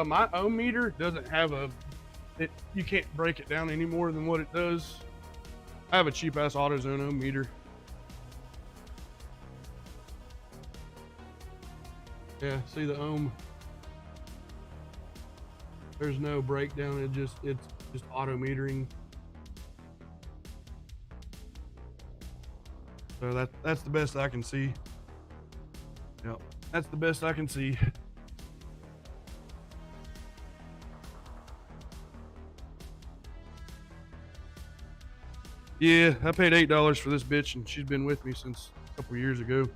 My ohm meter doesn't have you can't break it down any more than what it does. I have a cheap ass AutoZone ohm meter. Yeah, see the ohm? There's no breakdown. It's just auto metering. So that's the best I can see. Yep, that's the best I can see. Yeah, I paid $8 for this bitch, and she's been with me since a couple years ago.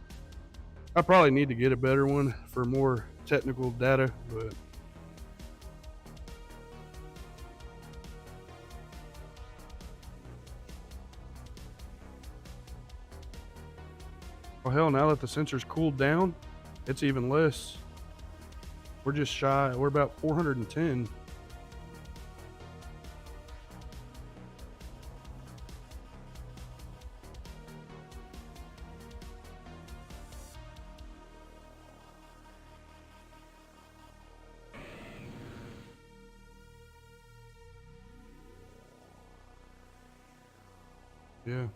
I probably need to get a better one for more technical data, but oh hell, now that the sensor's cooled down, it's even less. We're just shy, we're about 410. Yeah.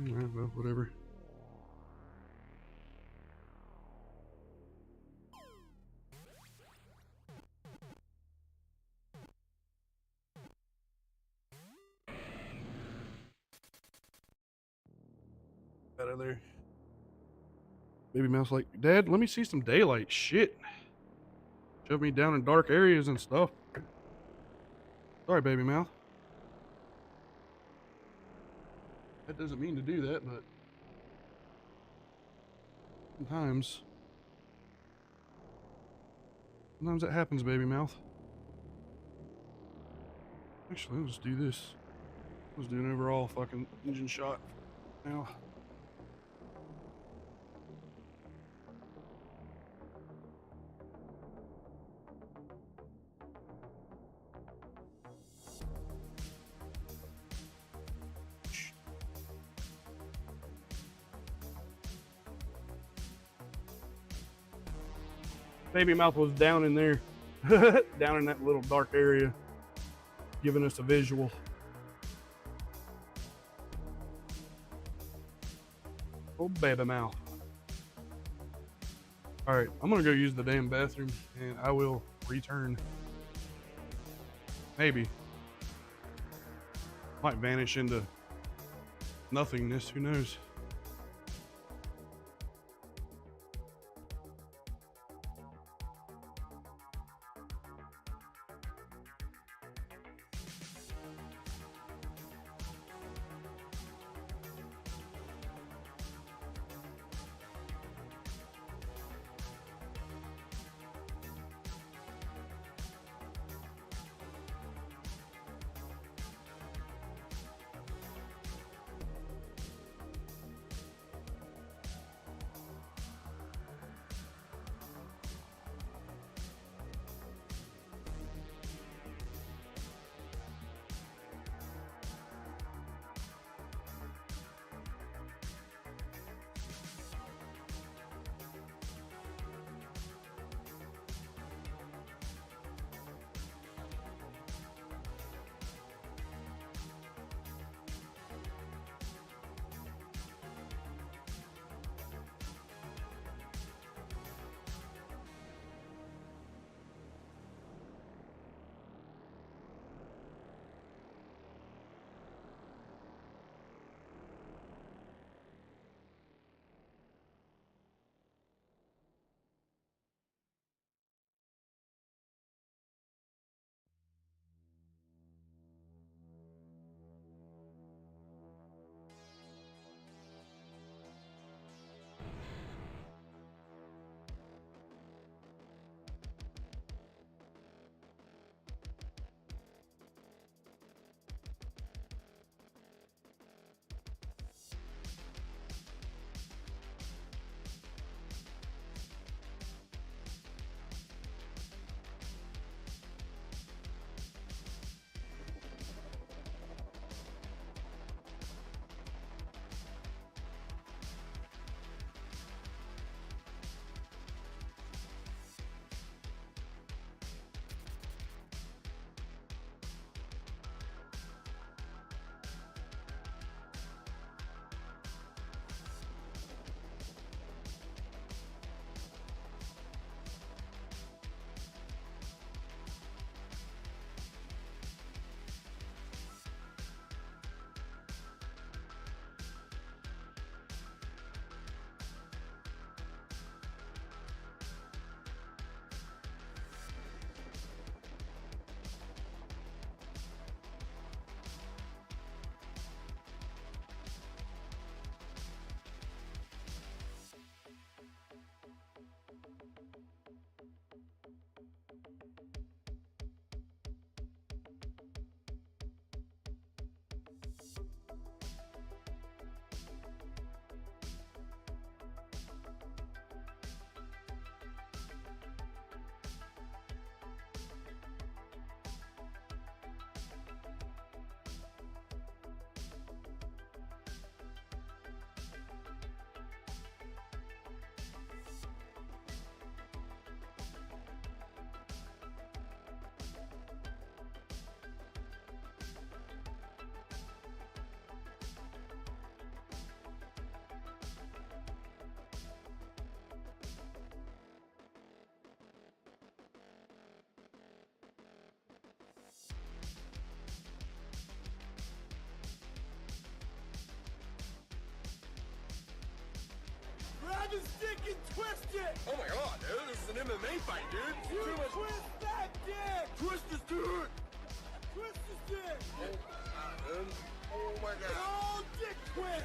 Alright, well, whatever. Out of there. Baby Mouth's like, Dad, let me see some daylight. Shit. Shove me down in dark areas and stuff. Sorry, Baby Mouth. That doesn't mean to do that, but sometimes that happens, Baby Mouth. Actually, let's do this. Let's do an overall fucking engine shot now. Baby Mouth was down in there, down in that little dark area, giving us a visual. Oh, Baby Mouth. All right, I'm gonna go use the damn bathroom, and I will return. Maybe. Might vanish into nothingness, who knows? I can stick and twist it! Oh my god, dude, this is an MMA fight, dude! You twist that dick! Twist his dick! Twist his dick! Oh my god. Oh, dick twist!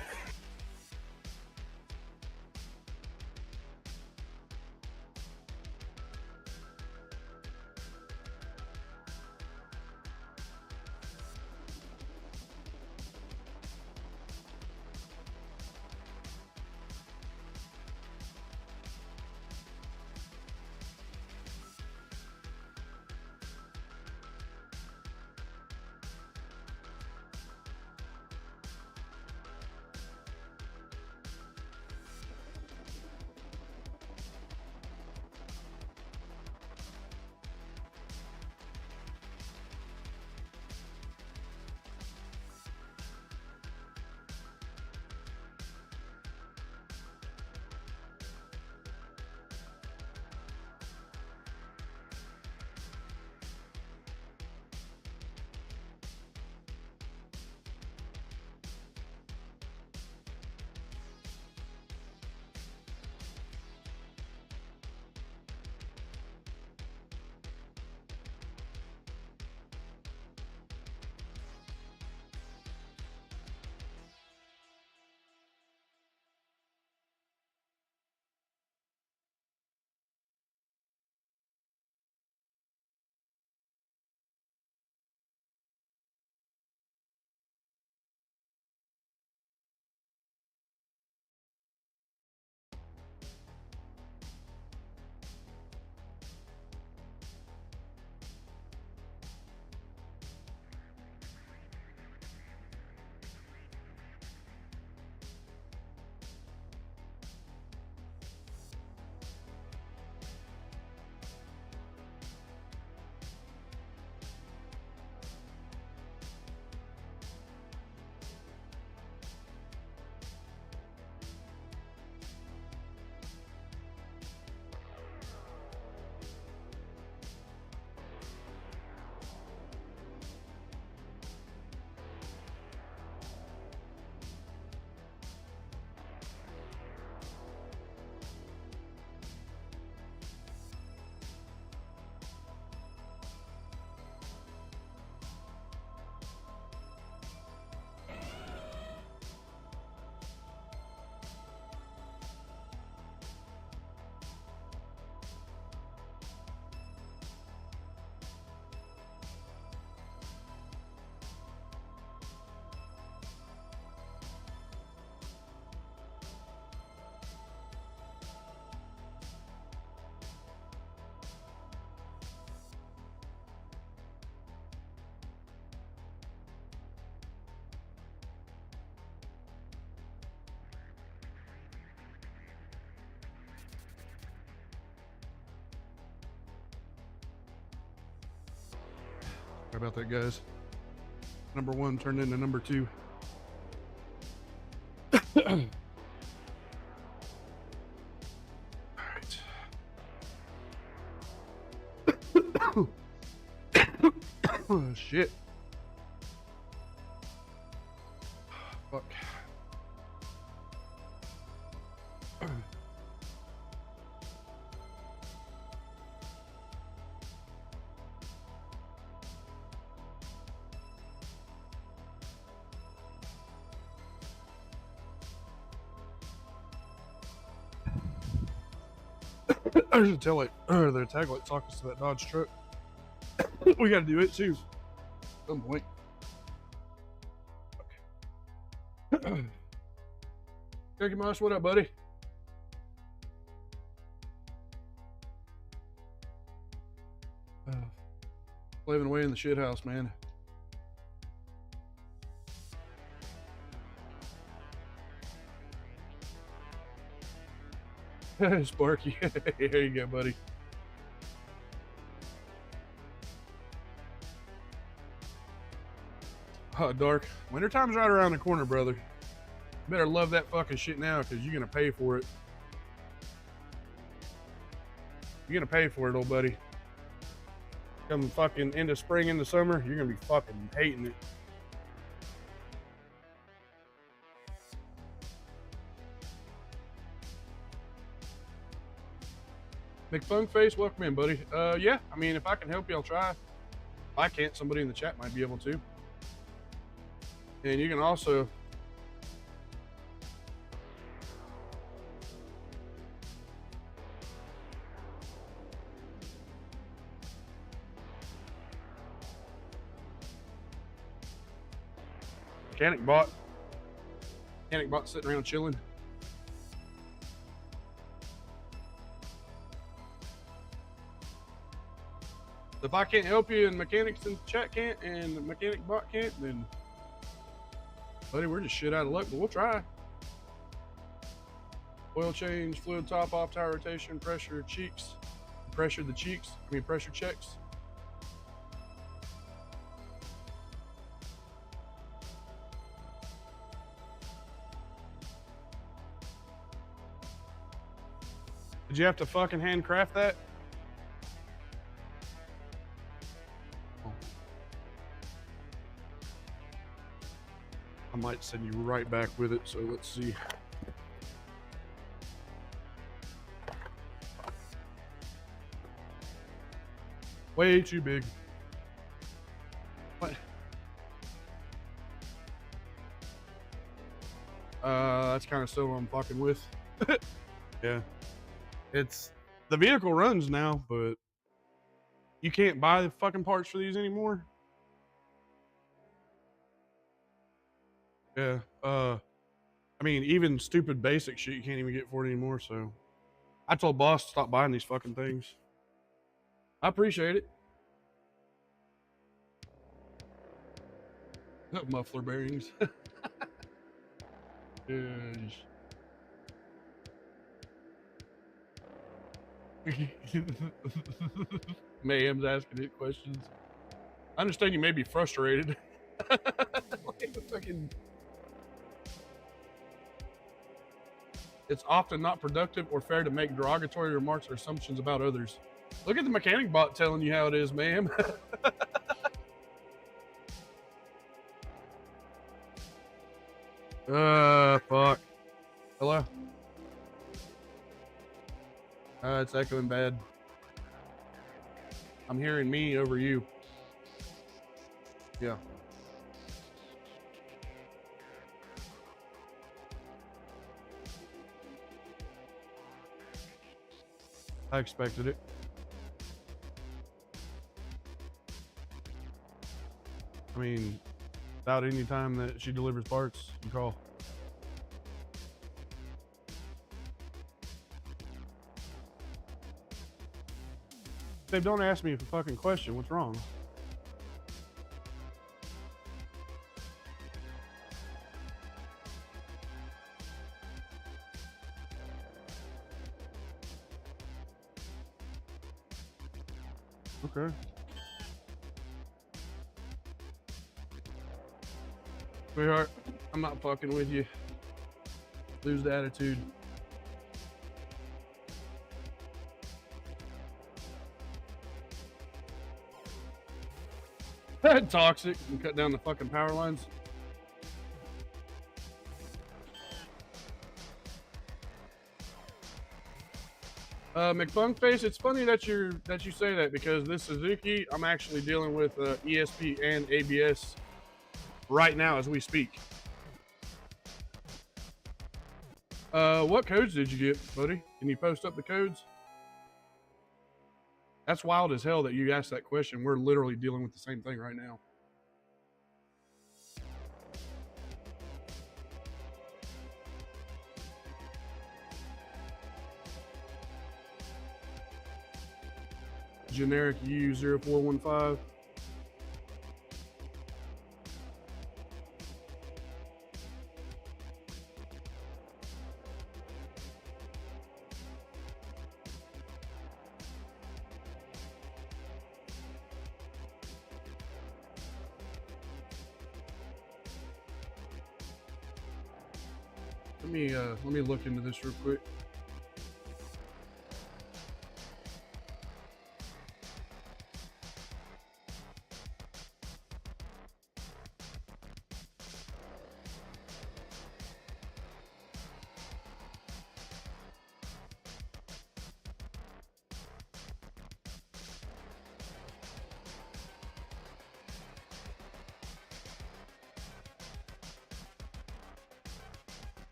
Sorry about that, guys. Number one turned into number two. All right. Oh, shit. Fuck. I should tell it, their tag light talk us to that Dodge truck. We got to do it too. At some point. Cookie Mosh, what up, buddy? Living away in the shit house, man. Sparky, there you go, buddy. Dark. Wintertime's right around the corner, brother. You better love that fucking shit now, because you're going to pay for it. You're going to pay for it, old buddy. Come fucking into spring, into summer, you're going to be fucking hating it. McFungface, welcome in, buddy. Yeah, I mean, if I can help you, I'll try. If I can't, somebody in the chat might be able to. And you can also... Mechanic bot sitting around chilling. If I can't help you and mechanics in the chat can't and the mechanic bot can't, then buddy, we're just shit out of luck, but we'll try. Oil change, fluid top off, tire rotation, pressure cheeks. Pressure checks. Did you have to fucking handcraft that? Oh. I might send you right back with it, so let's see. Way too big. What? That's kind of still what I'm fucking with. Yeah. It's the vehicle runs now, but you can't buy the fucking parts for these anymore. Yeah. I mean, even stupid basic shit you can't even get for it anymore. So I told boss to stop buying these fucking things. I appreciate it. Muffler bearings. Yes. Mayhem's asking it questions. I understand you may be frustrated. It's often not productive or fair to make derogatory remarks or assumptions about others. Look at the mechanic bot telling you how it is, ma'am. Fuck. Hello? It's echoing bad. I'm hearing me over you. Yeah. I expected it. I mean, about any time that she delivers parts, you call. Dave, don't ask me a fucking question. What's wrong? Okay. Sweetheart, I'm not fucking with you. Lose the attitude. Toxic and cut down the fucking power lines. McFunkface, it's funny that you say that because this Suzuki, I'm actually dealing with ESP and ABS right now as we speak. What codes did you get, buddy? Can you post up the codes? That's wild as hell that you asked that question. We're literally dealing with the same thing right now. Generic U0415. Let me look into this real quick.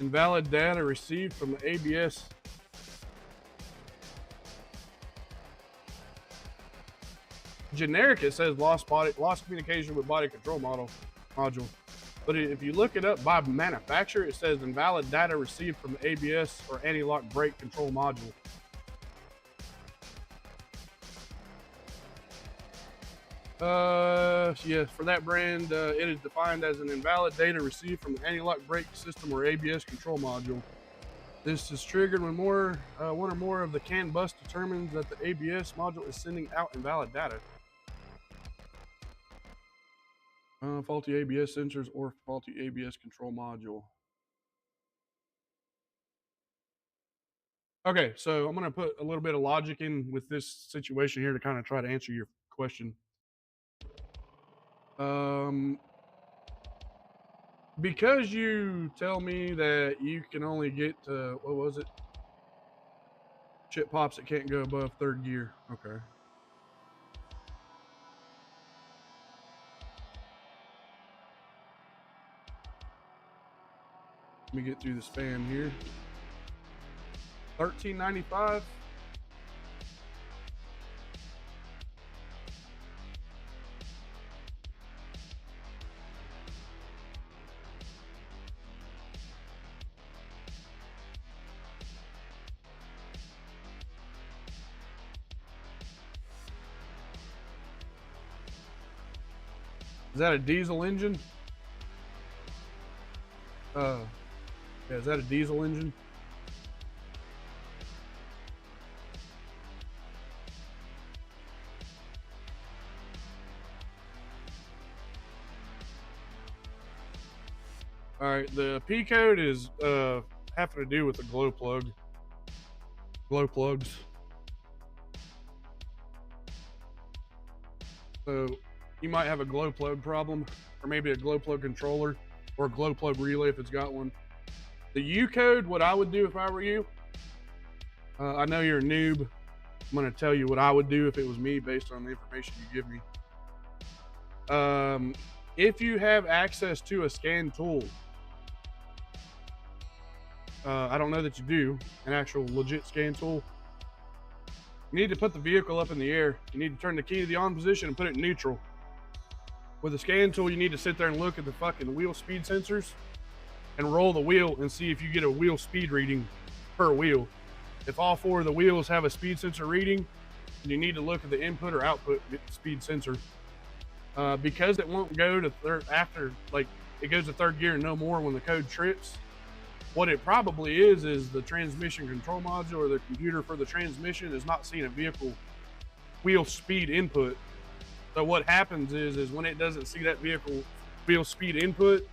Invalid data received from the ABS. Generic, it says lost communication with body control module. But if you look it up by manufacturer, it says invalid data received from the ABS or anti-lock brake control module. Yes, for that brand, it is defined as an invalid data received from the anti-lock brake system or ABS control module. This is triggered when one or more of the CAN bus determines that the ABS module is sending out invalid data. Faulty ABS sensors or faulty ABS control module. Okay, so I'm going to put a little bit of logic in with this situation here to kind of try to answer your question. Because you tell me that you can only get to, what was it? Chip pops that can't go above third gear. Okay. Let me get through the spam here. $13.95. Is that a diesel engine? Yeah, is that a diesel engine? All right, the P code is having to do with the glow plug. Glow plugs. So you might have a glow plug problem, or maybe a glow plug controller, or a glow plug relay if it's got one. The U code, what I would do if I were you, I know you're a noob. I'm going to tell you what I would do if it was me based on the information you give me. If you have access to a scan tool, I don't know that you do, an actual legit scan tool. You need to put the vehicle up in the air. You need to turn the key to the on position and put it in neutral. With a scan tool, you need to sit there and look at the fucking wheel speed sensors and roll the wheel and see if you get a wheel speed reading per wheel. If all four of the wheels have a speed sensor reading, you need to look at the input or output speed sensor. Because it won't go to third after, like it goes to third gear and no more when the code trips. What it probably is the transmission control module or the computer for the transmission is not seeing a vehicle wheel speed input. So what happens is when it doesn't see that vehicle wheel speed input,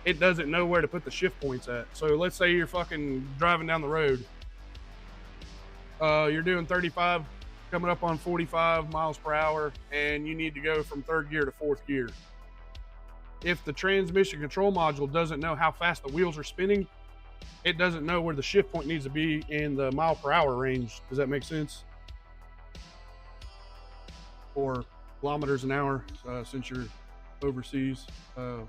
it doesn't know where to put the shift points at. So let's say you're fucking driving down the road. You're doing 35, coming up on 45 miles per hour, and you need to go from third gear to fourth gear. If the transmission control module doesn't know how fast the wheels are spinning, it doesn't know where the shift point needs to be in the mile per hour range. Does that make sense? Or kilometers an hour, since you're overseas. So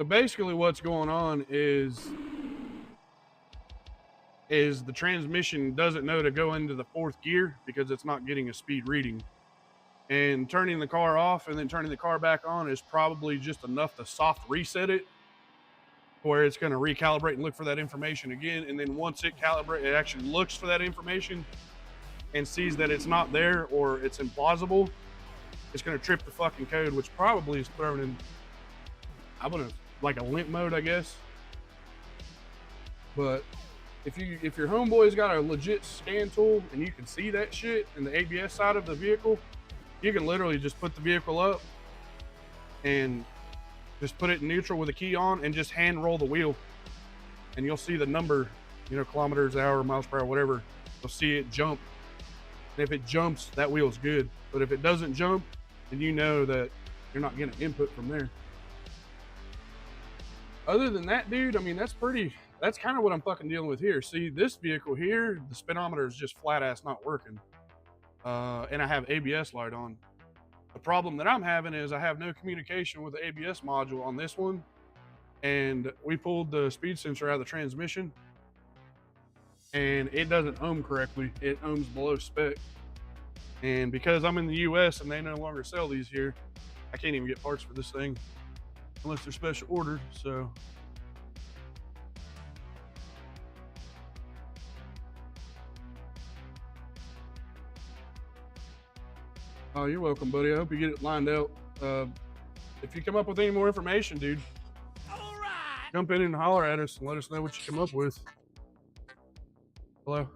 basically what's going on is the transmission doesn't know to go into the fourth gear because it's not getting a speed reading. And turning the car off and then turning the car back on is probably just enough to soft reset it, where it's going to recalibrate and look for that information again. And then once it calibrates, it actually looks for that information and sees that it's not there or it's implausible. It's going to trip the fucking code, which probably is thrown in, I'm going to, like a limp mode, I guess. But if your homeboy's got a legit scan tool and you can see that shit in the ABS side of the vehicle, you can literally just put the vehicle up and just put it in neutral with a key on and just hand roll the wheel, and you'll see the number, kilometers an hour, miles per hour, whatever. You'll see it jump. And if it jumps, that wheel's good. But if it doesn't jump, then you know that you're not getting input from there. Other than that, dude, I mean, that's kind of what I'm fucking dealing with here. See, this vehicle here, the speedometer is just flat ass not working. And I have ABS light on. The problem that I'm having is I have no communication with the ABS module on this one, and we pulled the speed sensor out of the transmission, and it doesn't ohm correctly. It ohms below spec. And because I'm in the US and they no longer sell these here, I can't even get parts for this thing unless they're special ordered. So oh, you're welcome, buddy. I hope you get it lined out. If you come up with any more information, dude, All right. jump in and holler at us and let us know what you come up with. Hello?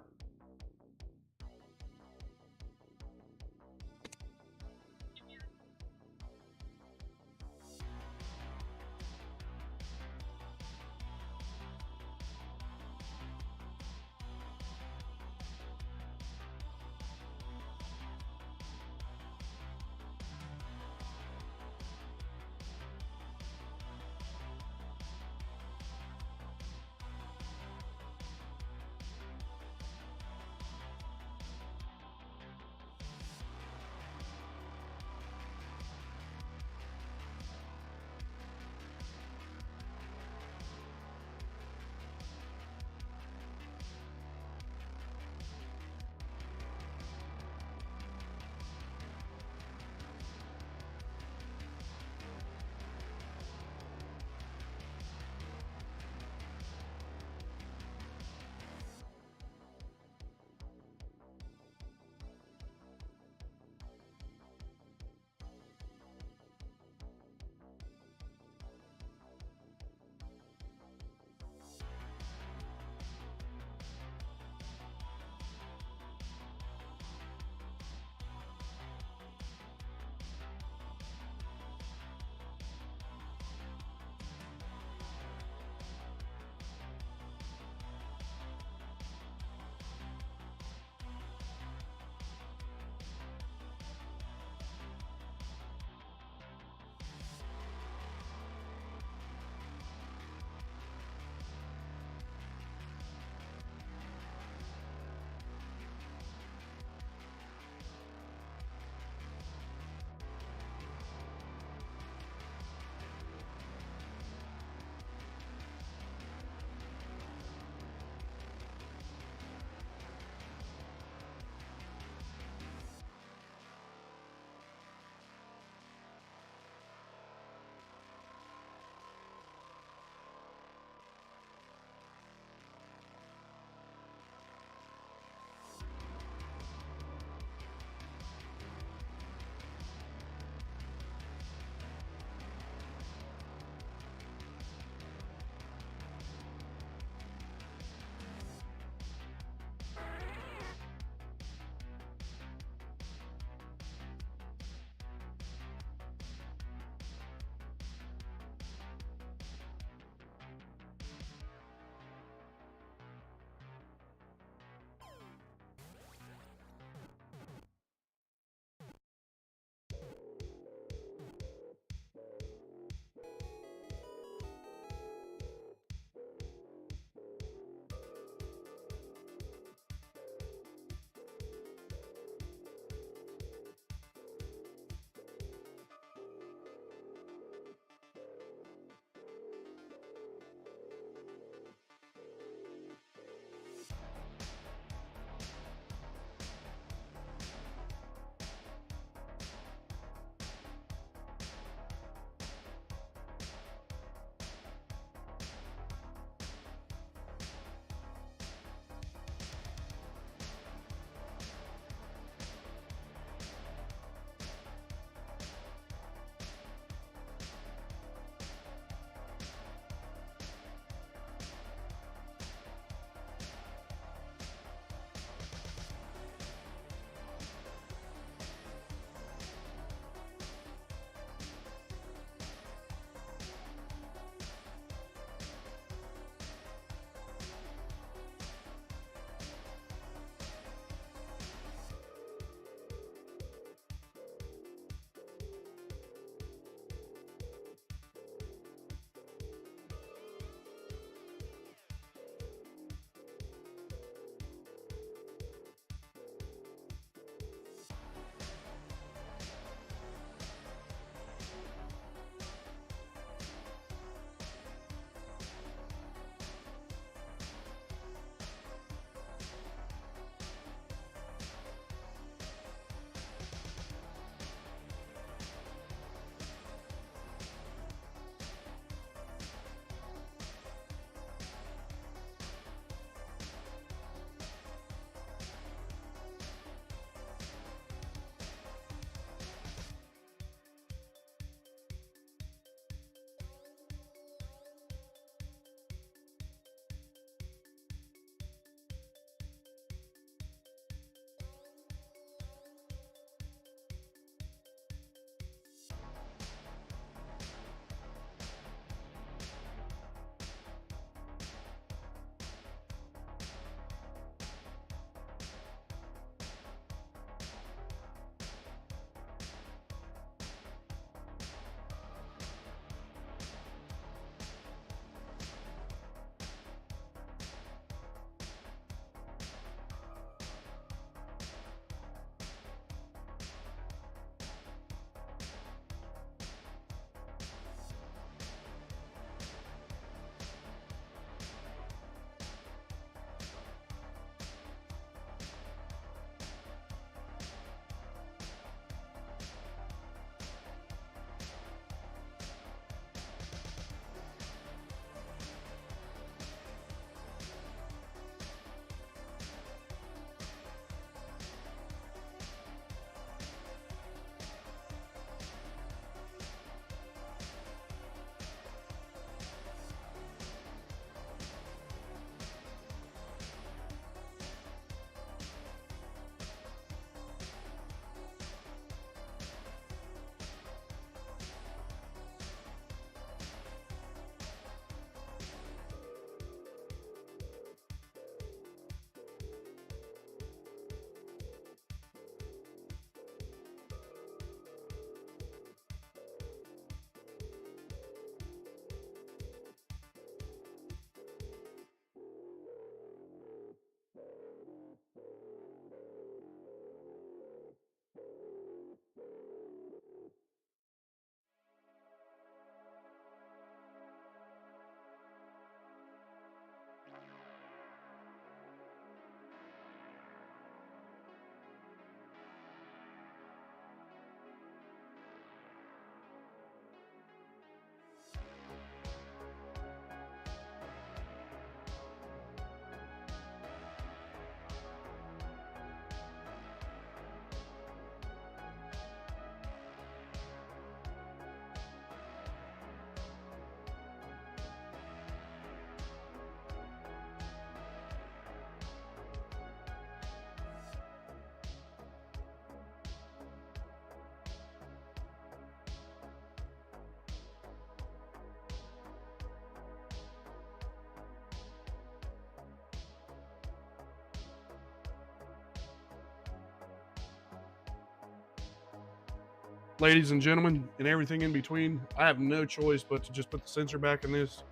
ladies and gentlemen, and everything in between, I have no choice but to just put the sensor back in this.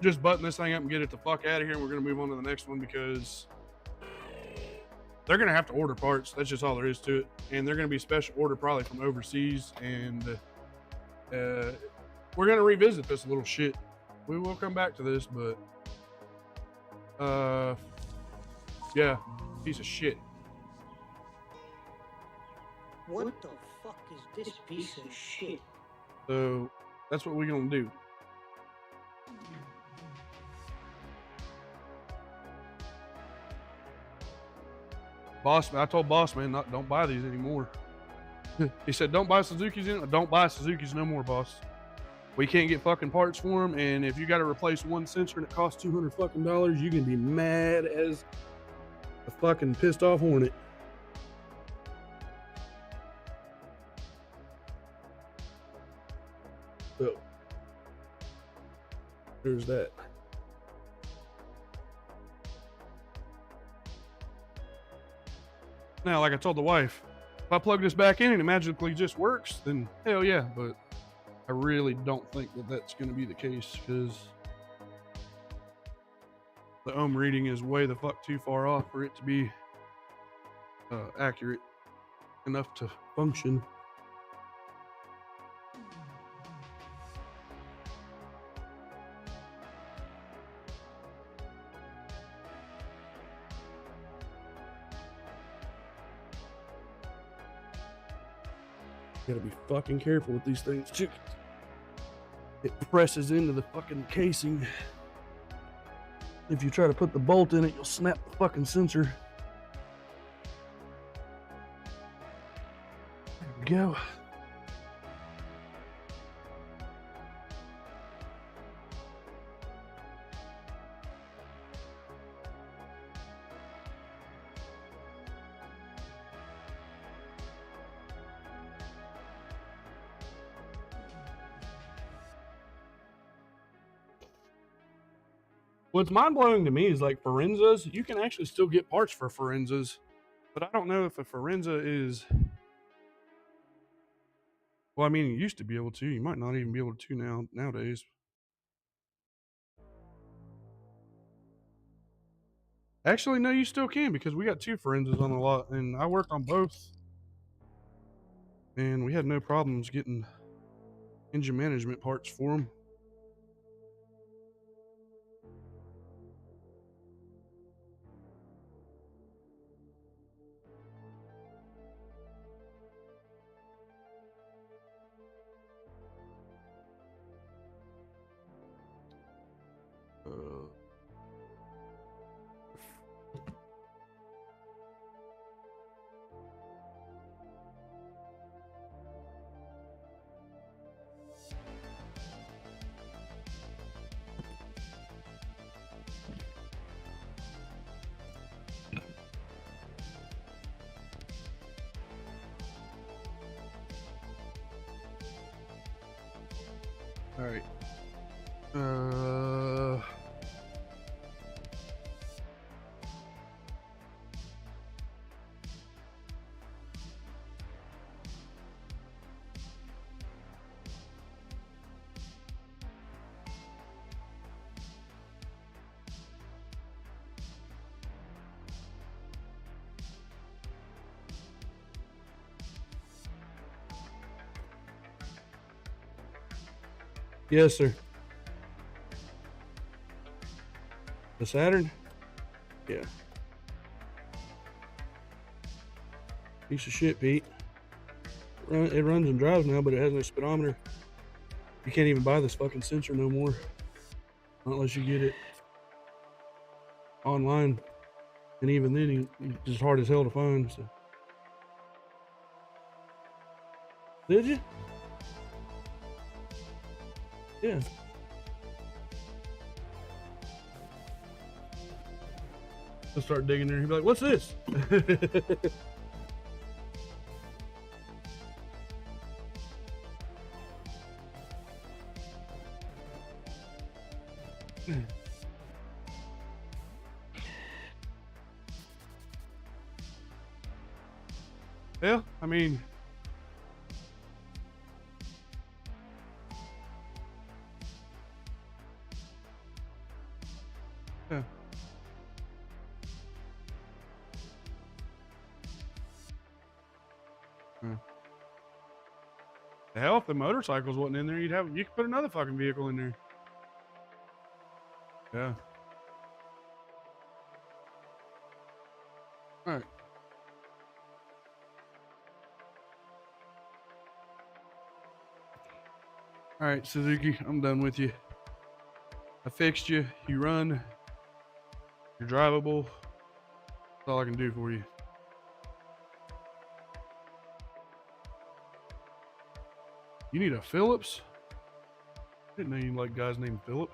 Just button this thing up and get it the fuck out of here, and we're going to move on to the next one because they're going to have to order parts. That's just all there is to it. And they're going to be special order probably from overseas. And we're going to revisit this little shit. We will come back to this, but yeah, piece of shit. What the fuck is this piece of shit? So that's what we're going to do. Boss man, I told boss man, don't buy these anymore. He said, don't buy Suzuki's anymore. Don't buy Suzuki's no more, boss. We can't get fucking parts for them, and if you got to replace one sensor and it costs $200 fucking, you can be mad as a fucking pissed off hornet. So there's that. Now, like I told the wife, if I plug this back in and it magically just works, then hell yeah, but I really don't think that that's going to be the case because the ohm reading is way the fuck too far off for it to be accurate enough to function. Gotta be fucking careful with these things too. It presses into the fucking casing. If you try to put the bolt in it, you'll snap the fucking sensor. There we go. What's mind-blowing to me is like Forenzas, you can actually still get parts for Forenzas, but I don't know if a Forenza is, well, I mean, you used to be able to, you might not even be able to nowadays. Actually, no, you still can because we got 2 Forenzas on the lot and I worked on both and we had no problems getting engine management parts for them. All right. Yes, sir. The Saturn? Yeah. Piece of shit, Pete. It runs and drives now, but it has no speedometer. You can't even buy this fucking sensor no more. Not unless you get it online. And even then, it's just hard as hell to find. So. Did you? Yeah. He'll start digging there. He'll be like, what's this? Well, I mean, The hell, if the motorcycles wasn't in there, you could put another fucking vehicle in there. Yeah. All right. All right, Suzuki, I'm done with you. I fixed you. You run. You're drivable. That's all I can do for you. You need a Phillips? Didn't know you like guys named Philip.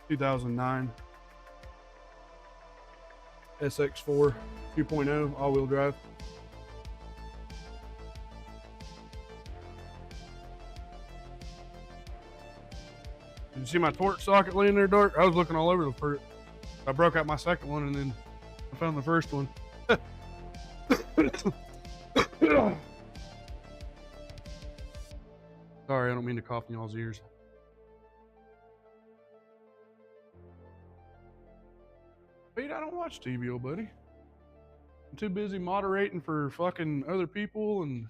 (2009) SX4 2.0 all-wheel drive. Did you see my torque socket laying there, Dark? I was looking all over the part. I broke out my second one and then I found the first one. Sorry, I don't mean to cough in y'all's ears. Pete, I don't watch TV, old buddy. I'm too busy moderating for fucking other people, and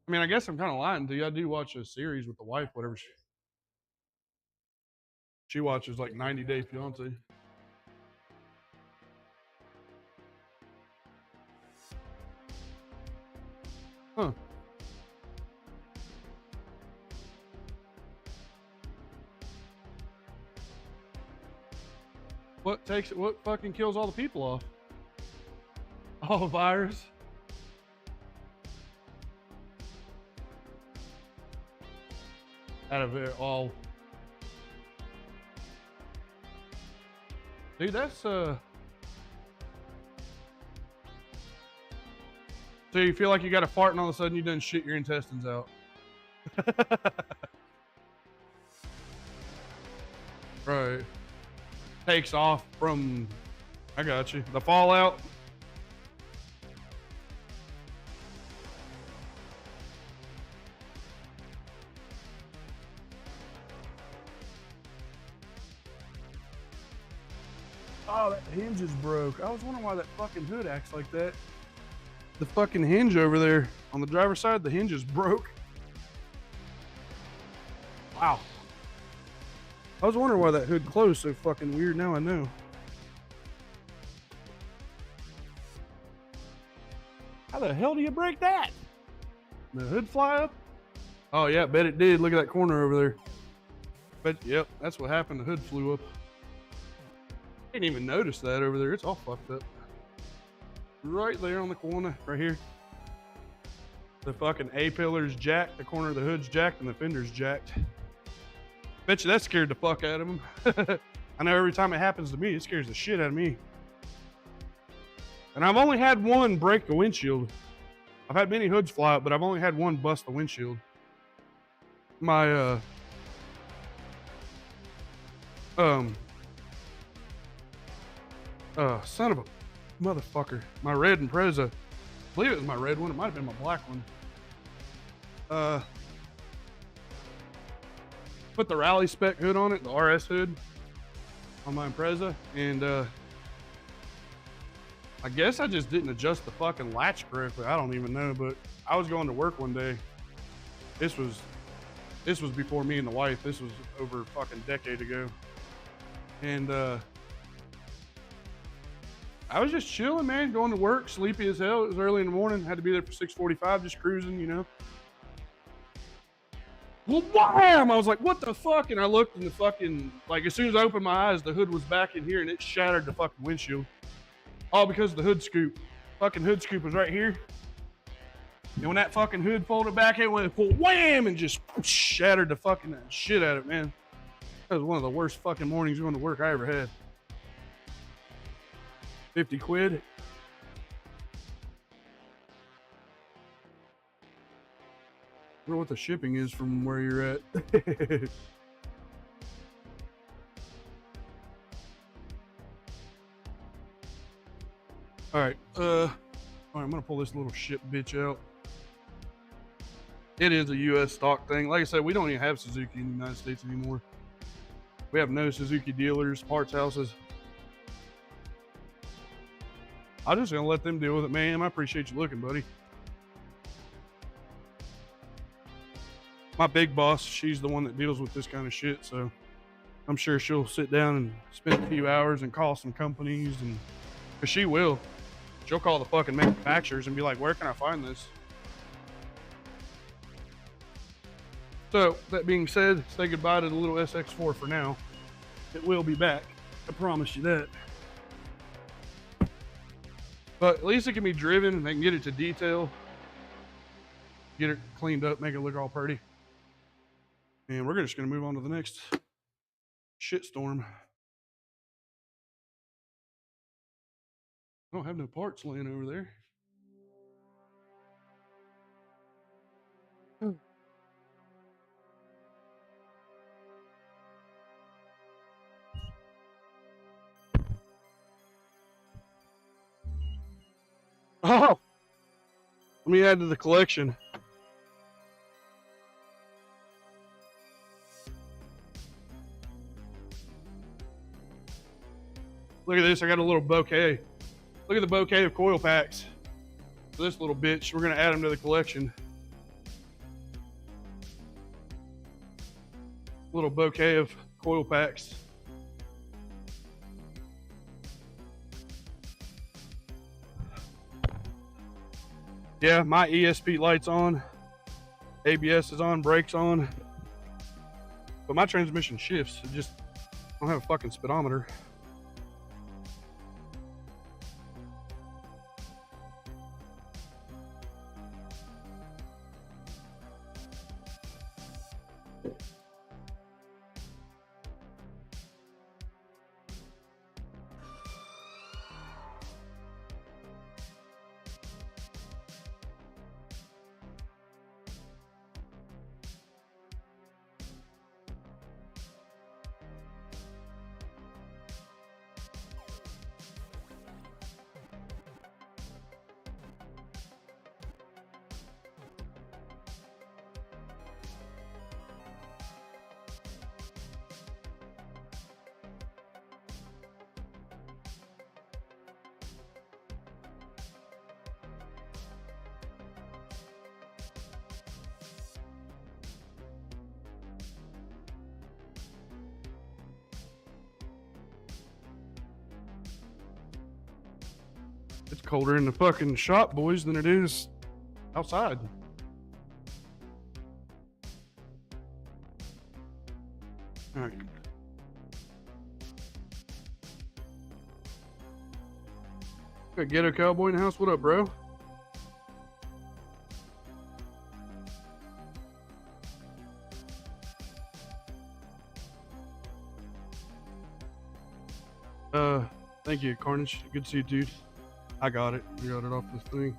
I mean, I guess I'm kind of lying to you. I do watch a series with the wife, whatever she watches, like 90 Day Fiance. Huh. What fucking kills all the people off? Oh, virus. Out of it all. Dude, that's so you feel like you got a fart and all of a sudden you done shit your intestines out. Right. Takes off from, I got you, the fallout. Oh, that hinge is broke. I was wondering why that fucking hood acts like that. The fucking hinge over there on the driver's side, the hinge is broke. Wow. I was wondering why that hood closed so fucking weird. Now I know. How the hell do you break that? The hood fly up? Oh yeah, bet it did. Look at that corner over there. But yep, that's what happened. The hood flew up. Didn't even notice that over there. It's all fucked up. Right there on the corner, right here. The fucking A-pillar's jacked, the corner of the hood's jacked, and the fender's jacked. Bet you that scared the fuck out of him. I know every time it happens to me, it scares the shit out of me. And I've only had one break the windshield. I've had many hoods fly up, but I've only had one bust the windshield. My, son of a motherfucker. My red Impreza. I believe it was my red one. It might have been my black one. Put the rally spec hood on it, the RS hood on my Impreza, and I guess I just didn't adjust the fucking latch correctly. I don't even know, but I was going to work one day. This was before me and the wife. This was over a fucking decade ago. And I was just chilling, man, going to work, sleepy as hell. It was early in the morning. Had to be there for 6:45, just cruising, you know. Well, wham! I was like, what the fuck? And I looked and the fucking, like, as soon as I opened my eyes, the hood was back in here and it shattered the fucking windshield. All because of the hood scoop. Fucking hood scoop was right here. And when that fucking hood folded back, it went wham and just shattered the fucking shit out of it, man. That was one of the worst fucking mornings going to work I ever had. 50 quid. I wonder what the shipping is from where you're at. All right, I'm gonna pull this little shit bitch out. It is a U.S. stock thing. Like I said, we don't even have Suzuki in the United States anymore. We have no Suzuki dealers, parts houses. I'm just gonna let them deal with it, man. I appreciate you looking, buddy. My big boss, she's the one that deals with this kind of shit, so I'm sure she'll sit down and spend a few hours and call some companies, and because she will. She'll call the fucking manufacturers and be like, where can I find this? So, that being said, say goodbye to the little SX4 for now. It will be back. I promise you that. But at least it can be driven and they can get it to detail. Get it cleaned up, make it look all pretty. And we're just going to move on to the next shitstorm. I don't have no parts laying over there. Oh, let me add to the collection. Look at this, I got a little bouquet. Look at the bouquet of coil packs. So this little bitch, we're gonna add them to the collection. Little bouquet of coil packs. Yeah, my ESP light's on. ABS is on, brakes on. But my transmission shifts. It just, I don't have a fucking speedometer. It's colder in the fucking shop, boys, than it is outside. All right. Got Ghetto Cowboy in the house. What up, bro? Thank you, Carnage. Good to see you, dude. I got it. We got it off this thing.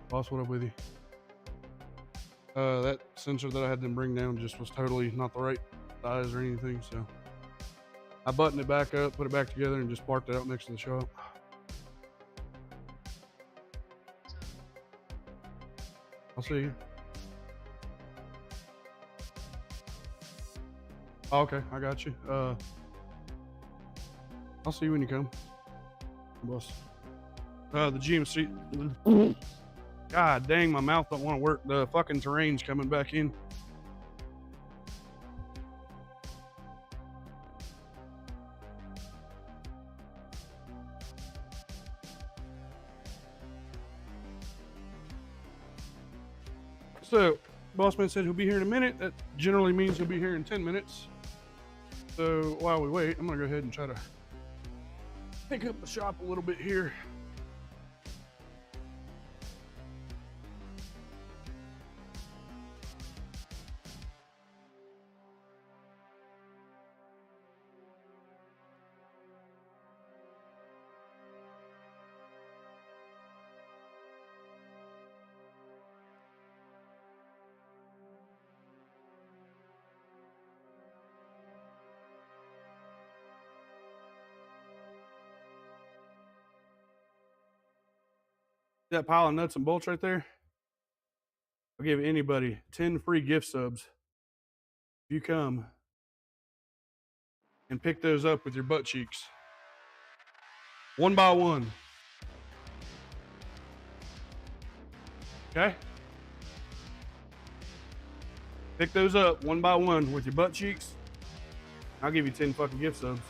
Boss, what up with you? That sensor that I had them bring down just was totally not the right size or anything, so I buttoned it back up, put it back together, and just parked it out next to the shop. I'll see you. Oh, okay, I got you. I'll see you when you come, boss. The GMC. God dang, my mouth don't want to work. The fucking terrain's coming back in. So, Bossman said he'll be here in a minute. That generally means he'll be here in 10 minutes. So, while we wait, I'm going to go ahead and try to pick up the shop a little bit here. That pile of nuts and bolts right there, I'll give anybody 10 free gift subs if you come and pick those up with your butt cheeks. One by one. Okay? Pick those up one by one with your butt cheeks. I'll give you 10 fucking gift subs.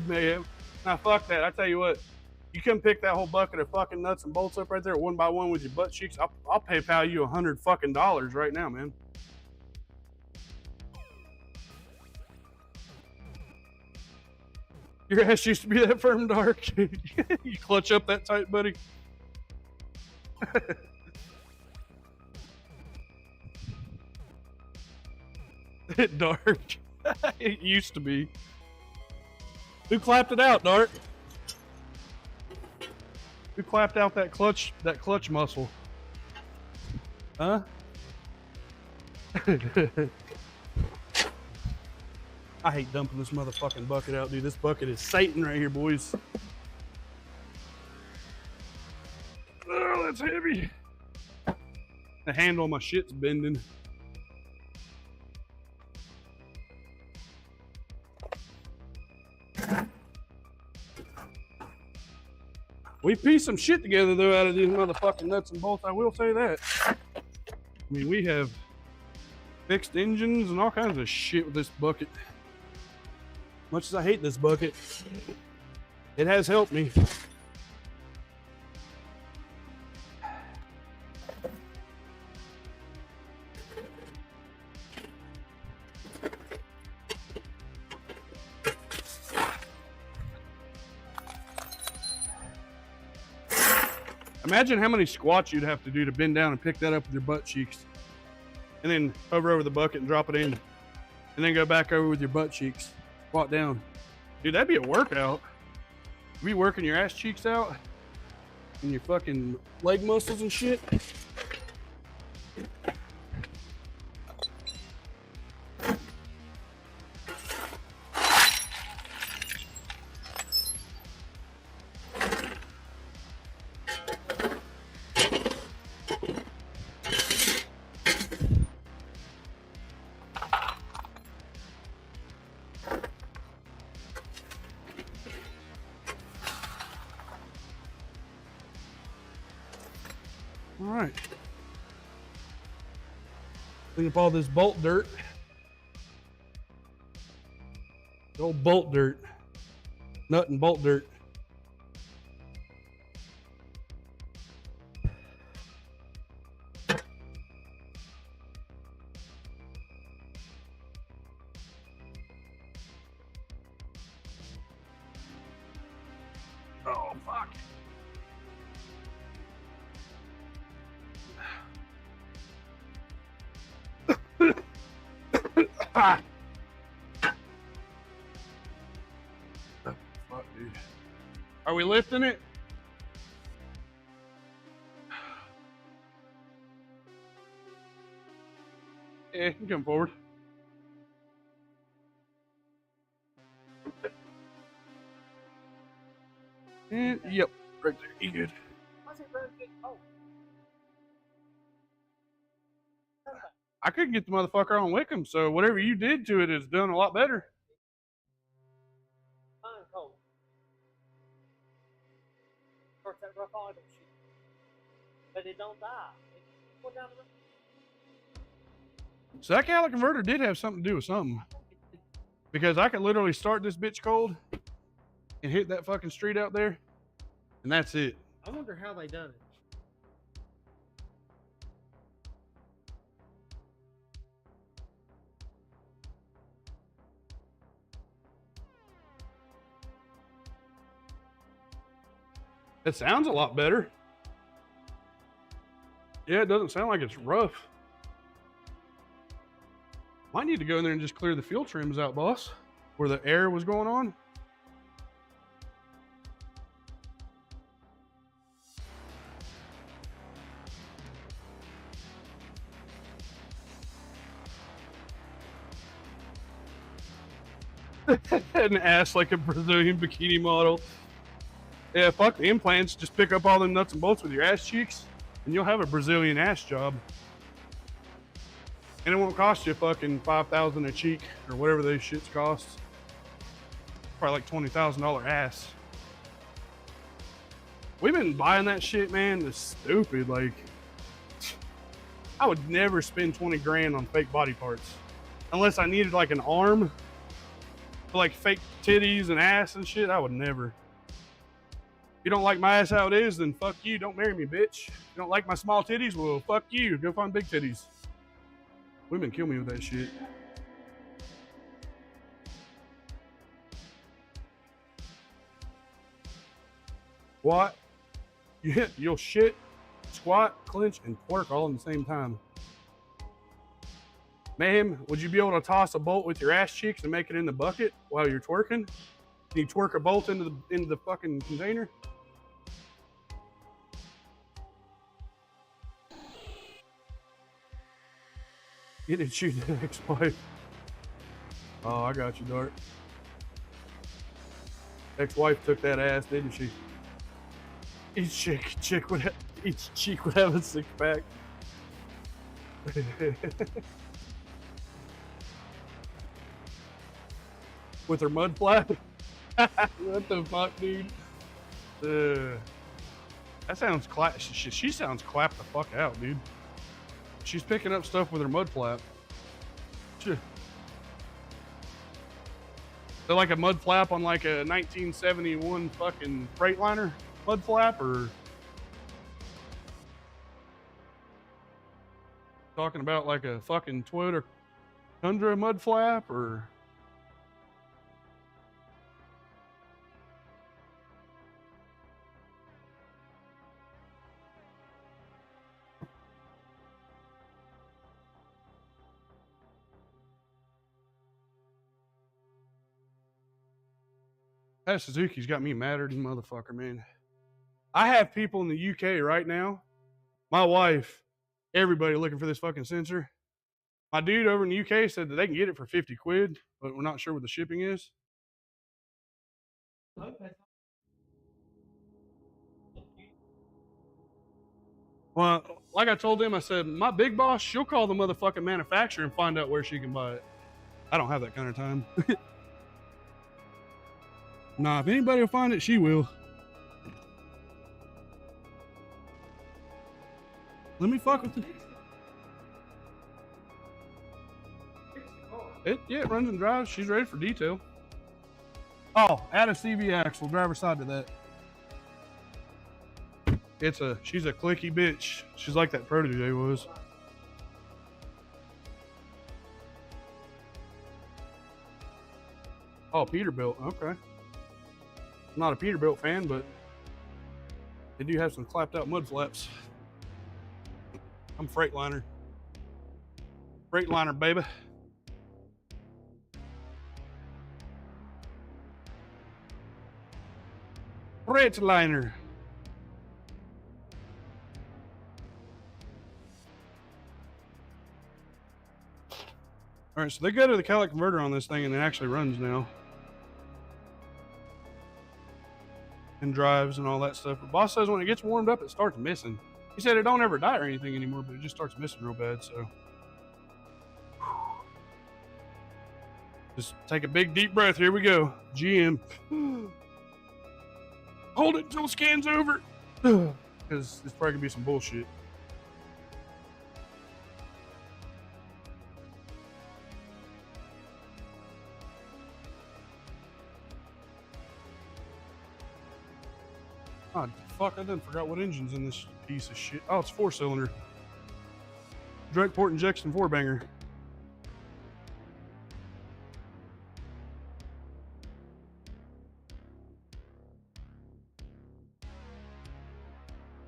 Man, now fuck that. I tell you what, you come pick that whole bucket of fucking nuts and bolts up right there one by one with your butt cheeks. I'll PayPal you $100 fucking right now, man. Your ass used to be that firm, Dark. You clutch up that tight, buddy. Dark. It used to be. Who clapped it out, Dark? Who clapped out that clutch muscle? Huh? I hate dumping this motherfucking bucket out, dude. This bucket is Satan right here, boys. Oh, that's heavy. The handle on my shit's bending. We pieced some shit together, though, out of these motherfucking nuts and bolts. I will say that. I mean, we have fixed engines and all kinds of shit with this bucket. Much as I hate this bucket, it has helped me. Imagine how many squats you'd have to do to bend down and pick that up with your butt cheeks. And then hover over the bucket and drop it in. And then go back over with your butt cheeks. Squat down. Dude, that'd be a workout. Be working your ass cheeks out and your fucking leg muscles and shit. All right. Clean up all this bolt dirt. The old bolt dirt. Nut and bolt dirt. Oh, fuck. Ah. Oh, fuck, dude. Are we lifting it? Yeah, you can come forward. And, yep, right there. You good. I couldn't get the motherfucker on Wickham, so whatever you did to it is done a lot better. Fine cold. Of course, that rough oil don't shoot. But it don't die. It go down the road. So that catalytic converter did have something to do with something. Because I could literally start this bitch cold and hit that fucking street out there, and that's it. I wonder how they done it. It sounds a lot better. Yeah, it doesn't sound like it's rough. Might need to go in there and just clear the fuel trims out, boss, where the air was going on. An ass like a Brazilian bikini model. Yeah, fuck the implants. Just pick up all them nuts and bolts with your ass cheeks, and you'll have a Brazilian ass job. And it won't cost you fucking $5,000 a cheek or whatever those shits cost. Probably like $20,000 ass. We've been buying that shit, man. It's stupid. Like, I would never spend 20 grand on fake body parts unless I needed like an arm for like fake titties and ass and shit. I would never. If you don't like my ass how it is, then fuck you. Don't marry me, bitch. If you don't like my small titties, well, fuck you. Go find big titties. Women kill me with that shit. What? You'll shit, squat, clench, and twerk all in the same time. Ma'am, would you be able to toss a bolt with your ass cheeks and make it in the bucket while you're twerking? Can you twerk a bolt into the fucking container? You didn't shoot the ex-wife. Oh, I got you, Dart. Ex-wife took that ass, didn't she? Each cheek would have a six pack. With her mud flap. What the fuck, dude? That sounds she sounds clapped the fuck out, dude. She's picking up stuff with her mud flap. They're like a mud flap on like a 1971 fucking Freightliner mud flap, or talking about like a fucking Toyota Tundra mud flap, or that Suzuki's got me madder than motherfucker, man. I have people in the UK right now, my wife, everybody looking for this fucking sensor. My dude over in the UK said that they can get it for 50 quid, but we're not sure what the shipping is. Well, like I told him, I said, my big boss, she'll call the motherfucking manufacturer and find out where she can buy it. I don't have that kind of time. Nah, if anybody will find it, she will. Let me fuck with it. It runs and drives. She's ready for detail. Oh, add a CV axle, driver's side to that. She's a clicky bitch. She's like that Protege was. Oh, Peterbilt. Okay. I'm not a Peterbilt fan, but they do have some clapped out mud flaps. I'm Freightliner. Freightliner, baby. Freightliner. All right, so they go to the catalytic converter on this thing, and it actually runs now. And drives and all that stuff. But boss says when it gets warmed up, it starts missing. He said it don't ever die or anything anymore, but it just starts missing real bad, so. Just take a big deep breath. Here we go. GM. Hold it until the scan's over. Because it's probably going to be some bullshit. Oh, fuck, I done forgot what engine's in this piece of shit. Oh, it's 4-cylinder. Direct port injection 4-banger.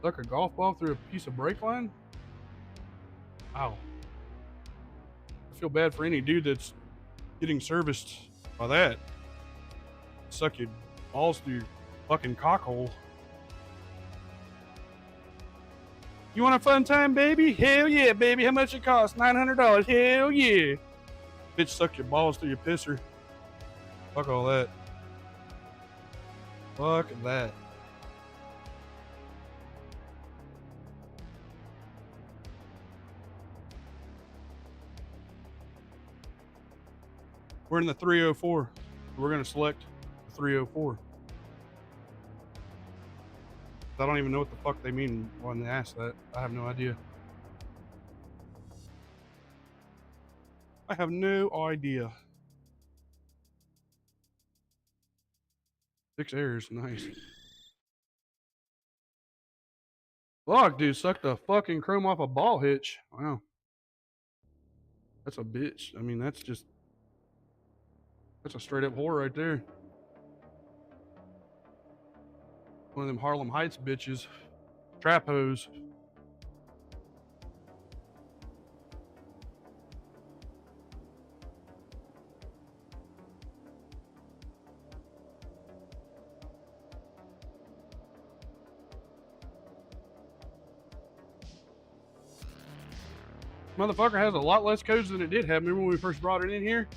Stuck a golf ball through a piece of brake line? Ow. I feel bad for any dude that's getting serviced by that. Suck your balls through your fucking cock hole. You want a fun time, baby? Hell yeah, baby. How much it cost? $900. Hell yeah. Bitch, suck your balls through your pisser. Fuck all that. Fuck that. We're in the 304. We're going to select the 304. I don't even know what the fuck they mean when they ask that. I have no idea. I have no idea. 6 errors, nice. Fuck, dude, sucked the fucking chrome off a ball hitch. Wow. That's a bitch. I mean, that's a straight up whore right there. One of them Harlem Heights bitches. Trap hose. Motherfucker has a lot less codes than it did have. Remember when we first brought it in here?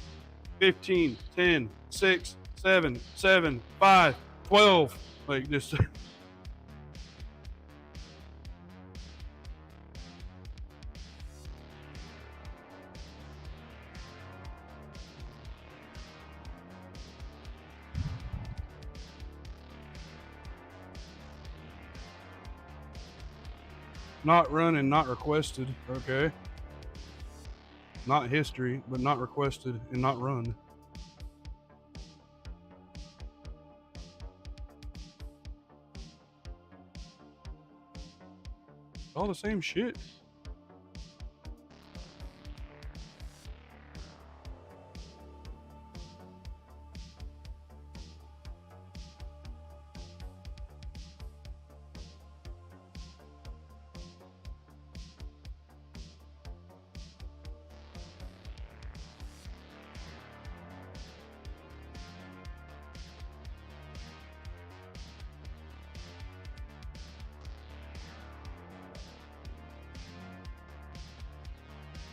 15, 10, 6, 7, 7, 5, 12. Like this. Not run and not requested. Okay. Not history, but not requested and not run. All the same shit.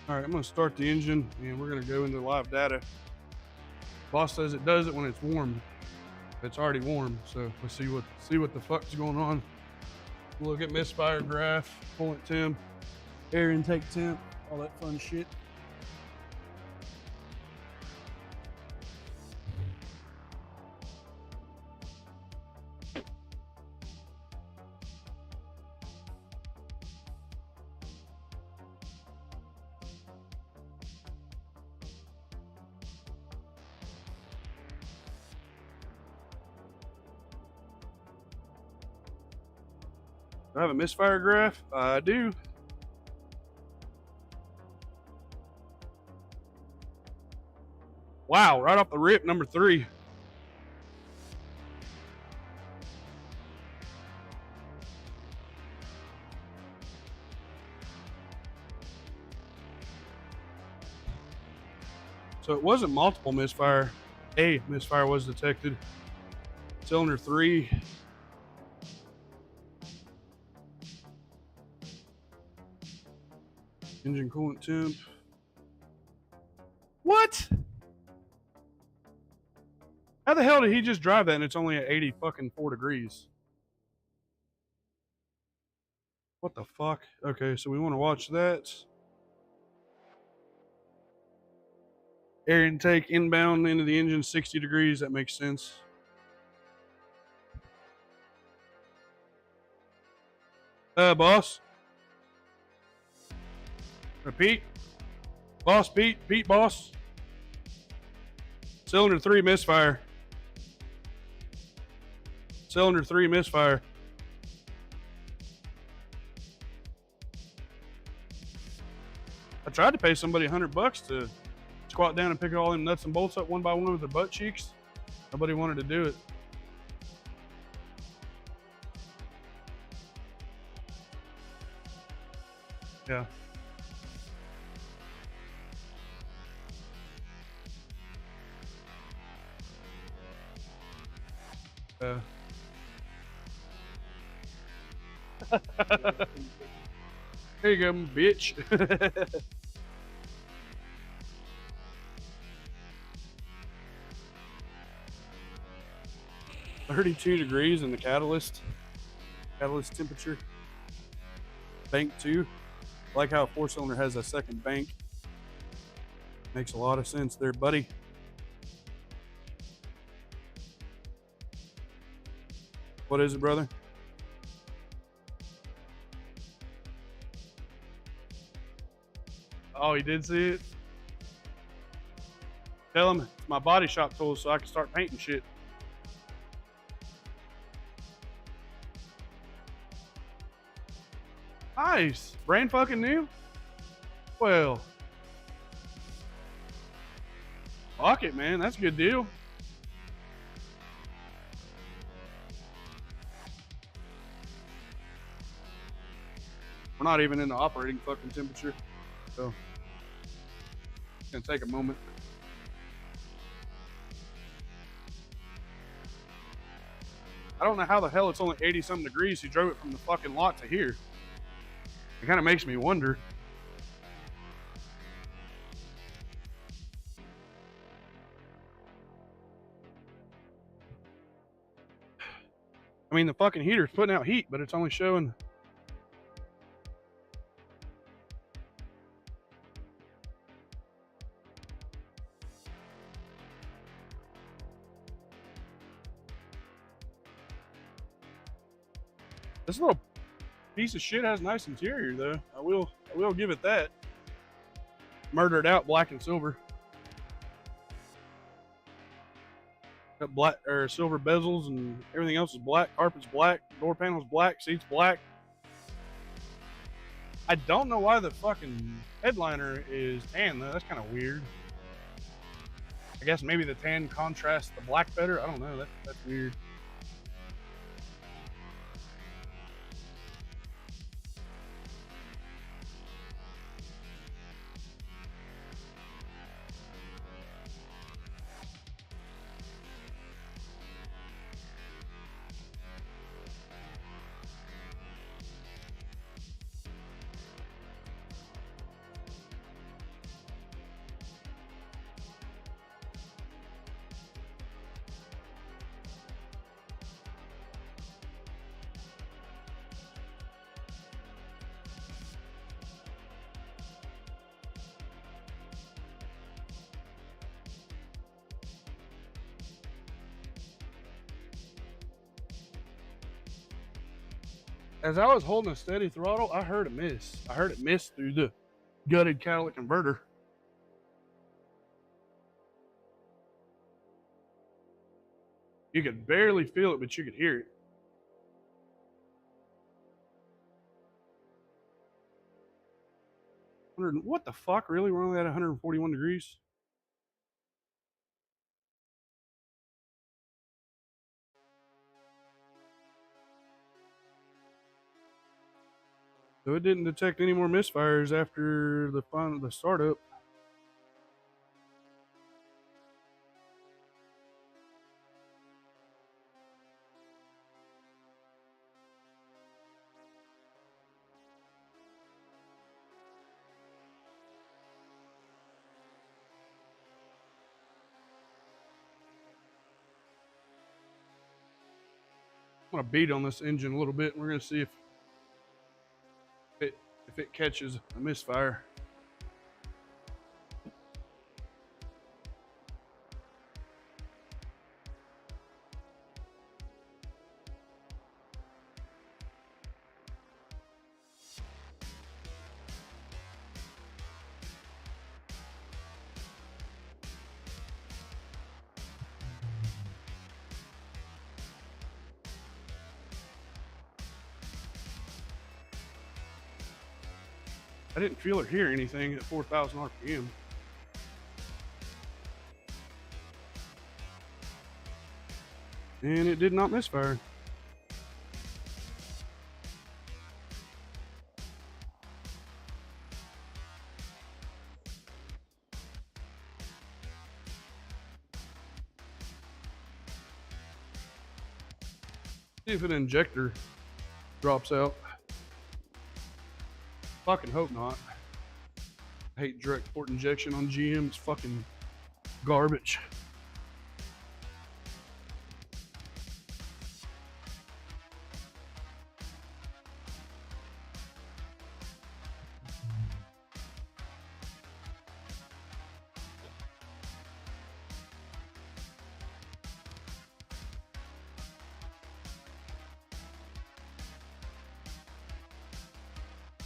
All right, I'm gonna start the engine and we're gonna go into live data. Boss says it does it when it's warm. It's already warm, so let's see what the fuck's going on. Look at misfire graph, coolant temp, air intake temp, all that fun shit. Do I have a misfire graph? I do. Wow, right off the rip, number 3. So it wasn't multiple misfire. A misfire was detected. Cylinder 3. Engine coolant temp. What? How the hell did he just drive that and it's only at 80 fucking 4 degrees? What the fuck? Okay, so we want to watch that. Air intake inbound into the engine 60 degrees. That makes sense. Boss. Pete. Boss, Pete. Pete, boss. Cylinder 3 misfire. Cylinder 3 misfire. I tried to pay somebody $100 to squat down and pick all them nuts and bolts up one by one with their butt cheeks. Nobody wanted to do it. Yeah. Here you go, bitch. 32 degrees in the catalyst temperature. Bank 2. I like how a 4-cylinder has a second bank. Makes a lot of sense there, buddy. What is it, brother? Oh, he did see it? Tell him it's my body shop tools so I can start painting shit. Nice. Brand fucking new? Well, fuck it, man. That's a good deal. We're not even in the operating fucking temperature, so it's gonna take a moment. I don't know how the hell it's only 80-something degrees. He drove it from the fucking lot to here. It kind of makes me wonder. I mean, the fucking heater's putting out heat, but it's only showing. This little piece of shit has a nice interior, though. I will give it that. Murdered out black and silver. Got black or silver bezels and everything else is black. Carpet's black. Door panel's black. Seats black. I don't know why the fucking headliner is tan though. That's kind of weird. I guess maybe the tan contrasts the black better. I don't know. That's weird. As I was holding a steady throttle, I heard it miss. I heard it miss through the gutted catalytic converter. You could barely feel it, but you could hear it. What the fuck? Really? We're only at 141 degrees? So it didn't detect any more misfires after the startup. I'm gonna beat on this engine a little bit, and we're gonna see if it catches a misfire. I didn't feel or hear anything at 4,000 RPM. And it did not misfire. See if an injector drops out. Fucking hope not. I hate direct port injection on GM. It's fucking garbage.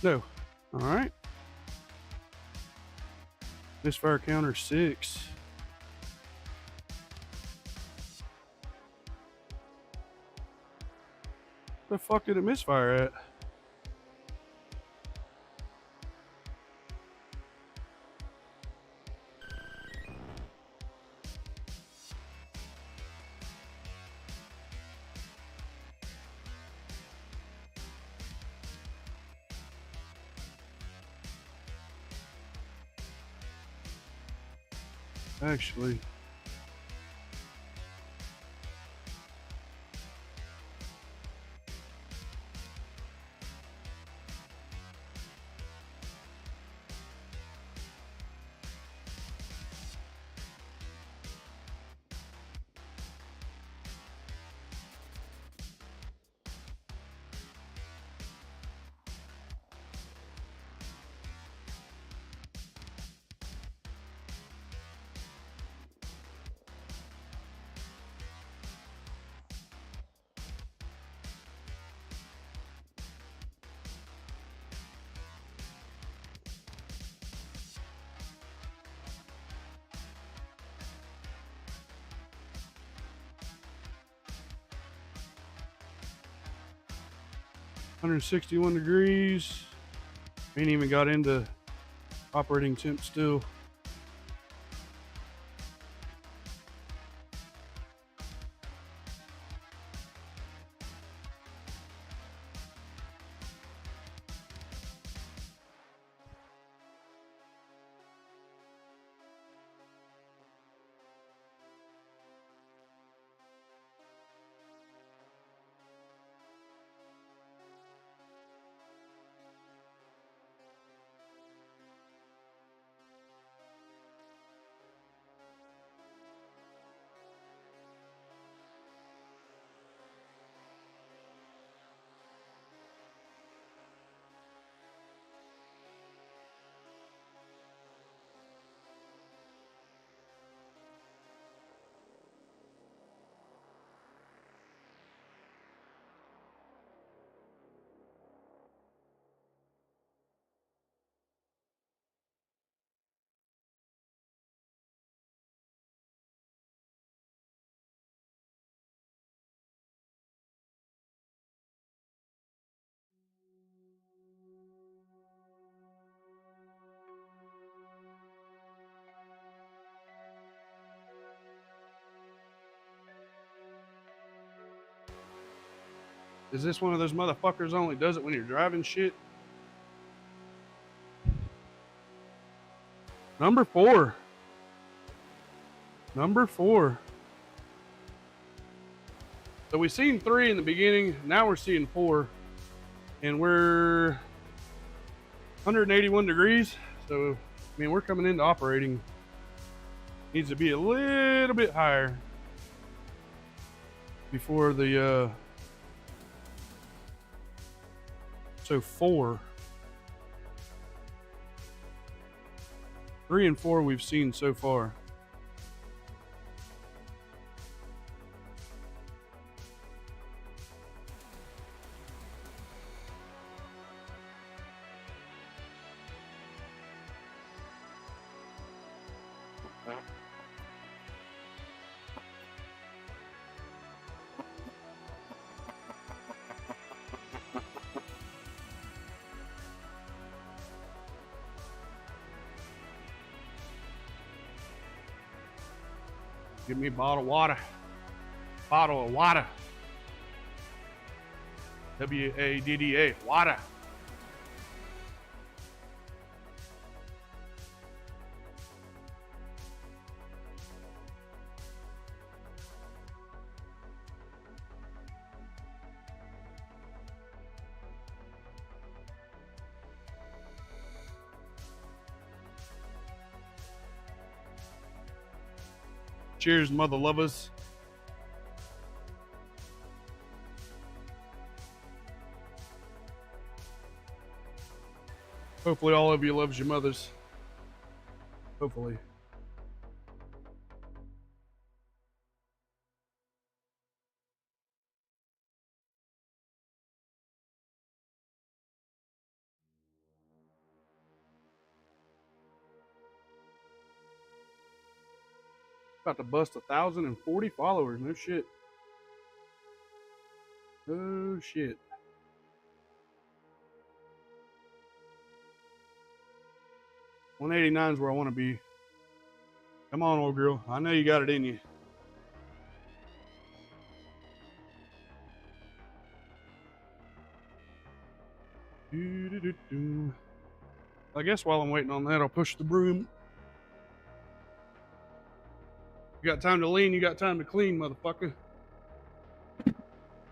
No. All right. Misfire counter 6. The fuck did it misfire at? Actually, $161. Ain't even got into operating temp still. Is this one of those motherfuckers only does it when you're driving shit? Number 4. Number 4. So we seen 3 in the beginning. Now we're seeing 4. And we're 181 degrees. So, I mean, we're coming into operating. Needs to be a little bit higher before the, so 4. 3 and 4 we've seen so far. Give me a bottle of water. Bottle of water. WADDA. Water. Cheers, mother lovers. Hopefully all of you loves your mothers. Hopefully. About to bust 1,040 followers. No shit. Oh shit. $189 is where I want to be. Come on, old girl. I know you got it in you. I guess while I'm waiting on that, I'll push the broom. You got time to lean, you got time to clean, motherfucker.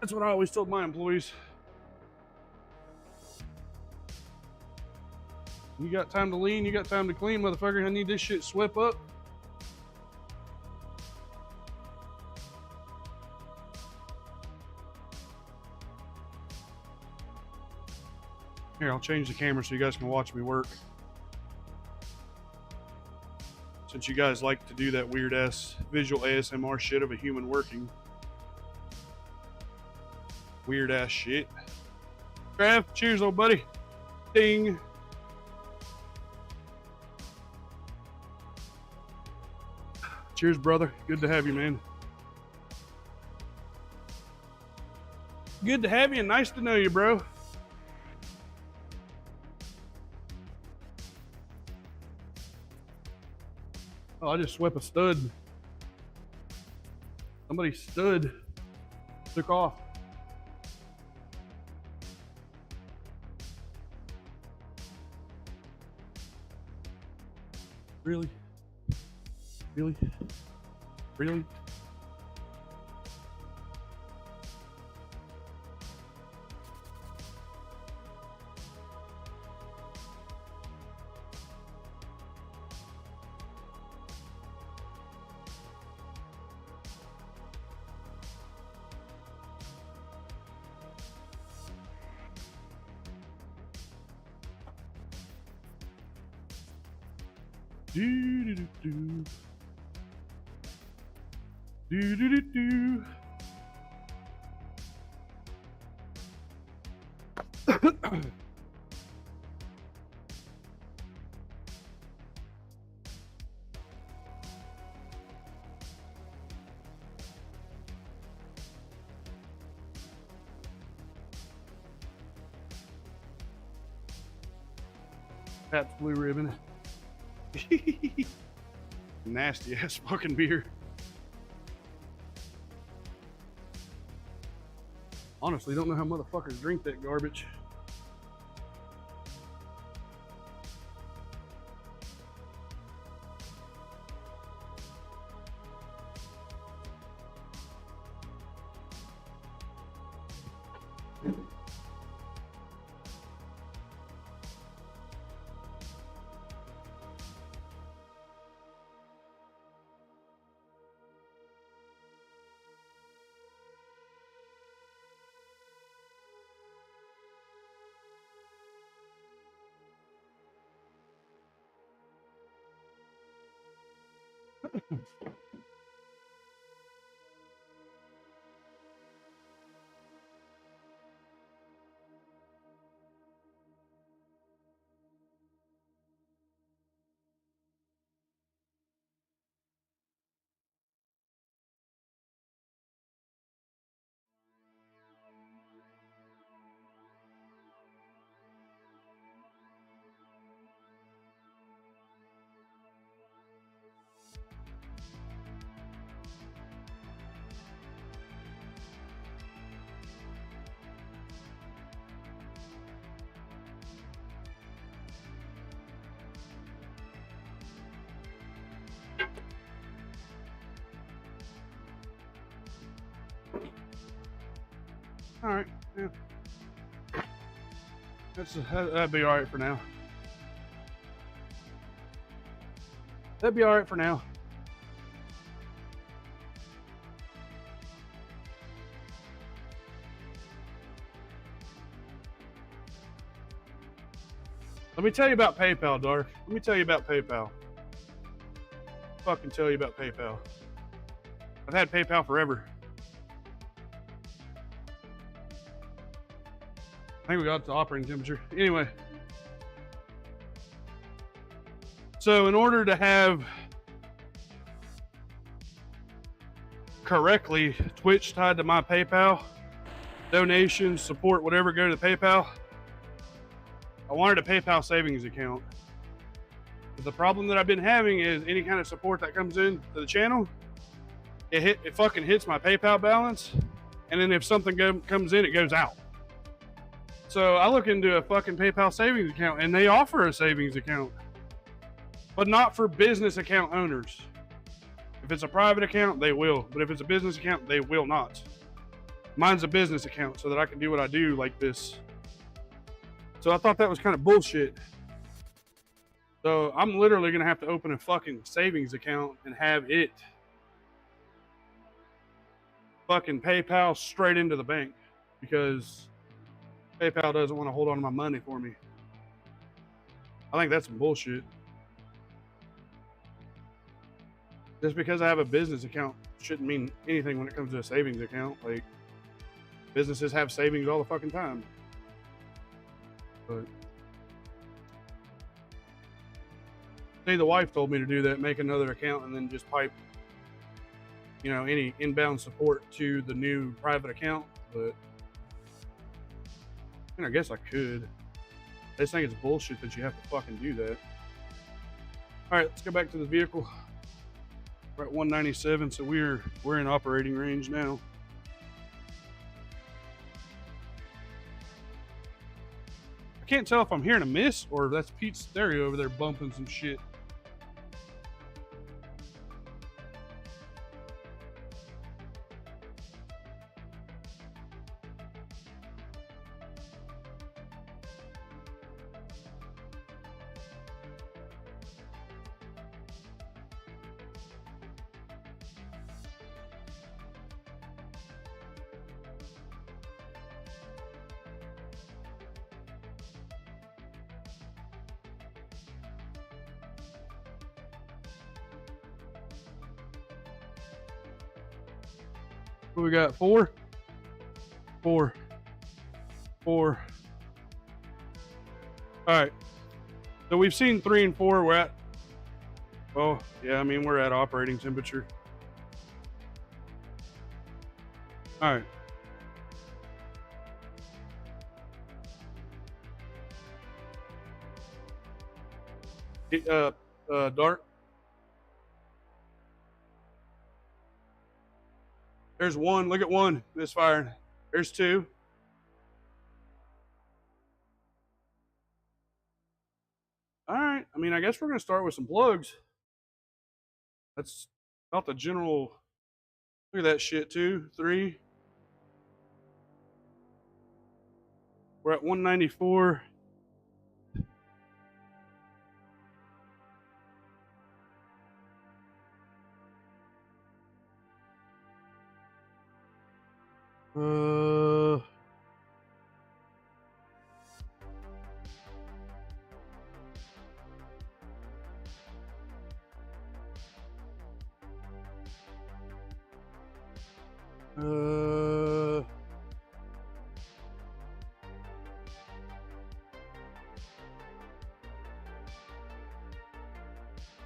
That's what I always told my employees. You got time to lean, you got time to clean, motherfucker. I need this shit swept up. Here, I'll change the camera so you guys can watch me work. Since you guys like to do that weird ass visual ASMR shit of a human working. Weird ass shit. Trav, cheers, old buddy. Ding. Cheers, brother. Good to have you, man. Good to have you and nice to know you, bro. Oh, I just swept a stud. Somebody's stud took off. Really? Really? Really? Do do do do. Do do do do. Pabst Blue Ribbon. Nasty ass fucking beer. Honestly, don't know how motherfuckers drink that garbage. All right, yeah. That'd be all right for now. That'd be all right for now. Let me tell you about PayPal, Dark. Let me tell you about PayPal. Fucking tell you about PayPal. I've had PayPal forever. I think we got to operating temperature. Anyway. So in order to have correctly, Twitch tied to my PayPal, donations, support, whatever, go to the PayPal. I wanted a PayPal savings account. But the problem that I've been having is any kind of support that comes in to the channel, it fucking hits my PayPal balance, and then if something comes in, it goes out. So I look into a fucking PayPal savings account, and they offer a savings account, but not for business account owners. If it's a private account, they will, but if it's a business account, they will not. Mine's a business account so that I can do what I do like this. So I thought that was kind of bullshit. So I'm literally gonna have to open a fucking savings account and have it fucking PayPal straight into the bank, because PayPal doesn't want to hold on to my money for me. I think that's some bullshit. Just because I have a business account shouldn't mean anything when it comes to a savings account. Like, businesses have savings all the fucking time. But see, the wife told me to do that, make another account and then just pipe, you know, any inbound support to the new private account. But I mean, I guess I could. I just think it's bullshit that you have to fucking do that. All right, let's go back to the vehicle. We're at 197, so we're in operating range now. I can't tell if I'm hearing a miss or if that's Pete's stereo over there bumping some shit. What we got? 4? 4. 4. All right. So we've seen 3 and 4. We're at, oh, yeah, I mean, we're at operating temperature. All right. Dart. There's 1. Look at 1 misfiring. There's 2. All right. I mean, I guess we're going to start with some plugs. That's about the general. Look at that shit. 2, 3. We're at 194.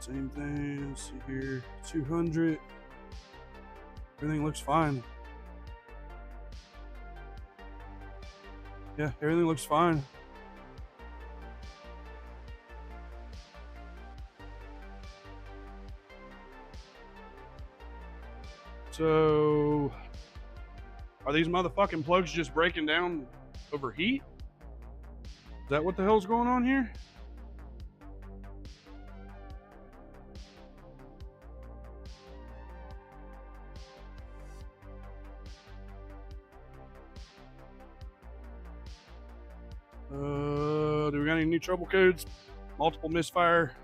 Same thing. Let's see here. 200. Everything looks fine. Yeah, everything looks fine. So, are these motherfucking plugs just breaking down over heat? Is that what the hell's going on here? Do we got any new trouble codes? Multiple misfire.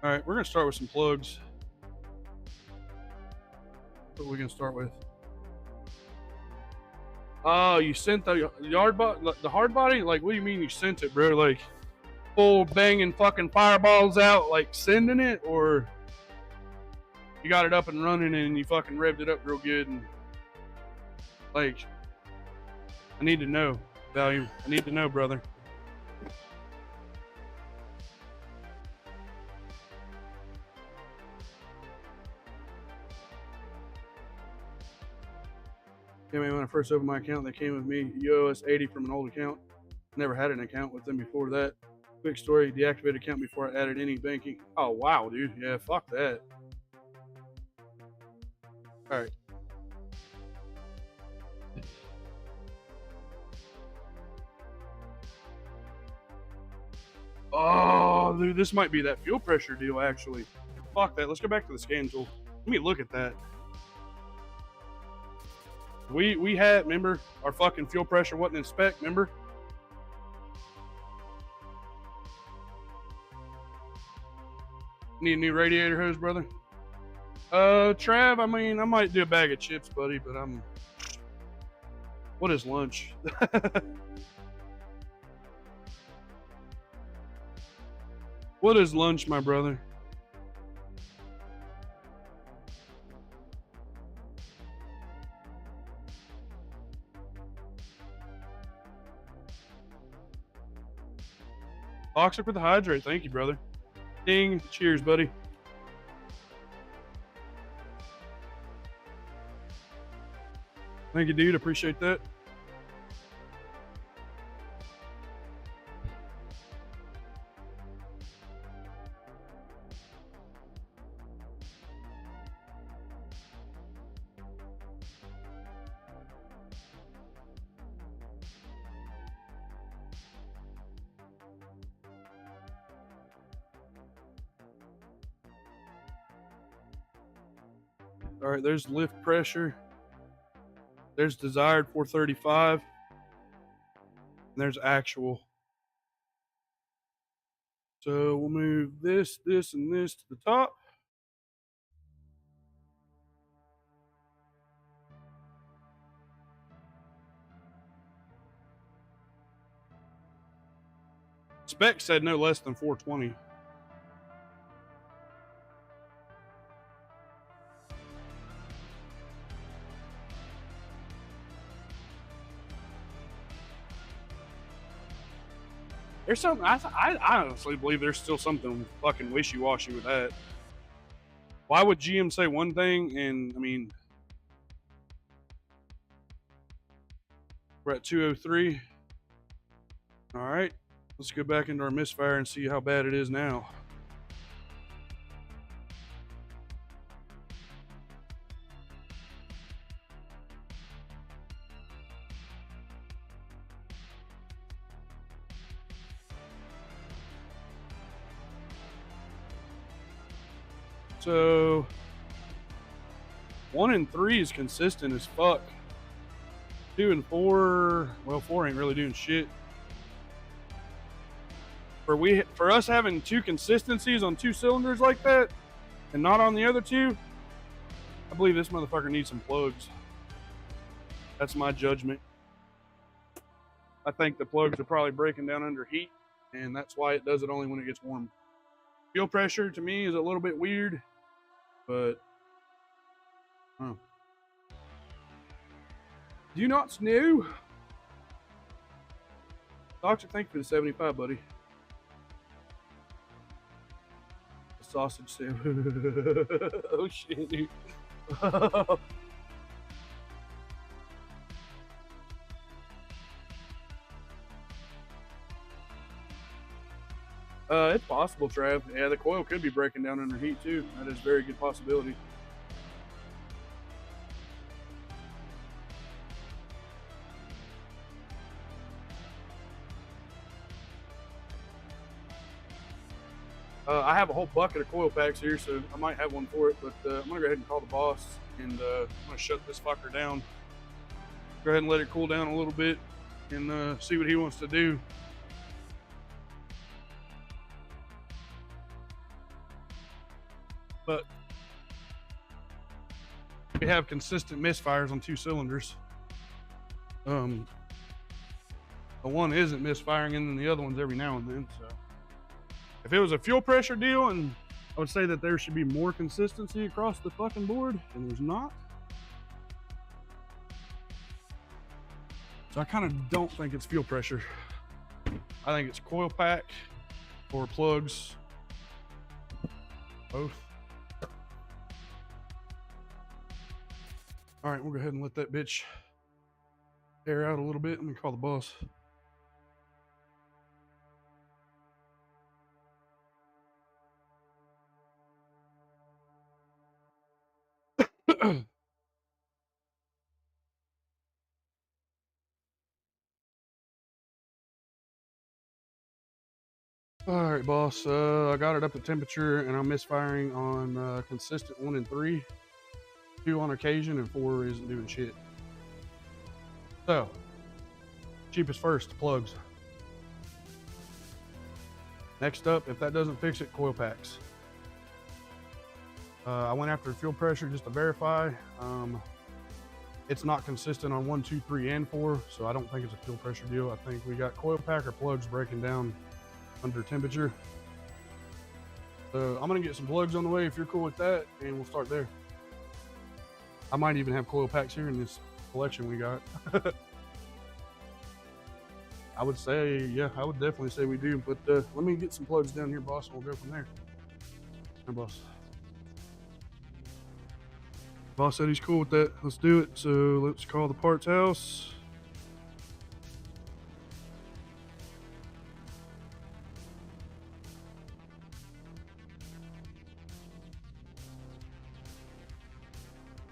All right, we're gonna start with some plugs. What are we gonna start with? Oh, you sent the hard body? Like, what do you mean you sent it, bro? Like, full banging fucking fireballs out, like sending it, or you got it up and running and you fucking revved it up real good? And like, I need to know, Value. I need to know, brother. Yeah, man, when I first opened my account, they came with me. You owe us 80 from an old account. Never had an account with them before that. Quick story, deactivated account before I added any banking. Oh, wow, dude. Yeah, fuck that. All right. Oh, dude, this might be that fuel pressure deal, actually. Fuck that. Let's go back to the scan tool. Let me look at that. We had, remember, our fucking fuel pressure wasn't in spec, remember? Need a new radiator hose, brother? Trav, I mean, I might do a bag of chips, buddy, but what is lunch? What is lunch, my brother? Toxic with the hydrate. Thank you, brother. Ding. Cheers, buddy. Thank you, dude. Appreciate that. All right, there's lift pressure. There's desired 435. And there's actual. So we'll move this, this, and this to the top. Spec said no less than 420. There's something, I honestly believe there's still something fucking wishy-washy with that. Why would GM say one thing and, I mean, we're at 203. All right, let's go back into our misfire and see how bad it is now. So 1 and 3 is consistent as fuck. 2 and 4, well, 4 ain't really doing shit. For us having 2 consistencies on 2 cylinders like that, and not on the other 2, I believe this motherfucker needs some plugs. That's my judgment. I think the plugs are probably breaking down under heat, and that's why it does it only when it gets warm. Fuel pressure to me is a little bit weird, but do you not know? Doctor, thank you for the 75, buddy. The sausage sandwich. Oh shit, dude. It's possible, Trav. Yeah, the coil could be breaking down under heat too. That is a very good possibility. I have a whole bucket of coil packs here, so I might have one for it, but I'm gonna go ahead and call the boss, and I'm gonna shut this fucker down. Go ahead and let it cool down a little bit, and see what he wants to do. But we have consistent misfires on 2 cylinders. The one isn't misfiring, and then the other one's every now and then. So if it was a fuel pressure deal, and I would say that there should be more consistency across the fucking board, and there's not. So I kind of don't think it's fuel pressure. I think it's coil pack or plugs. Both. All right, we'll go ahead and let that bitch air out a little bit. Let me call the boss. All right, boss. I got it up to temperature, and I'm misfiring on consistent 1 and 3, 2 on occasion, and 4 isn't doing shit. So, cheapest first, plugs. Next up, if that doesn't fix it, coil packs. I went after fuel pressure just to verify. It's not consistent on 1, 2, 3, and 4, so I don't think it's a fuel pressure deal. I think we got coil pack or plugs breaking down under temperature. So I'm gonna get some plugs on the way if you're cool with that, and we'll start there. I might even have coil packs here in this collection we got. I would say, yeah, I would definitely say we do, but let me get some plugs down here, boss, and we'll go from there. Here, boss. Boss said he's cool with that. Let's do it. So let's call the parts house.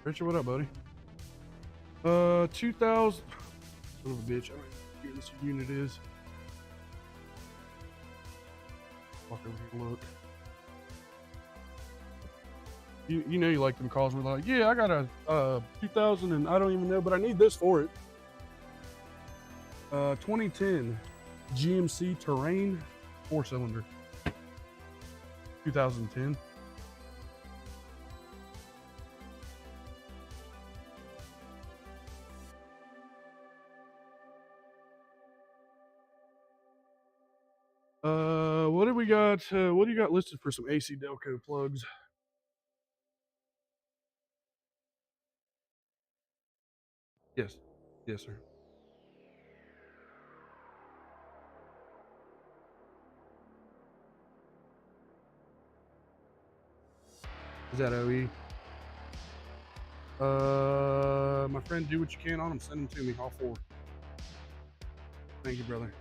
Richard, what up, buddy? 2000. Son of a bitch. I don't know what this unit is. Walk over here and look. You know you like them calls where they're like, yeah, I got a 2000 and I don't even know, but I need this for it. 2010 GMC Terrain 4-cylinder. 2010. What do we got? What do you got listed for some AC Delco plugs? Yes. Yes, sir. Is that OE? My friend, do what you can on them. Send them to me, all 4. Thank you, brother.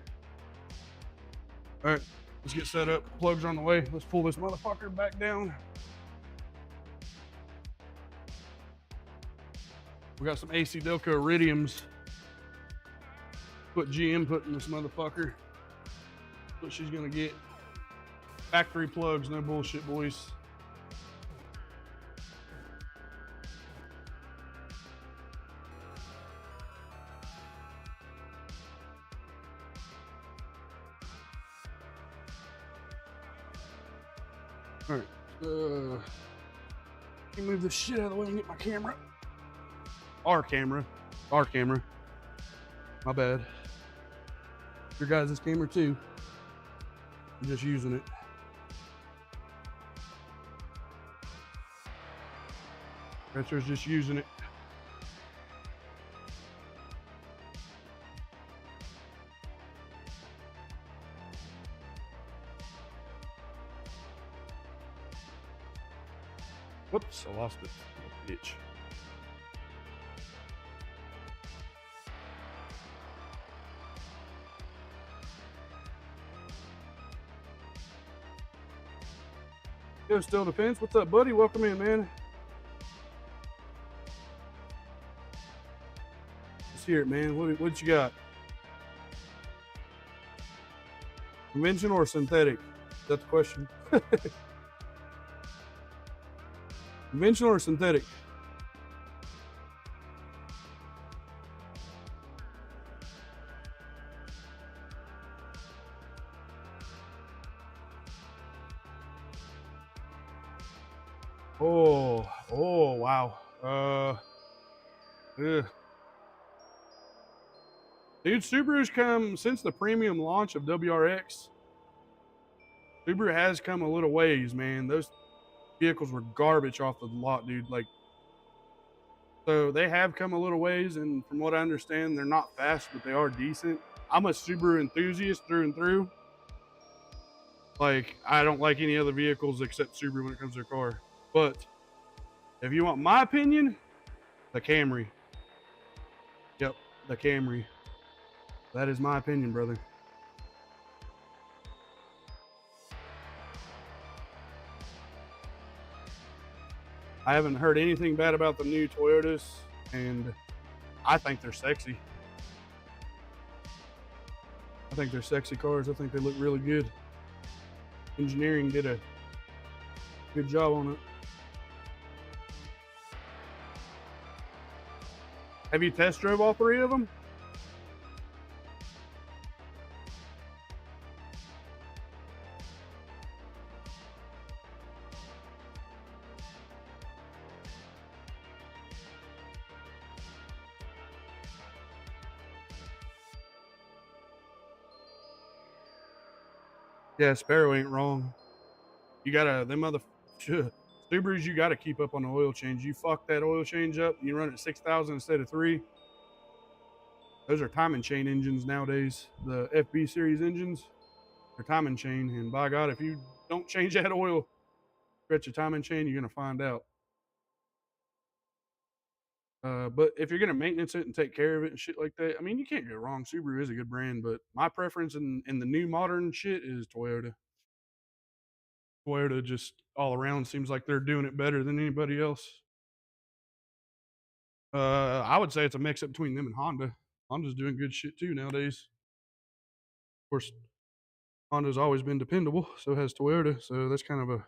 All right, let's get set up. Plugs are on the way. Let's pull this motherfucker back down. We got some AC Delco Iridiums. Put GM put in this motherfucker. What she's gonna get. Factory plugs, no bullshit, boys. All right, can you move this shit out of the way and get my camera? Our camera. My bad. Your guys' camera too. I'm just using it. Retro's just using it. Whoops, I lost it. Bitch. Yo, Still Defense, what's up, buddy? Welcome in, man. Let's hear it, man. What you got? Conventional or synthetic? That's the question. Conventional or synthetic? Oh, wow. Yeah. Dude, Subaru's come since the premium launch of WRX. Subaru has come a little ways, man. Those vehicles were garbage off the lot, dude. Like, so they have come a little ways, and from what I understand, they're not fast, but they are decent. I'm a Subaru enthusiast through and through. Like, I don't like any other vehicles except Subaru when it comes to a car. But if you want my opinion, the Camry. Yep. the Camry. That is my opinion, brother. I haven't heard anything bad about the new Toyotas, and I think they're sexy. I think they're sexy cars. I think they look really good. Engineering did a good job on it. Have you test drove all three of them? Yeah, Sparrow ain't wrong. You gotta, them other Subarus, you gotta keep up on the oil change. You fuck that oil change up, you run it 6,000 instead of 3. Those are timing chain engines nowadays. The FB series engines are timing chain, and by God, if you don't change that oil, stretch your timing chain, you're gonna find out. But if you're gonna maintenance it and take care of it and shit like that, I mean, you can't go wrong. Subaru is a good brand, but my preference in the new modern shit is Toyota. Toyota just all around seems like they're doing it better than anybody else. I would say it's a mix up between them and Honda. Honda's doing good shit too nowadays. Of course, Honda's always been dependable, so has Toyota. So that's kind of a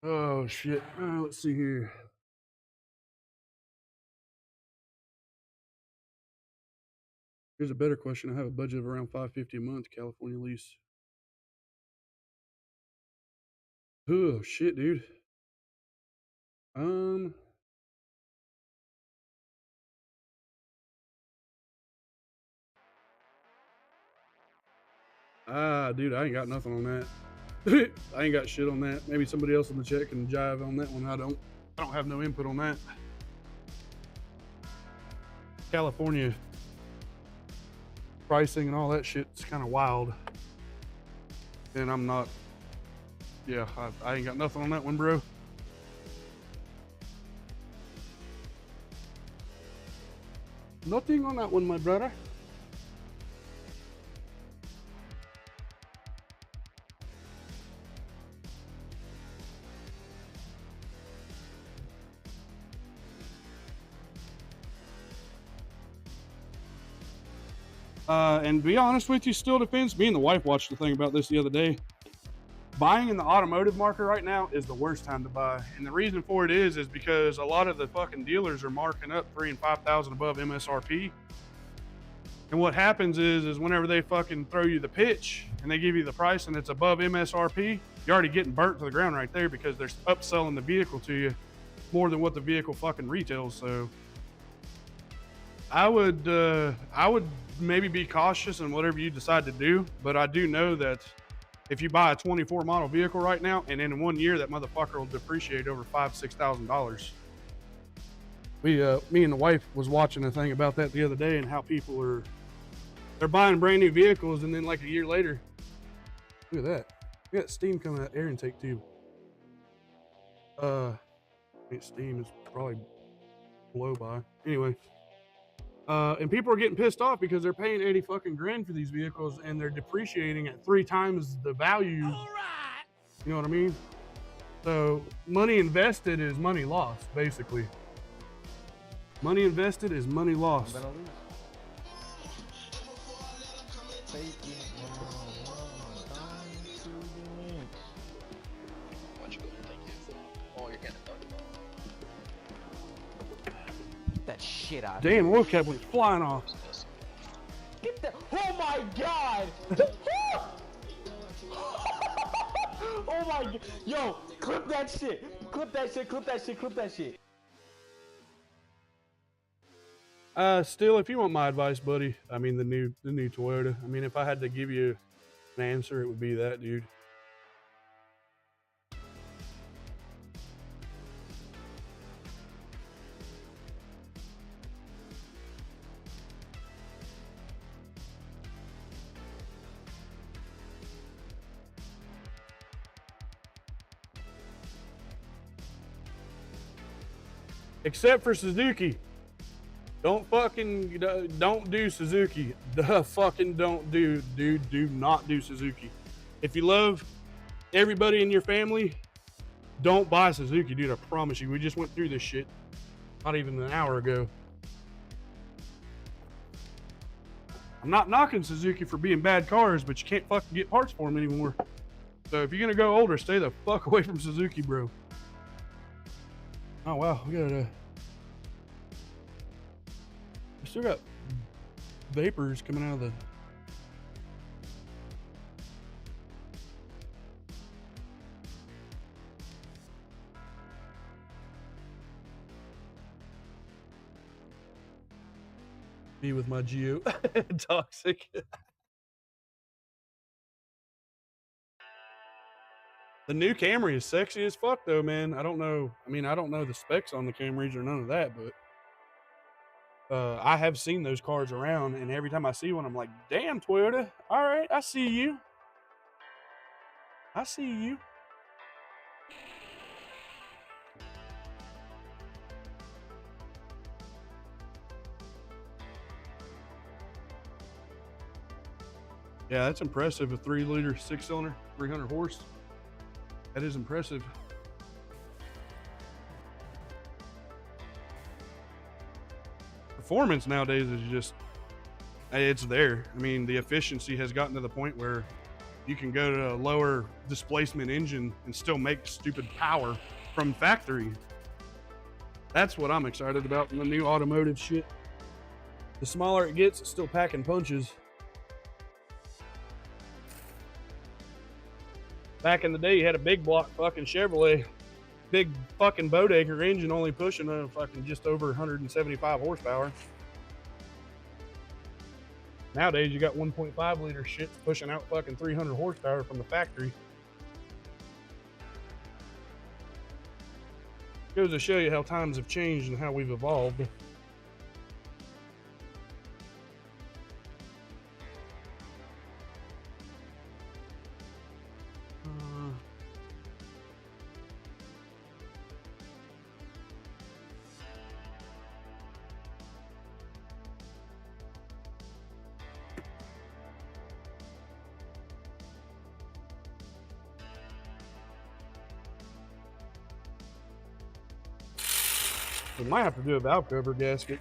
oh shit. Let's see here. Here's a better question. I have a budget of around $550 a month, California lease. Oh shit, dude. Dude, I ain't got nothing on that. I ain't got shit on that. Maybe somebody else in the chat can jive on that one. I don't have no input on that. California pricing and all that shit's kind of wild. And I'm not, yeah, I ain't got nothing on that one, bro. Nothing on that one, my brother. And to be honest with you, still defense, me and the wife watched the thing about this the other day. Buying in the automotive market right now is the worst time to buy. And the reason for it is because a lot of the fucking dealers are marking up 3,000 and 5,000 above MSRP. And what happens is whenever they fucking throw you the pitch and they give you the price and it's above MSRP, you're already getting burnt to the ground right there because they're upselling the vehicle to you more than what the vehicle fucking retails. So I would maybe be cautious in whatever you decide to do, but I do know that if you buy a 24 model vehicle right now, and in 1 year that motherfucker will depreciate over $5,000–6,000. Me and the wife was watching a thing about that the other day and how people they're buying brand new vehicles and then like a year later, look at that. We got steam coming out air intake tube. Steam is probably blow by. Anyway. And people are getting pissed off because they're paying 80 fucking grand for these vehicles and they're depreciating at 3 times the value. All right. You know what I mean? So money invested is money lost, basically. Money invested is money lost. That shit out. Damn, oil cap went flying off. Get the, oh my god! Oh my god! Yo, clip that shit! Clip that shit! Clip that shit! Clip that shit! Still, if you want my advice, buddy, I mean the new Toyota. I mean, if I had to give you an answer, it would be that, dude. except for Suzuki. Don't do Suzuki. Do not do Suzuki. If you love everybody in your family, don't buy Suzuki, dude. I promise you. We just went through this shit not even an hour ago. I'm not knocking Suzuki for being bad cars, but you can't fucking get parts for them anymore. So if you're gonna go older, stay the fuck away from Suzuki, bro. Oh wow, we still got vapors coming out of the. Me with my Geo toxic. The new Camry is sexy as fuck though, man. I don't know. I mean, I don't know the specs on the Camrys or none of that, but I have seen those cars around, and every time I see one, I'm like, damn, Toyota. All right, I see you. I see you. Yeah, that's impressive. A 3-liter, 6-cylinder, 300 horse. That is impressive. Performance nowadays is just, it's there. I mean, the efficiency has gotten to the point where you can go to a lower displacement engine and still make stupid power from factory. That's what I'm excited about in the new automotive shit. The smaller it gets, it's still packing punches. Back in the day, you had a big block fucking Chevrolet, big fucking Bodecker engine, only pushing a fucking just over 175 horsepower. Nowadays, you got 1.5 liter shit pushing out fucking 300 horsepower from the factory. Goes to show you how times have changed and how we've evolved. We might have to do a valve cover gasket.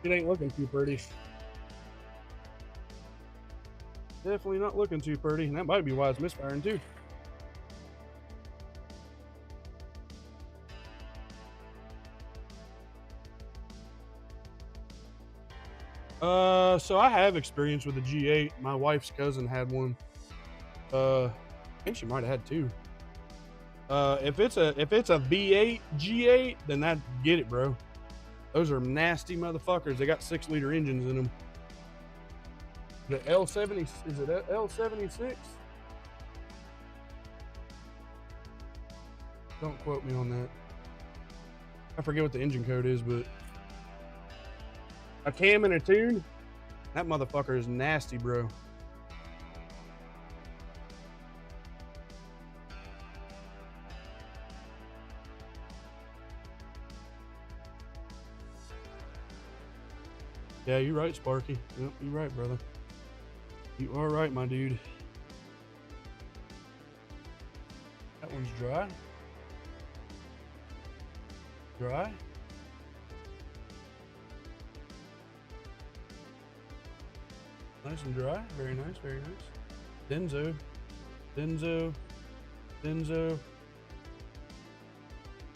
It ain't looking too pretty. Definitely not looking too pretty, and that might be why it's misfiring too. So I have experience with a G8. My wife's cousin had one. I think she might have had two. If it's a V8 G8, then that get it, bro. Those are nasty motherfuckers. They got 6-liter engines in them. The L70, is it L76? Don't quote me on that. I forget what the engine code is, but a cam and a tune, that motherfucker is nasty, bro. Yeah, you're right, Sparky. Yep, you're right, brother. You are right, my dude. That one's dry. Dry. Nice and dry. Very nice, very nice. Denso. Denso. Denso.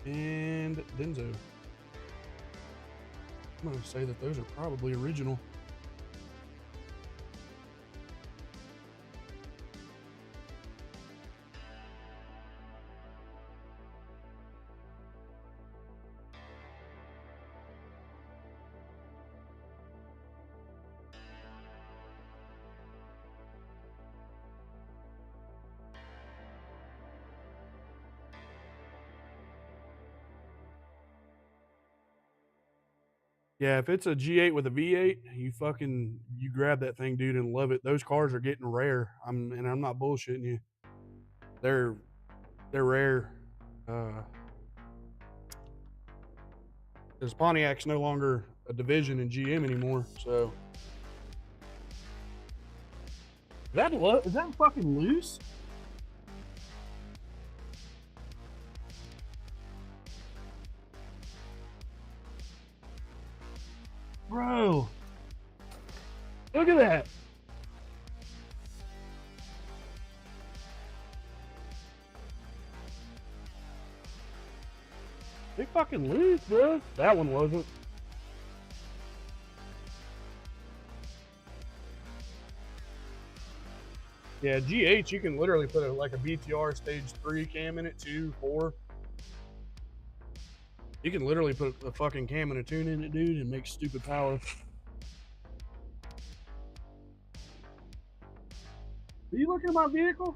And Denso. I'm going to say that those are probably original. Yeah, if it's a G8 with a V8, you grab that thing, dude, and love it. Those cars are getting rare. I'm not bullshitting you. They're rare. Because Pontiac's no longer a division in GM anymore. So is that fucking loose? Bro, look at that. They fucking loose, bro. That one wasn't. Yeah, GH, you can literally put like a BTR stage 3 cam in it, 2, 4. You can literally put a fucking cam and a tune in it, dude, and make stupid power. Are you looking at my vehicle?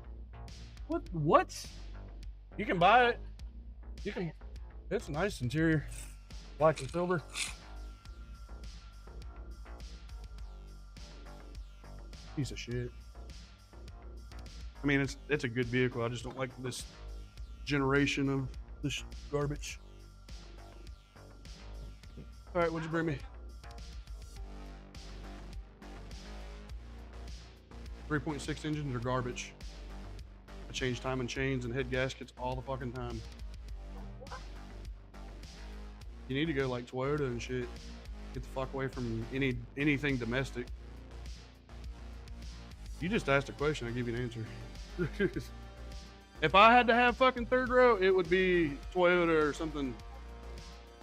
What? You can buy it. You can. It's a nice interior, black and silver. Piece of shit. I mean, it's a good vehicle. I just don't like this generation of this garbage. All right, what'd you bring me? 3.6 engines are garbage. I change time and chains and head gaskets all the fucking time. You need to go like Toyota and shit. Get the fuck away from anything domestic. You just asked a question, I'll give you an answer. If I had to have fucking third row, it would be Toyota or something.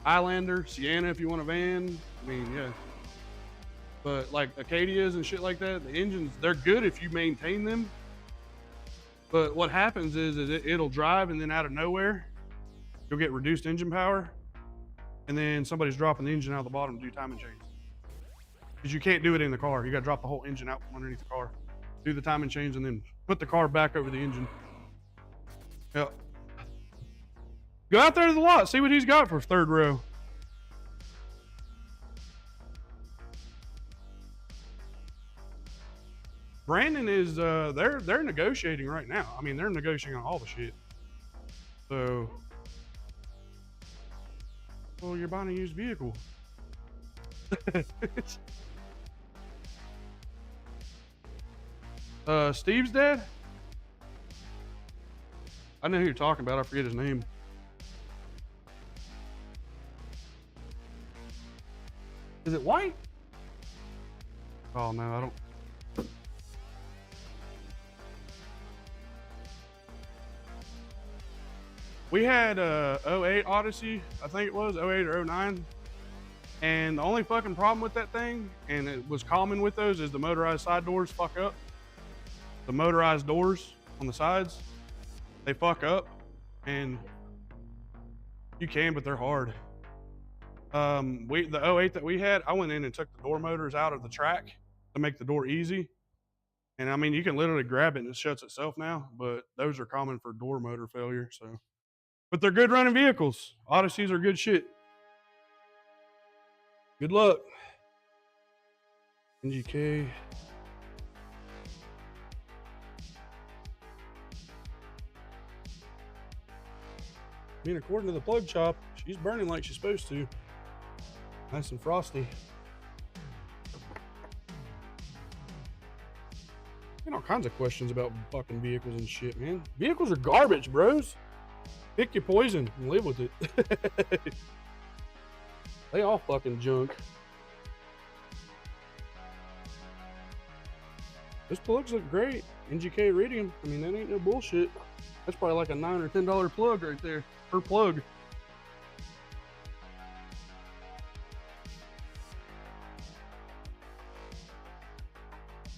Highlander, Sienna if you want a van. I mean, yeah. But like Acadias and shit like that, the engines, they're good if you maintain them. But what happens is it'll drive and then out of nowhere, you'll get reduced engine power. And then somebody's dropping the engine out of the bottom to do timing chains. Because you can't do it in the car. You got to drop the whole engine out from underneath the car. Do the timing chains and then put the car back over the engine. Yep. Go out there to the lot, see what he's got for third row. Brandon is they're negotiating right now. I mean, they're negotiating on all the shit. So, well, you're buying a used vehicle. Steve's dad? I know who you're talking about. I forget his name. Is it white? Oh no, I don't. We had a 08 Odyssey, I think it was 08 or 09. And the only fucking problem with that thing, and it was common with those, is the motorized side doors fuck up. The motorized doors on the sides, they fuck up, and you can, but they're hard. The 08 that we had, I went in and took the door motors out of the track to make the door easy. And I mean, you can literally grab it and it shuts itself now, but those are common for door motor failure, so. But they're good running vehicles. Odysseys are good shit. Good luck. NGK. I mean, according to the plug shop, she's burning like she's supposed to. Nice and frosty. Getting all kinds of questions about fucking vehicles and shit, man. Vehicles are garbage, bros. Pick your poison and live with it. They all fucking junk. Those plugs look great. NGK Iridium. I mean, that ain't no bullshit. That's probably like a $9 or $10 plug right there per plug.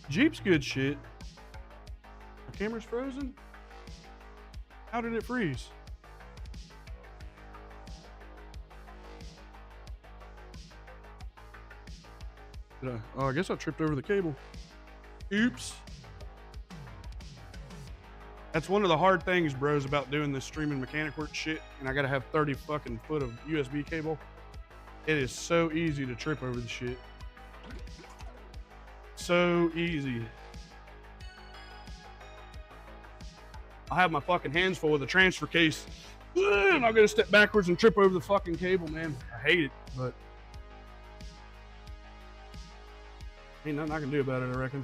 Jeep's good shit. My camera's frozen? How did it freeze? Oh, I guess I tripped over the cable. Oops. That's one of the hard things, bros, about doing this streaming mechanic work shit, and I gotta have 30 fucking foot of USB cable. It is so easy to trip over the shit. So easy. I have my fucking hands full with the transfer case, and I'll go step backwards and trip over the fucking cable, man. I hate it, but ain't nothing I can do about it, I reckon.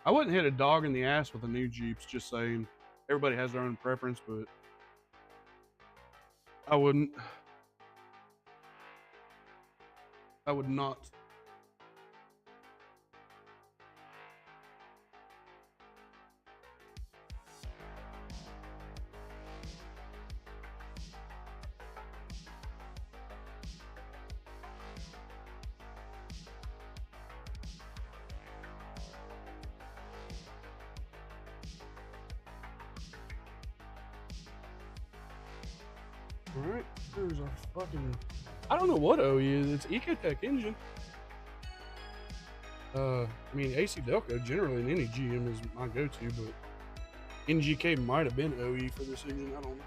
I wouldn't hit a dog in the ass with a new Jeeps, just saying. Everybody has their own preference, but I wouldn't. I would not. Alright, there's a fucking... I don't know what OE is. It's Ecotech engine. I mean, AC Delco generally in any GM is my go-to, but NGK might have been OE for this engine. I don't know.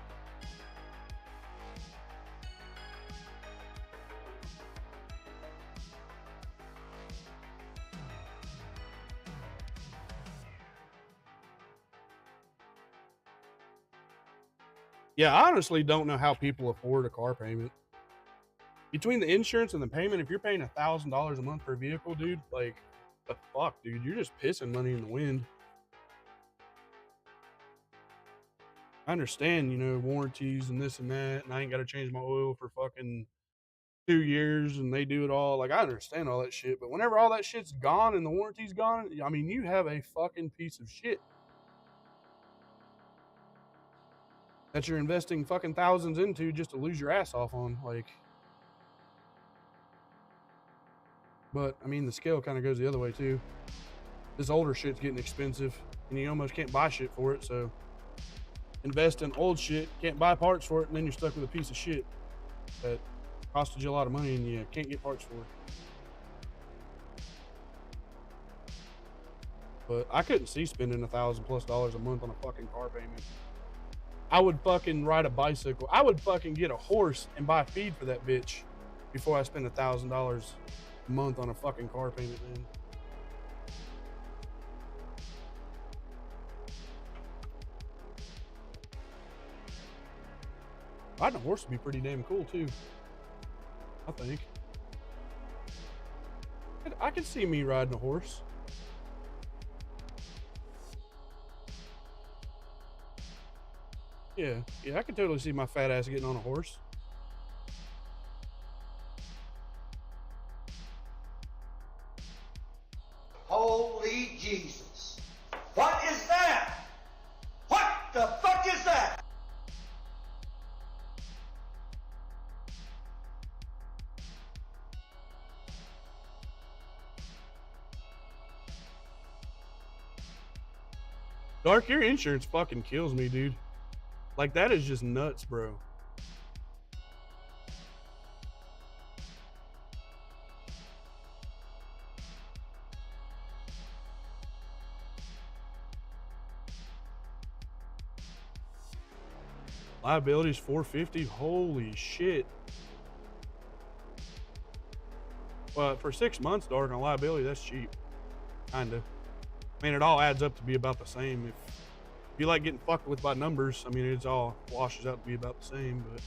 Yeah, I honestly don't know how people afford a car payment. Between the insurance and the payment, if you're paying $1,000 a month per vehicle, dude, like, the fuck, dude, you're just pissing money in the wind. I understand, you know, warranties and this and that, and I ain't got to change my oil for fucking 2 years, and they do it all. Like, I understand all that shit, but whenever all that shit's gone and the warranty's gone, I mean, you have a fucking piece of shit that you're investing fucking thousands into just to lose your ass off on, like. But I mean, the scale kind of goes the other way too. This older shit's getting expensive, and you almost can't buy shit for it. So invest in old shit, can't buy parts for it, and then you're stuck with a piece of shit that costed you a lot of money and you can't get parts for it. But I couldn't see spending $1,000+ a month on a fucking car payment. I would fucking ride a bicycle. I would fucking get a horse and buy feed for that bitch before I spend $1,000 a month on a fucking car payment, man. Riding a horse would be pretty damn cool too, I think. I could see me riding a horse. Yeah, I could totally see my fat ass getting on a horse. Holy Jesus. What is that? What the fuck is that? Dark, your insurance fucking kills me, dude. Like, that is just nuts, bro. Liability's $450. Holy shit. Well, for 6 months, Dark, on liability, that's cheap. Kinda. I mean, it all adds up to be about the same. If you like getting fucked with by numbers, I mean, it's all washes out to be about the same, but.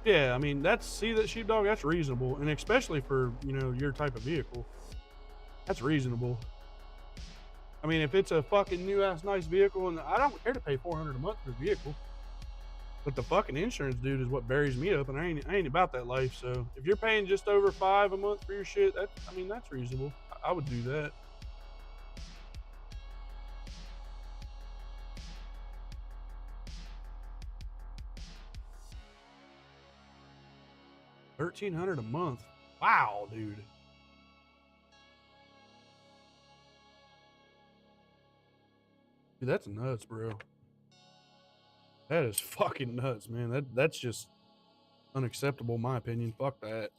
Yeah, I mean, that sheepdog, that's reasonable. And especially for, you know, your type of vehicle, that's reasonable. I mean, if it's a fucking new ass nice vehicle, and I don't care to pay $400 a month for a vehicle, but the fucking insurance, dude, is what buries me up, and I ain't about that life. So if you're paying just over $5 a month for your shit, I mean, that's reasonable. I would do that. $1,300 a month. Wow, dude. Dude, that's nuts, bro. That is fucking nuts, man. That's just unacceptable, in my opinion. Fuck that.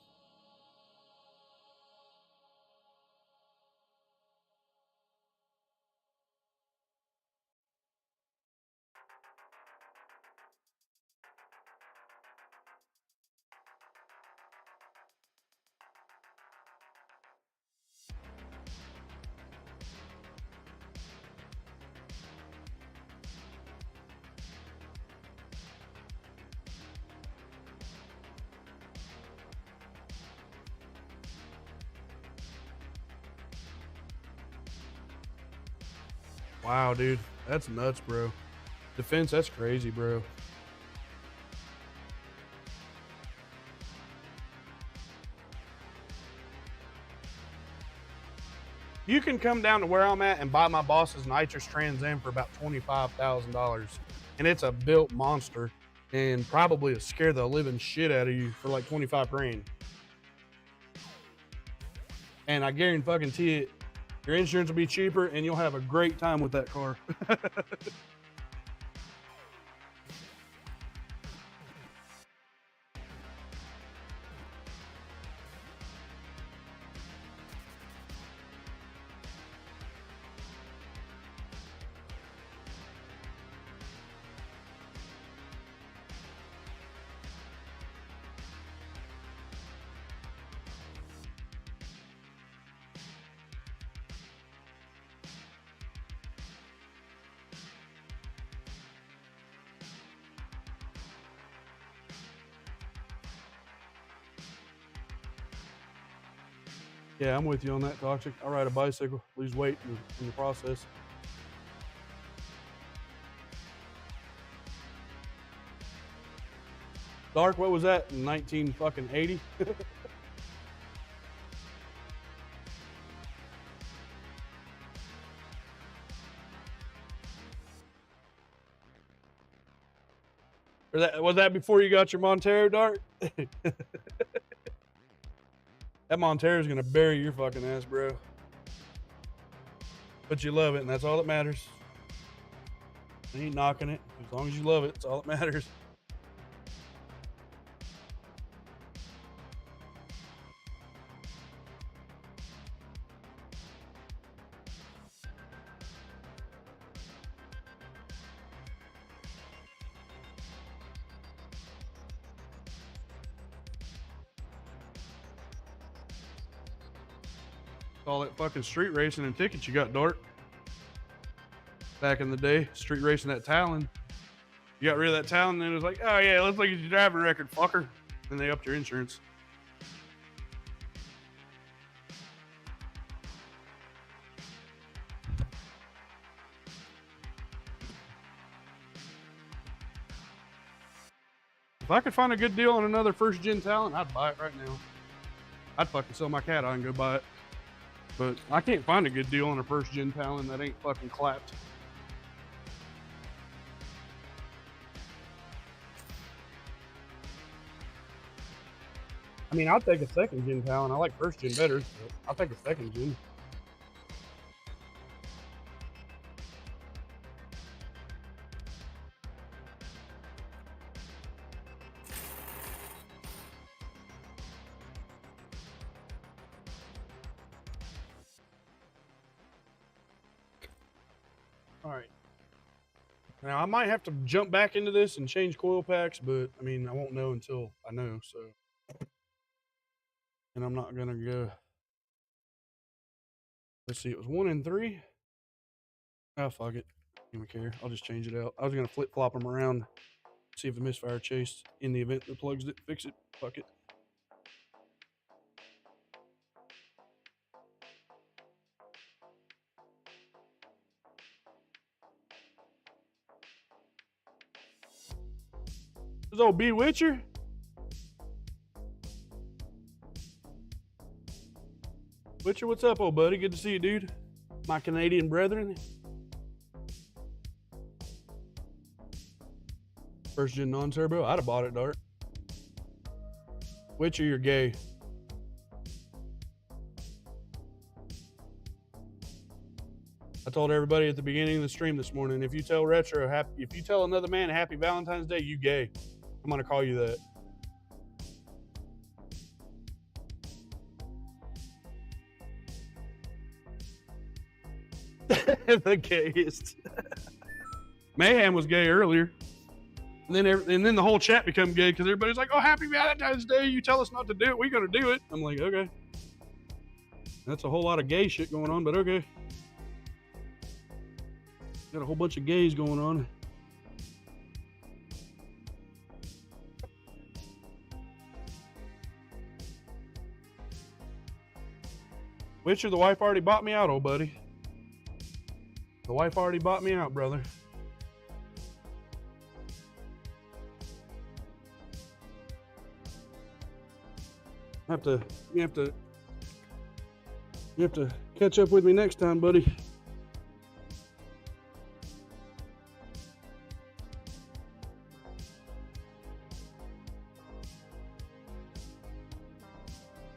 Wow, dude. That's nuts, bro. Defense, that's crazy, bro. You can come down to where I'm at and buy my boss's nitrous Trans Am for about $25,000. And it's a built monster and probably will scare the living shit out of you for like 25 grand. And I guarantee it, your insurance will be cheaper and you'll have a great time with that car. Yeah, I'm with you on that, Toxic. I ride a bicycle, lose weight in the process. Dark, what was that in 1980? Was that before you got your Montero, Dark? That Montero's gonna bury your fucking ass, bro. But you love it, and that's all that matters. I ain't knocking it. As long as you love it, it's all that matters. All that fucking street racing and tickets you got, Dark. Back in the day, street racing that Talon. You got rid of that Talon, and it was like, oh yeah, let's look at your driving record, fucker. Then they upped your insurance. If I could find a good deal on another first gen Talon, I'd buy it right now. I'd fucking sell my cat out and go buy it. But I can't find a good deal on a first gen Talon that ain't fucking clapped. I mean, I'll take a second gen Talon. I like first gen better, but I'll take a second gen. All right. Now, I might have to jump back into this and change coil packs, but I mean, I won't know until I know, so. And I'm not gonna go. Let's see, it was 1 and 3. Oh, fuck it. I don't even care. I'll just change it out. I was gonna flip flop them around, see if it misfire chased in the event the plugs didn't fix it. Fuck it. This old B Witcher. Witcher, what's up, old buddy? Good to see you, dude. My Canadian brethren. First gen non-turbo. I'd have bought it, Dart. Witcher, you're gay. I told everybody at the beginning of the stream this morning, if you tell if you tell another man happy Valentine's Day, you gay. I'm gonna call you that. The gayest. Mayhem was gay earlier. And then the whole chat become gay because everybody's like, oh, happy Valentine's Day. You tell us not to do it. We're going to do it. I'm like, okay. That's a whole lot of gay shit going on, but okay. Got a whole bunch of gays going on. Witcher, the wife already bought me out, old buddy. The wife already bought me out, brother. You have to catch up with me next time, buddy.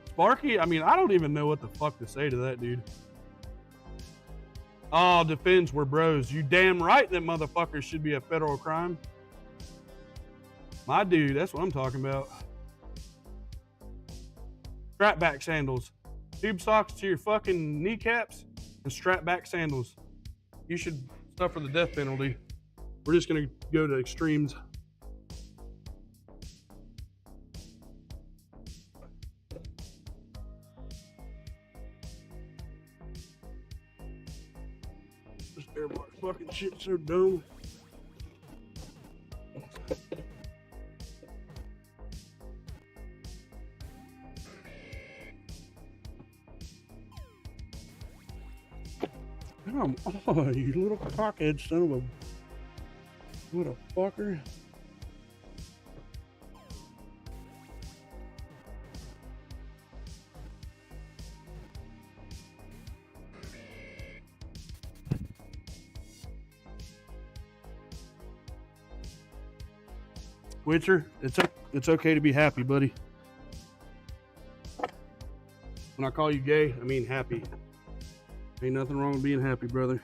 Sparky, I mean, I don't even know what the fuck to say to that, dude. Oh, defends we're bros. You damn right that motherfuckers should be a federal crime. My dude, that's what I'm talking about. Strap back sandals. Tube socks to your fucking kneecaps and strap back sandals. You should suffer the death penalty. We're just gonna go to extremes. This airbox fucking shit's so dumb. Come on, you little cockhead son of a... What a fucker. Witcher, it's okay to be happy, buddy. When I call you gay, I mean happy. Ain't nothing wrong with being happy, brother.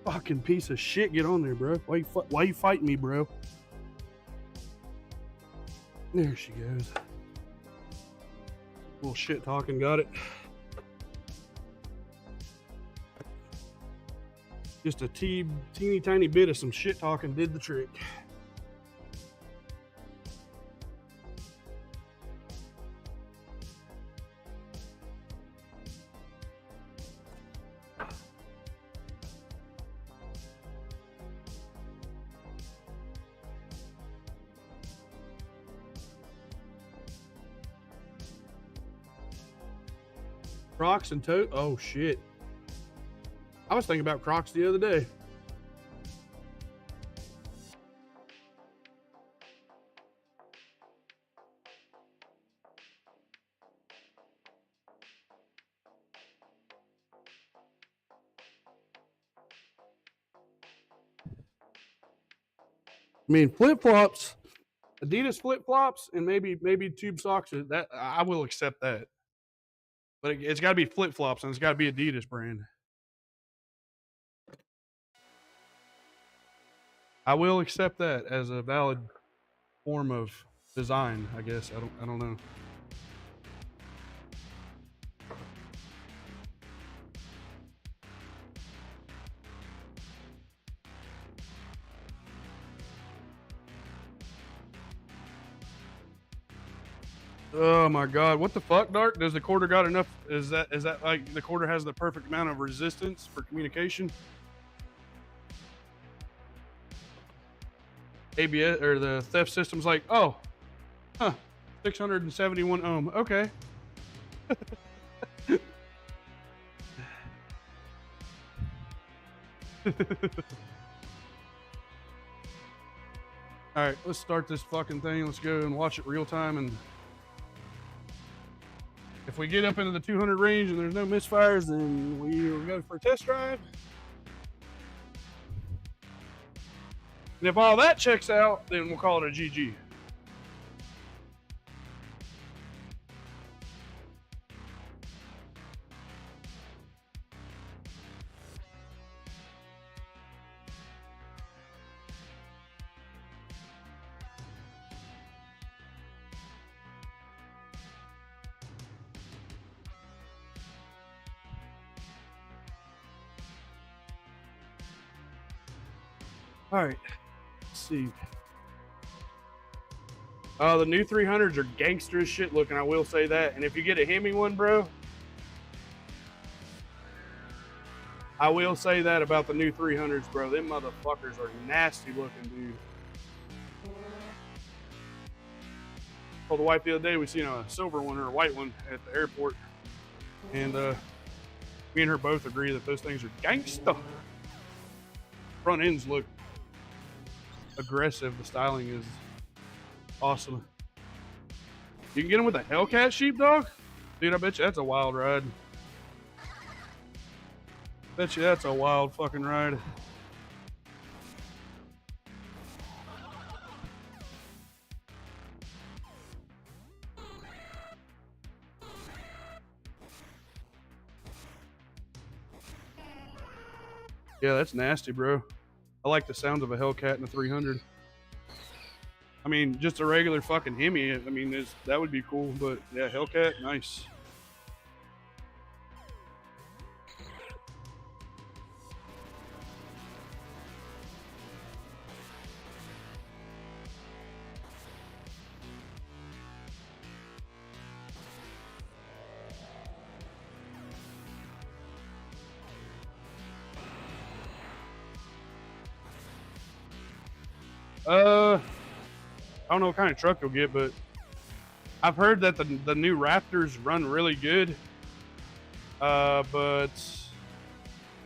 Fucking piece of shit, get on there, bro. Why you fighting me, bro? There she goes. Little shit talking, got it. Just a teeny tiny bit of some shit talking did the trick. Crocs and toe. Oh shit. I was thinking about Crocs the other day. I mean, flip-flops, Adidas flip-flops, and maybe tube socks. That I will accept that, but it's got to be flip-flops and it's got to be Adidas brand. I will accept that as a valid form of design, I guess. I don't know. Oh my god, what the fuck, Dark? Does the quarter got enough? Is that like the quarter has the perfect amount of resistance for communication? ABS or the theft system's like, oh, 671 ohm. Okay. All right, let's start this fucking thing. Let's go and watch it real time. And if we get up into the 200 range and there's no misfires, then we will go for a test drive. And if all that checks out, then we'll call it a GG. All right, let's see. The new 300s are gangster as shit looking, I will say that. And if you get a Hemi one, bro, I will say that about the new 300s, bro. Them motherfuckers are nasty looking, dude. Told the wife the other day we seen a silver one or a white one at the airport. And me and her both agree that those things are gangsta. Front ends look aggressive. The styling is awesome. You can get them with a Hellcat sheepdog? Dude, I bet you that's a wild ride. Bet you that's a wild fucking ride. Yeah, that's nasty, bro. I like the sounds of a Hellcat in a 300. I mean, just a regular fucking Hemi, I mean, that would be cool, but yeah, Hellcat, nice. I don't know what kind of truck you'll get, but I've heard that the new Raptors run really good. But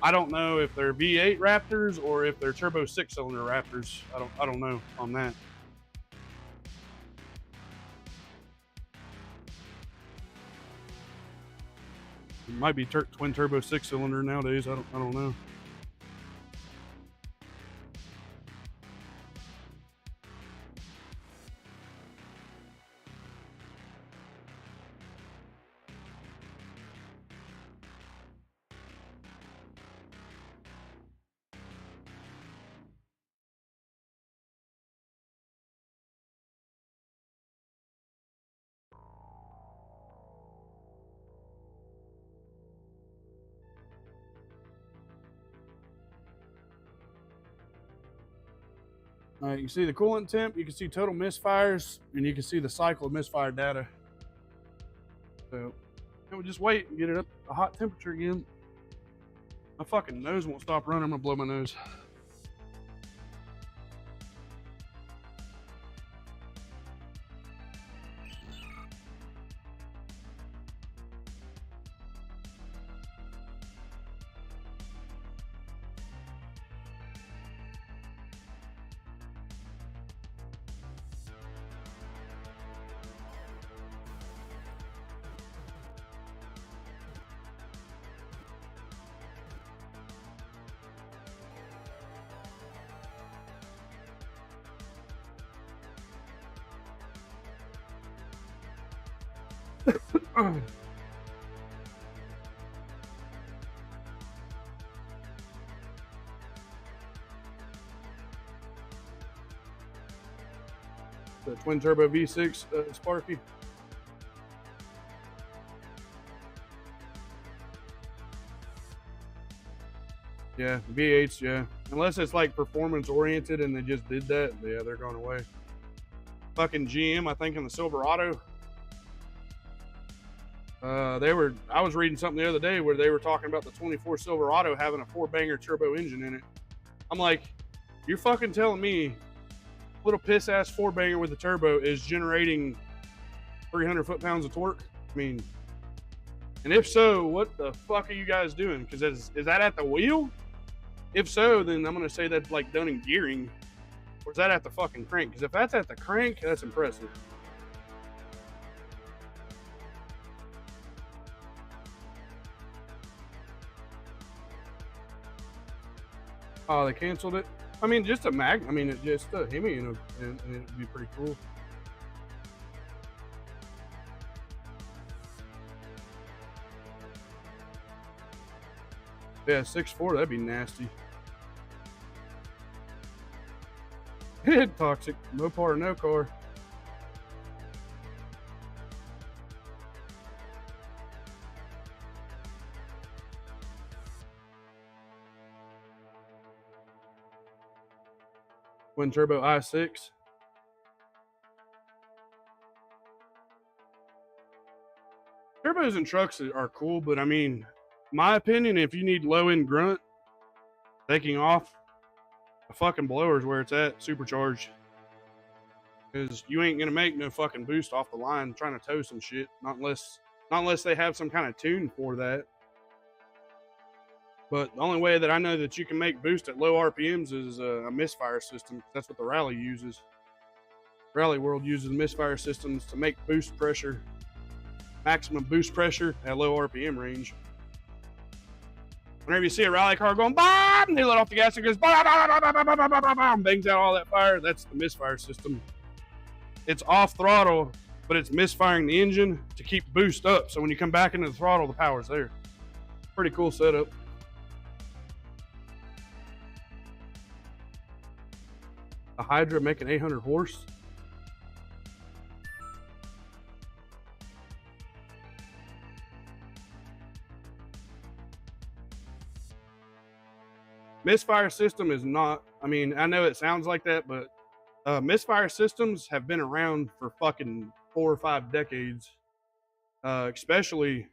I don't know if they're V8 Raptors or if they're turbo 6-cylinder Raptors. I don't know on that. It might be twin turbo 6-cylinder nowadays. I don't know. All right, you can see the coolant temp, you can see total misfires, and you can see the cycle of misfire data. So, we'll just wait and get it up to a hot temperature again. My fucking nose won't stop running. I'm gonna blow my nose. The twin turbo V6 Sparky. Yeah, V8s, yeah. Unless it's like performance oriented and they just did that, yeah, they're going away. Fucking GM, I think in the Silverado. I was reading something the other day where they were talking about the 24 Silverado having a 4-banger turbo engine in it. I'm like, you're fucking telling me little piss ass 4-banger with a turbo is generating 300 foot-pounds of torque? I mean, and if so, what the fuck are you guys doing? Because is that at the wheel? If so, then I'm gonna say that's like done in gearing. Or is that at the fucking crank? Because if that's at the crank, that's impressive. Oh, they canceled it. I mean, just a mag. I mean, it just a Hemi, and it'd be pretty cool. Yeah, 6.4. That'd be nasty. Toxic. Mopar or no car. Twin turbo i6. Turbos and trucks are cool, but I mean, my opinion, if you need low end grunt, taking off, a fucking blower's where it's at, supercharged. Because you ain't gonna make no fucking boost off the line trying to tow some shit, not unless they have some kind of tune for that. But the only way that I know that you can make boost at low RPMs is a misfire system. That's what the Rally uses. Rally World uses misfire systems to make boost pressure, maximum boost pressure at low RPM range. Whenever you see a rally car going, BAM! They let off the gas and goes, BAM! Bangs out all that fire. That's the misfire system. It's off throttle, but it's misfiring the engine to keep boost up. So when you come back into the throttle, the power's there. Pretty cool setup. A Hydra making 800 horse. Misfire system is not, I mean, I know it sounds like that, but misfire systems have been around for fucking 4 or 5 decades. Especially,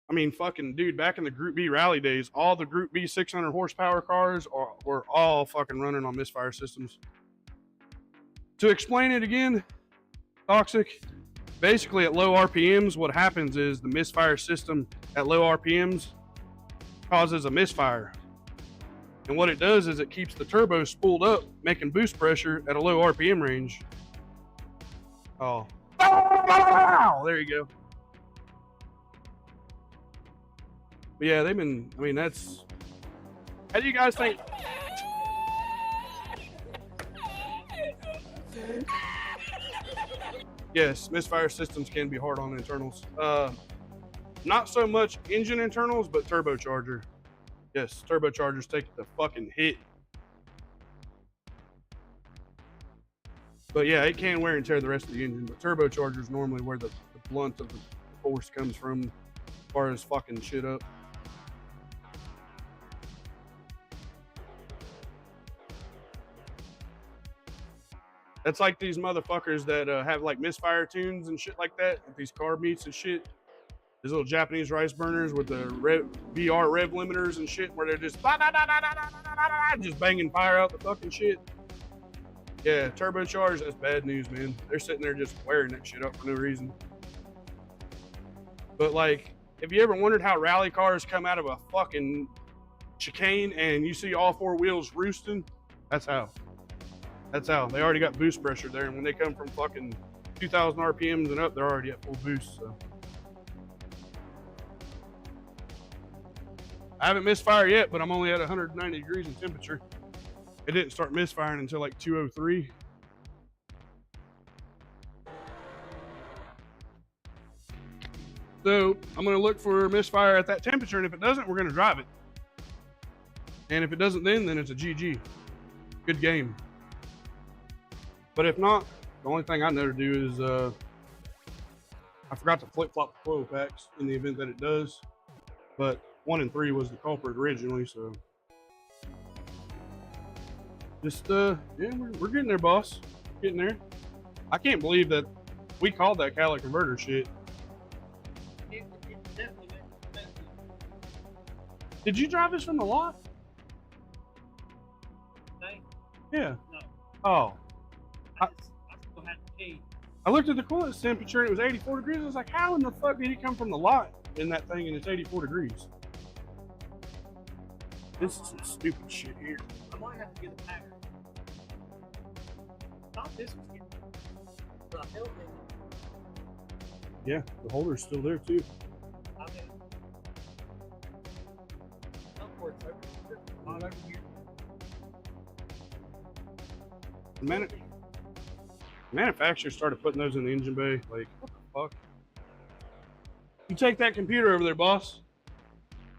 I mean, fucking dude, back in the Group B rally days, all the Group B 600 horsepower cars were all fucking running on misfire systems. To explain it again, Toxic, basically at low RPMs, what happens is the misfire system at low RPMs causes a misfire. And what it does is it keeps the turbo spooled up, making boost pressure at a low RPM range. Oh. There you go. But yeah, they've been, I mean, that's, how do you guys think? Yes, misfire systems can be hard on internals. Not so much engine internals, but turbocharger. Yes, turbochargers take the fucking hit. But yeah, it can wear and tear the rest of the engine, but turbochargers normally where the blunt of the force comes from as far as fucking shit up. That's like these motherfuckers that have like misfire tunes and shit like that, these carb meets and shit. These little Japanese rice burners with the VR rev limiters and shit, where they're just just banging fire out the fucking shit. Yeah, turbocharged, that's bad news, man. They're sitting there just wearing that shit up for no reason. But like, have you ever wondered how rally cars come out of a fucking chicane and you see all 4 wheels roosting? That's how. That's how. They already got boost pressure there, and when they come from fucking 2,000 RPMs and up, they're already at full boost, so. I haven't misfired yet, but I'm only at 190 degrees in temperature. It didn't start misfiring until like 203. So I'm going to look for misfire at that temperature, and if it doesn't, we're going to drive it. And if it doesn't then it's a GG. Good game. But if not, the only thing I know to do is I forgot to flip-flop the coil packs in the event that it does. But 1 and 3 was the culprit originally, so just yeah, we're getting there, boss. Getting there. I can't believe that we called that Cali converter shit. It definitely makes expensive. Did you drive this from the lot? Thank Yeah. No. Oh. I still have to pay. I looked at the coolant temperature and it was 84 degrees. I was like, how in the fuck did he come from the lot in that thing and it's 84 degrees? This is some stupid shit here. I might have to get a packer. Thought this was getting, but I held it. Yeah, the holder's still there too. I mean, of course, Manufacturers started putting those in the engine bay. Like, what the fuck? You take that computer over there, boss.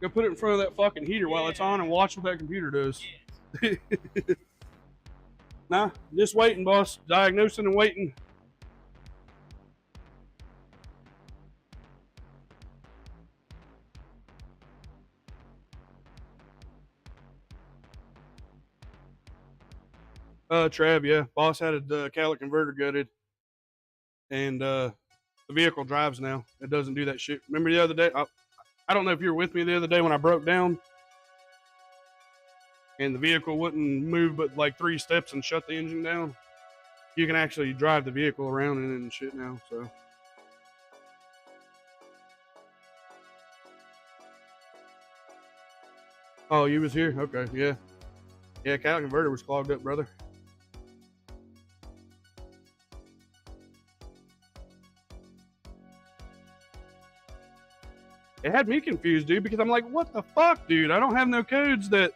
Go put it in front of that fucking heater while it's on and watch what that computer does. Nah, just waiting, boss. Diagnosing and waiting. Trav, yeah. Boss had a catalytic converter gutted. And the vehicle drives now. It doesn't do that shit. Remember the other day? I don't know if you were with me the other day when I broke down and the vehicle wouldn't move but like 3 steps and shut the engine down. You can actually drive the vehicle around in it and shit now, so. Oh, you was here? Okay, yeah. Yeah, catalytic converter was clogged up, brother. It had me confused, dude, because I'm like, what the fuck, dude? I don't have no codes that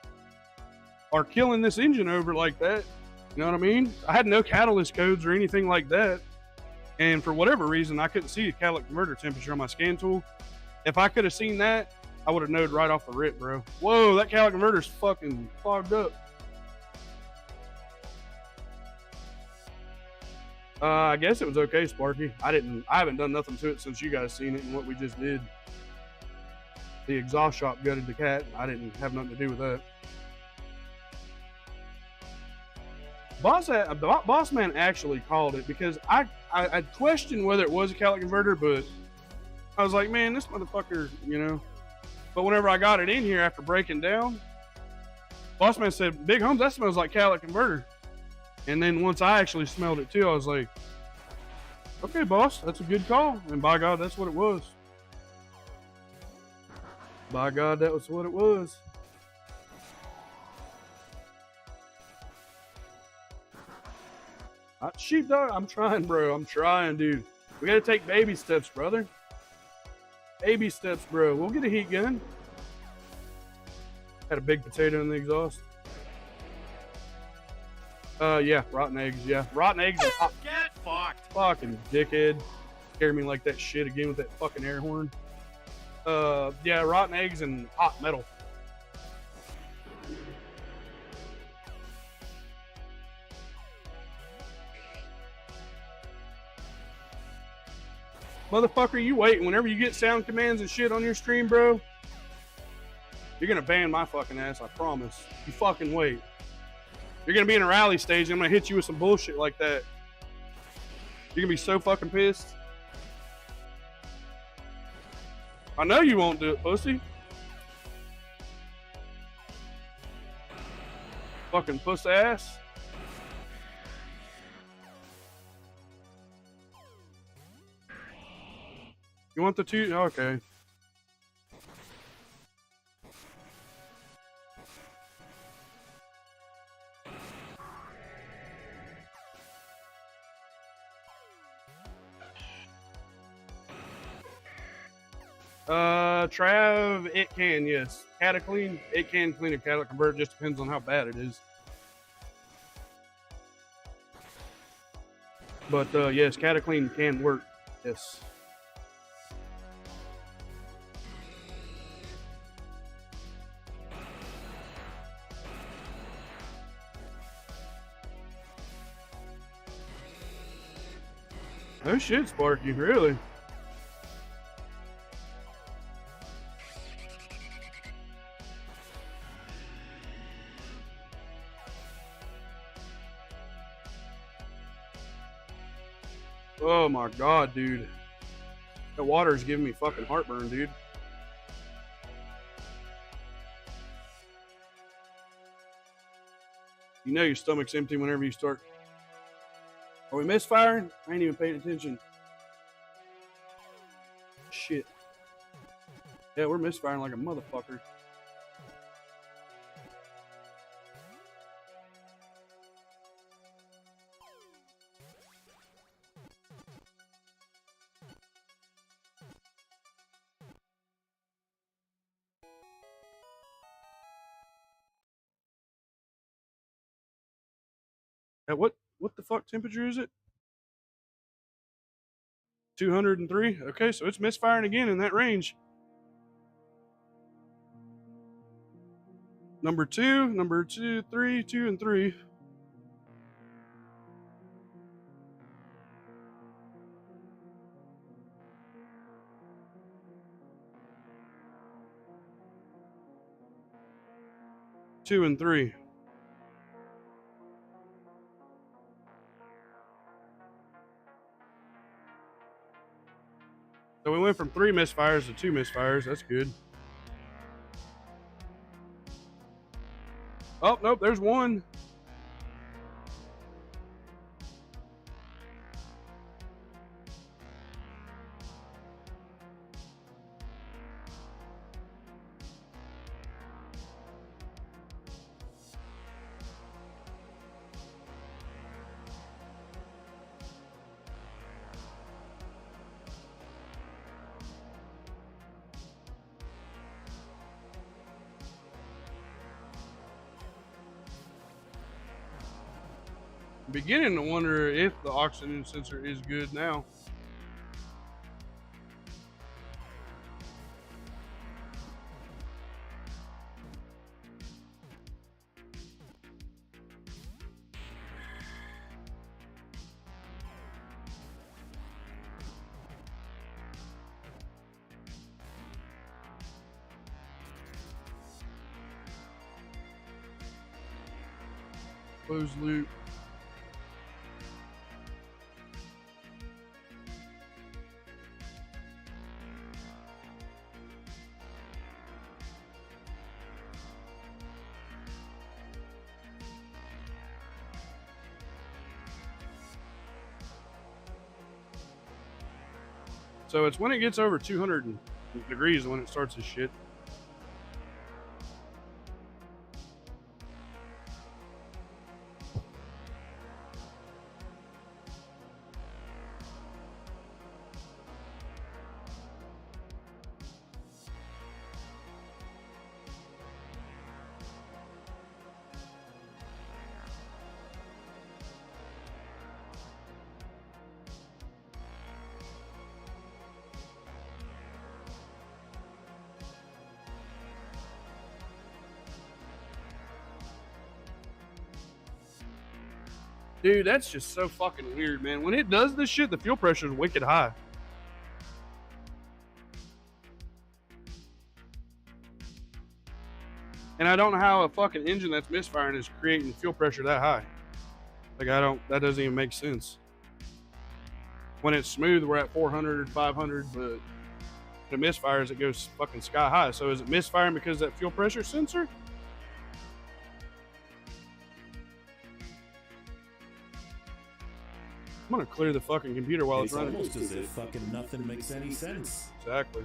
are killing this engine over like that. You know what I mean? I had no catalyst codes or anything like that. And for whatever reason, I couldn't see a catalytic converter temperature on my scan tool. If I could have seen that, I would have known right off the rip, bro. Whoa, that catalytic converter's fucking clogged up. I guess it was okay, Sparky. I haven't done nothing to it since you guys seen it and what we just did. The exhaust shop gutted the cat. I didn't have nothing to do with that. Boss man actually called it because I questioned whether it was a catalytic converter, but I was like, man, this motherfucker, you know. But whenever I got it in here after breaking down, boss man said, Big Holmes, that smells like catalytic converter. And then once I actually smelled it too, I was like, okay, boss, that's a good call. And by God, that's what it was. By God, that was what it was. Sheepdog, I'm trying, bro. I'm trying, dude. We gotta take baby steps, brother. Baby steps, bro. We'll get a heat gun. Had a big potato in the exhaust. Yeah, rotten eggs, yeah. Rotten eggs and hot. Get fucked. Fucking dickhead. Scared me like that shit again with that fucking air horn. Yeah, rotten eggs and hot metal. Motherfucker, you wait. Whenever you get sound commands and shit on your stream, bro, you're gonna ban my fucking ass, I promise. You fucking wait. You're gonna be in a rally stage and I'm gonna hit you with some bullshit like that. You're gonna be so fucking pissed. I know you won't do it, pussy. Fucking puss ass. You want the 2? Okay. Trav, it can, yes. Cataclean, it can clean a catalytic converter, just depends on how bad it is. But yes, Cataclean can work, yes. Oh shit, Sparky, really? Oh my God, dude. The water is giving me fucking heartburn, dude. You know your stomach's empty whenever you start. Are we misfiring? I ain't even paying attention. Shit. Yeah, we're misfiring like a motherfucker. At what the fuck temperature is it? 203. Okay, so it's misfiring again in that range. Number two, 3, 2, and 3. Two and 3. So we went from 3 misfires to 2 misfires. That's good. Oh, nope, there's 1. I'm beginning to wonder if the oxygen sensor is good now. Closed loop. So it's when it gets over 200 degrees when it starts this shit. Dude, that's just so fucking weird, man. When it does this shit, the fuel pressure is wicked high. And I don't know how a fucking engine that's misfiring is creating fuel pressure that high. Like, that doesn't even make sense. When it's smooth, we're at 400, 500, but the misfires, it goes fucking sky high. So is it misfiring because of that fuel pressure sensor? I'm gonna clear the fucking computer while it's running. Almost as if fucking nothing makes any sense. Exactly.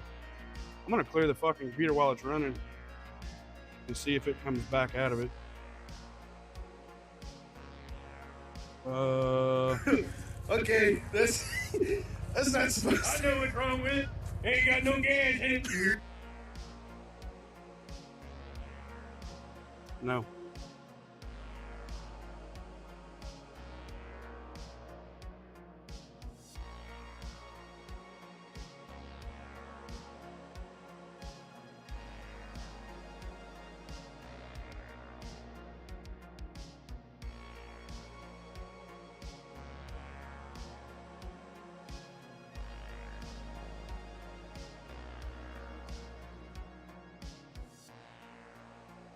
I'm gonna clear the fucking computer while it's running and see if it comes back out of it. Okay, that's not supposed I know what's wrong with it. Ain't got no gas in it. No.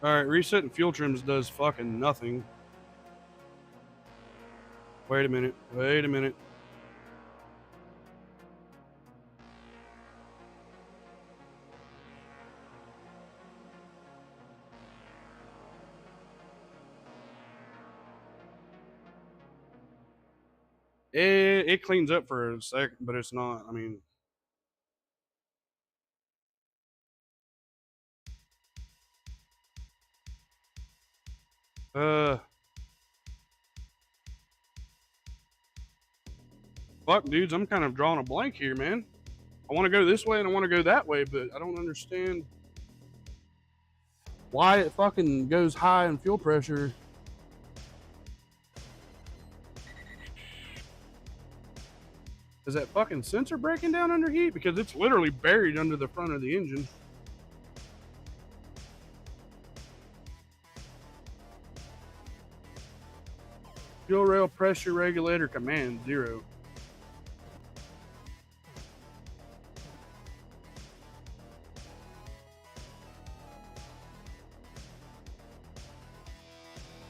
All right, resetting fuel trims does fucking nothing. Wait a minute. Wait a minute. It cleans up for a sec, but it's not. I mean, fuck, dudes, I'm kind of drawing a blank here, man. I want to go this way and I want to go that way, but I don't understand why it fucking goes high in fuel pressure Is that fucking sensor breaking down under heat? Because it's literally buried under the front of the engine. Fuel rail pressure regulator command 0.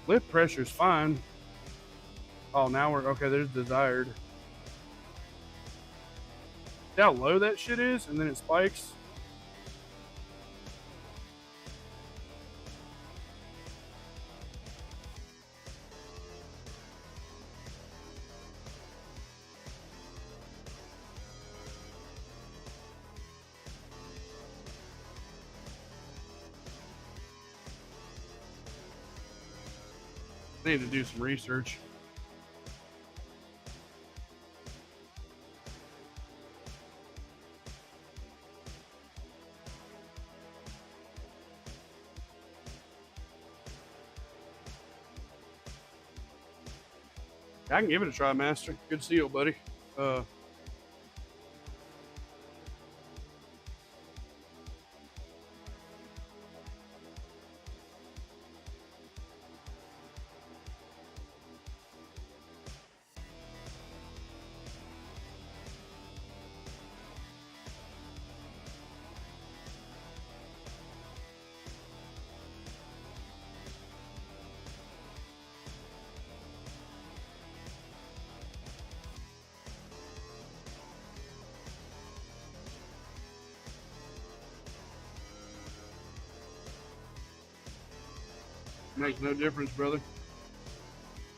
Lift pressure's fine. Oh, now we're okay. There's desired. See how low that shit is, and then it spikes. I need to do some research. I can give it a try, Master. Good to see you, buddy. Makes no difference, brother.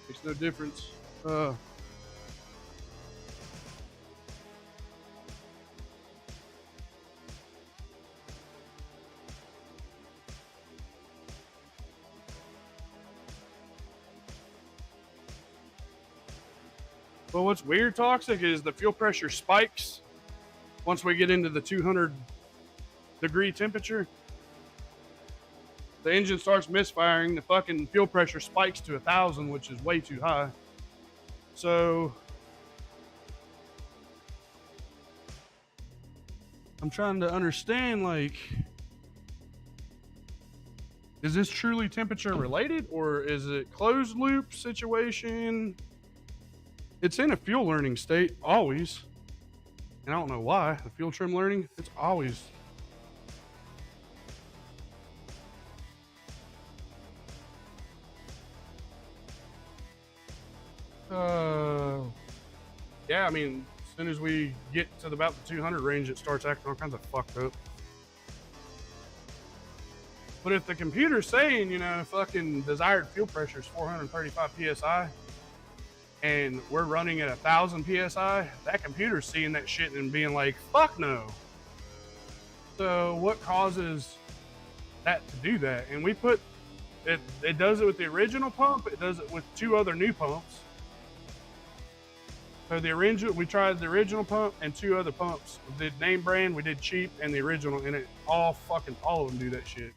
Makes no difference. Well, what's weird, Toxic, is the fuel pressure spikes once we get into the 200-degree temperature. The engine starts misfiring. The fucking fuel pressure spikes to 1,000, which is way too high. So I'm trying to understand, like, is this truly temperature related, or is it closed loop situation? It's in a fuel learning state always, and I don't know why. The fuel trim learning, it's always. Yeah, I mean, as soon as we get to about the 200 range, it starts acting all kinds of fucked up. But if the computer's saying, you know, fucking desired fuel pressure is 435 psi, and we're running at 1,000 psi, that computer's seeing that shit and being like, fuck no. So what causes that to do that? And we put it, it does it with the original pump, it does it with 2 other new pumps. So we tried the original pump and 2 other pumps. We did name brand, we did cheap, and the original, and all of them do that shit.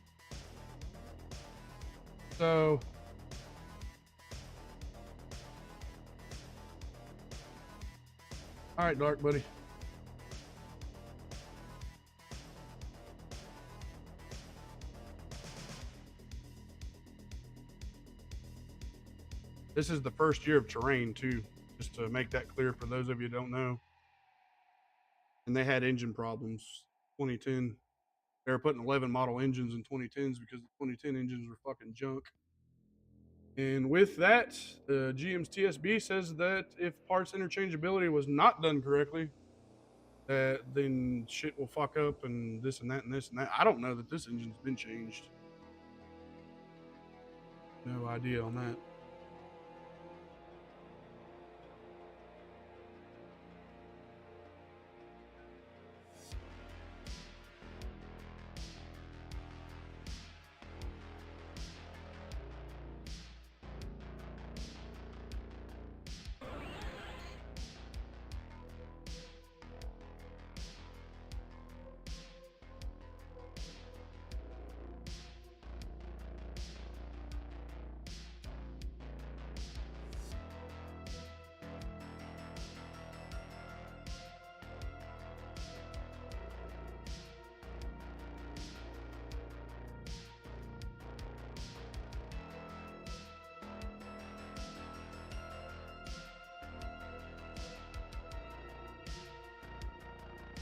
So all right, Dark buddy. This is the first year of terrain too, just to make that clear for those of you who don't know. And they had engine problems. 2010, they were putting 11 model engines in 2010s because the 2010 engines were fucking junk. And with that, GM's TSB says that if parts interchangeability was not done correctly, that then shit will fuck up and this and that and this and that. I don't know that this engine's been changed. No idea on that.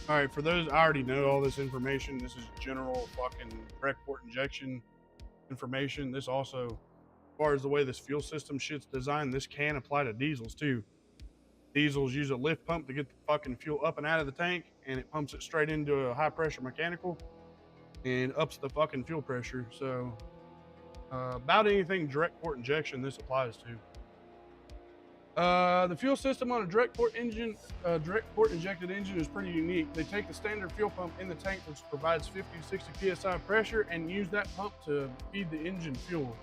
All right, for those, I already know all this information. This is general fucking direct port injection information. This also, as far as the way this fuel system shit's designed, this can apply to diesels too. Diesels use a lift pump to get the fucking fuel up and out of the tank, and it pumps it straight into a high pressure mechanical and ups the fucking fuel pressure. So, about anything direct port injection, this applies to. The fuel system on a direct port injected engine is pretty unique. They take the standard fuel pump in the tank, which provides 50 to 60 psi pressure, and use that pump to feed the engine fuel.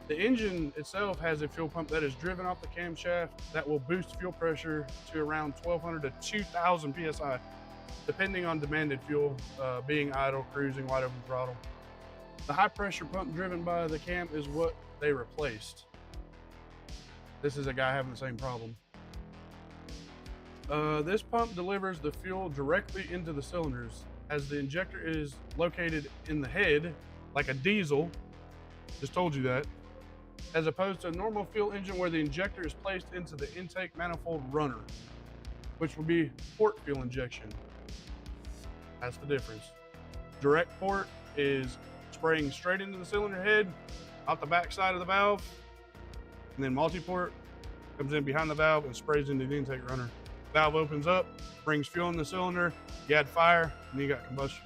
The engine itself has a fuel pump that is driven off the camshaft that will boost fuel pressure to around 1,200 to 2,000 psi, depending on demanded fuel, being idle, cruising, wide open throttle. The high pressure pump driven by the cam is what they replaced. This is a guy having the same problem. This pump delivers the fuel directly into the cylinders, as the injector is located in the head, like a diesel. Just told you that. As opposed to a normal fuel engine where the injector is placed into the intake manifold runner, which would be port fuel injection. That's the difference. Direct port is spraying straight into the cylinder head, out the back side of the valve, and then multi-port comes in behind the valve and sprays into the intake runner. Valve opens up, brings fuel in the cylinder, you add fire, and you got combustion.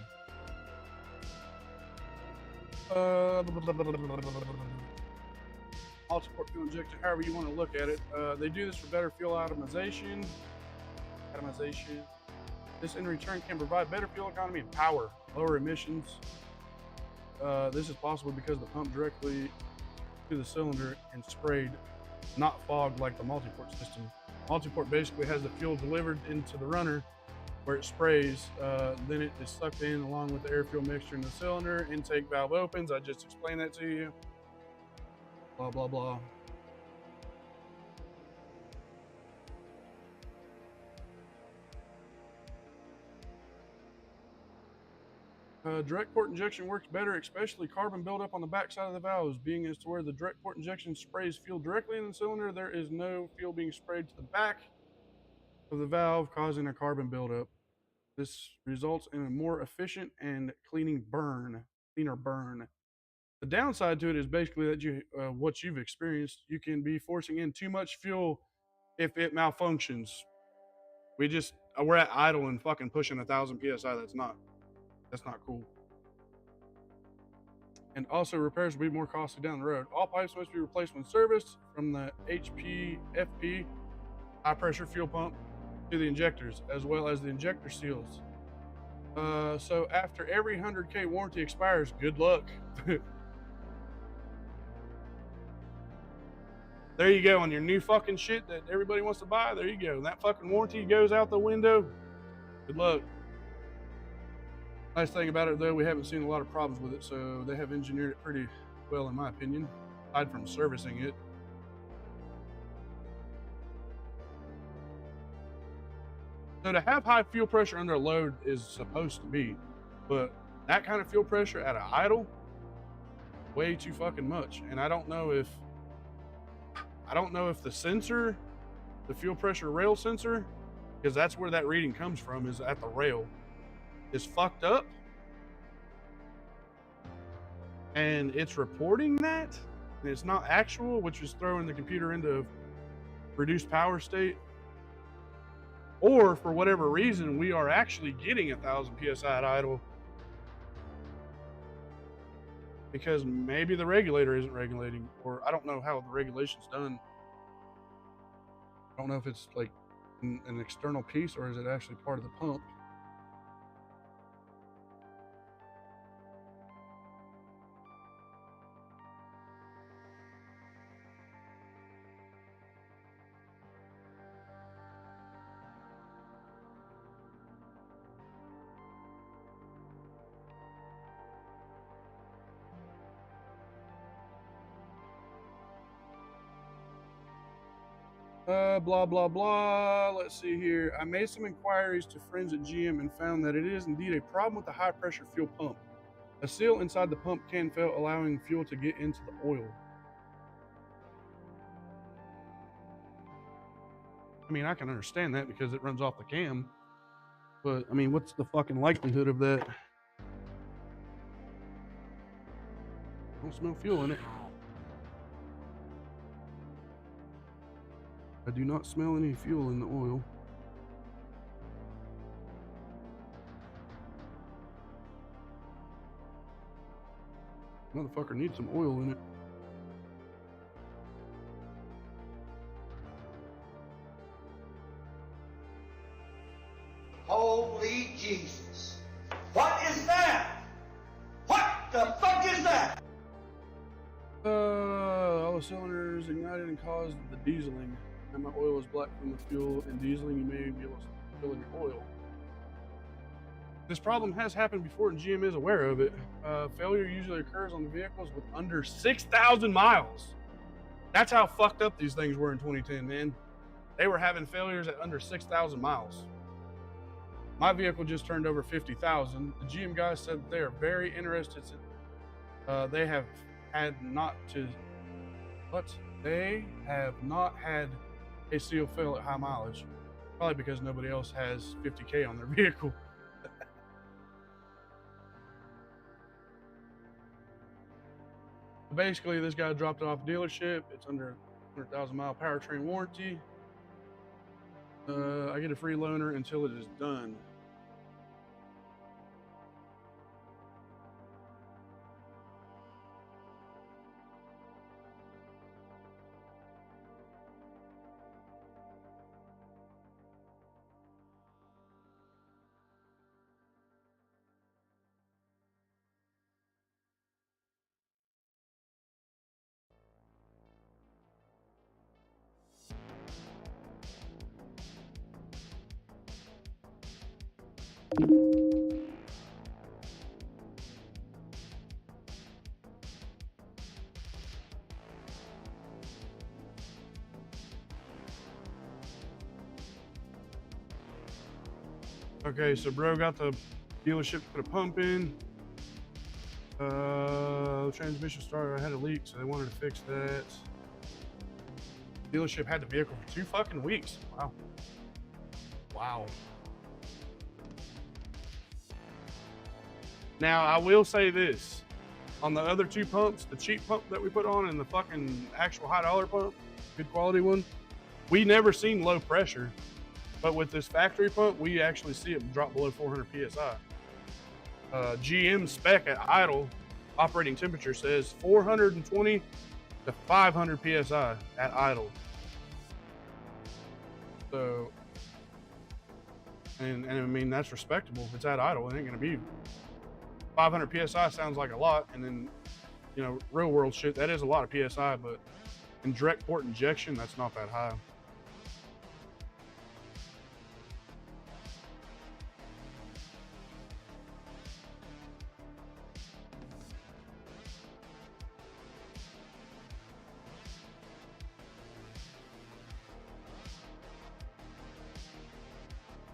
Multi-port fuel injection, however you want to look at it. They do this for better fuel atomization. This in return can provide better fuel economy and power, lower emissions. This is possible because the pump directly to the cylinder and sprayed, not fogged like the multi-port system. Multi-port basically has the fuel delivered into the runner where it sprays, then it is sucked in along with the air fuel mixture in the cylinder. Intake valve opens. I just explained that to you. Blah, blah, blah. Direct port injection works better, especially carbon buildup on the backside of the valves, being as to where the direct port injection sprays fuel directly in the cylinder, there is no fuel being sprayed to the back of the valve, causing a carbon buildup. This results in a more efficient and cleaner burn. The downside to it is basically that what you've experienced, you can be forcing in too much fuel if it malfunctions. We're at idle and fucking pushing 1,000 psi. That's not cool. And also, repairs will be more costly down the road. All pipes must be replaced when serviced, from the HPFP, high pressure fuel pump, to the injectors, as well as the injector seals. So after every 100K warranty expires, good luck. There you go, on your new fucking shit that everybody wants to buy, there you go. And that fucking warranty goes out the window. Good luck. Nice thing about it, though, we haven't seen a lot of problems with it, so they have engineered it pretty well, in my opinion, aside from servicing it. So to have high fuel pressure under a load is supposed to be, but that kind of fuel pressure at an idle, way too fucking much. And I don't know if the sensor, the fuel pressure rail sensor, because that's where that reading comes from, is at the rail, is fucked up, and it's reporting that, and it's not actual, which is throwing the computer into reduced power state. Or for whatever reason, we are actually getting 1,000 psi at idle because maybe the regulator isn't regulating, or I don't know how the regulation's done. I don't know if it's like an external piece or is it actually part of the pump. Blah, blah, blah. Let's see here. I made some inquiries to friends at GM and found that it is indeed a problem with the high pressure fuel pump. A seal inside the pump can fail, allowing fuel to get into the oil. I mean, I can understand that because it runs off the cam. But I mean, what's the fucking likelihood of that? I don't smell fuel in it. I do not smell any fuel in the oil. Motherfucker needs some oil in it. Holy Jesus. What is that? What the fuck is that? All the cylinders ignited and caused the dieseling. And my oil is black from the fuel and dieseling. You may be able to fill in your oil. This problem has happened before, and GM is aware of it. Failure usually occurs on the vehicles with under 6,000 miles. That's how fucked up these things were in 2010, man. They were having failures at under 6,000 miles. My vehicle just turned over 50,000. The GM guys said they are very interested. They have not had a seal fail at high mileage. Probably because nobody else has 50K on their vehicle. Basically, this guy dropped it off dealership. It's under 100,000 mile powertrain warranty. I get a free loaner until it is done. Okay, so bro got the dealership to put a pump in. The transmission started, I had a leak, so they wanted to fix that. Dealership had the vehicle for 2 fucking weeks. Wow. Wow. Now, I will say this. On the other 2 pumps, the cheap pump that we put on and the fucking actual high dollar pump, good quality one, we never seen low pressure. But with this factory pump, we actually see it drop below 400 PSI. GM spec at idle operating temperature says 420 to 500 PSI at idle. So, and I mean, that's respectable. If it's at idle, it ain't gonna be 500 PSI sounds like a lot. And then, you know, real world shit, that is a lot of PSI, but in direct port injection, that's not that high.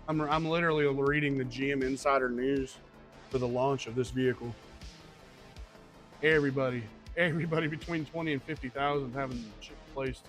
I'm literally reading the GM Insider News for the launch of this vehicle. Everybody between 20 and 50,000 having shit placed.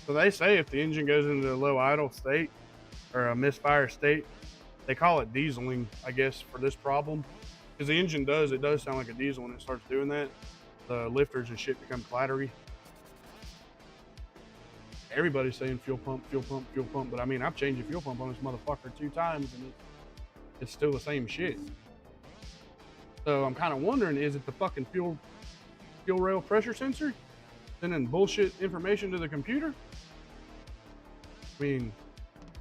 So they say if the engine goes into a low idle state or a misfire state, they call it dieseling, I guess, for this problem. Because the engine does sound like a diesel when it starts doing that. The lifters and shit become clattery. Everybody's saying fuel pump, fuel pump, fuel pump, but I mean, I've changed the fuel pump on this motherfucker 2 times and it's still the same shit. So I'm kind of wondering, is it the fucking fuel rail pressure sensor sending bullshit information to the computer? I mean,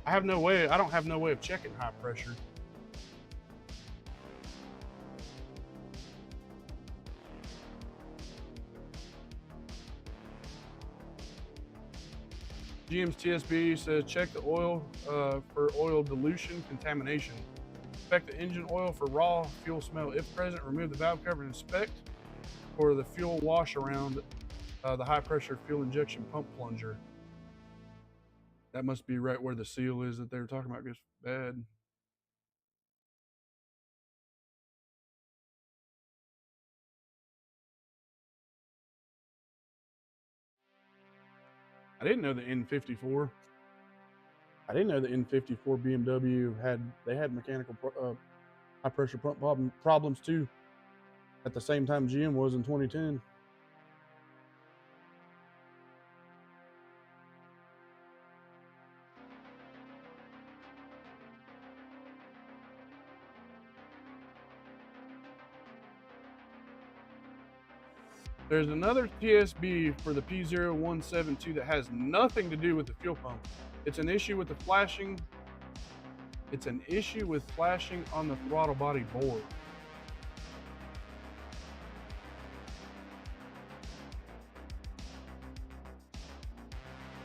I don't have no way of checking high pressure. GM's TSB says check the oil for oil dilution contamination. Inspect the engine oil for raw fuel smell. If present, remove the valve cover and inspect for the fuel wash around the high pressure fuel injection pump plunger. That must be right where the seal is that they were talking about gets bad. I didn't know the N54. I didn't know the N54 BMW had mechanical high pressure pump problems too. At the same time GM was in 2010. There's another TSB for the P0172 that has nothing to do with the fuel pump. It's an issue with the flashing. It's an issue with flashing on the throttle body board.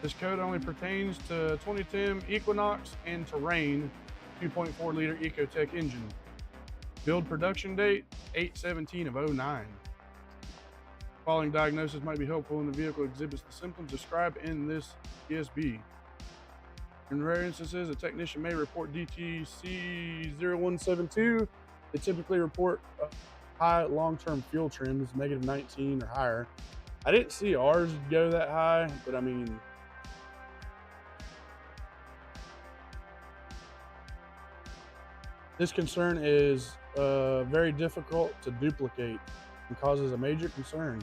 This code only pertains to 2010 Equinox and Terrain 2.4 liter Ecotec engine. Build production date 8/17 of 09. Following diagnosis might be helpful when the vehicle exhibits the symptoms described in this TSB. In rare instances, a technician may report DTC 0172. They typically report high long-term fuel trims, -19 or higher. I didn't see ours go that high, but I mean, this concern is very difficult to duplicate and causes a major concern.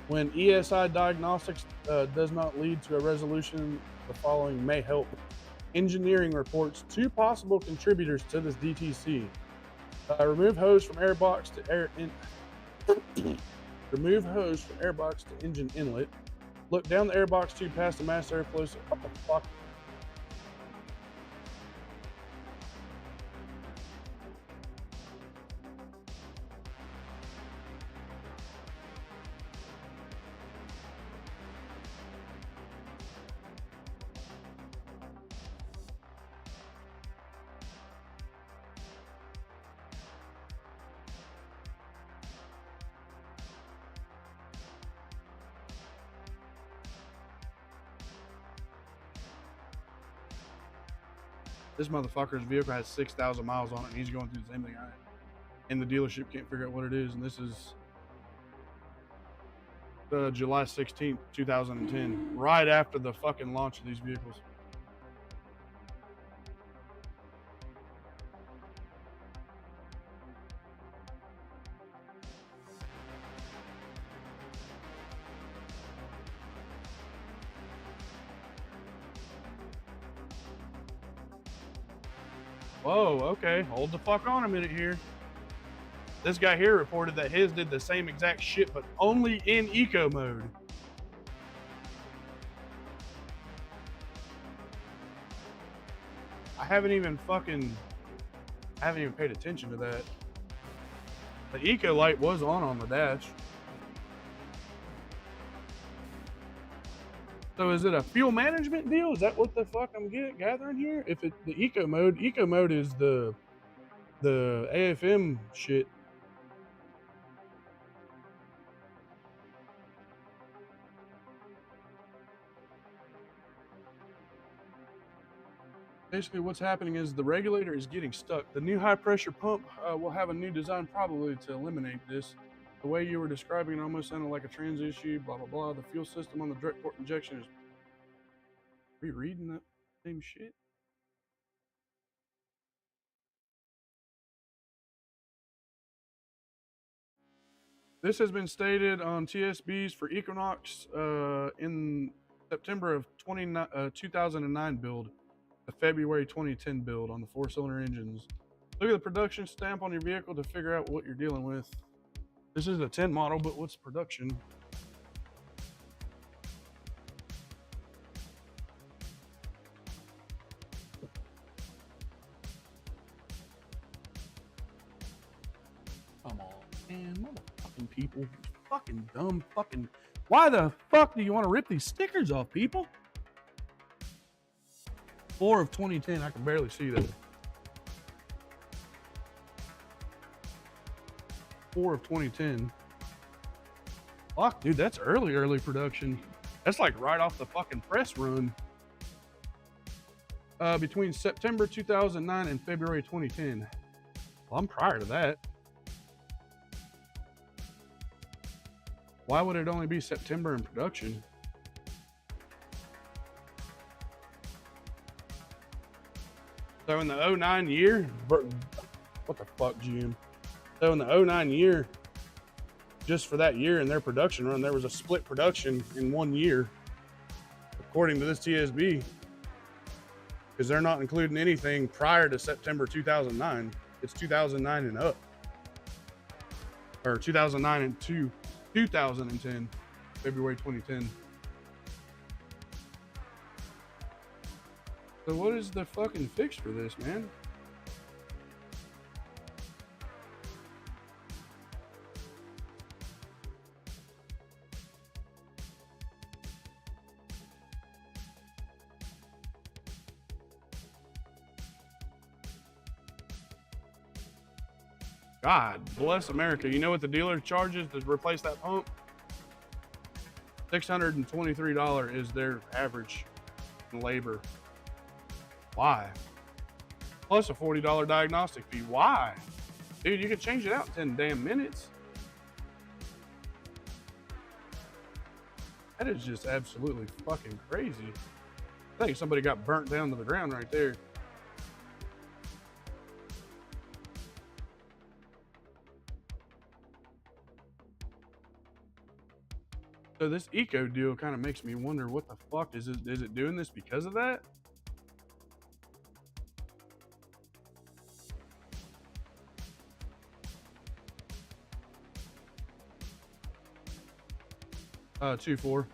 When ESI diagnostics does not lead to a resolution, the following may help. Engineering reports 2 possible contributors to this DTC. Remove hose from airbox to remove hose from airbox to engine inlet. Look down the airbox tube past the mass airflow. What the fuck? This motherfucker's vehicle has 6,000 miles on it, and he's going through the same thing I am. And the dealership can't figure out what it is, and this is July 16th, 2010, right after the fucking launch of these vehicles. Whoa, okay, hold the fuck on a minute here. This guy here reported that his did the same exact shit, but only in eco mode. I haven't even paid attention to that. The eco light was on the dash. So is it a fuel management deal? Is that what the fuck I'm gathering here? If it's the eco mode is the AFM shit. Basically what's happening is the regulator is getting stuck. The new high pressure pump will have a new design probably to eliminate this. The way you were describing it almost sounded like a trans issue, blah, blah, blah. The fuel system on the direct port injection is... Are you reading that same shit? This has been stated on TSBs for Equinox in September of 2009 build, a February 2010 build on the 4-cylinder engines. Look at the production stamp on your vehicle to figure out what you're dealing with. This is a 10 model, but what's production? Come on, man, motherfucking people. Fucking dumb fucking... Why the fuck do you want to rip these stickers off, people? 4 of 2010, I can barely see that. 4 of 2010. Fuck, dude, that's early production. That's like right off the fucking press run. Between September 2009 and February 2010. Well, I'm prior to that. Why would it only be September in production? So in the 09 year, what the fuck, Jim? So in the 09 year, just for that year in their production run, there was a split production in 1 year, according to this TSB, because they're not including anything prior to September 2009. It's 2009 and up, or 2009 and 2010, February 2010. So what is the fucking fix for this, man? God bless America. You know what the dealer charges to replace that pump? $623 is their average in labor. Why? Plus a $40 diagnostic fee. Why? Dude, you can change it out in 10 damn minutes. That is just absolutely fucking crazy. I think somebody got burnt down to the ground right there. So this eco deal kind of makes me wonder what the fuck is it doing this because of that? Uh, 2.4.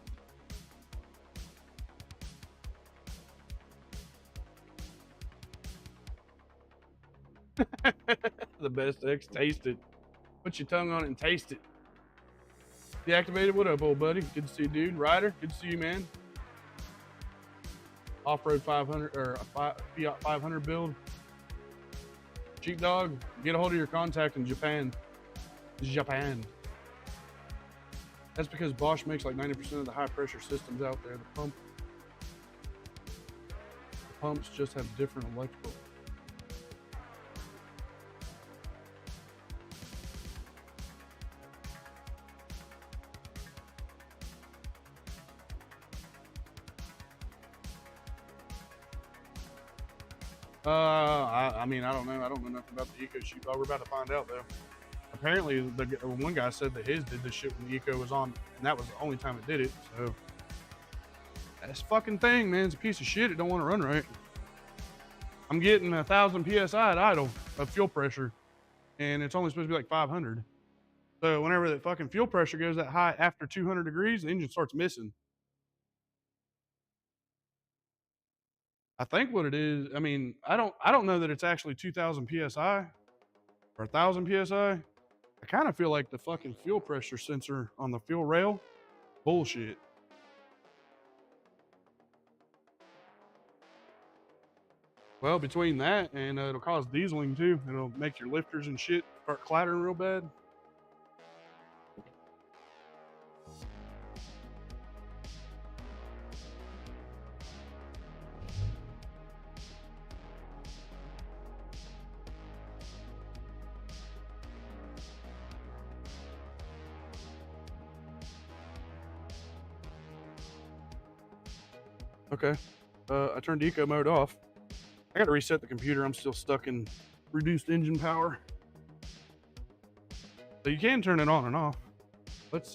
The best X, taste it. Put your tongue on it and taste it. Deactivated, what up, old buddy? Good to see you, dude. Ryder, good to see you, man. Off-road 500 or a Fiat 500 build. Sheepdog, get a hold of your contact in Japan. Japan. That's because Bosch makes like 90% of the high-pressure systems out there. The pumps just have different electrical. I mean, I don't know. I don't know nothing about the Eco Sheepdog. We're about to find out, though. Apparently, one guy said that his did this shit when the Eco was on, and that was the only time it did it. So, that's fucking thing, man. It's a piece of shit. It don't want to run right. I'm getting 1,000 PSI at idle of fuel pressure, and it's only supposed to be like 500. So, whenever that fucking fuel pressure goes that high after 200 degrees, the engine starts missing. I think what it is, I mean, I don't know that it's actually 2,000 PSI or 1,000 PSI. I kind of feel like the fucking fuel pressure sensor on the fuel rail, bullshit. Well, between that and it'll cause dieseling too. It'll make your lifters and shit start clattering real bad. Okay. I turned eco mode off. I gotta reset the computer. I'm still stuck in reduced engine power. So you can turn it on and off. Let's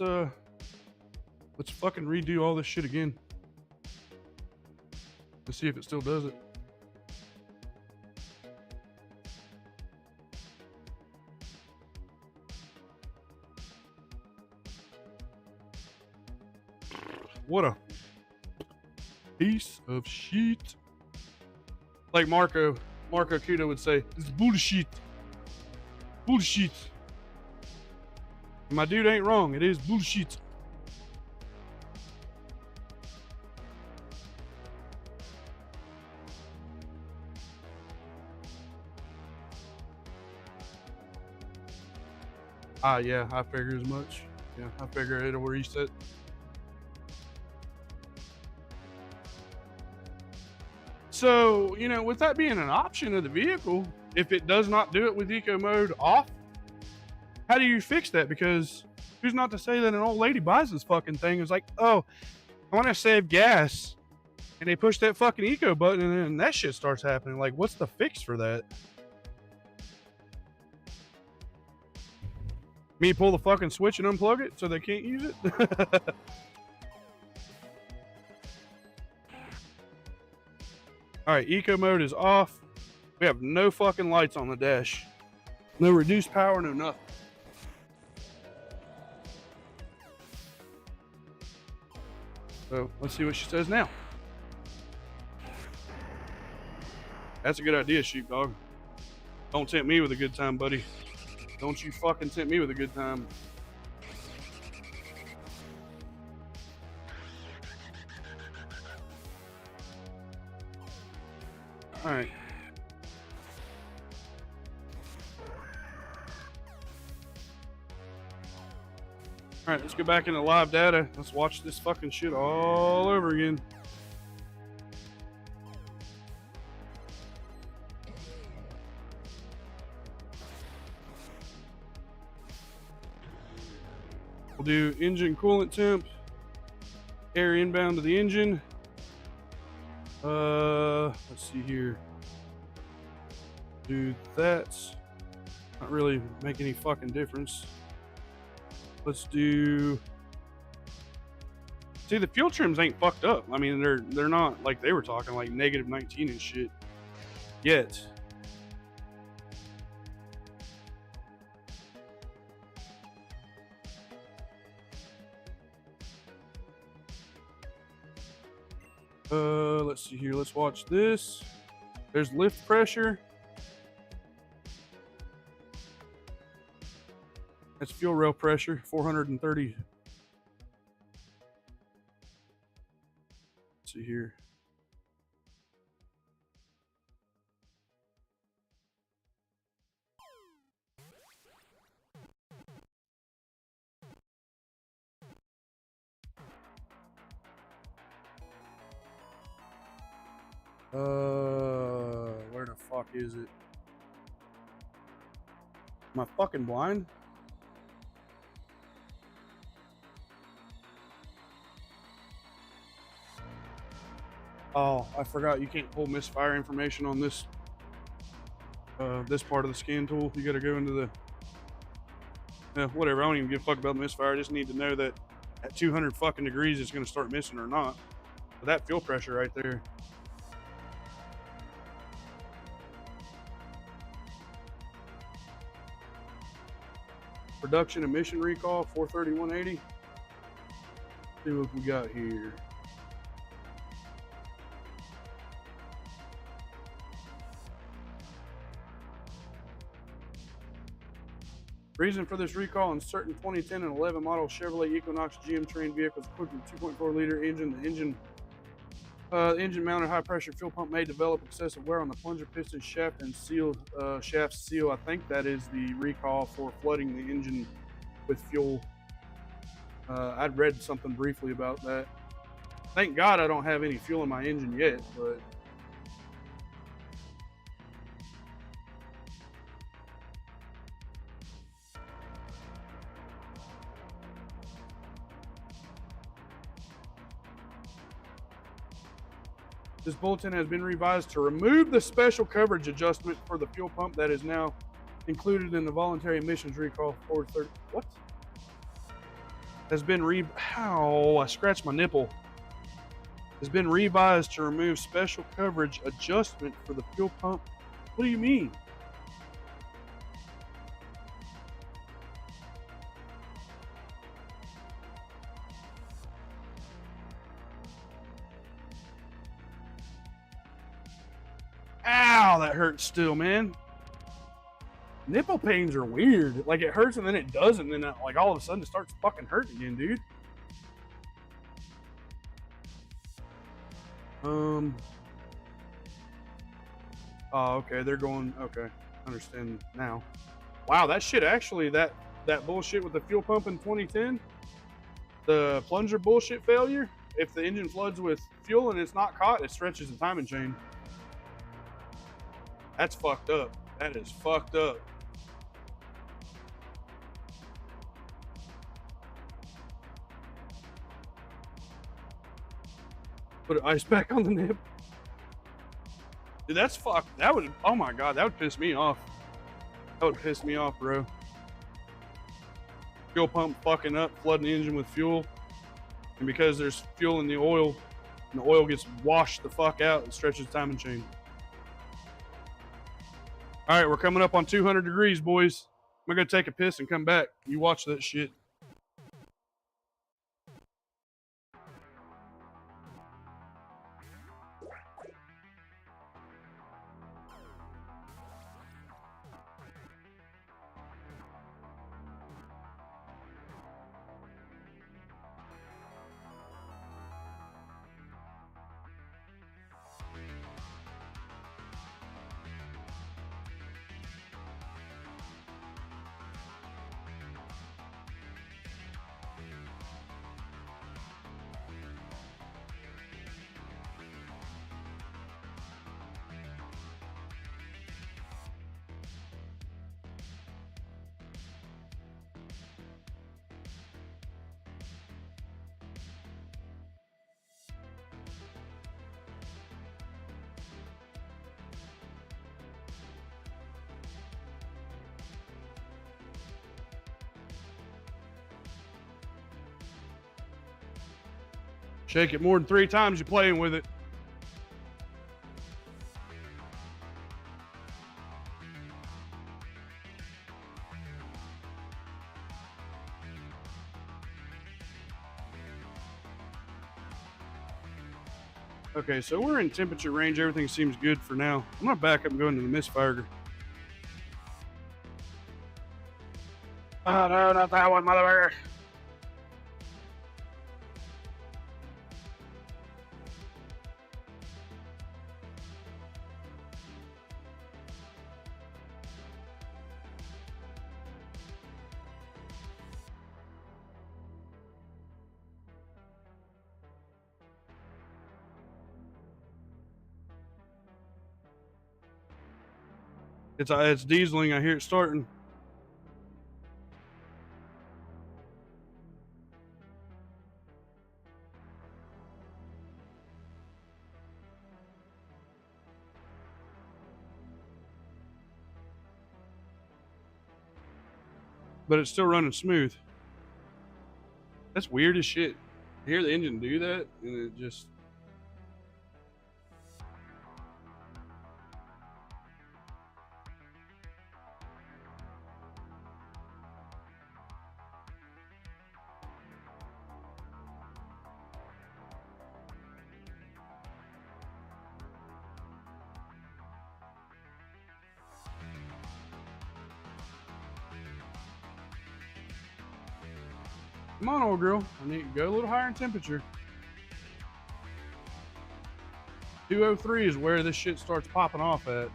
fucking redo all this shit again. Let's see if it still does it. What a piece of shit. Like Marco Kudo would say, it's bullshit. Bullshit. My dude ain't wrong. It is bullshit. Yeah, I figure as much. Yeah, I figure it'll reset. So, you know, with that being an option of the vehicle, if it does not do it with eco mode off, how do you fix that? Because who's not to say that an old lady buys this fucking thing and is like, oh, I want to save gas. And they push that fucking eco button and then that shit starts happening. Like, what's the fix for that? Me pull the fucking switch and unplug it so they can't use it? All right, eco mode is off. We have no fucking lights on the dash. No reduced power, no nothing. So let's see what she says now. That's a good idea, sheepdog. Don't tempt me with a good time, buddy. Don't you fucking tempt me with a good time. All right. All right, let's go back into live data. Let's watch this fucking shit all over again. We'll do engine coolant temp, air inbound to the engine. Let's see here. Do that. Not really make any fucking difference. Let's do. See, the fuel trims ain't fucked up. I mean, they're not like they were talking like negative 19 and shit yet. Let's see here. Let's watch this. There's lift pressure. That's fuel rail pressure, 430. Let's see here. Where the fuck is it? Am I fucking blind? Oh, I forgot you can't pull misfire information on this this part of the scan tool. You gotta go into the whatever. I don't even give a fuck about the misfire. I just need to know that at 200 fucking degrees it's gonna start missing or not. But that fuel pressure right there. Production emission recall 43180. See what we got here. Reason for this recall: in certain 2010 and 11 model Chevrolet Equinox GM trained vehicles equipped with 2.4 liter engine, the engine mounted high pressure fuel pump may develop excessive wear on the plunger piston shaft and shaft seal. I think that is the recall for flooding the engine with fuel. I'd read something briefly about that. Thank God I don't have any fuel in my engine yet, but This bulletin has been revised to remove the special coverage adjustment for the fuel pump that is now included in the voluntary emissions recall 430. What? Has been Ow, I scratched my nipple. Has been revised to remove special coverage adjustment for the fuel pump. What do you mean? Ow, that hurts still, man. Nipple pains are weird. Like, it hurts and then it doesn't, and then like all of a sudden it starts fucking hurting again, dude. Oh, okay, they're going, okay, understand now. Wow, that shit actually, that bullshit with the fuel pump in 2010, the plunger bullshit failure, if the engine floods with fuel and it's not caught, it stretches the timing chain. That's fucked up. That is fucked up. Put ice back on the nip. Dude, that's fucked. That would, oh my God, that would piss me off. That would piss me off, bro. Fuel pump fucking up, flooding the engine with fuel. And because there's fuel in the oil, and the oil gets washed the fuck out, it stretches the timing chain. All right, we're coming up on 200 degrees, boys. I'm gonna go take a piss and come back. You watch that shit. Shake it more than 3 times, you're playing with it. Okay, so we're in temperature range. Everything seems good for now. I'm gonna back up and go into the misfire. Oh no, not that one, motherfucker. It's dieseling. I hear it starting. But it's still running smooth. That's weird as shit. I hear the engine do that, and it just... Come on, old girl. I need to go a little higher in temperature. 203 is where this shit starts popping off at.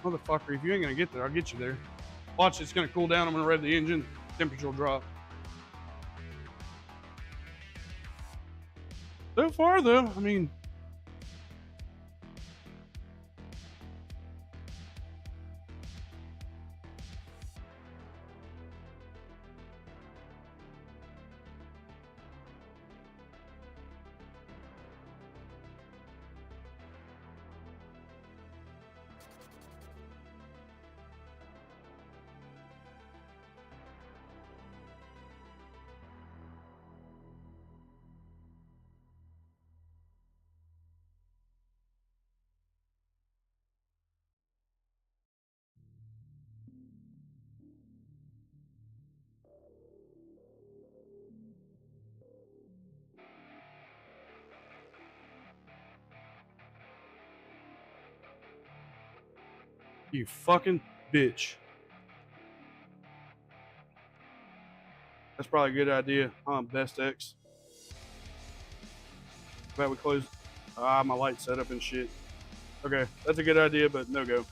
Motherfucker, if you ain't gonna get there, I'll get you there. Watch, it's gonna cool down. I'm gonna rev the engine. Temperature will drop. So far, though, I mean, You fucking bitch. That's probably a good idea. Best X. Glad we closed. My light set up and shit. Okay, that's a good idea, but no go.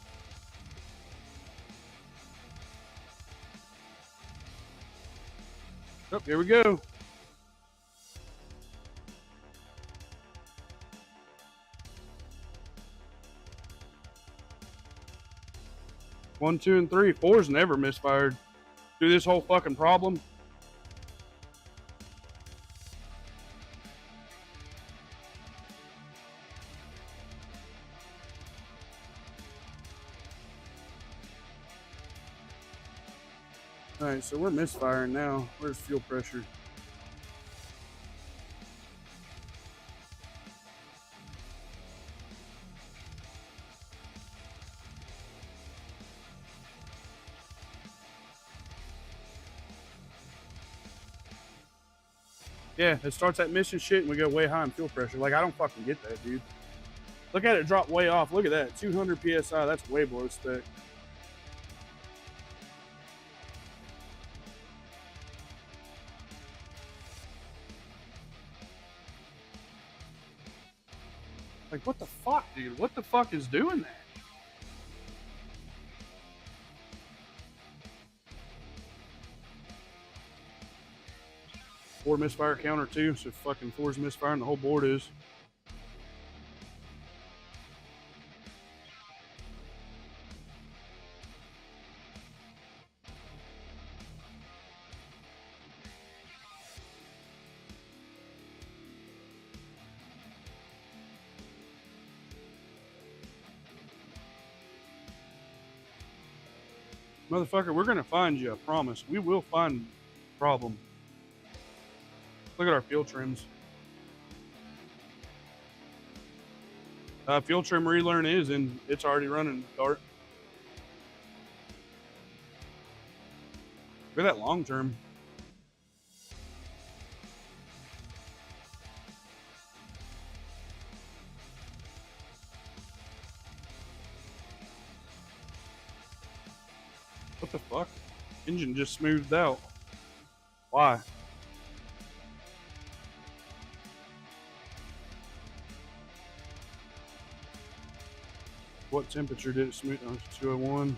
Oh, here we go. One, two, and three. Four's never misfired. Do this whole fucking problem. Alright, so we're misfiring now. Where's fuel pressure? Yeah, it starts that mission shit and we go way high in fuel pressure. Like, I don't fucking get that, dude. Look at it drop way off. Look at that. 200 PSI. That's way below spec. Like, what the fuck, dude? What the fuck is doing that? Four misfire counter too, so fucking four's misfiring, the whole board is. Motherfucker, we're gonna find you, I promise. We will find a problem. Look at our fuel trims. Fuel trim relearn is in, it's already running, Dart. Look at that long term. What the fuck? Engine just smoothed out. Why? What temperature did it smooth? Oh, it's 201.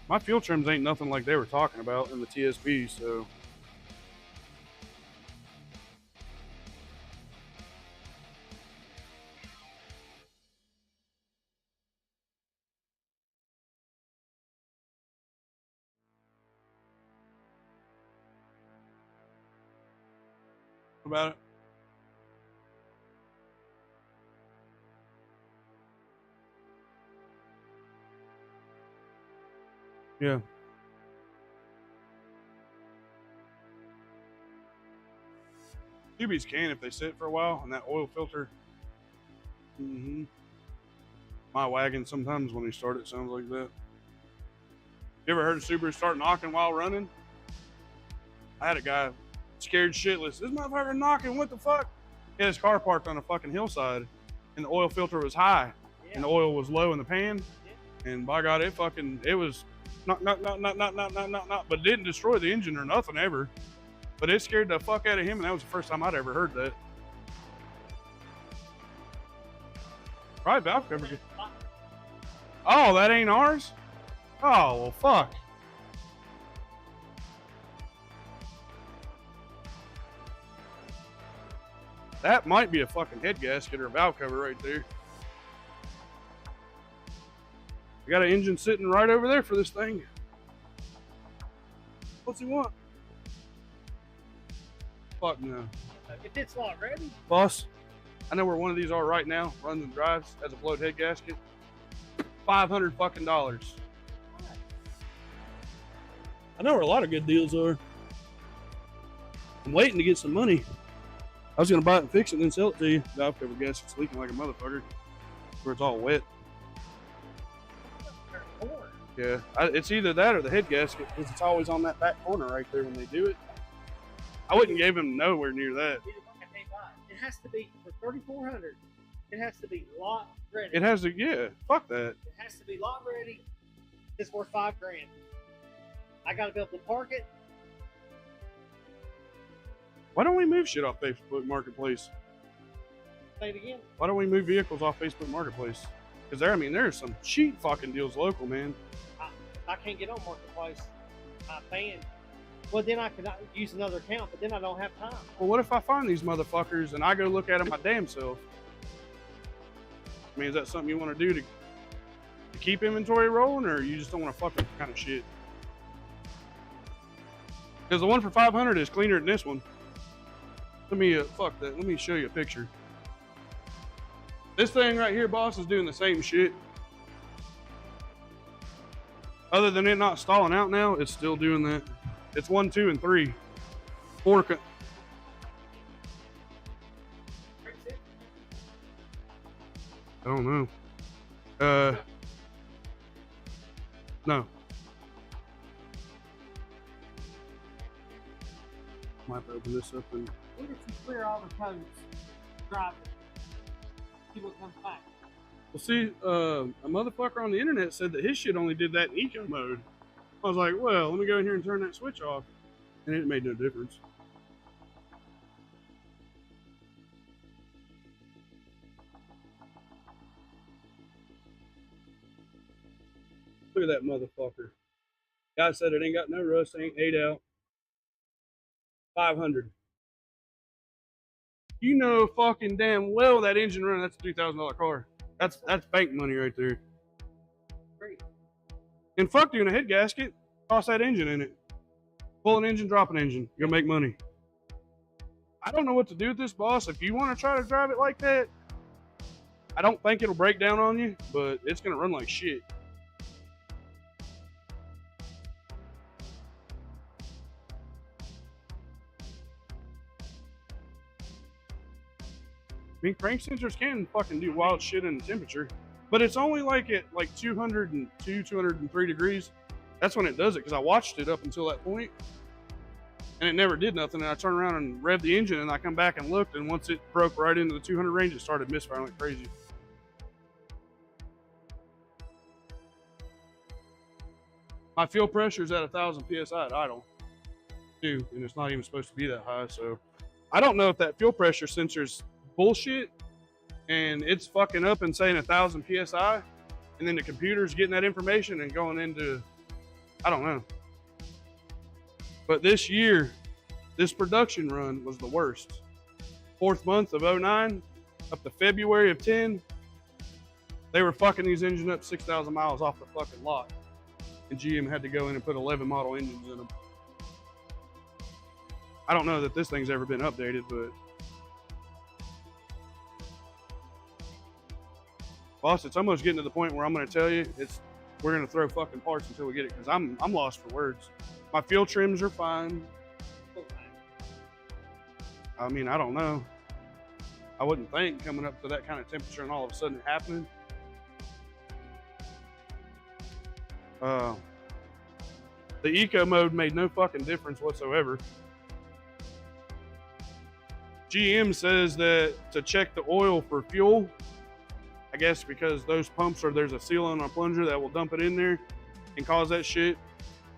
My fuel trims ain't nothing like they were talking about in the TSB, so. About it. Yeah. Cubies can if they sit for a while, and that oil filter. My wagon sometimes when they start it sounds like that. You ever heard a Subaru start knocking while running? I had a guy scared shitless. This motherfucker knocking, what the fuck? He had his car parked on a fucking hillside, and the oil filter was high, and the oil was low in the pan, and by God, it was not, but it didn't destroy the engine or nothing ever. But it scared the fuck out of him, and that was the first time I'd ever heard that. Right, valve cover. Oh, that ain't ours? Oh, well, fuck. That might be a fucking head gasket or a valve cover right there. We got an engine sitting right over there for this thing. What's he want? Fuck no. If it's not ready. Boss, I know where one of these are right now. Runs and drives as a blowed head gasket. $500 fucking dollars. I know where a lot of good deals are. I'm waiting to get some money. I was gonna buy it and fix it and then sell it to you. Valve cover gasket's leaking like a motherfucker. Where it's all wet. Yeah, it's either that or the head gasket because it's always on that back corner right there when they do it. I wouldn't give him nowhere near that. It has to be for 3,400. It has to be lot ready. It has to, yeah. Fuck that. It has to be lot ready. It's worth $5,000. I gotta be able to park it. Why don't we move shit off Facebook Marketplace? Say it again. Why don't we move vehicles off Facebook Marketplace? Because there, I mean, there's some cheap fucking deals local, man. I can't get on Marketplace. I'm banned. Well, then I could use another account, but then I don't have time. Well, what if I find these motherfuckers and I go look at them my damn self? I mean, is that something you want to do to keep inventory rolling, or you just don't want to fuck with kind of shit? Because the one for 500 is cleaner than this one. Let me, fuck that. Let me show you a picture. This thing right here, boss, is doing the same shit. Other than it not stalling out now, it's still doing that. It's 1, 2, and 3. 4. I don't know. No. Might open this up and. What if you clear all the codes? Drop it. See what comes back. Well, see, a motherfucker on the internet said that his shit only did that in eco mode. I was like, well, let me go in here and turn that switch off. And it made no difference. Look at that motherfucker. Guy said it ain't got no rust, ain't 8 out. 500. You know fucking damn well that engine running, that's a $2,000 car. That's bank money right there. Great. And fuck doing a head gasket, toss that engine in it. Pull an engine, drop an engine. You'll make money. I don't know what to do with this, boss. If you want to try to drive it like that, I don't think it'll break down on you, but it's going to run like shit. I mean, crank sensors can fucking do wild shit in the temperature, but it's only like at like 202, 203 degrees. That's when it does it, because I watched it up until that point, and it never did nothing. And I turned around and revved the engine, and I come back and looked, and once it broke right into the 200 range, it started misfiring like crazy. My fuel pressure is at 1,000 psi at idle, too, and it's not even supposed to be that high. So I don't know if that fuel pressure sensor's bullshit and it's fucking up and saying 1,000 psi, and then the computer's getting that information and going into, I don't know. But this year, this production run was the worst. 4th month of 09 up to February of 10, they were fucking these engines up 6,000 miles off the fucking lot, and GM had to go in and put 11 model engines in them. I don't know that this thing's ever been updated, but boss, it's almost getting to the point where I'm going to tell you we're going to throw fucking parts until we get it, because I'm lost for words. My fuel trims are fine. I mean, I don't know. I wouldn't think coming up to that kind of temperature and all of a sudden it happening. The eco mode made no fucking difference whatsoever. GM says that to check the oil for fuel, I guess because those pumps there's a seal on a plunger that will dump it in there and cause that shit.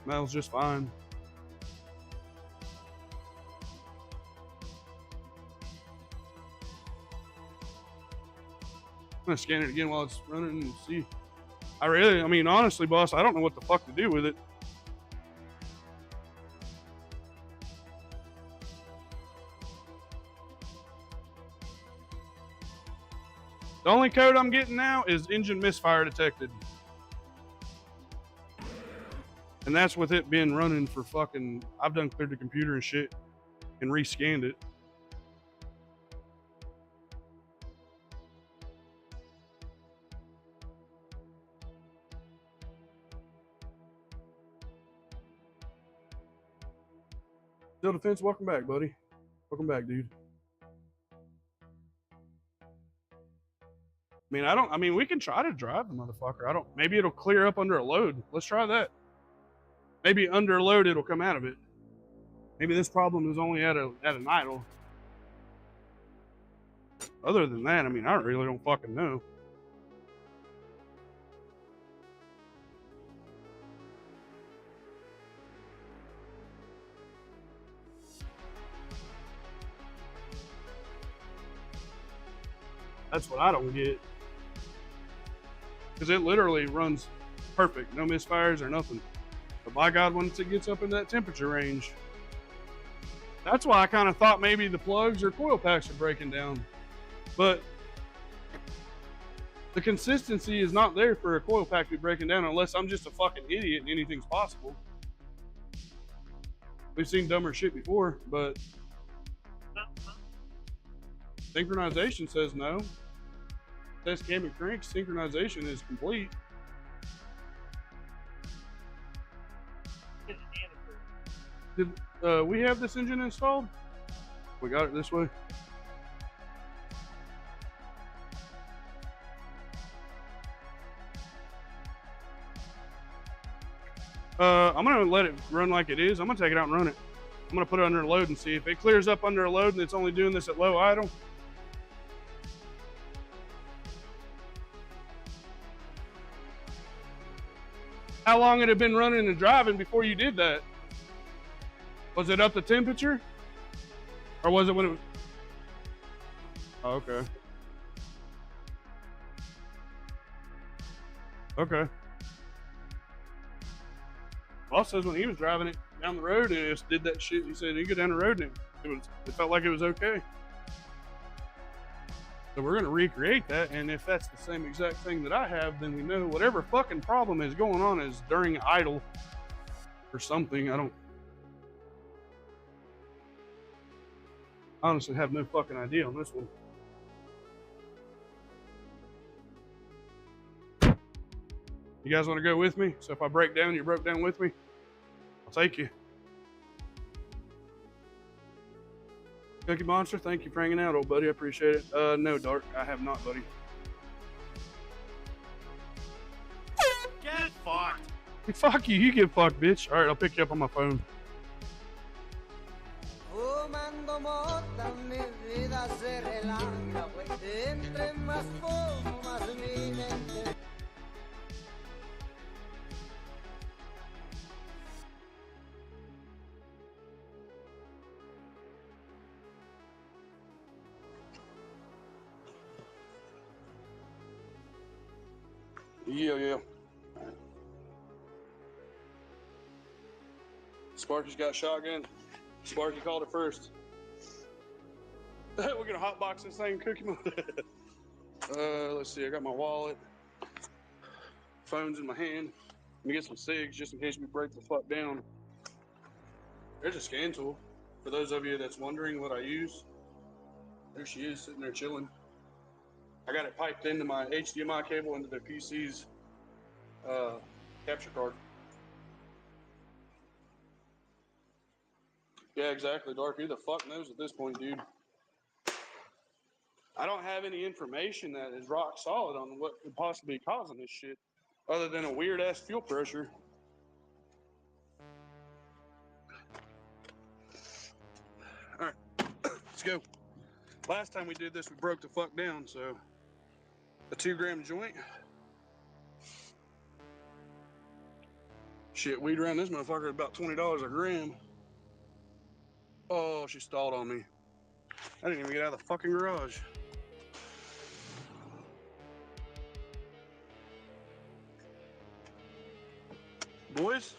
Smells just fine. I'm gonna scan it again while it's running and see. I mean, honestly, boss, I don't know what the fuck to do with it. The only code I'm getting now is engine misfire detected. And that's with it being running for fucking, I've done cleared the computer and shit and rescanned it. Still Defense, welcome back, buddy. Welcome back, dude. I mean, we can try to drive the motherfucker. Maybe it'll clear up under a load. Let's try that. Maybe under a load, it'll come out of it. Maybe this problem is only at an idle. Other than that, I mean, I really don't fucking know. That's what I don't get. Because it literally runs perfect. No misfires or nothing. But by God, once it gets up in that temperature range, that's why I kind of thought maybe the plugs or coil packs are breaking down. But the consistency is not there for a coil pack to be breaking down unless I'm just a fucking idiot and anything's possible. We've seen dumber shit before, but synchronization says no. Test cam and crank, synchronization is complete. Did we have this engine installed? We got it this way. I'm gonna let it run like it is. I'm gonna take it out and run it. I'm gonna put it under a load and see if it clears up under a load and it's only doing this at low idle. How long had it been running and driving before you did that? Was it up to temperature? Or was it when it was? Oh, okay. Okay. Boss says when he was driving it down the road and it just did that shit, he said he go down the road and it felt like it was okay. So we're gonna recreate that, and if that's the same exact thing that I have, then we know whatever fucking problem is going on is during idle or something. I honestly have no fucking idea on this one. You guys want to go with me? So if I break down, you broke down with me? I'll take you. Cookie Monster, thank you for hanging out, old buddy. I appreciate it. No, Dark, I have not, buddy. Get fucked. Fuck you, you get fucked, bitch. All right, I'll pick you up on my phone. Fumando mota, mi vida se relaja, entre más fumo, más mi mente. Yeah. Sparky's got shotgun. Sparky called it first. We're gonna hotbox this thing, Cookie Monster. Let's see. I got my wallet. Phone's in my hand. Let me get some cigs just in case we break the fuck down. There's a scan tool. For those of you that's wondering what I use, there she is sitting there chilling. I got it piped into my HDMI cable into the PC's capture card. Yeah, exactly, Dark. Who the fuck knows at this point, dude? I don't have any information that is rock solid on what could possibly be causing this shit, other than a weird ass fuel pressure. All right, let's go. Last time we did this, we broke the fuck down, so a 2-gram joint. Shit, weed around this motherfucker at about $20 a gram. Oh, she stalled on me. I didn't even get out of the fucking garage. Boys,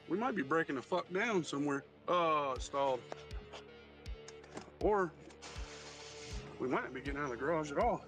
we might be breaking the fuck down somewhere. Oh, it stalled. Or we might not be getting out of the garage at all.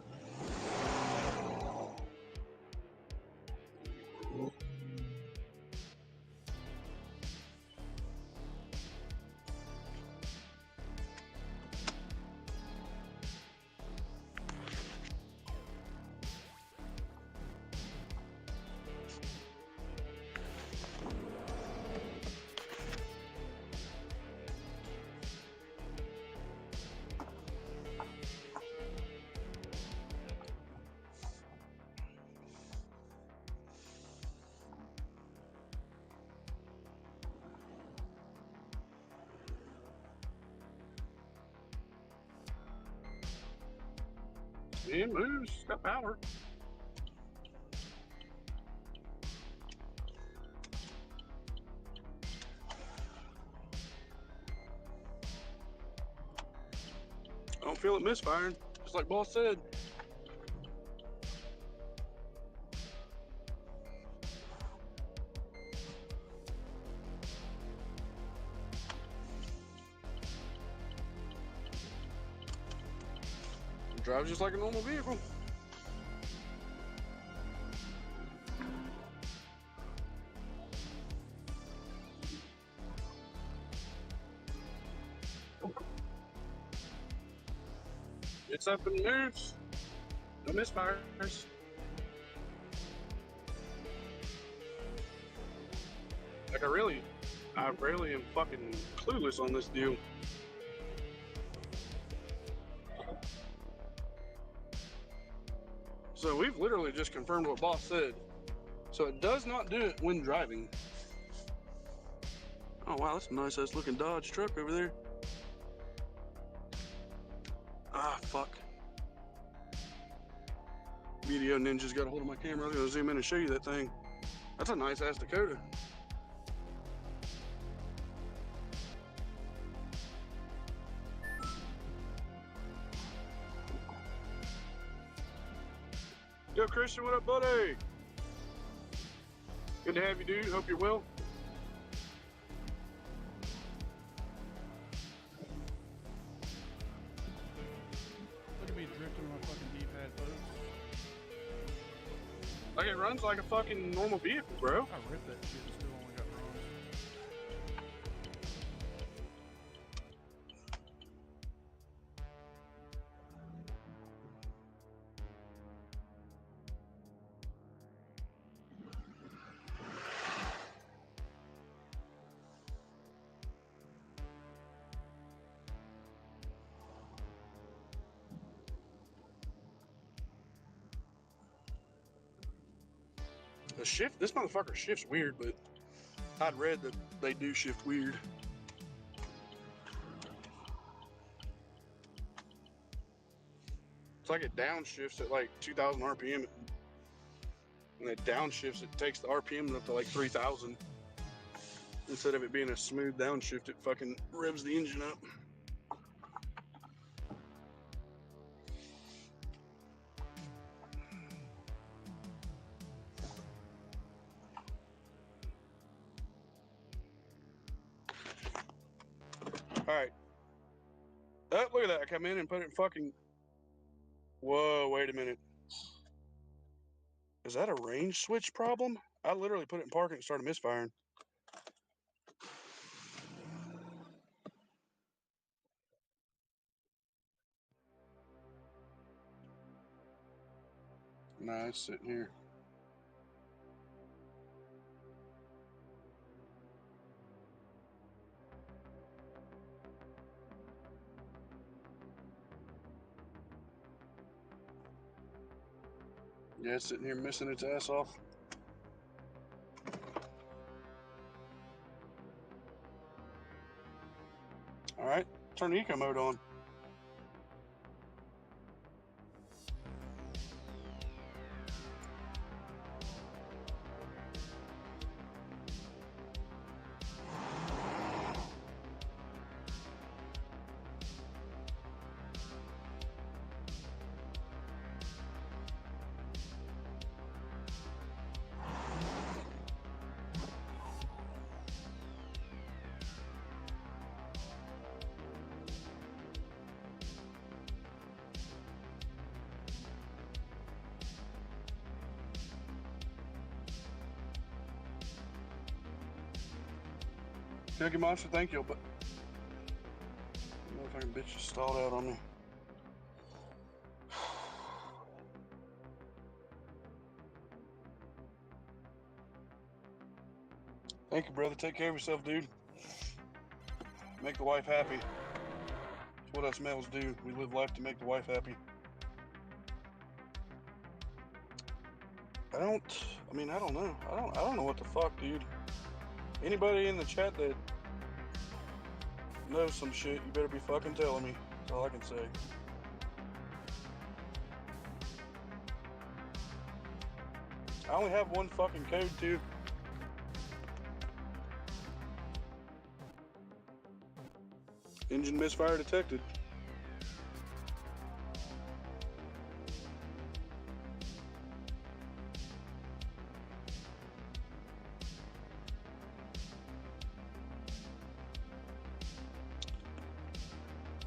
It moves. It's got power. I don't feel it misfiring, just like boss said. It drives just like a normal vehicle. It's up and moves. No misfires. Like I really am fucking clueless on this deal. So we've literally just confirmed what boss said. So it does not do it when driving. Oh wow, that's a nice ass looking Dodge truck over there. Ah, fuck. Video Ninja's got a hold of my camera. I was gonna zoom in and show you that thing. That's a nice ass Dakota. Yo, Christian, what up, buddy? Good to have you, dude. Hope you're well. Look at me drifting on my fucking D-pad, folks. Like it runs like a fucking normal vehicle, bro. I ripped that shit and still only got runs. The shift, this motherfucker shifts weird, but I'd read that they do shift weird. It's like it downshifts at like 2,000 RPM. And it downshifts, it takes the RPM up to like 3,000. Instead of it being a smooth downshift, it fucking revs the engine up. Alright. Oh, look at that. I come in and put it in fucking... Whoa, wait a minute. Is that a range switch problem? I literally put it in park and it started misfiring. Nah, it's sitting here. Yeah, it's sitting here missing its ass off. Alright, turn the eco mode on. Cookie Monster, thank you, but motherfucking bitch just stalled out on me. Thank you, brother. Take care of yourself, dude. Make the wife happy. That's what us males do. We live life to make the wife happy. I don't know. I don't know what the fuck, dude. Anybody in the chat that knows some shit, you better be fucking telling me. That's all I can say. I only have one fucking code too. Engine misfire detected.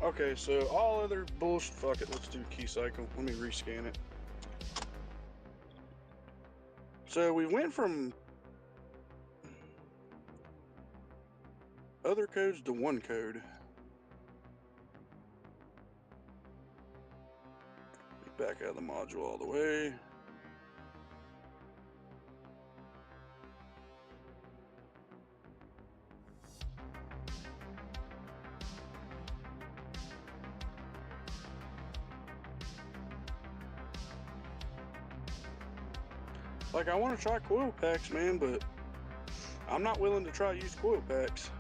Okay, so all other bullshit. Fuck it, let's do key cycle. Let me rescan it. So we went from other codes to one code. Back out of the module all the way. Like, I want to try coil packs, man, but I'm not willing to try used coil packs.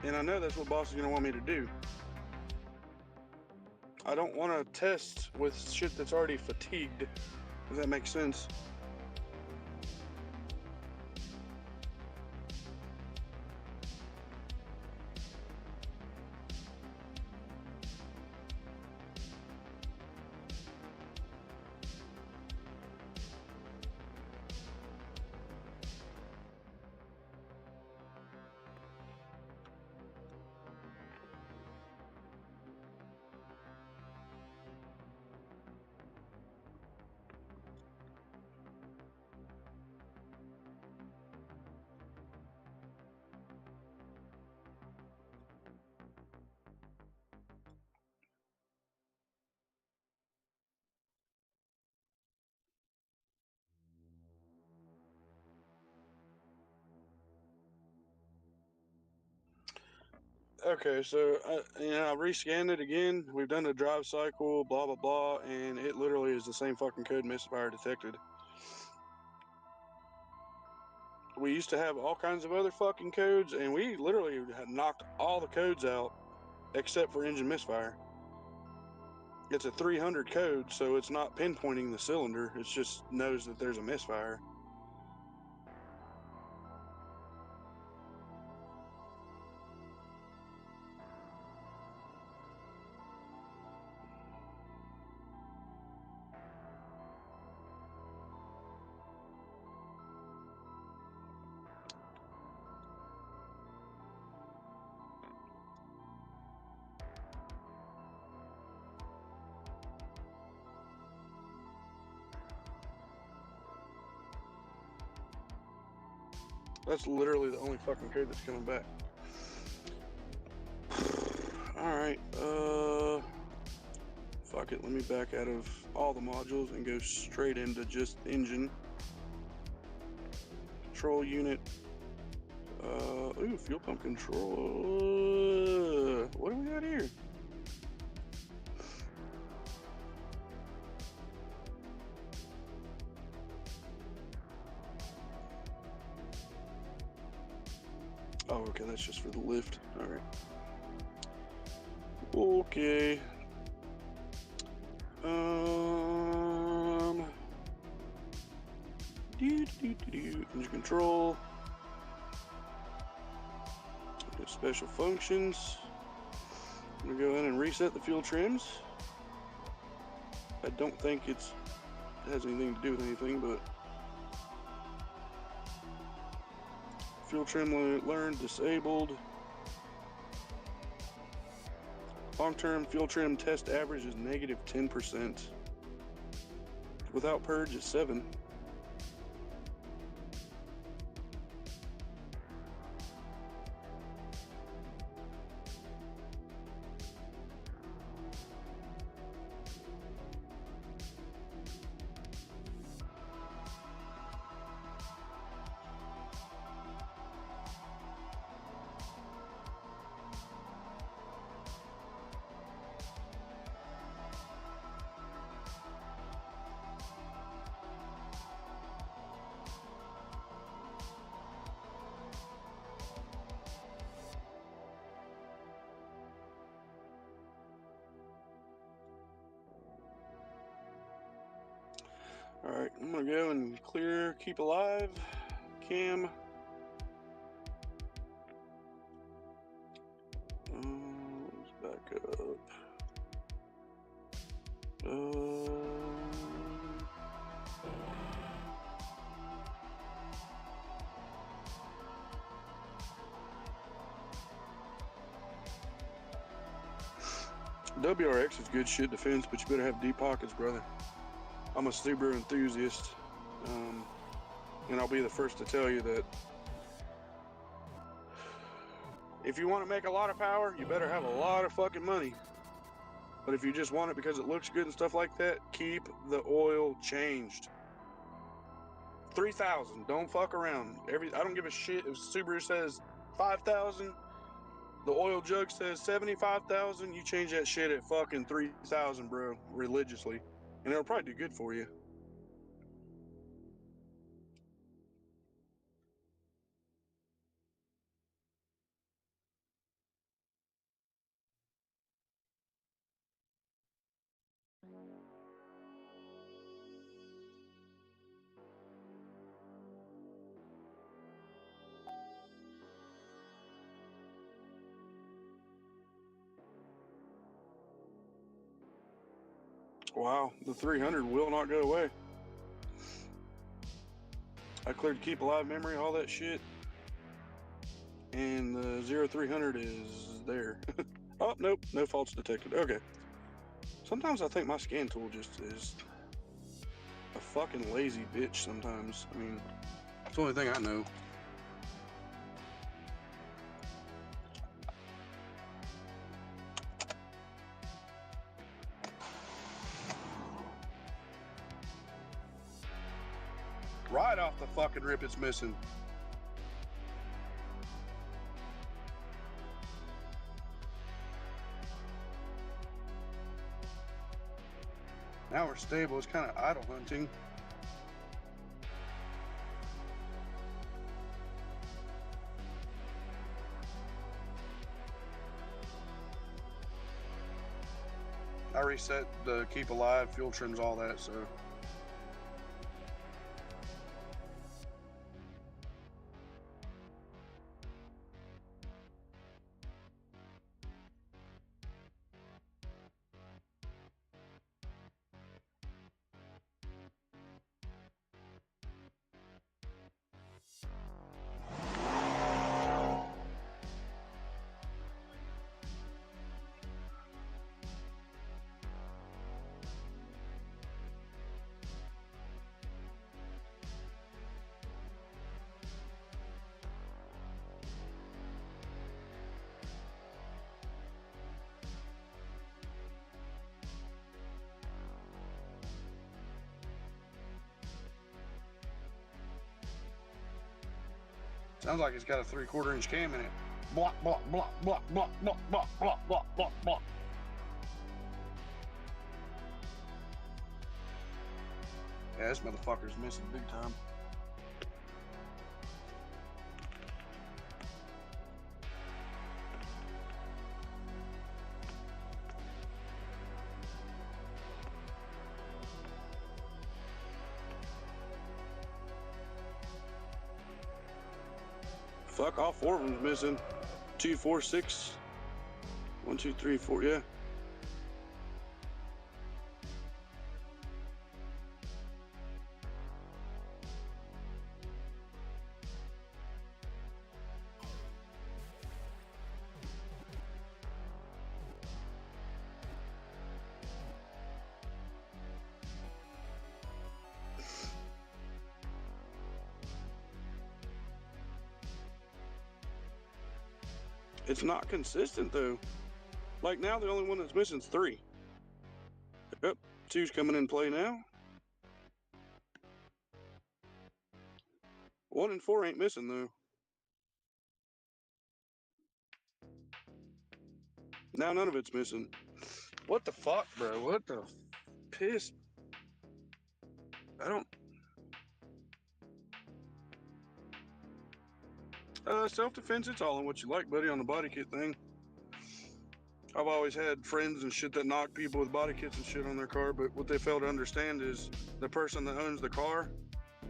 And I know that's what boss is going to want me to do. I don't want to test with shit that's already fatigued, if that makes sense. Okay, so I rescanned it again. We've done the drive cycle, blah blah blah, and it literally is the same fucking code misfire detected. We used to have all kinds of other fucking codes, and we literally had knocked all the codes out except for engine misfire. It's a 300 code, so it's not pinpointing the cylinder. It just knows that there's a misfire. That's literally the only fucking code that's coming back. Alright, fuck it, let me back out of all the modules and go straight into just engine. Control unit. Ooh, fuel pump control. What do we got here? Oh, okay, that's just for the lift. Alright. Okay. Engine control. Special functions. I'm gonna go in and reset the fuel trims. I don't think it has anything to do with anything, but fuel trim learned disabled. Long-term fuel trim test average is negative 10%. Without purge is 7. Alright, I'm gonna go and clear, keep alive, cam. Let's back up. WRX is good shit defense, but you better have deep pockets, brother. I'm a Subaru enthusiast, and I'll be the first to tell you that if you want to make a lot of power, you better have a lot of fucking money. But if you just want it because it looks good and stuff like that, keep the oil changed. 3,000. Don't fuck around. I don't give a shit if Subaru says 5,000. The oil jug says 75,000. You change that shit at fucking 3,000, bro, religiously, and it'll probably do good for you. Wow, the 300 will not go away. I cleared keep alive memory, all that shit. And the 0300 is there. Oh, nope, no faults detected. Okay. Sometimes I think my scan tool just is a fucking lazy bitch sometimes. I mean, it's the only thing I know. Right off the fucking rip, it's missing. Now we're stable. It's kind of idle hunting. I reset the keep alive, fuel trims, all that, so. Sounds like it's got a 3/4 inch cam in it. Block, block, block, block, block, block, block, block, block, block, block. Yeah, this motherfucker's missing big time. Fuck, all 4 of them's missing. 2, 4, 6. 1, 2, 3, 4, yeah. It's not consistent though. Like now, the only one that's missing is 3. Yep, 2's coming in play now. 1 and 4 ain't missing though. Now none of it's missing. What the fuck, bro? What the piss? I don't. Self-defense, it's all in what you like, buddy, on the body kit thing. I've always had friends and shit that knock people with body kits and shit on their car, but what they fail to understand is the person that owns the car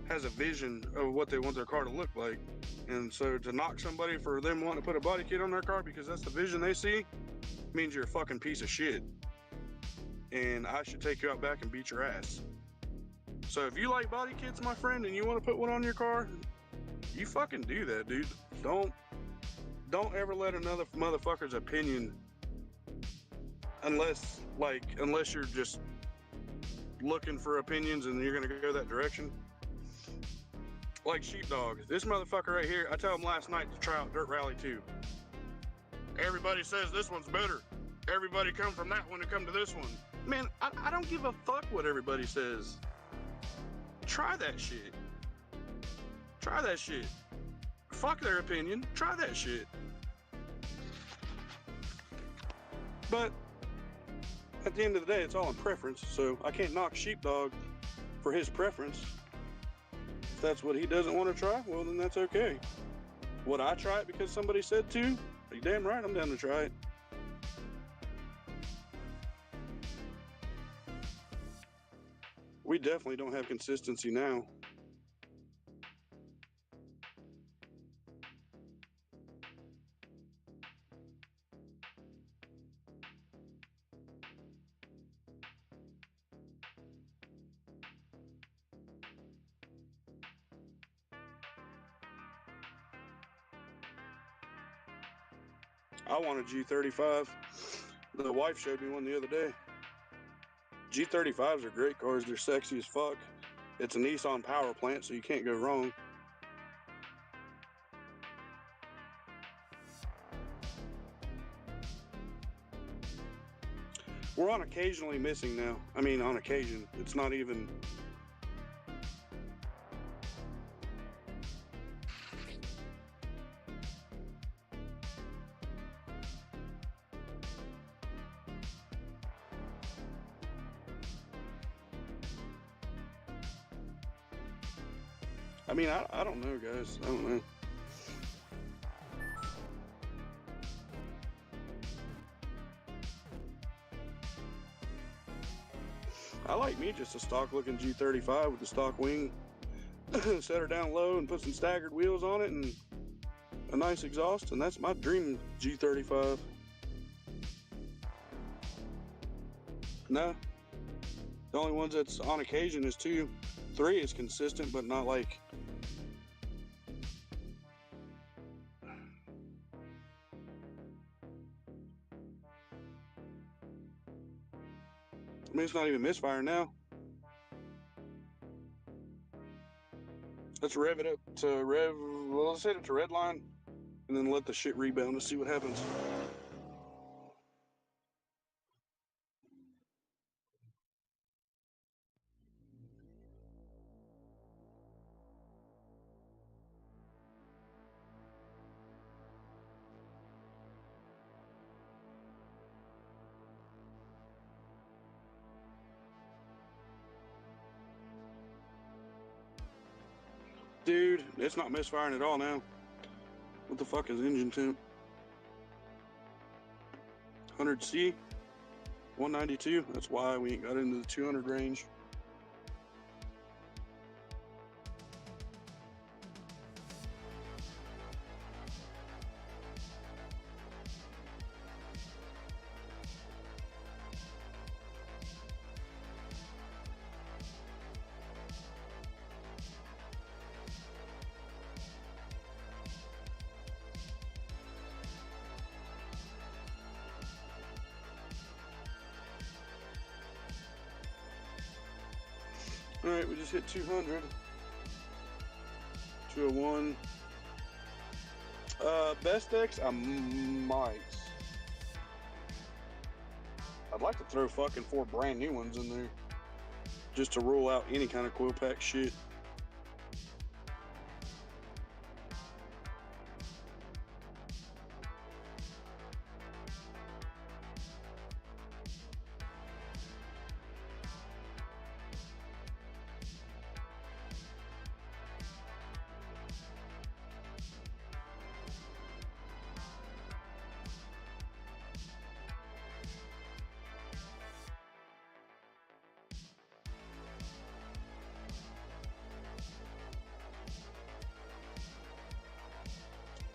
has a vision of what they want their car to look like. And so to knock somebody for them wanting to put a body kit on their car because that's the vision they see means you're a fucking piece of shit. And I should take you out back and beat your ass. So if you like body kits, my friend, and you want to put one on your car, you fucking do that, dude. Don't ever let another motherfucker's opinion, unless you're just looking for opinions and you're gonna go that direction. Like Sheepdog, this motherfucker right here, I told him last night to try out Dirt Rally 2. Everybody says this one's better. Everybody come from that one to come to this one. Man, I don't give a fuck what everybody says. Try that shit. Try that shit. Fuck their opinion. Try that shit. But at the end of the day, it's all in preference, so I can't knock Sheepdog for his preference. If that's what he doesn't want to try, well, then that's okay. Would I try it because somebody said to? Are you damn right I'm down to try it. We definitely don't have consistency now. I want a G35. The wife showed me one the other day. G35s are great cars. They're sexy as fuck. It's a Nissan power plant, so you can't go wrong. We're on occasionally missing now. I mean, on occasion. It's not even... I mean, I don't know, guys. I don't know. I like me just a stock looking G35 with the stock wing. Set her down low and put some staggered wheels on it and a nice exhaust, and that's my dream G35. No. The only ones that's on occasion is 2. 3 is consistent, but not like... I mean, it's not even misfire now. Let's rev it up to well, let's hit it to red line and then let the shit rebound and see what happens. Dude, it's not misfiring at all now. What the fuck is engine temp? 100C, 192. That's why we ain't got into the 200 range. All right, we just hit 200. 201. Best X, I might. I'd like to throw fucking 4 brand new ones in there, just to rule out any kind of coil pack shit.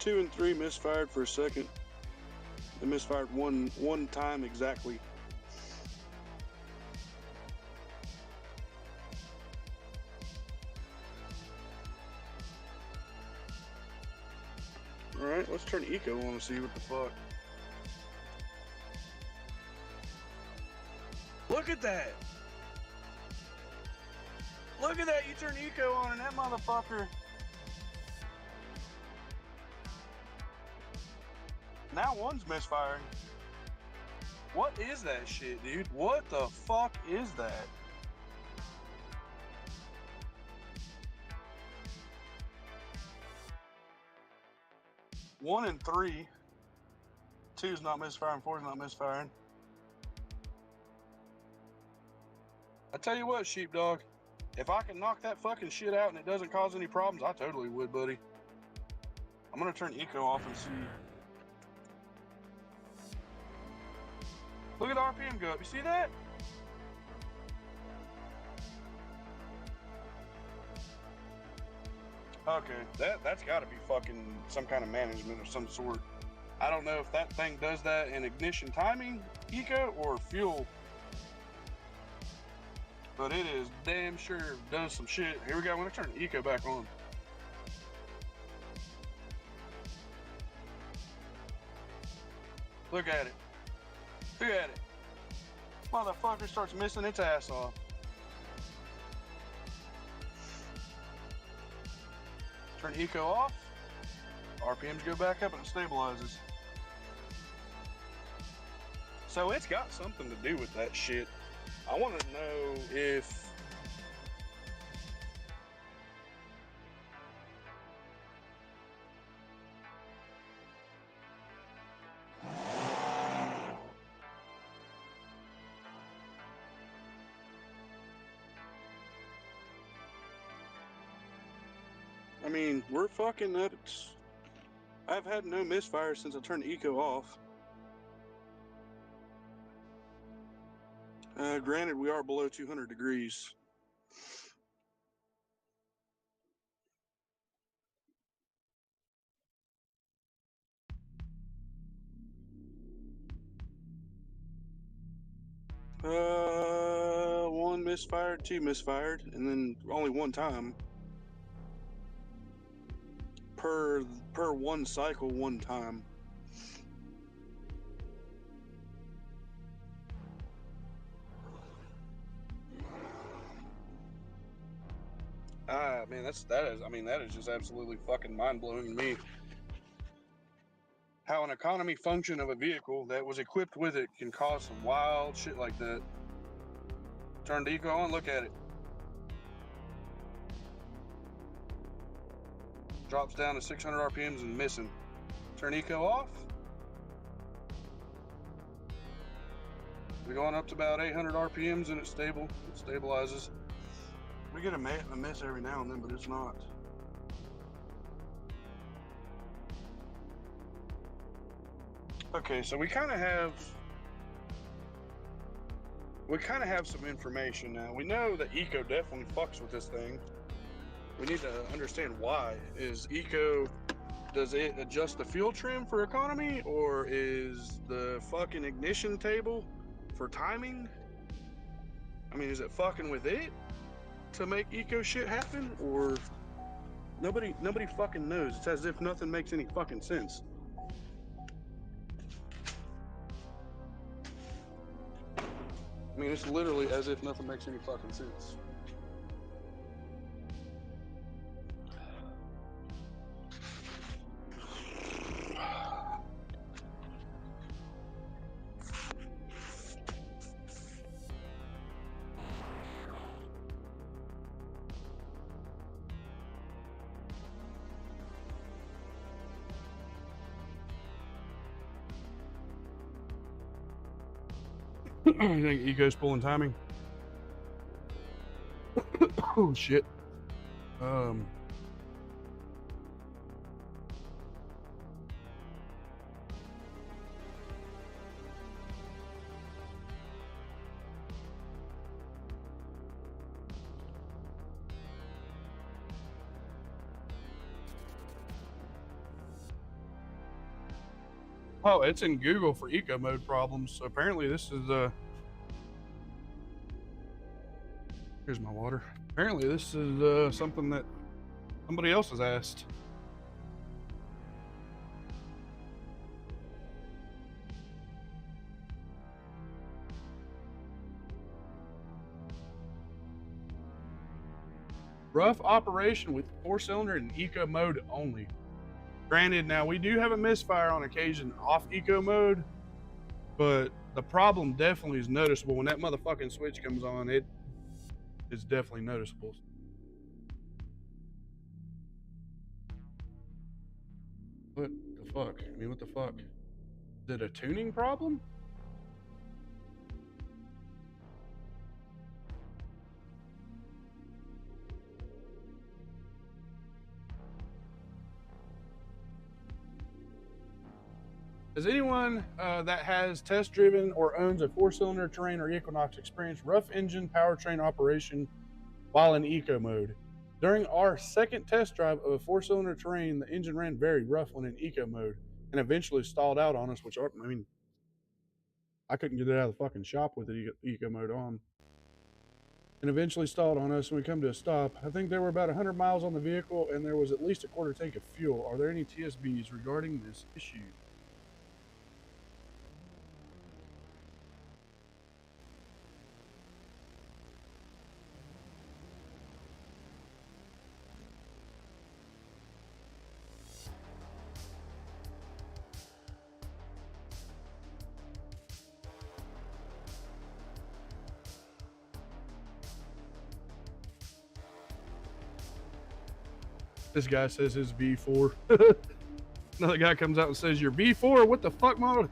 2 and 3 misfired for a second. They misfired one time exactly. Alright, let's turn eco on and see what the fuck. Look at that! Look at that, you turn eco on and that motherfucker. Now one's misfiring. What is that shit, dude? What the fuck is that? One and 3. 2's not misfiring, 4's not misfiring. I tell you what, sheepdog, if I can knock that fucking shit out and it doesn't cause any problems, I totally would, buddy. I'm gonna turn eco off and see. Look at the RPM go up. You see that? Okay, that's got to be fucking some kind of management of some sort. I don't know if that thing does that in ignition timing, eco, or fuel. But it is damn sure does some shit. Here we go. I'm gonna turn the eco back on. Look at it. Look at it. Motherfucker starts missing its ass off. Turn eco off. RPMs go back up and it stabilizes. So it's got something to do with that shit. I want to know if I mean, we're fucking at it. I've had no misfire since I turned eco off. Granted, we are below 200 degrees. One misfired, 2 misfired, and then only one time. Per one cycle, one time. Man, that is just absolutely fucking mind-blowing to me. How an economy function of a vehicle that was equipped with it can cause some wild shit like that. Turn the eco on, look at it. Drops down to 600 RPMs and missing. Turn eco off. We're going up to about 800 RPMs and it's stable. It stabilizes. We get a miss every now and then, but it's not. Okay, so we kind of have some information now. We know that eco definitely fucks with this thing. We need to understand why. Does it adjust the fuel trim for economy, or is the fucking ignition table for timing? I mean, is it fucking with it to make eco shit happen, or nobody fucking knows? It's as if nothing makes any fucking sense. I mean, it's literally as if nothing makes any fucking sense. You think eco's pulling timing? Oh shit. Oh, it's in Google for eco mode problems. So apparently this is here's my water. Apparently this is something that somebody else has asked. Rough operation with 4-cylinder and eco mode only. Granted, now we do have a misfire on occasion off eco mode, but the problem definitely is noticeable when that motherfucking switch comes on. It is definitely noticeable. What the fuck? I mean, what the fuck? Is it a tuning problem? Has anyone that has test driven or owns a 4-cylinder Terrain or Equinox experienced rough engine powertrain operation while in eco mode? During our second test drive of a 4-cylinder Terrain, the engine ran very rough when in eco mode and eventually stalled out on us, which, I mean, I couldn't get it out of the fucking shop with the eco mode on. And eventually stalled on us when we come to a stop. I think there were about 100 miles on the vehicle and there was at least a quarter tank of fuel. Are there any TSBs regarding this issue? This guy says his V4. Another guy comes out and says, your V4? What the fuck model?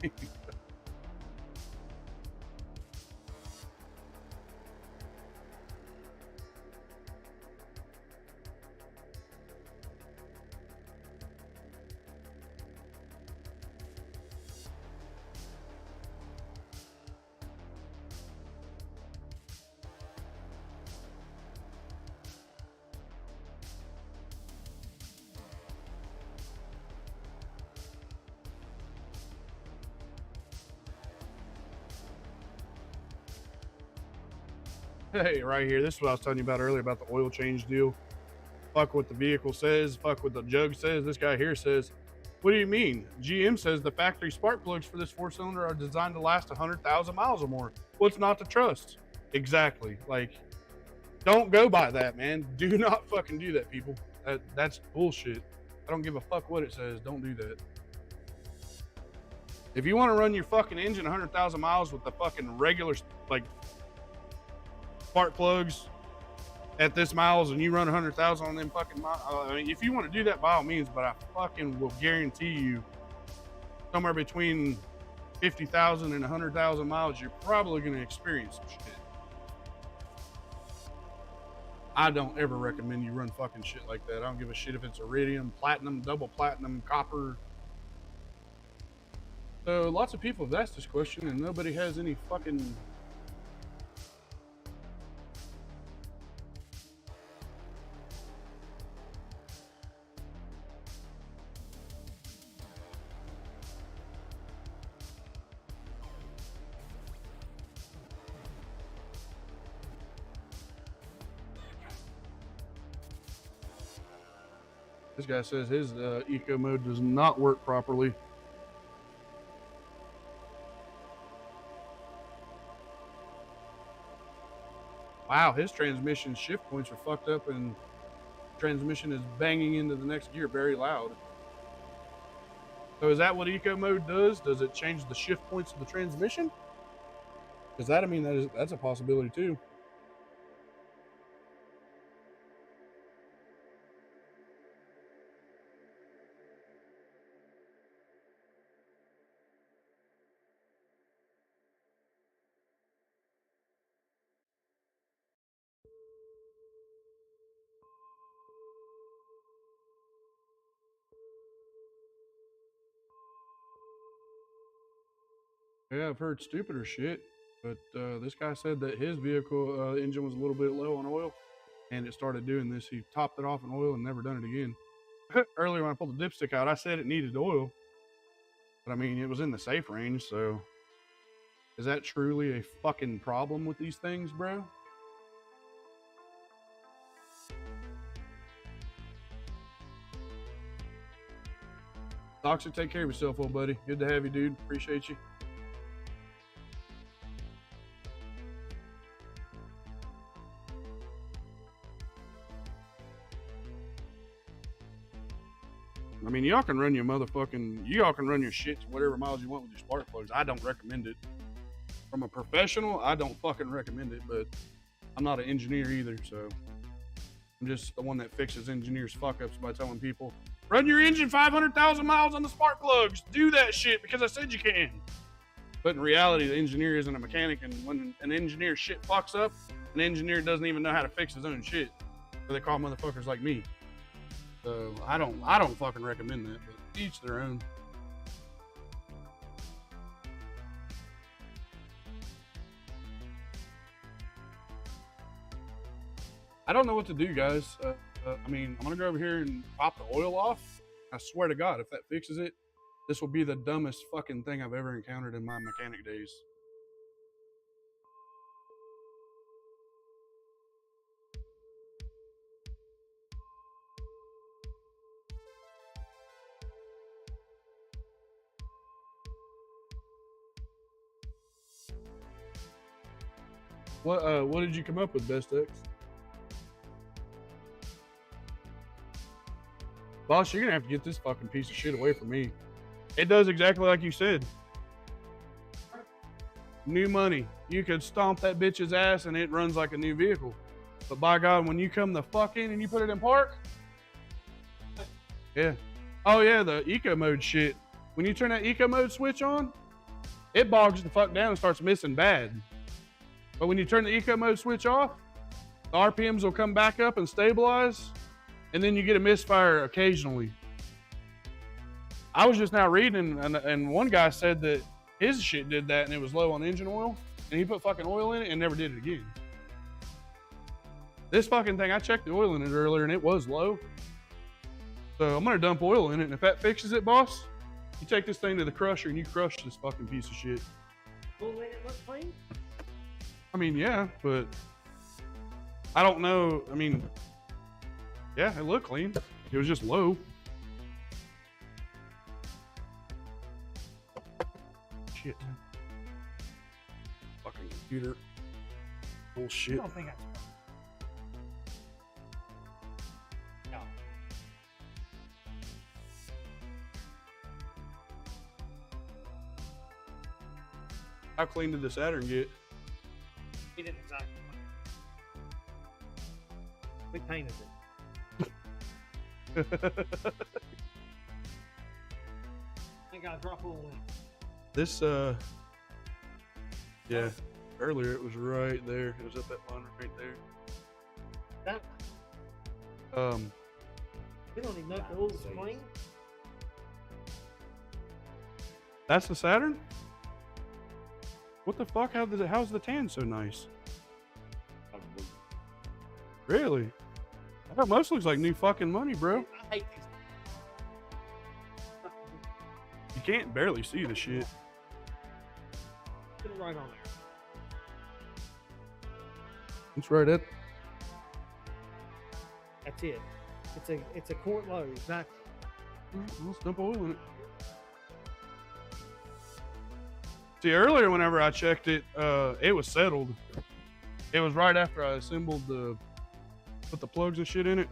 Hey, right here. This is what I was telling you about earlier about the oil change deal. Fuck what the vehicle says. Fuck what the jug says. This guy here says, what do you mean? GM says the factory spark plugs for this 4-cylinder are designed to last 100,000 miles or more. What's not to trust? Exactly. Like, don't go by that, man. Do not fucking do that, people. That's bullshit. I don't give a fuck what it says. Don't do that. If you want to run your fucking engine 100,000 miles with the fucking regular, like, spark plugs at this miles and you run 100,000 on them fucking miles, I mean, if you want to do that, by all means, but I fucking will guarantee you somewhere between 50,000 and 100,000 miles, you're probably going to experience some shit. I don't ever recommend you run fucking shit like that. I don't give a shit if it's iridium, platinum, double platinum, copper. So lots of people have asked this question and nobody has any fucking This guy says his eco mode does not work properly. Wow, his transmission shift points are fucked up and transmission is banging into the next gear very loud. So is that what eco mode does? Does it change the shift points of the transmission? Because that, I mean, that's a possibility too. Yeah, I've heard stupider shit, but this guy said that his vehicle engine was a little bit low on oil, and it started doing this. He topped it off in oil and never done it again. Earlier when I pulled the dipstick out, I said it needed oil. But I mean, it was in the safe range, so is that truly a fucking problem with these things, bro? Toxic, take care of yourself, old buddy. Good to have you, dude. Appreciate you. I mean, y'all can run your shit to whatever miles you want with your spark plugs. I don't recommend it. From a professional, I don't fucking recommend it, but I'm not an engineer either, so I'm just the one that fixes engineers' fuck ups by telling people, run your engine 500,000 miles on the spark plugs. Do that shit because I said you can. But in reality, the engineer isn't a mechanic, and when an engineer shit fucks up, an engineer doesn't even know how to fix his own shit. So they call motherfuckers like me. So I don't fucking recommend that, but each their own. I don't know what to do, guys. I mean, I'm gonna go over here and pop the oil off. I swear to God, if that fixes it, this will be the dumbest fucking thing I've ever encountered in my mechanic days. What did you come up with, Best X? Boss, you're gonna have to get this fucking piece of shit away from me. It does exactly like you said. New money. You could stomp that bitch's ass and it runs like a new vehicle. But by God, when you come the fuck in and you put it in park, yeah. Oh yeah, the eco mode shit. When you turn that eco mode switch on, it bogs the fuck down and starts missing bad. But when you turn the eco mode switch off, the RPMs will come back up and stabilize, and then you get a misfire occasionally. I was just now reading, and one guy said that his shit did that and it was low on engine oil, and he put fucking oil in it and never did it again. This fucking thing, I checked the oil in it earlier and it was low. So I'm gonna dump oil in it, and if that fixes it, boss, you take this thing to the crusher and you crush this fucking piece of shit. Will it look clean? I mean, yeah, but I don't know. I mean, yeah, it looked clean. It was just low. Shit. Fucking computer. Bullshit. I don't think that's no. How clean did the Saturn get? He didn't exactly. We painted it. I gotta drop oil in. This, yeah, earlier it was right there. It was up that line right there. That we don't even know if the oil's clean. That's the Saturn? What the fuck? How's the tan so nice? Really? That almost looks like new fucking money, bro. I hate these. You can't barely see the shit. Put it right on there. It's right at. That's it. It's a quart load, exactly. Let's dump oil in it. See, earlier whenever I checked it, it was settled. It was right after I assembled put the plugs and shit in it.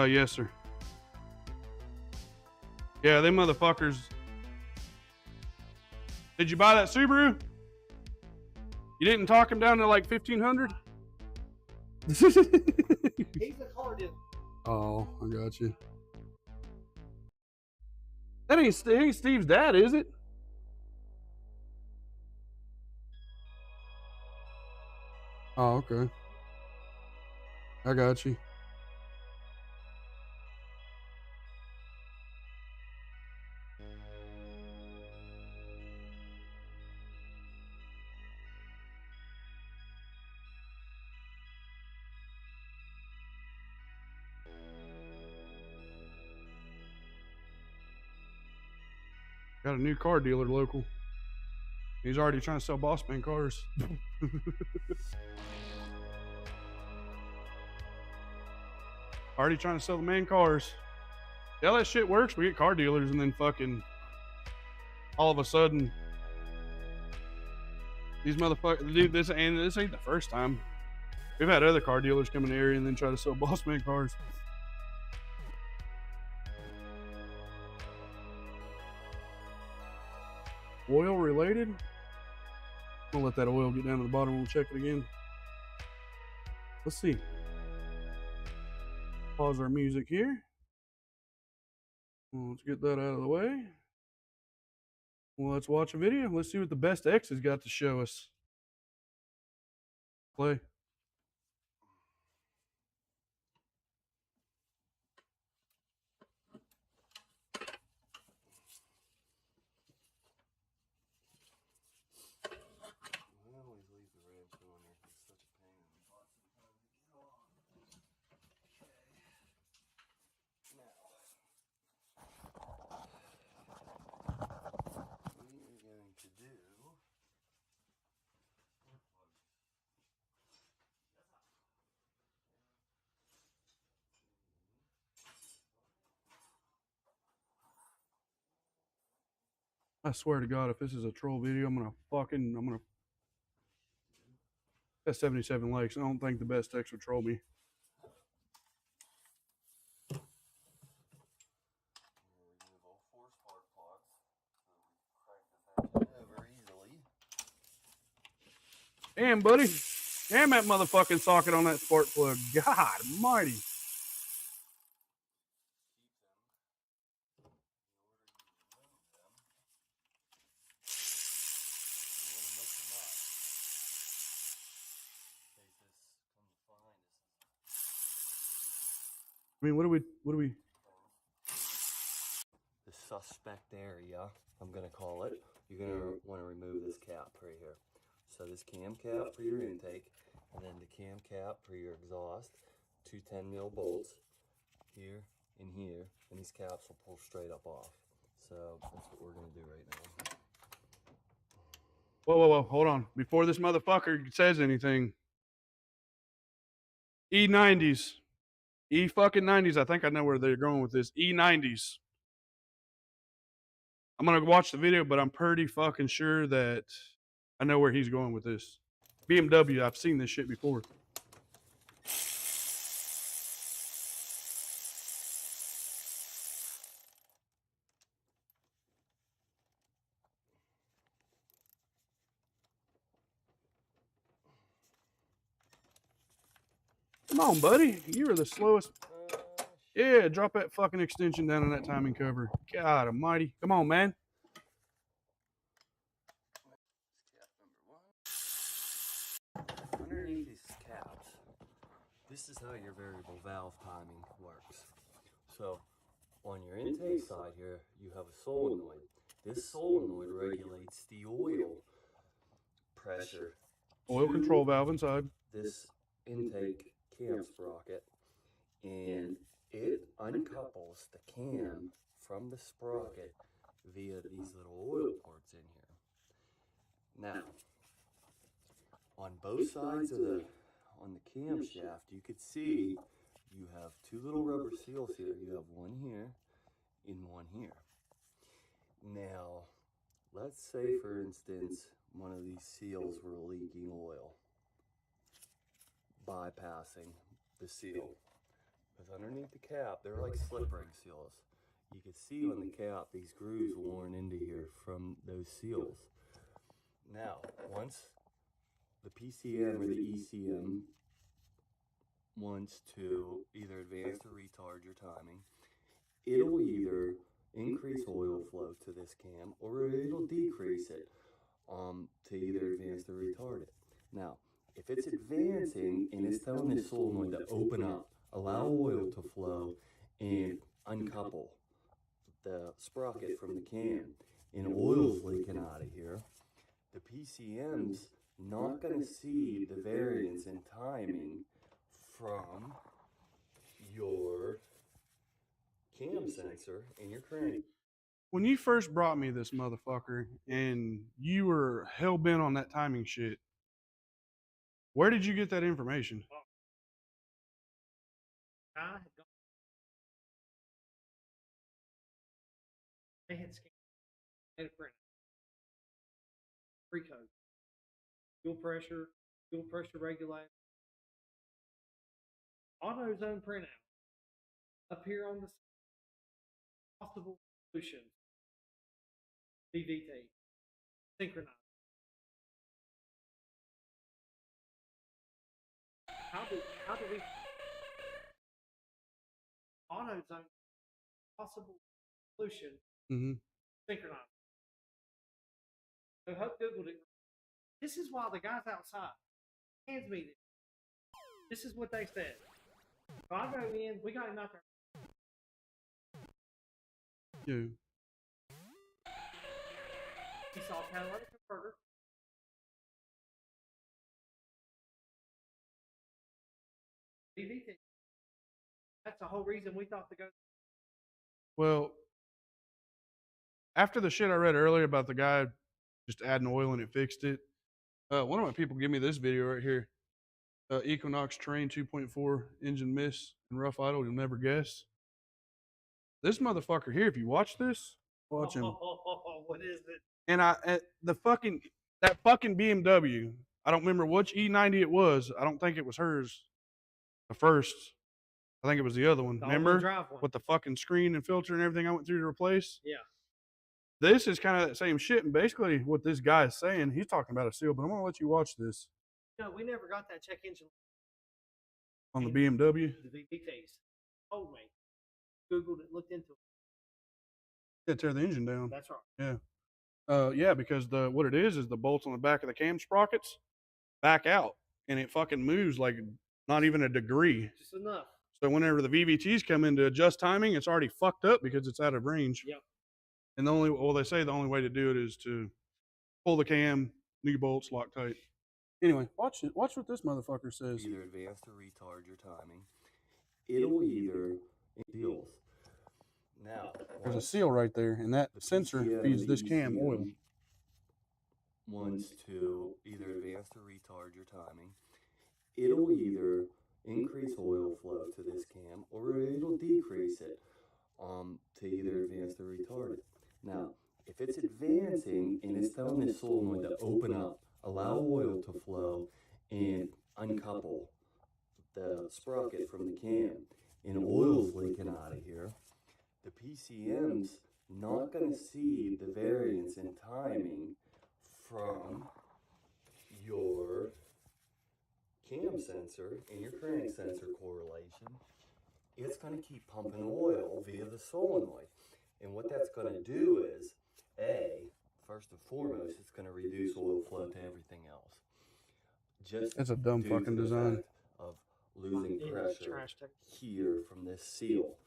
Yes, sir. Yeah, them motherfuckers. Did you buy that Subaru? You didn't talk him down to like 1,500? He's the car dealer. Oh, I got you. That ain't Steve's dad, is it? Oh, okay. I got you. Got a new car dealer local. He's already trying to sell Boss Man cars. Already trying to sell the man cars. Yeah, that shit works. We get car dealers and then fucking all of a sudden these motherfuckers, dude, this ain't the first time. We've had other car dealers come in the area and then try to sell Boss Man cars. Oil related? I'm gonna let that oil get down to the bottom and we'll check it again. Let's see. Pause our music here. Well, let's get that out of the way. Well, let's watch a video. Let's see what the best X has got to show us. Play. I swear to God, if this is a troll video, I'm gonna. That's 77 likes. I don't think the best X would troll me. Damn, buddy. Damn that motherfucking socket on that spark plug. God almighty. I mean, what do we? The suspect area, I'm gonna call it. You're gonna want to remove this cap right here. So this cam cap for your intake, and then the cam cap for your exhaust. Two 10 mil bolts here and here, and these caps will pull straight up off. So that's what we're gonna do right now. Whoa. Hold on. Before this motherfucker says anything. E90s. E fucking 90s. I think I know where they're going with this. E90s. I'm going to watch the video, but I'm pretty fucking sure that I know where he's going with this. BMW, I've seen this shit before. Come on, buddy. You are the slowest. Yeah, drop that fucking extension down on that timing cover. God almighty. Come on, man. Underneath these caps, this is how your variable valve timing works. So on your intake side here, you have a solenoid. This solenoid regulates the oil pressure. Oil control valve inside. This intake cam sprocket, and it uncouples the cam from the sprocket via these little oil ports in here. Now, on both sides of the camshaft, you could see you have two little rubber seals here. You have one here and one here. Now, let's say, for instance, one of these seals were leaking oil, bypassing the seal. Because underneath the cap, they're like slip ring seals. You can see on the cap these grooves worn into here from those seals. Now, once the PCM or the ECM wants to either advance or retard your timing, it'll either increase oil flow to this cam or it'll decrease it to either advance or retard it. Now, if it's advancing and it's telling this solenoid to open up, allow oil to flow, and uncouple the sprocket from the cam, and oil's leaking out of here, the PCM's not going to see the variance in timing from your cam sensor in your crank. When you first brought me this motherfucker and you were hell bent on that timing shit, where did you get that information? I had gone. They had scanned. They had a print. Free code. Fuel pressure regulator. AutoZone printout. Up here on the possible solution. DVT. Synchronized. How do we AutoZone possible solution synchronized? So Hope Googled it. This is why the guys outside hands me this. This is what they said. So I go in, we got him out there. Yeah. He saw a catalytic converter. DVT. That's the whole reason we thought to go. Well, after the shit I read earlier about the guy just adding oil and it fixed it, one of my people gave me this video right here. Equinox Train 2.4 engine miss and rough idle, you'll never guess. This motherfucker here, if you watch this, watch him. What is it? And that fucking BMW, I don't remember which E90 it was. I don't think it was hers. The first. I think it was the other one. Remember? With the fucking screen and filter and everything I went through to replace? Yeah. This is kind of that same shit. And basically what this guy is saying, he's talking about a seal, but I'm going to let you watch this. No, we never got that check engine. On the BMW? The VVTs. Told me. Googled it, looked into it. Yeah, tear the engine down. That's right. Yeah. Yeah, because what it is the bolts on the back of the cam sprockets back out. And it fucking moves like not even a degree. Just enough. So whenever the VVTs come in to adjust timing, it's already fucked up because it's out of range. Yep. And they say the only way to do it is to pull the cam, new bolts, lock tight. Anyway, watch it. Watch what this motherfucker says. Either advance or retard your timing. It'll either deals. Now, there's a seal right there, and that sensor feeds this cam oil. Wants to either advance or retard your timing. It'll either increase oil flow to this cam, or it'll decrease it to either advance or retard it. Now, if it's advancing and it's telling this solenoid to open up, allow oil to flow, and uncouple the sprocket from the cam, and oil's leaking out of here, the PCM's not going to see the variance in timing from your cam sensor and your crank sensor correlation. It's going to keep pumping oil via the solenoid. And what that's going to do is, first and foremost, it's going to reduce oil flow to everything else. Just it's a dumb fucking design. Of losing pressure here from this seal.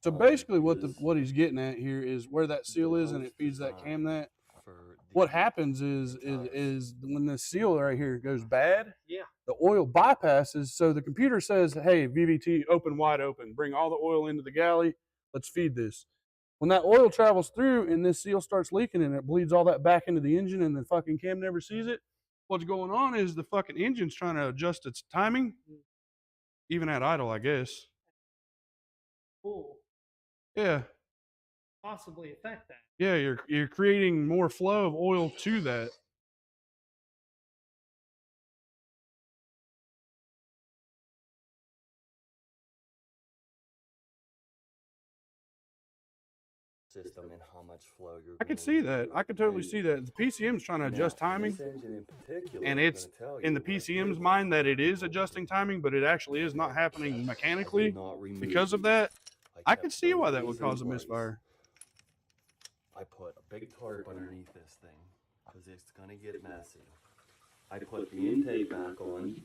So basically what he's getting at here is where that seal is and it feeds that cam that. What happens is when this seal right here goes bad, the oil bypasses. So the computer says, hey, VVT, open wide open. Bring all the oil into the galley. Let's feed this. When that oil travels through and this seal starts leaking and it bleeds all that back into the engine and the fucking cam never sees it, what's going on is the fucking engine's trying to adjust its timing, even at idle, I guess. Cool. Yeah. Possibly affect that. Yeah, you're creating more flow of oil to that. System and how much flow you're I could see that. I could totally see that. The PCM's trying to adjust timing, and it's in the PCM's mind that it is adjusting timing, but it actually is not happening mechanically because of that. I could see why that would cause a misfire. I put a big tarp underneath this thing because it's going to get messy. I put the intake back on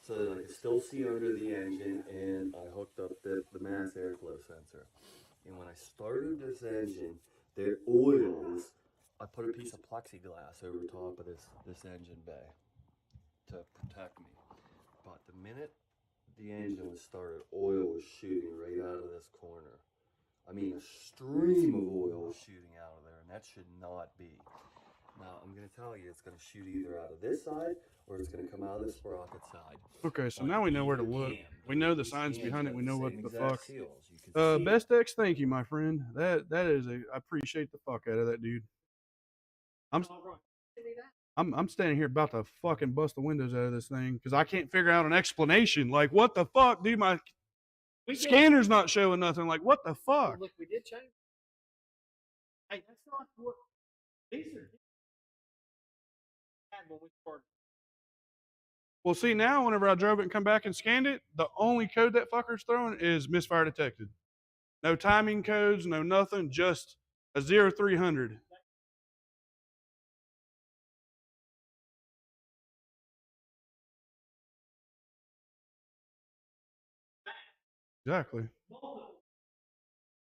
so that I could still see under the engine, and I hooked up the mass airflow sensor. And when I started this engine, the oils, I put a piece of plexiglass over top of this engine bay to protect me. But the minute the engine was started, oil was shooting right out of this corner. I mean, a stream of oil was shooting out of there, and that should not be. Now, I'm going to tell you, it's going to shoot either out of this side, or it's going to come out of the sprocket side. Okay, so On now we know where to either look. cam. We know the These signs cams behind it. have We know what same the exact fuck. seals. You can see Best X, thank you, my friend. That is a. I appreciate the fuck out of that, dude. I'm standing here about to fucking bust the windows out of this thing because I can't figure out an explanation. Like, what the fuck, dude? My scanner's not showing nothing. Like, what the fuck? Look, we did change. Hey, that's not what these are. When we started. Well, see, now whenever I drove it and come back and scanned it, the only code that fucker's throwing is misfire detected. No timing codes, no nothing, just a 0300. Exactly.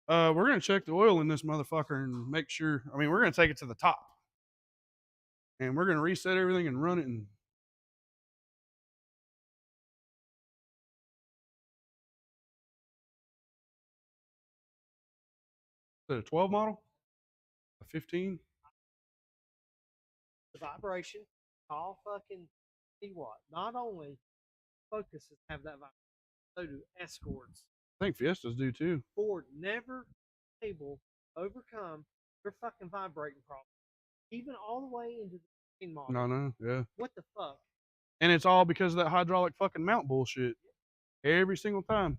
We're gonna check the oil in this motherfucker and make sure. I mean, we're gonna take it to the top, and we're gonna reset everything and run it. And is it a 12 model? A 15? The vibration, all fucking. See what? Not only Focuses have that vibration, so do Escorts. I think Fiestas do too. Ford never able to overcome their fucking vibrating problem, even all the way into the model. No, yeah. What the fuck? And it's all because of that hydraulic fucking mount bullshit. Every single time.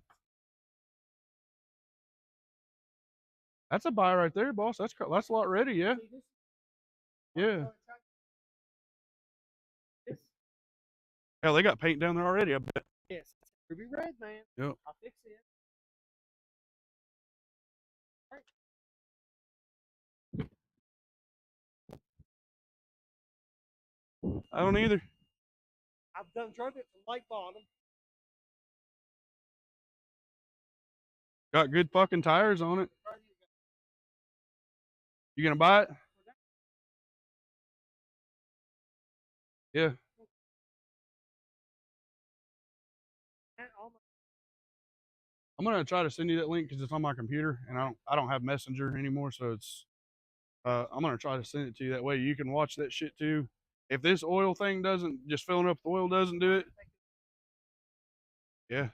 That's a buy right there, boss. That's a lot ready, yeah. Yeah. Hell, they got paint down there already, I bet. Yes, ruby red, man. Yep. I'll fix it. I don't either. I've done drove it from Lake Bottom. Got good fucking tires on it. You gonna buy it? Yeah. I'm gonna try to send you that link because it's on my computer and I don't have Messenger anymore, so it's I'm gonna try to send it to you that way you can watch that shit too. If this oil thing doesn't just filling up the oil doesn't do it, yeah.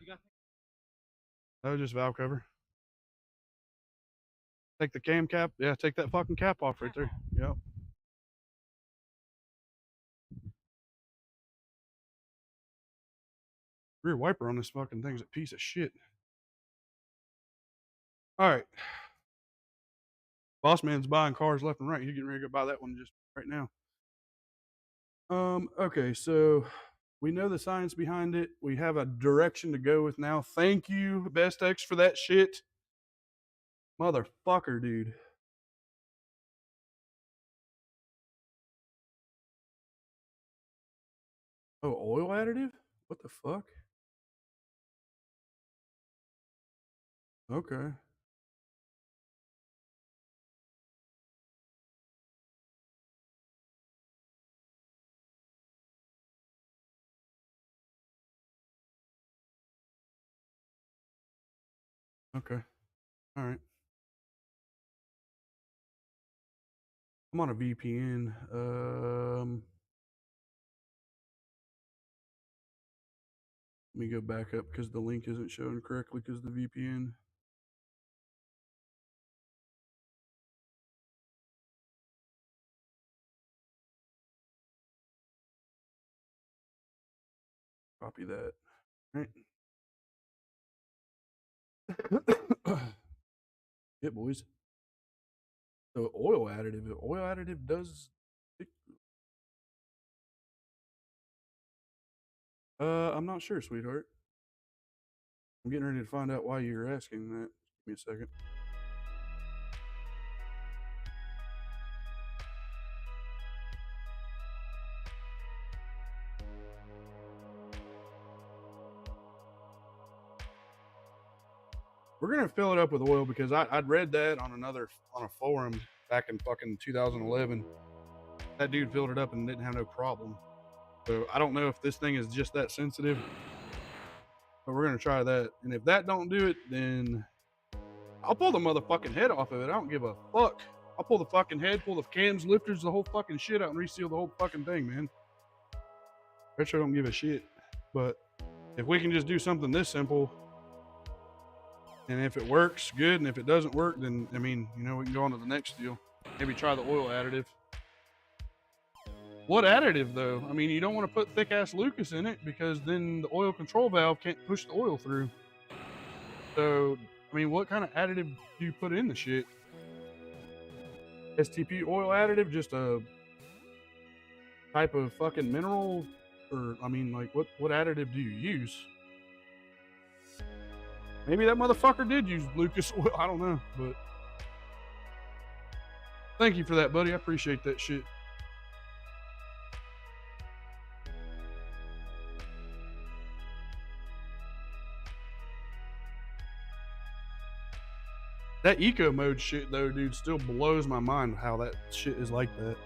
No, just valve cover. Take the cam cap. Yeah, take that fucking cap off right there. Yep. Rear wiper on this fucking thing's a piece of shit. All right. Boss man's buying cars left and right. He's getting ready to go buy that one just right now. Okay, so we know the science behind it. We have a direction to go with now. Thank you, Best X, for that shit. Motherfucker, dude. Oh, oil additive? What the fuck? Okay. Okay. All right. I'm on a VPN. Let me go back up because the link isn't showing correctly because the VPN. Copy that. All right. Yeah, boys. So oil additive does. I'm not sure, sweetheart. I'm getting ready to find out why you're asking that. Give me a second. We're gonna fill it up with oil because I'd read that on a forum back in fucking 2011. That dude filled it up and didn't have no problem. So I don't know if this thing is just that sensitive, but we're gonna try that. And if that don't do it, then I'll pull the motherfucking head off of it. I don't give a fuck. I'll pull the fucking head, pull the cams, lifters, the whole fucking shit out and reseal the whole fucking thing, man. Retro don't give a shit. But if we can just do something this simple, and if it works, good. And if it doesn't work, then, I mean, you know, we can go on to the next deal. Maybe try the oil additive. What additive, though? I mean, you don't want to put thick-ass Lucas in it because then the oil control valve can't push the oil through. So, I mean, what kind of additive do you put in the shit? STP oil additive, just a type of fucking mineral? Or, I mean, like, what additive do you use? Maybe that motherfucker did use Lucas oil. I don't know, but thank you for that, buddy. I appreciate that shit. That eco mode shit, though, dude, still blows my mind how that shit is like that.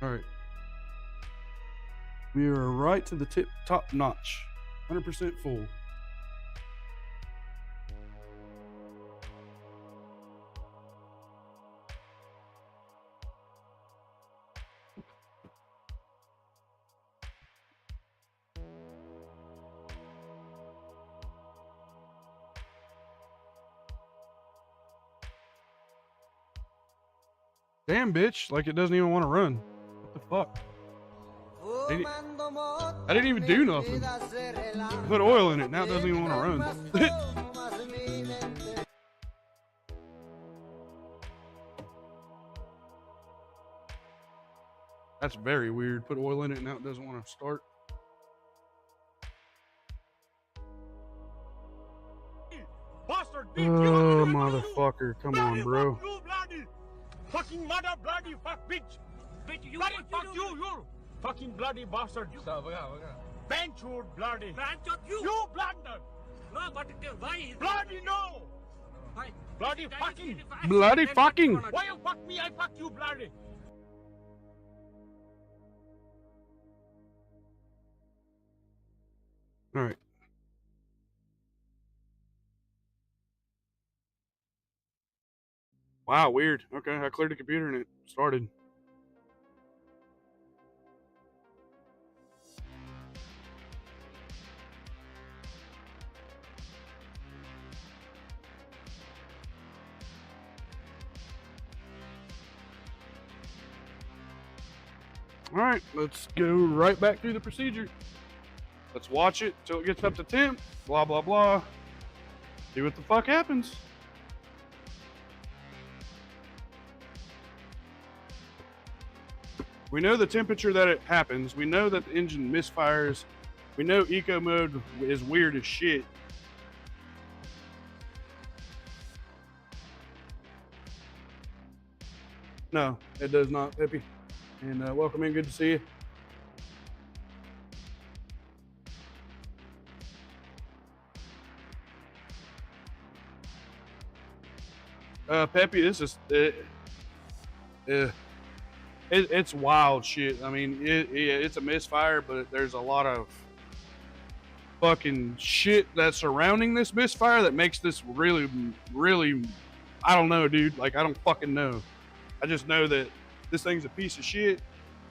All right. We are right to the top notch. 100% full. Damn, bitch. Like it doesn't even want to run. What the fuck? I didn't even do nothing. Put oil in it. Now it doesn't even want to run. That's very weird. Put oil in it. Now it doesn't want to start. Oh, motherfucker. Come on, bro. Fucking mother bloody fuck bitch! Bitch, you bloody fuck you! Fucking bloody bastard! Bench you bloody! You! You blunder! No, but why? Bloody no! Why? Bloody fucking! Bloody fucking! Why you fuck me? I fuck you bloody! All right. Wow, weird. Okay, I cleared the computer and it started. All right, let's go right back through the procedure. Let's watch it till it gets up to temp. Blah, blah, blah. See what the fuck happens. We know the temperature that it happens. We know that the engine misfires. We know eco mode is weird as shit. No, it does not, Peppy. And welcome in. Good to see you. Peppy, this is it's wild shit. I mean, it's a misfire, but there's a lot of fucking shit that's surrounding this misfire that makes this really, really, I don't know, dude. Like, I don't fucking know. I just know that this thing's a piece of shit,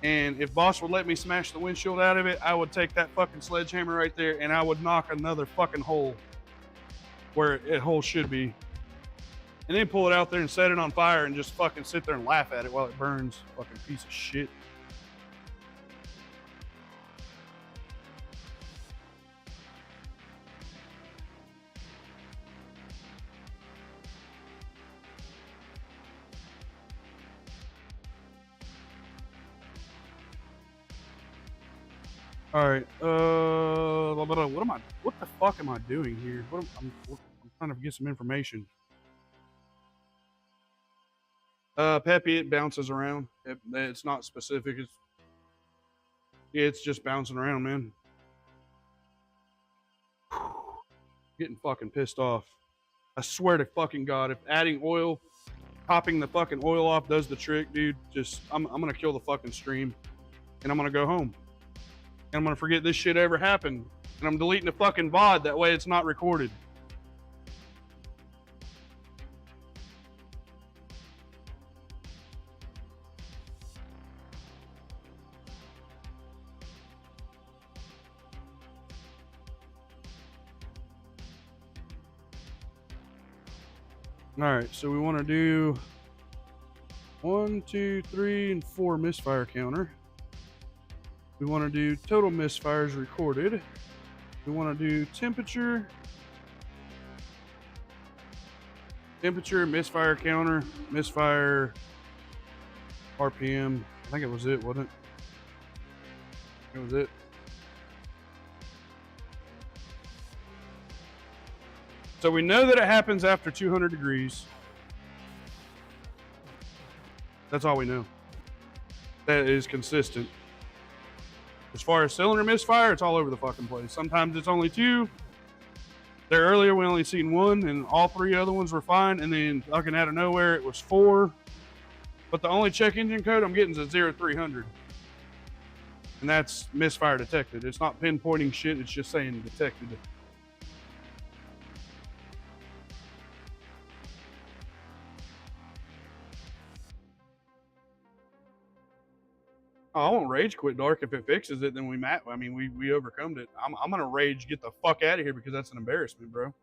and if Boss would let me smash the windshield out of it, I would take that fucking sledgehammer right there, and I would knock another fucking hole where it hole should be. And then pull it out there and set it on fire and just fucking sit there and laugh at it while it burns. Fucking piece of shit. All right. What the fuck am I doing here? I'm trying to get some information. Peppy, it bounces around. It's not specific. It's just bouncing around, man. Getting fucking pissed off. I swear to fucking God, if adding oil, topping the fucking oil off does the trick, dude, I'm gonna kill the fucking stream. And I'm gonna go home. And I'm gonna forget this shit ever happened. And I'm deleting the fucking VOD, that way it's not recorded. All right, so we want to do 1, 2, 3, and 4 misfire counter. We want to do total misfires recorded. We want to do temperature, misfire counter, misfire RPM. I think it was it, wasn't it? It was it. So we know that it happens after 200 degrees. That's all we know. That is consistent. As far as cylinder misfire, it's all over the fucking place. Sometimes it's only 2. There earlier we only seen 1, and all 3 other ones were fine. And then fucking out of nowhere it was 4. But the only check engine code I'm getting is a 0300, and that's misfire detected. It's not pinpointing shit. It's just saying detected. Oh, I won't rage quit dark. If it fixes it, then we overcome it. I'm gonna rage get the fuck out of here because that's an embarrassment, bro.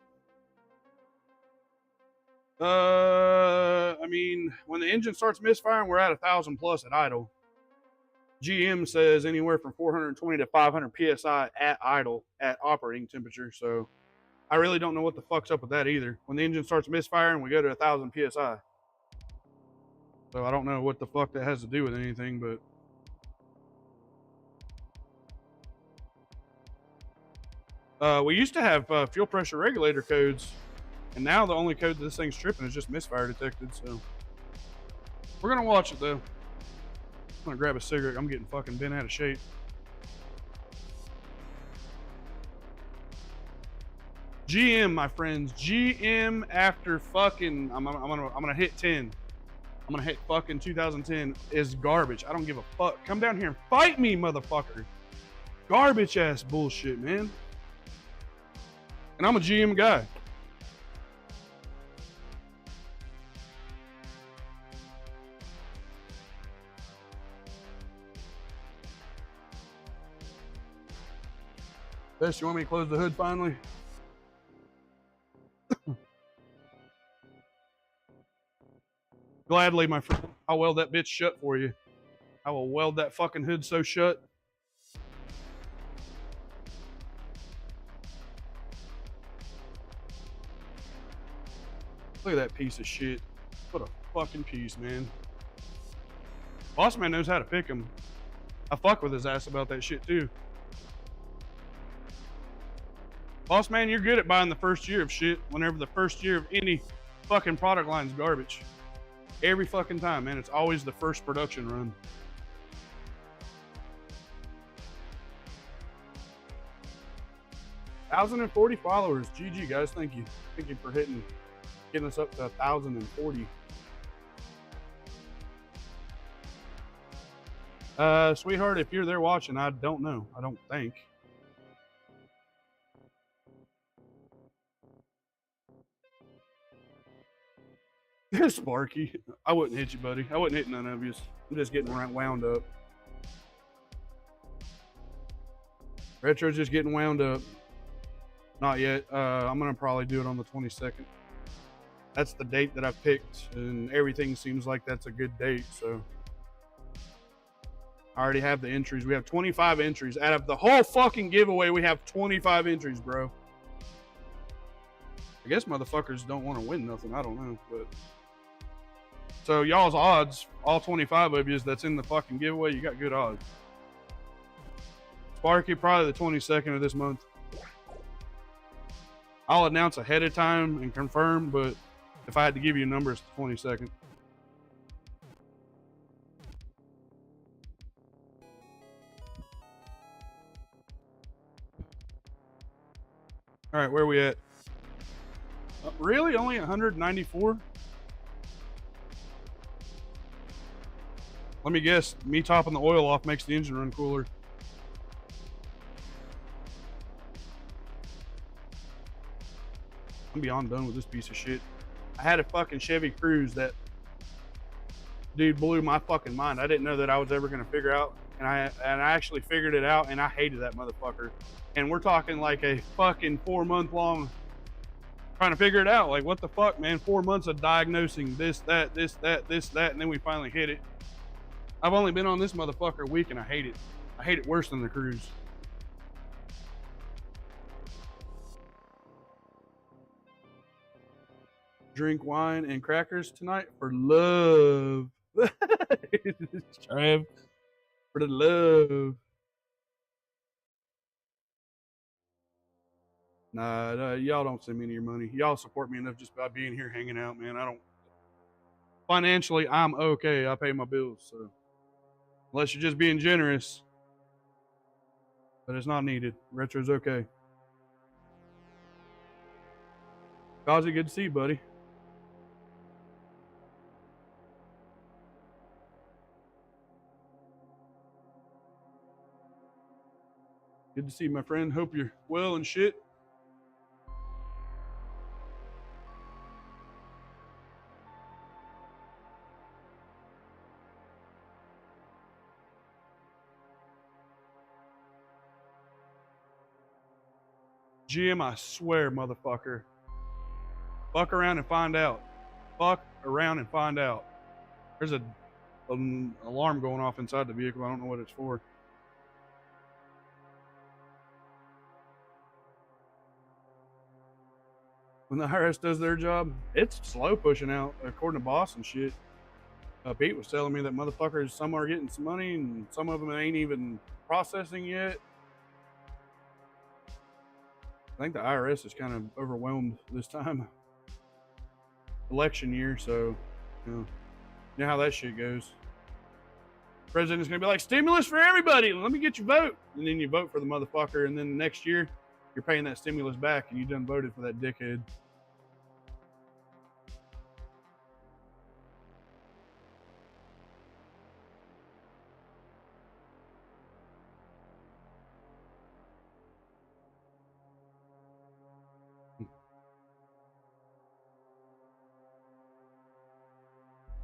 I mean, when the engine starts misfiring, we're at 1,000 plus at idle. GM says anywhere from 420 to 500 psi at idle at operating temperature. So I really don't know what the fuck's up with that either. When the engine starts misfiring, we go to 1,000 psi. So I don't know what the fuck that has to do with anything, but. We used to have fuel pressure regulator codes, and now the only code that this thing's tripping is just misfire detected. So we're gonna watch it though. I'm gonna grab a cigarette. I'm getting fucking bent out of shape. GM, my friends. GM after fucking. I'm gonna hit 10. I'm gonna hit fucking 2010 is garbage. I don't give a fuck. Come down here and fight me, motherfucker. Garbage ass bullshit, man. And I'm a GM guy. Bess, you want me to close the hood finally? Gladly, my friend. I'll weld that bitch shut for you. I will weld that fucking hood so shut. Look at that piece of shit. What a fucking piece, man. Boss man knows how to pick him. I fuck with his ass about that shit too. Boss man, you're good at buying the first year of shit whenever the first year of any fucking product line's garbage. Every fucking time, man. It's always the first production run. $1,040 followers. GG, guys. Thank you. Thank you for getting us up to 1,040. Sweetheart, if you're there watching, I don't know. I don't think. Sparky. I wouldn't hit you, buddy. I wouldn't hit none of you. I'm just getting wound up. Retro's just getting wound up. Not yet. I'm going to probably do it on the 22nd. That's the date that I picked, and everything seems like that's a good date, so. I already have the entries. We have 25 entries. Out of the whole fucking giveaway, we have 25 entries, bro. I guess motherfuckers don't want to win nothing. I don't know, but. So y'all's odds, all 25 of you that's in the fucking giveaway, you got good odds. Sparky, probably the 22nd of this month. I'll announce ahead of time and confirm, but if I had to give you a number, it's the 22nd. All right, where are we at? Really? Only 194? Let me guess. Me topping the oil off makes the engine run cooler. I'm beyond done with this piece of shit. I had a fucking Chevy Cruze that, dude, blew my fucking mind. I didn't know that I was ever gonna figure out, and I actually figured it out, and I hated that motherfucker. And we're talking like a fucking 4-month long trying to figure it out. Like, what the fuck, man? 4 months of diagnosing this, that, and then we finally hit it. I've only been on this motherfucker a week, and I hate it. I hate it worse than the Cruze. Drink wine and crackers tonight for love. Trav, for the love. Nah, y'all don't send me any of your money. Y'all support me enough just by being here hanging out, man. I don't. Financially, I'm okay. I pay my bills, so. Unless you're just being generous. But it's not needed. Retro's okay. Kazi, good to see you, buddy. Good to see you, my friend. Hope you're well and shit. Jim, I swear, motherfucker. Fuck around and find out. Fuck around and find out. There's an alarm going off inside the vehicle. I don't know what it's for. When the IRS does their job, it's slow pushing out, according to boss and shit. Pete was telling me that motherfuckers, some are getting some money and some of them ain't even processing yet. I think the IRS is kind of overwhelmed this time. Election year, so you know how that shit goes. President's gonna be like, stimulus for everybody. Let me get your vote. And then you vote for the motherfucker, and then the next year, you're paying that stimulus back, and you done voted for that dickhead.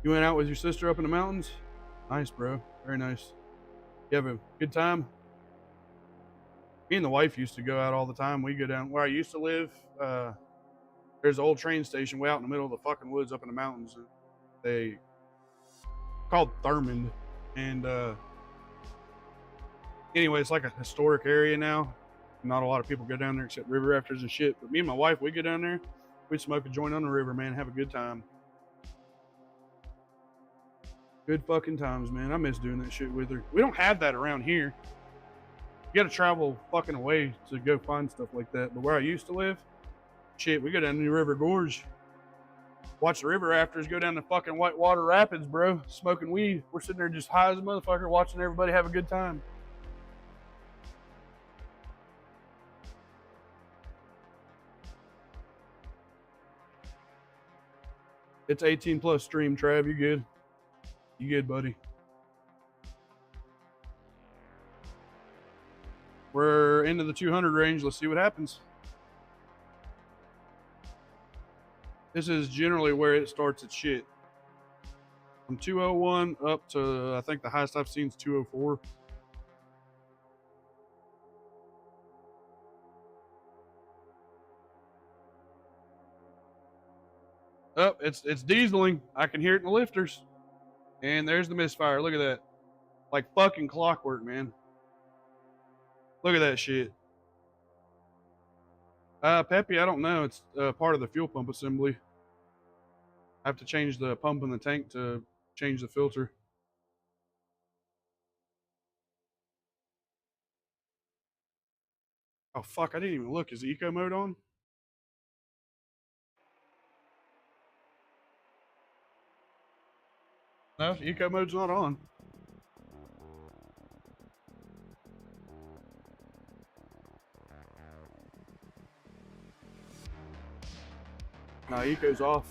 You went out with your sister up in the mountains? Nice, bro. Very nice. You have a good time? Me and the wife used to go out all the time. We go down where I used to live. There's an old train station way out in the middle of the fucking woods up in the mountains. They called Thurmond. And anyway, it's like a historic area now. Not a lot of people go down there except river rafters and shit. But me and my wife, we go down there. We'd smoke a joint on the river, man. Have a good time. Good fucking times, man. I miss doing that shit with her. We don't have that around here. You gotta travel fucking away to go find stuff like that. But where I used to live, shit, we go down to the River Gorge. Watch the river rafters go down the fucking Whitewater Rapids, bro. Smoking weed. We're sitting there just high as a motherfucker watching everybody have a good time. It's 18 plus stream, Trav. You good? You good, buddy? We're into the 200 range. Let's see what happens. This is generally where it starts its shit. From 201 up to, I think the highest I've seen is 204. Oh, it's dieseling. I can hear it in the lifters. And there's the misfire. Look at that. Like fucking clockwork, man. Look at that shit. Peppy, I don't know. It's part of the fuel pump assembly. I have to change the pump in the tank to change the filter. Oh, fuck. I didn't even look. Is eco mode on? No, eco mode's not on. No, eco's off.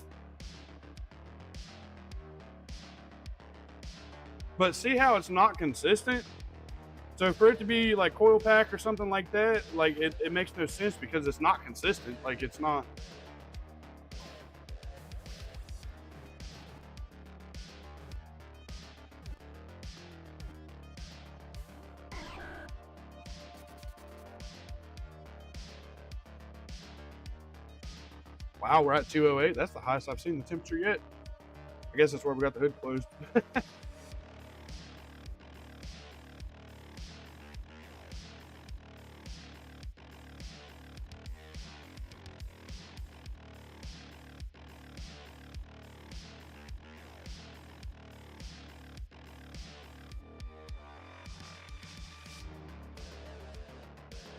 But see how it's not consistent? So for it to be like coil pack or something like that, like it makes no sense because it's not consistent. Like it's not. Wow, we're at 208. That's the highest I've seen the temperature yet. I guess that's where we got the hood closed.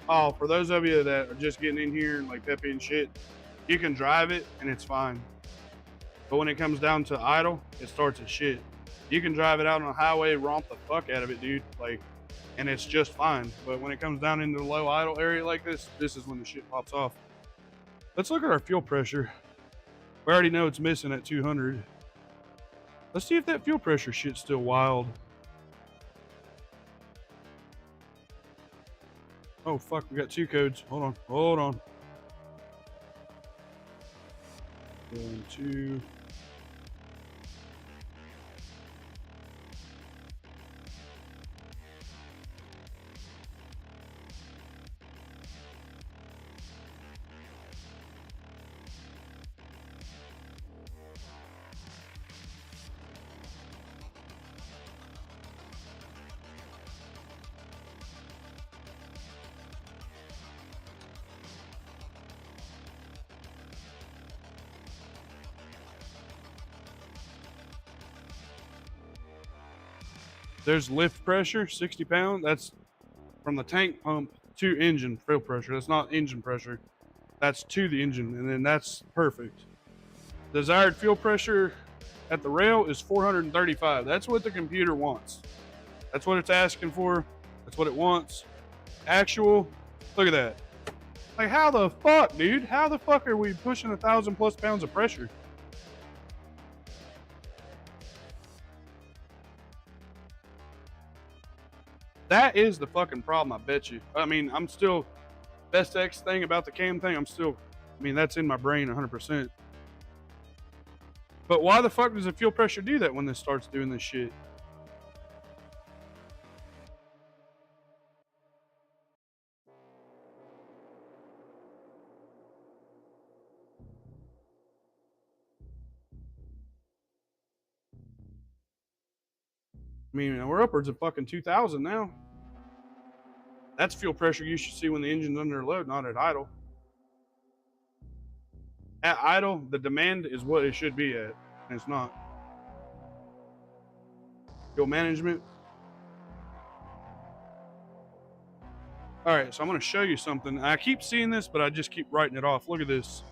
Oh, for those of you that are just getting in here and like peppy and shit, you can drive it and it's fine. But when it comes down to idle, it starts as shit. You can drive it out on a highway, romp the fuck out of it, dude. Like, and it's just fine. But when it comes down into the low idle area like this, this is when the shit pops off. Let's look at our fuel pressure. We already know it's missing at 200. Let's see if that fuel pressure shit's still wild. Oh fuck, we got two codes. Hold on, hold on. 1, 2. There's lift pressure, 60 pound. That's from the tank pump to engine fuel pressure. That's not engine pressure. That's to the engine, and then that's perfect. Desired fuel pressure at the rail is 435. That's what the computer wants. That's what it's asking for. That's what it wants. Actual, look at that. Like, how the fuck, dude? How the fuck are we pushing 1,000+ pounds of pressure? That is the fucking problem, I bet you. I mean, I'm still, best X thing about the cam thing, I mean, that's in my brain 100%. But why the fuck does the fuel pressure do that when this starts doing this shit? I mean, we're upwards of fucking 2,000 now. That's fuel pressure you should see when the engine's under load, not at idle. At idle, the demand is what it should be at, and it's not. Fuel management. All right, so I'm going to show you something. I keep seeing this, but I just keep writing it off. Look at this.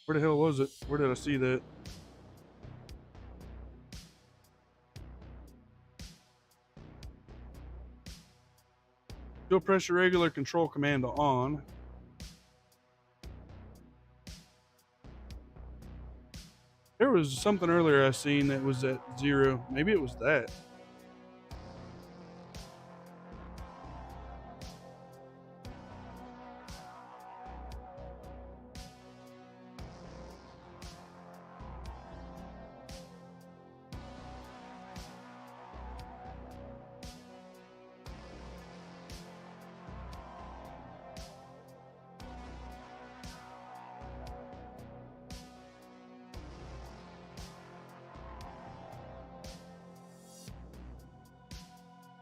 Where the hell was it? Where did I see that? Fuel pressure regular control command on. There was something earlier I seen that was at 0. Maybe it was that.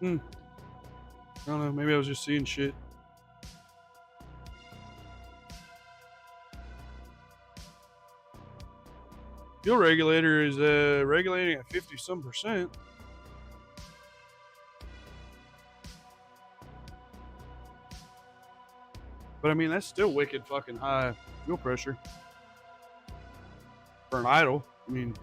I don't know, maybe I was just seeing shit. Fuel regulator is regulating at 50-some%. But I mean, that's still wicked fucking high fuel pressure for an idle. I mean,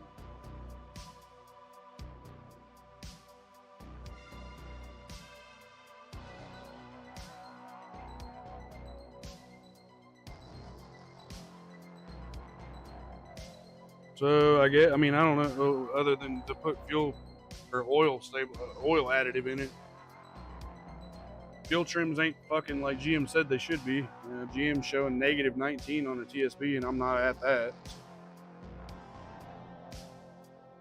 So I get. I mean, I don't know other than to put fuel or oil additive in it. Fuel trims ain't fucking like GM said they should be. GM showing negative 19 on a TSB, and I'm not at that.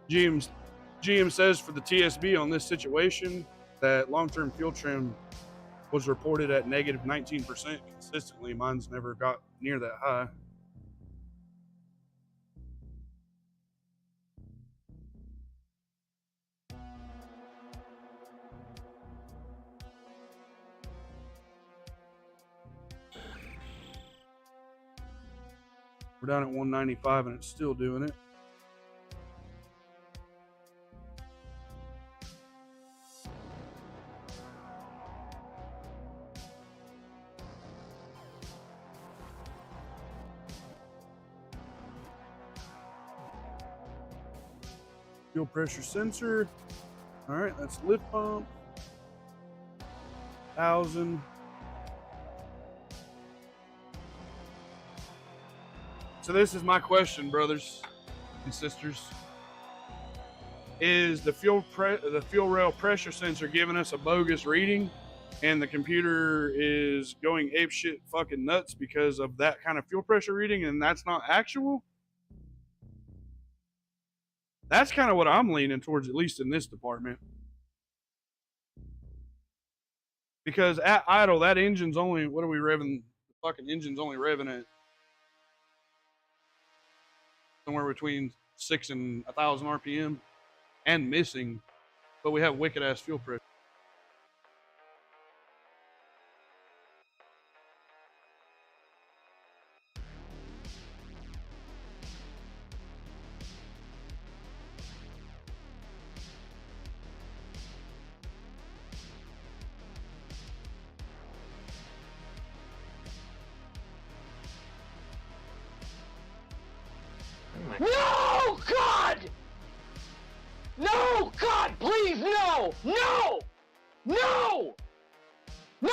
GM says for the TSB on this situation that long-term fuel trim was reported at negative 19% consistently. Mine's never got near that high. We're down at 195 and it's still doing it. Fuel pressure sensor. All right, that's lift pump. 1,000. So this is my question, brothers and sisters. Is the fuel rail pressure sensor giving us a bogus reading, and the computer is going apeshit fucking nuts because of that kind of fuel pressure reading, and that's not actual? That's kind of what I'm leaning towards, at least in this department. Because at idle, that engine's only, what are we revving? The fucking engine's only revving at somewhere between 6 and 1,000 RPM and missing, but we have wicked ass fuel pressure. No, God! No, God, please, no! No! No! No!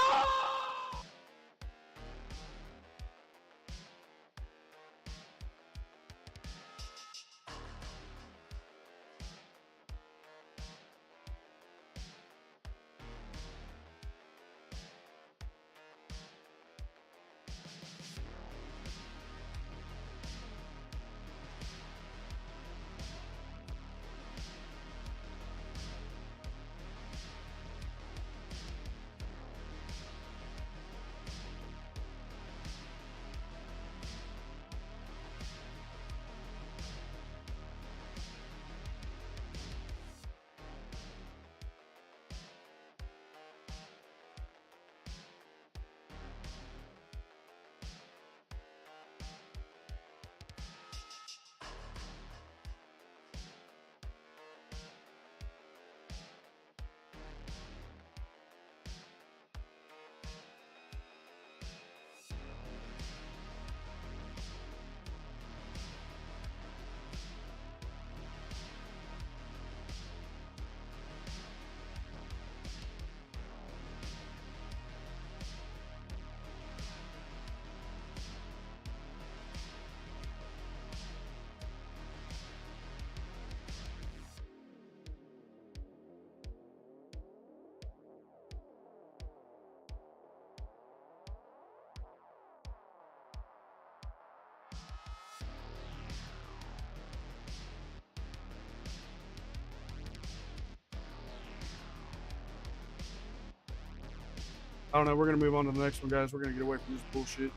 I don't know. We're going to move on to the next one, guys. We're going to get away from this bullshit.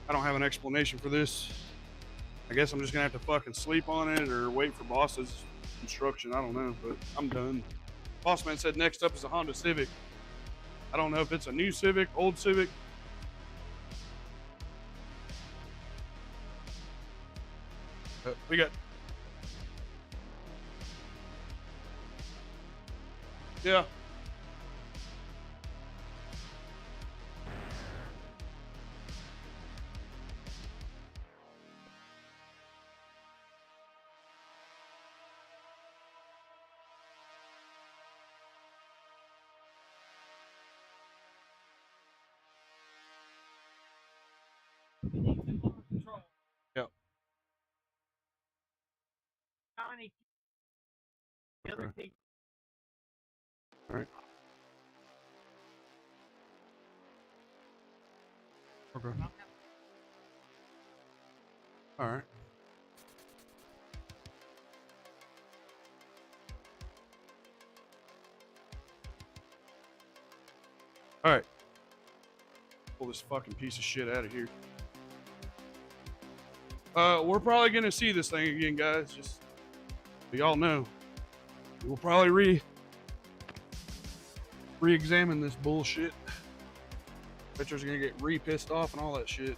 I don't have an explanation for this. I guess I'm just going to have to fucking sleep on it or wait for boss's instruction. I don't know, but I'm done. Boss man said next up is a Honda Civic. I don't know if it's a new Civic, old Civic. We got... Yeah. Yep. All right. Okay. All right. All right. Pull this fucking piece of shit out of here. We're probably gonna see this thing again, guys. Just so y'all know, we'll probably re-examine this bullshit. Pitchers are gonna get pissed off and all that shit.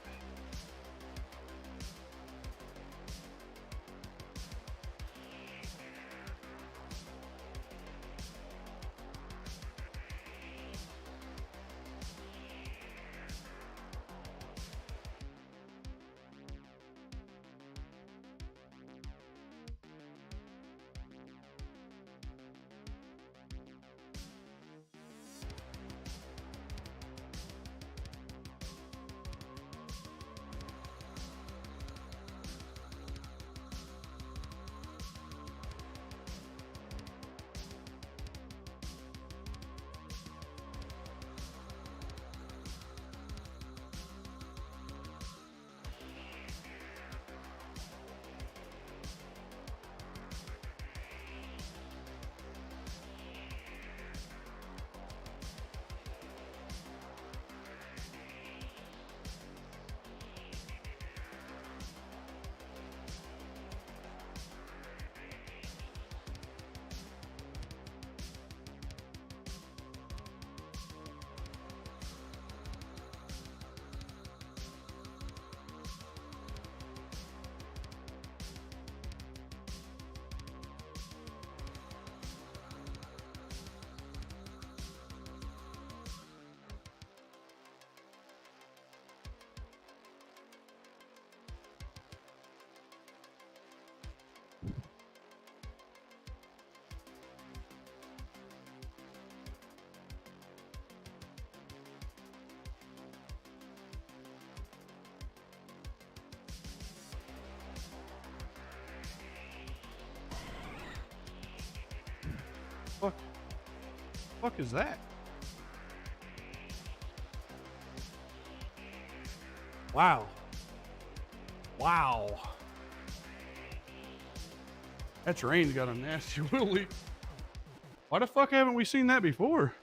Fuck is that? Wow. Wow. That terrain's got a nasty wheelie. Why the fuck haven't we seen that before?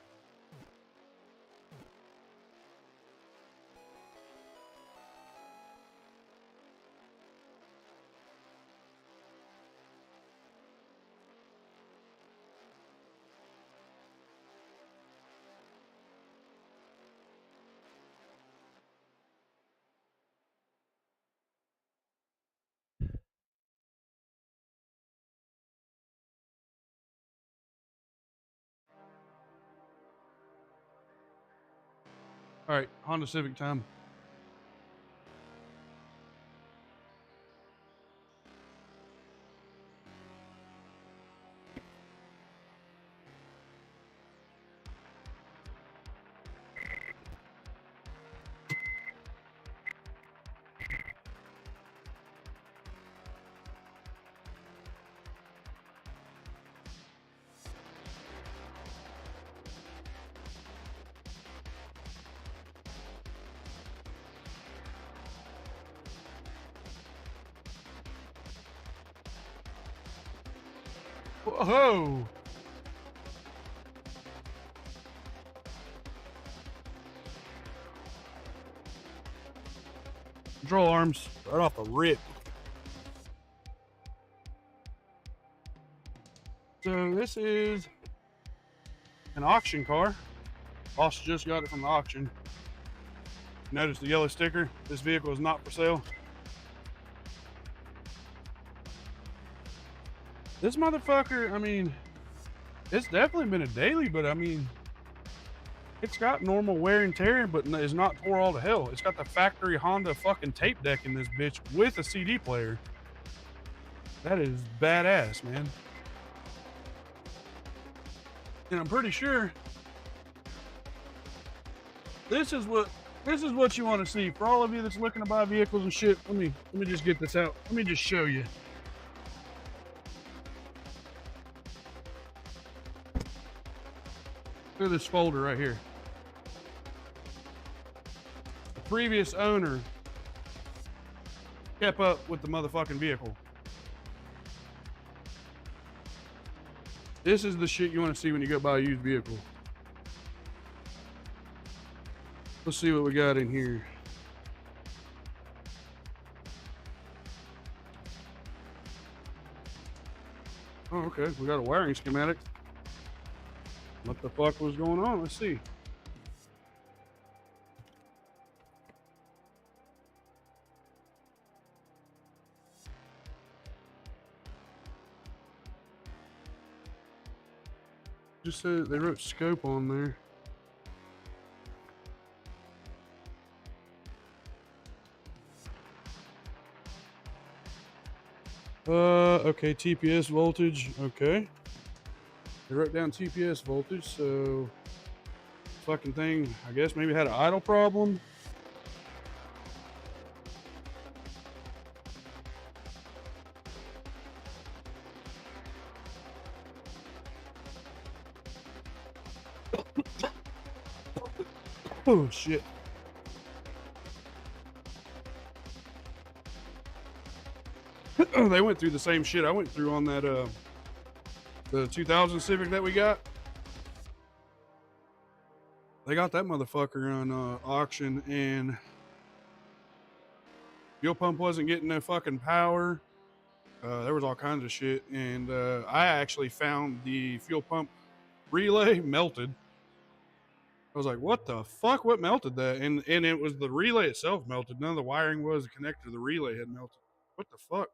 All right, Honda Civic time. Whoa! Control arms right off the rip. So this is an auction car. Boss just got it from the auction. Notice the yellow sticker. This vehicle is not for sale. This motherfucker, I mean, it's definitely been a daily, but I mean, it's got normal wear and tear, but it's not tore all to hell. It's got the factory Honda fucking tape deck in this bitch with a CD player. That is badass, man. And I'm pretty sure this is what you want to see. For all of you that's looking to buy vehicles and shit, let me just get this out. Let me just show you. Look at this folder right here. The previous owner kept up with the motherfucking vehicle. This is the shit you want to see when you go buy a used vehicle. Let's see what we got in here. Oh, okay. We got a wiring schematic. What the fuck was going on? Let's see. Just said they wrote scope on there. Okay, TPS voltage. Okay. They wrote down TPS voltage, so fucking thing, I guess maybe had an idle problem. Oh shit. They went through the same shit I went through on that the 2000 Civic that we got. They got that motherfucker on auction, and fuel pump wasn't getting no fucking power. There was all kinds of shit, and I actually found the fuel pump relay melted. I was like, what the fuck? What melted that? And it was the relay itself melted. None of the wiring was. The connector to the relay had melted. What the fuck?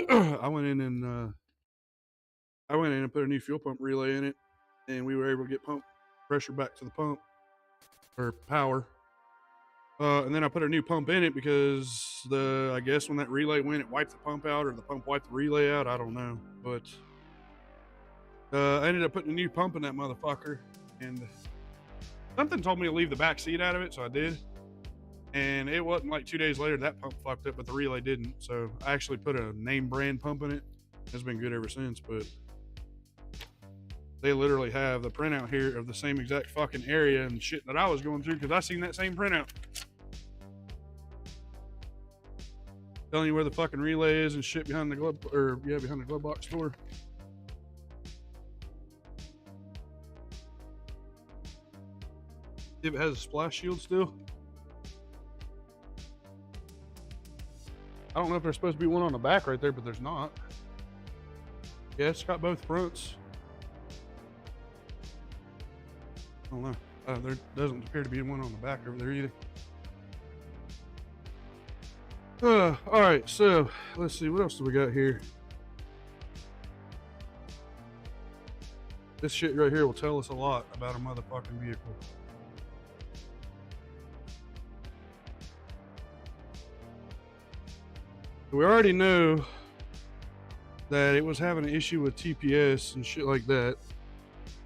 I went in and put a new fuel pump relay in it, and we were able to get pump pressure back to the pump, or power. And then I put a new pump in it because I guess when that relay went, it wiped the pump out, or the pump wiped the relay out. I don't know, but I ended up putting a new pump in that motherfucker, and something told me to leave the back seat out of it, so I did. And it wasn't like 2 days later that pump fucked up, but the relay didn't. So I actually put a name brand pump in it. It's been good ever since, but they literally have the printout here of the same exact fucking area and shit that I was going through, because I seen that same printout. Telling you where the fucking relay is and shit behind the glove, or yeah, behind the glove box door. See if it has a splash shield still. I don't know if there's supposed to be one on the back right there, but there's not. Yeah, it's got both fronts. I don't know. There doesn't appear to be one on the back over there either. All right, so let's see, what else do we got here? This shit right here will tell us a lot about a motherfucking vehicle. We already know that it was having an issue with TPS and shit like that.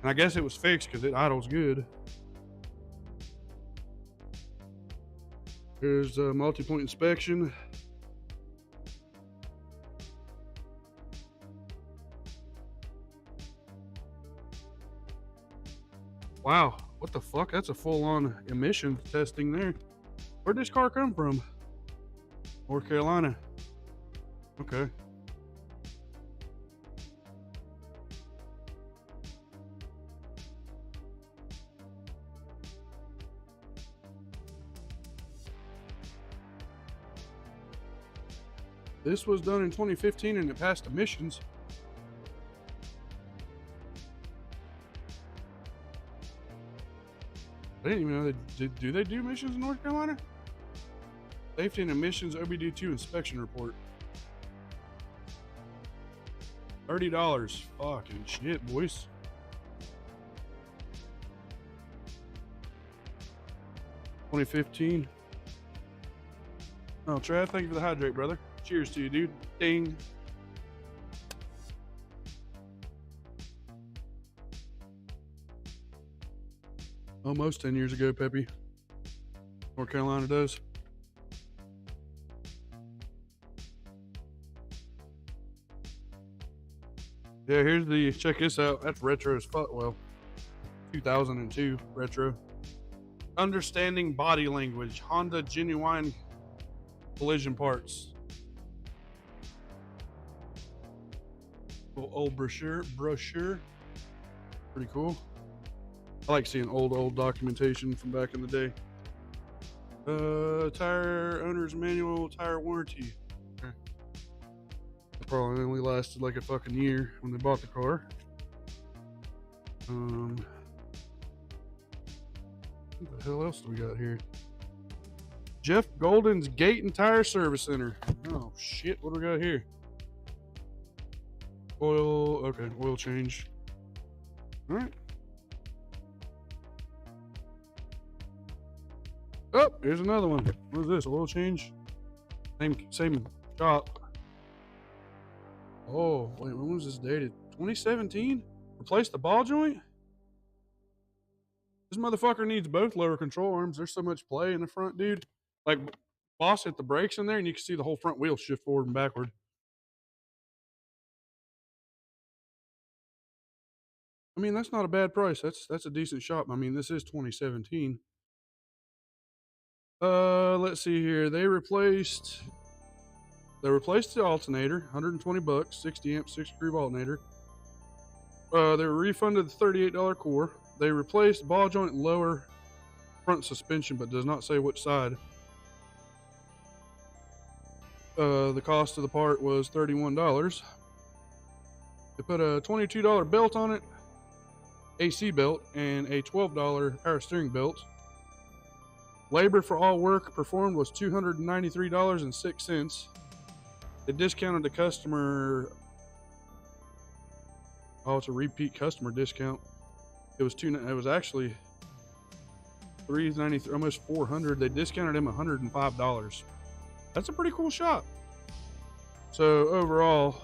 And I guess it was fixed because it idles good. Here's a multi-point inspection. Wow, what the fuck? That's a full-on emission testing there. Where'd this car come from? North Carolina. Okay. This was done in 2015 and it passed emissions. I didn't even know do they do emissions in North Carolina? Safety and emissions OBD2 inspection report. $30. Fucking shit, boys. $2015. Oh, Trav, thank you for the hydrate, brother. Cheers to you, dude. Ding. Almost 10 years ago, Peppy. North Carolina does. Yeah, here's the, check this out. That's retro as fuck. Well, 2002 retro. Understanding body language. Honda genuine collision parts. Little old brochure. Pretty cool. I like seeing old documentation from back in the day. Tire owner's manual, tire warranty. Okay. It probably only lasted like a fucking year when they bought the car. What the hell else do we got here? Jeff Golden's Gate and Tire Service Center. Oh shit, what do we got here? Oil, okay, oil change. All right. Oh, here's another one. What is this? Oil change? Same shop. Oh, wait, when was this dated? 2017? Replace the ball joint? This motherfucker needs both lower control arms. There's so much play in the front, dude. Like, boss hit the brakes in there and you can see the whole front wheel shift forward and backward. I mean, that's not a bad price. That's a decent shop. I mean, this is 2017. Let's see here. They replaced the alternator, $120, 60 amp, 6 groove alternator. They were refunded the $38 core. They replaced ball joint lower front suspension, but does not say which side. The cost of the part was $31. They put a $22 belt on it, AC belt, and a $12 power steering belt. Labor for all work performed was $293.06. They discounted the customer. Oh, it's a repeat customer discount. It was actually $393, almost $400. They discounted him $105. That's a pretty cool shop. So overall,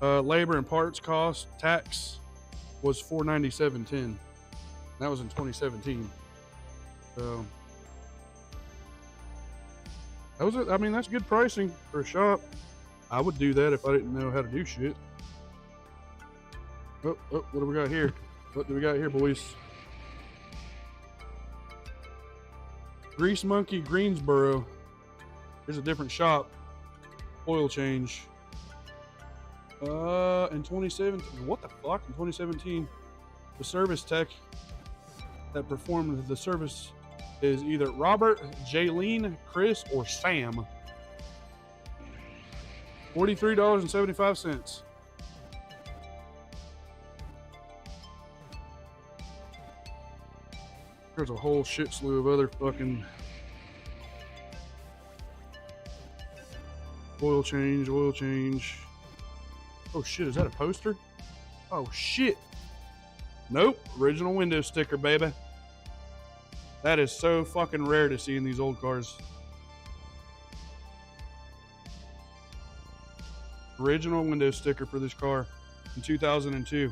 labor and parts cost, tax was $497.10. That was in 2017. So that was it. I mean, that's good pricing for a shop. I would do that if I didn't know how to do shit. Oh, what do we got here? What do we got here, boys? Grease Monkey Greensboro. Here's a different shop. Oil change. In 2017, what the fuck? In 2017, the service tech that performed the service is either Robert, Jaylene, Chris, or Sam. $43.75. There's a whole shit slew of other fucking oil change. Oh shit, is that a poster? Oh shit. Nope, original window sticker, baby. That is so fucking rare to see in these old cars. Original window sticker for this car in 2002.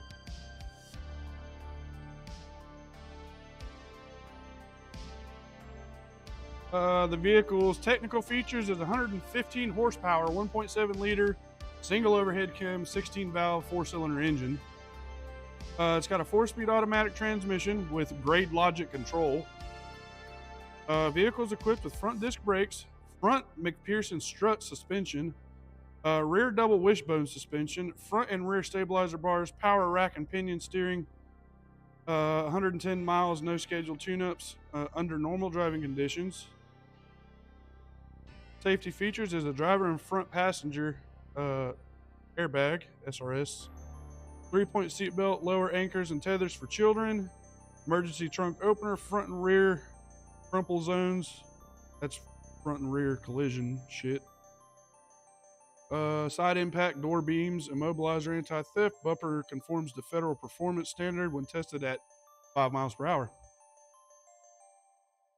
The vehicle's technical features is 115 horsepower, 1.7 liter, single overhead cam, 16 valve, 4-cylinder engine. It's got a 4-speed automatic transmission with grade logic control. Vehicle's equipped with front disc brakes, front McPherson strut suspension, rear double wishbone suspension, front and rear stabilizer bars, power rack and pinion steering, 110 miles, no scheduled tune-ups, under normal driving conditions. Safety features is a driver and front passenger airbag, SRS, 3-point seat belt, lower anchors and tethers for children, emergency trunk opener, front and rear crumple zones. That's front and rear collision shit. Side impact door beams, immobilizer anti-theft, bumper conforms to federal performance standard when tested at 5 miles per hour.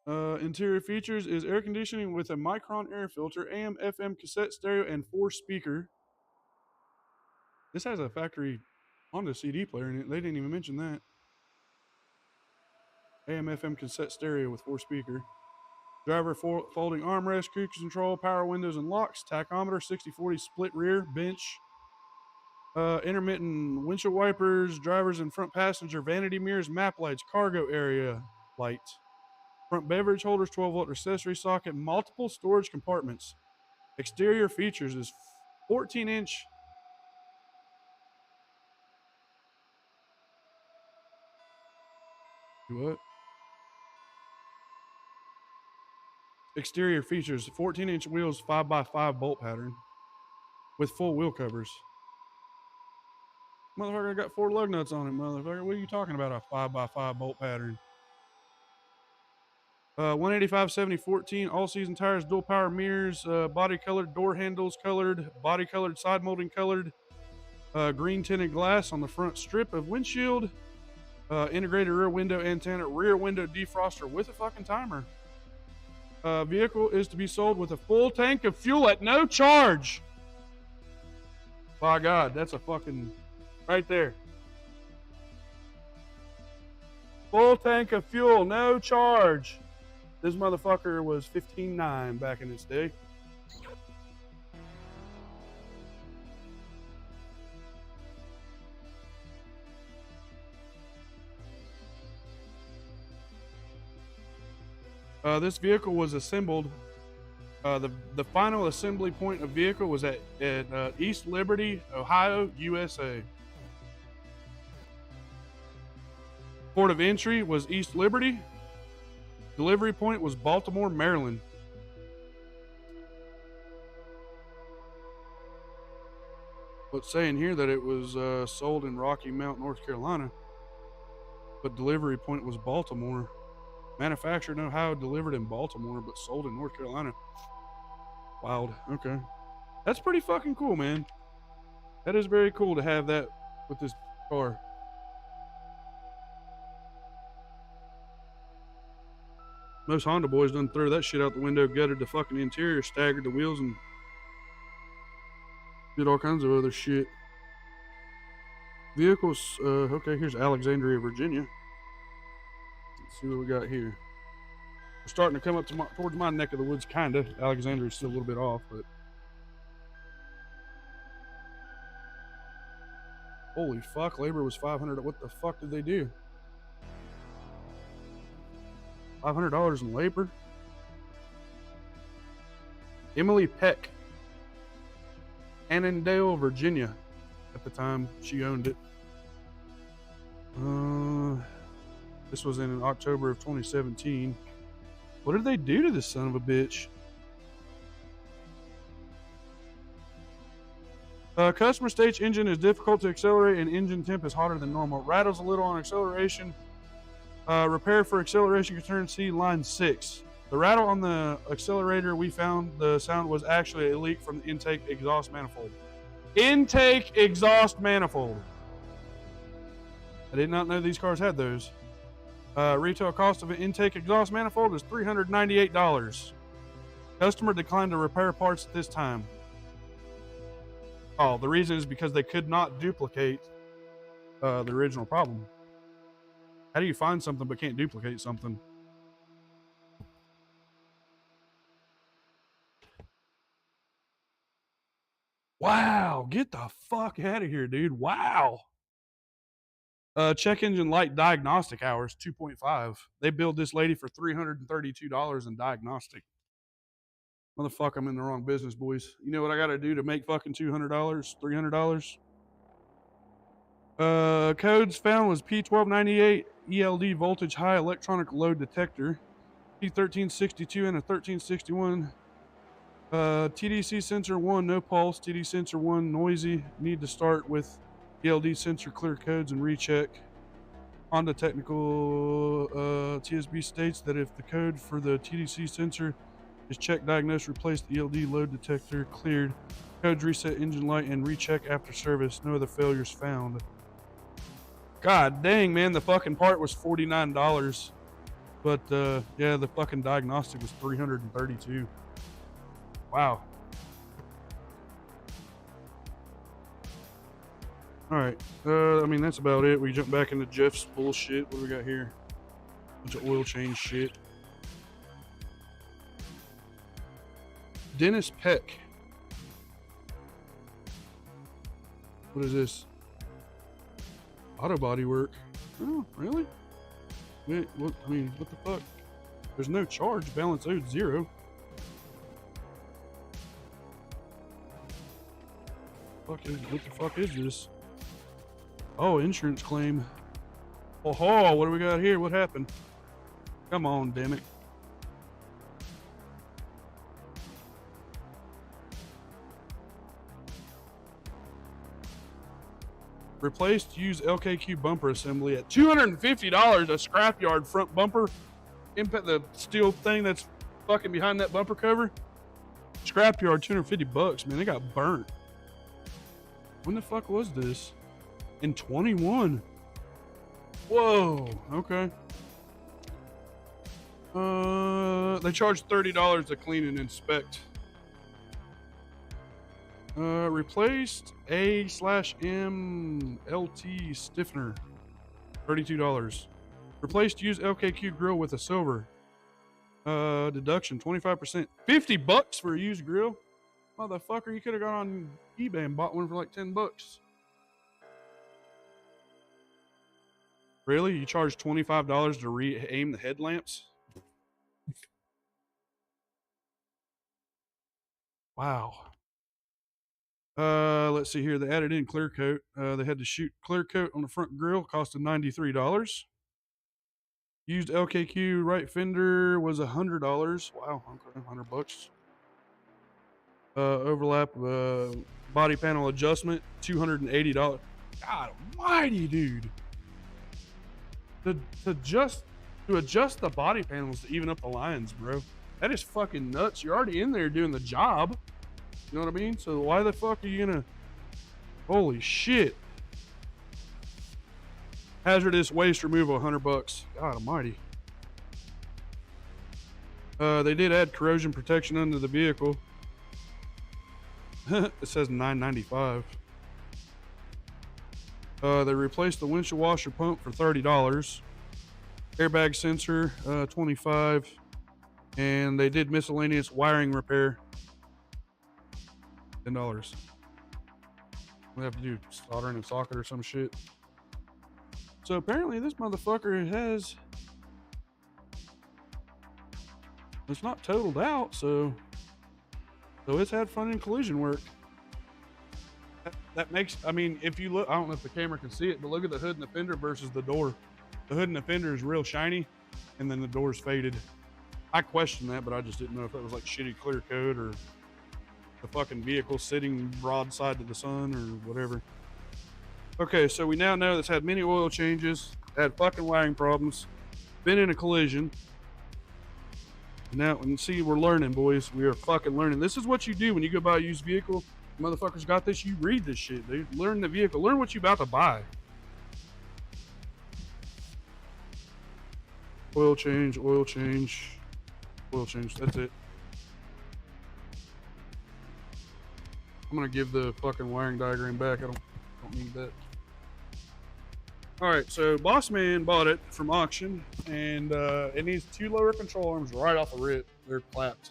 Interior features is air conditioning with a Micron air filter, AM, FM cassette stereo, and 4-speaker. This has a factory Honda CD player in it. They didn't even mention that. AM, FM cassette stereo with 4-speaker. Driver folding armrest, cruise control, power windows and locks, tachometer, 60/40 split rear, bench. Intermittent windshield wipers, drivers and front passenger vanity mirrors, map lights, cargo area light, front beverage holders, 12-volt accessory socket, multiple storage compartments. Exterior features is 14-inch. What? Exterior features 14-inch wheels, 5x5 bolt pattern with full wheel covers. Motherfucker, I got 4 lug nuts on it, motherfucker. What are you talking about? A 5x5 bolt pattern. 185 70 14 all season tires, dual power mirrors, body colored, door handles colored, body colored, side molding colored, green tinted glass on the front strip of windshield, integrated rear window antenna, rear window defroster with a fucking timer. Vehicle is to be sold with a full tank of fuel at no charge. By God, that's a fucking right there. Full tank of fuel, no charge. This motherfucker was $15,900 back in its day. This vehicle was assembled. The final assembly point of vehicle was at East Liberty, Ohio, USA. Port of entry was East Liberty. Delivery point was Baltimore, Maryland. But saying here that it was sold in Rocky Mount, North Carolina, but delivery point was Baltimore. Manufactured in Ohio, delivered in Baltimore, but sold in North Carolina. Wild. Okay. That's pretty fucking cool, man. That is very cool to have that with this car. Most Honda boys done throw that shit out the window, gutted the fucking interior, staggered the wheels, and did all kinds of other shit. Vehicles, okay, here's Alexandria, Virginia. Let's see what we got here. We're starting to come up to towards my neck of the woods, kinda. Alexandria's still a little bit off, but holy fuck, labor was $500. What the fuck did they do? $500 in labor? Emily Peck, Annandale, Virginia. At the time she owned it. This was in October of 2017. What did they do to this son of a bitch? Customer states engine is difficult to accelerate and engine temp is hotter than normal. Rattles a little on acceleration. Repair for acceleration concern, see line 6. The rattle on the accelerator, we found the sound was actually a leak from the intake exhaust manifold. Intake exhaust manifold. I did not know these cars had those. Retail cost of an intake exhaust manifold is $398. Customer declined to repair parts at this time. Oh, the reason is because they could not duplicate the original problem. How do you find something but can't duplicate something? Wow, get the fuck out of here, dude. Wow. Check engine light diagnostic hours, 2.5. They billed this lady for $332 in diagnostic. Motherfucker, I'm in the wrong business, boys. You know what I got to do to make fucking $200, $300? Codes found was P1298 ELD voltage high electronic load detector, P1362 and a 1361. TDC sensor 1 no pulse, TD sensor 1 noisy. Need to start with ELD sensor clear codes and recheck. Honda technical TSB states that if the code for the TDC sensor is checked, diagnosed, replace the ELD load detector, cleared. Codes reset engine light and recheck after service. No other failures found. God dang, man, the fucking part was $49. But yeah, the fucking diagnostic was $332. Wow. Alright, I mean, that's about it. We jump back into Jeff's bullshit. What do we got here? Bunch of oil change shit. Dennis Peck. What is this? Auto body work. Oh, really? Wait, what? I mean, what the fuck? There's no charge. Balance owed 0. What the fuck is this? Oh, insurance claim. Oh, what do we got here? What happened? Come on, damn it. Replaced used LKQ bumper assembly at $250. A scrapyard front bumper. Impact the steel thing that's fucking behind that bumper cover. Scrapyard, $250, man. They got burnt. When the fuck was this? In 21. Whoa. Okay. They charge $30 to clean and inspect. Replaced A/M LT stiffener, $32. Replaced used LKQ grill with a silver. Deduction 25%, $50 for a used grill. Motherfucker, you could have gone on eBay and bought one for like $10. Really? You charge $25 to re-aim the headlamps? Wow. Let's see here. They added in clear coat. They had to shoot clear coat on the front grille, costed $93. Used LKQ right fender was $100. Wow, okay, $100. Overlap body panel adjustment, $280. God almighty, dude. To adjust the body panels to even up the lines, bro. That is fucking nuts. You're already in there doing the job. You know what I mean? So why the fuck are you gonna? Holy shit! Hazardous waste removal, $100. God almighty. They did add corrosion protection under the vehicle. It says $9.95. They replaced the windshield washer pump for $30. Airbag sensor, $25. And they did miscellaneous wiring repair, $10. We have to do soldering a socket or some shit. So apparently this motherfucker has, it's not totaled out, so it's had front end collision work. That makes, I mean, if you look, I don't know if the camera can see it, but look at the hood and the fender versus the door. The hood and the fender is real shiny, and then the door's faded. I questioned that, but I just didn't know if that was like shitty clear coat or the fucking vehicle sitting broadside to the sun or whatever. Okay, so we now know it's had many oil changes, had fucking wiring problems, been in a collision. Now, and see, we're learning, boys. We are fucking learning. This is what you do when you go buy a used vehicle. Motherfuckers got this. You read this shit, dude. Learn the vehicle. Learn what you about to buy. Oil change, oil change, oil change. That's it. I'm gonna give the fucking wiring diagram back. I don't need that. All right, so Boss Man bought it from auction, and it needs 2 lower control arms right off the rip. They're clapped.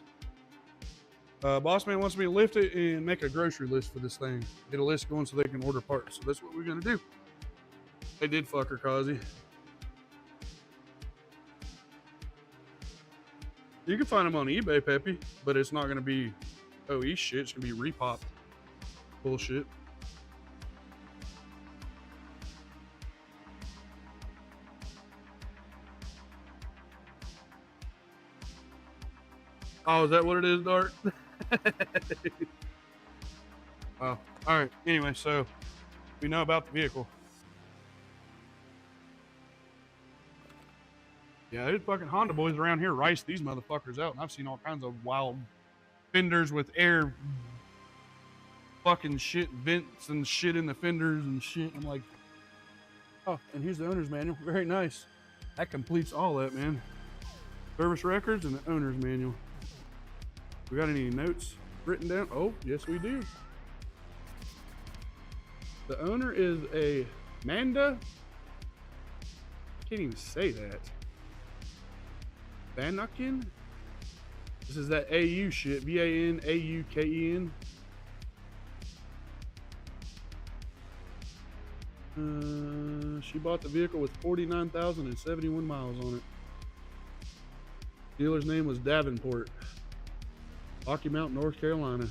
Boss Man wants me to lift it and make a grocery list for this thing. Get a list going so they can order parts. So that's what we're gonna do. They did fuck her, Kazi. You can find them on eBay, Peppy, but it's not gonna be OE shit. It's gonna be repop bullshit. Oh, is that what it is, Dart? Oh, all right. Anyway, so we know about the vehicle. Yeah, there's fucking Honda boys around here rice these motherfuckers out, and I've seen all kinds of wild fenders with air fucking shit vents and shit in the fenders and shit. I'm like, oh, and here's the owner's manual. Very nice. That completes all that, man. Service records and the owner's manual. We got any notes written down? Oh, yes we do. The owner is a Manda. I can't even say that. Vanaken? This is that AU shit. VANAUKEN. She bought the vehicle with 49,071 miles on it. Dealer's name was Davenport, Rocky Mount, North Carolina.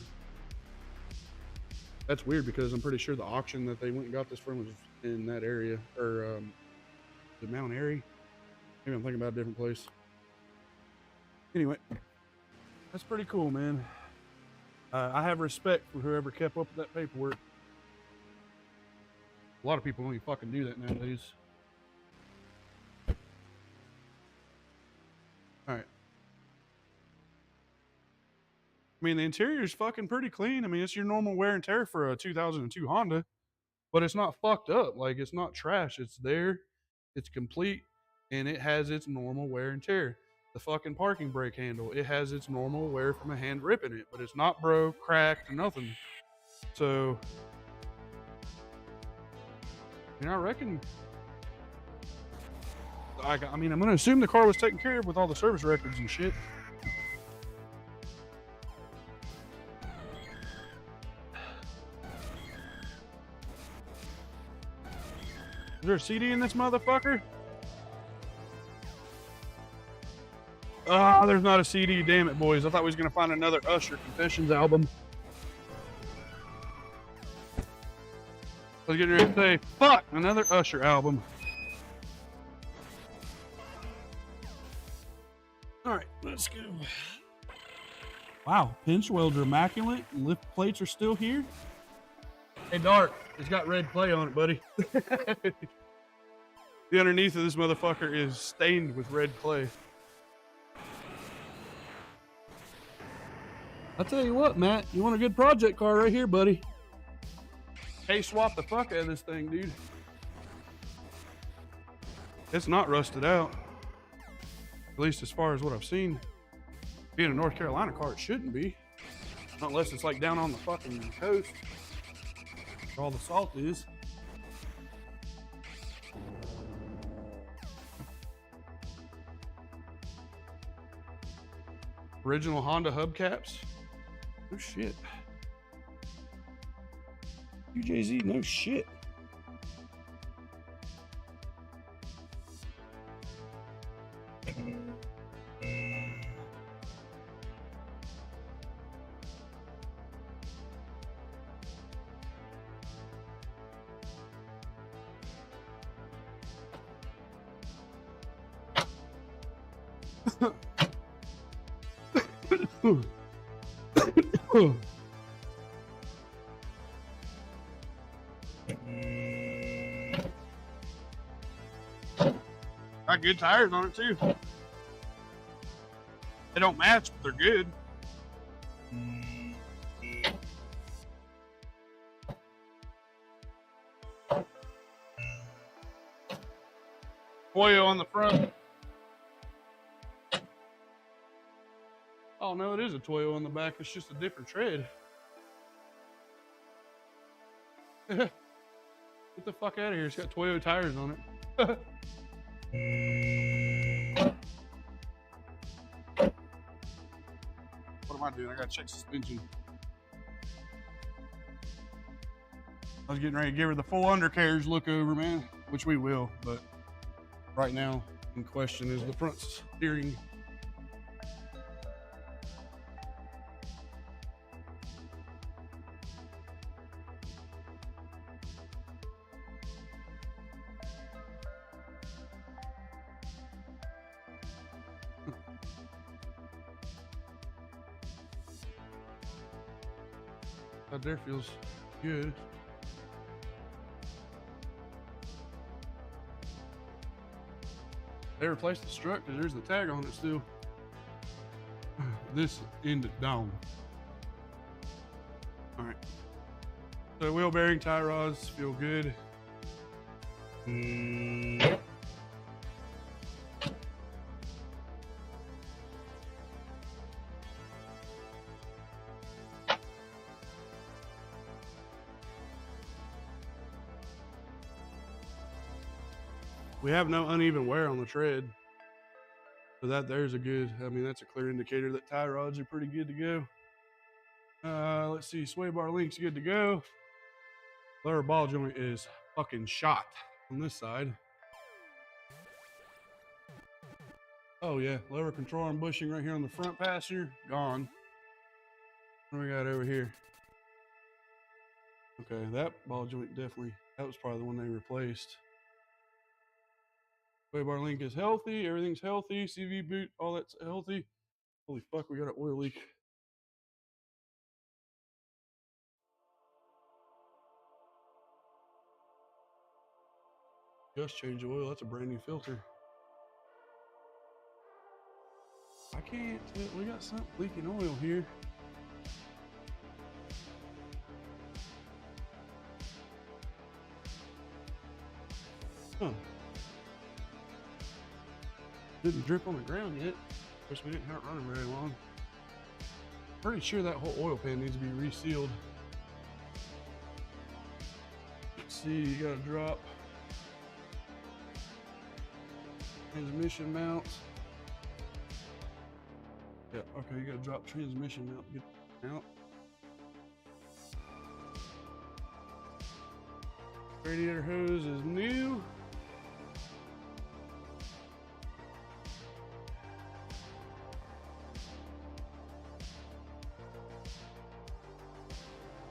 That's weird because I'm pretty sure the auction that they went and got this from was in that area, or the Mount Airy. Maybe I'm thinking about a different place. Anyway, that's pretty cool, man. I have respect for whoever kept up with that paperwork. A lot of people don't even fucking do that nowadays. All right. I mean, the interior is fucking pretty clean. I mean, it's your normal wear and tear for a 2002 Honda, but it's not fucked up. Like, it's not trash. It's there, it's complete, and it has its normal wear and tear. The fucking parking brake handle, it has its normal wear from a hand ripping it, but it's not broke, cracked, or nothing. So, you know, I reckon, I mean, I'm going to assume the car was taken care of with all the service records and shit. Is there a CD in this motherfucker? Ah, there's not a CD. Damn it, boys. I thought we was going to find another Usher Confessions album. I was getting ready to say, fuck, another Usher album. All right, let's go. Wow, pinch welds are immaculate. Lift plates are still here. Hey, Dark, it's got red clay on it, buddy. The underneath of this motherfucker is stained with red clay. I'll tell you what, Matt, you want a good project car right here, buddy. Hey, swap the fuck out of this thing, dude. It's not rusted out. At least as far as what I've seen. Being a North Carolina car, it shouldn't be. Unless it's like down on the fucking coast. Where all the salt is. Original Honda hubcaps. No shit. UJZ, no shit. Got good tires on it too. They don't match, but they're good. Toyo on the front. Oh no, it is a Toyo on the back. It's just a different tread. Get the fuck out of here. It's got Toyo tires on it. What am I doing? I gotta check suspension. I was getting ready to give her the full undercarriage look over, man, which we will, but right now in question is the front steering. That there feels good. They replaced the strut because there's the tag on it still. This ended down. All right. So wheel bearing, tie rods feel good. We have no uneven wear on the tread. So there's a good, I mean, that's a clear indicator that tie rods are pretty good to go. Let's see, sway bar link's good to go. Lower ball joint is fucking shot on this side. Oh yeah, lever control arm bushing right here on the front passenger, gone. What do we got over here? Okay, that ball joint definitely, that was probably the one they replaced. Sway bar link is healthy, everything's healthy, CV boot, all that's healthy. Holy fuck, we got an oil leak. Just change the oil, that's a brand new filter. I can't tell, we got something leaking oil here. Huh. Didn't drip on the ground yet. Of course, we didn't have it running very long. Pretty sure that whole oil pan needs to be resealed. Let's see, you got a drop. Transmission mount. Yeah, okay, you got to drop transmission mount to get it out. Radiator hose is new.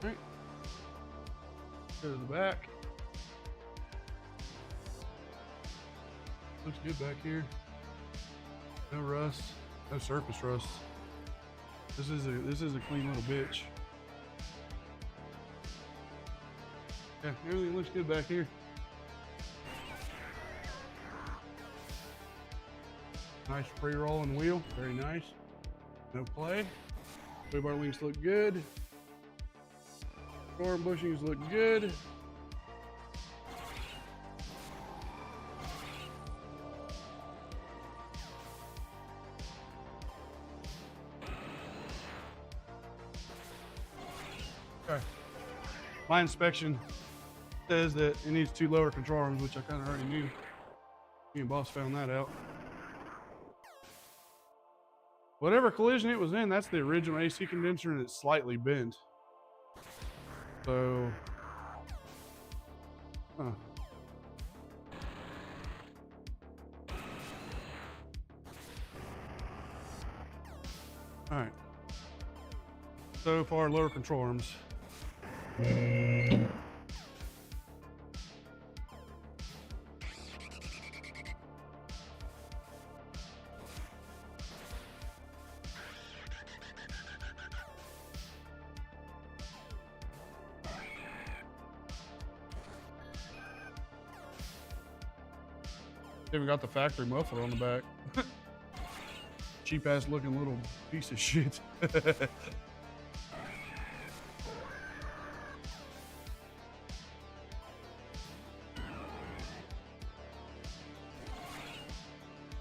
All right. Go to the back. Looks good back here. No rust, no surface rust. This is a clean little bitch. Yeah, everything looks good back here. Nice pre-rolling wheel, very nice. No play. Sway bar links look good. Arm bushings look good. Okay. My inspection says that it needs 2 lower control arms, which I kind of already knew. Me and boss found that out. Whatever collision it was in, that's the original AC condenser and it's slightly bent. So, huh. All right. So far, lower control arms. Even got the factory muffler on the back. Cheap ass looking little piece of shit.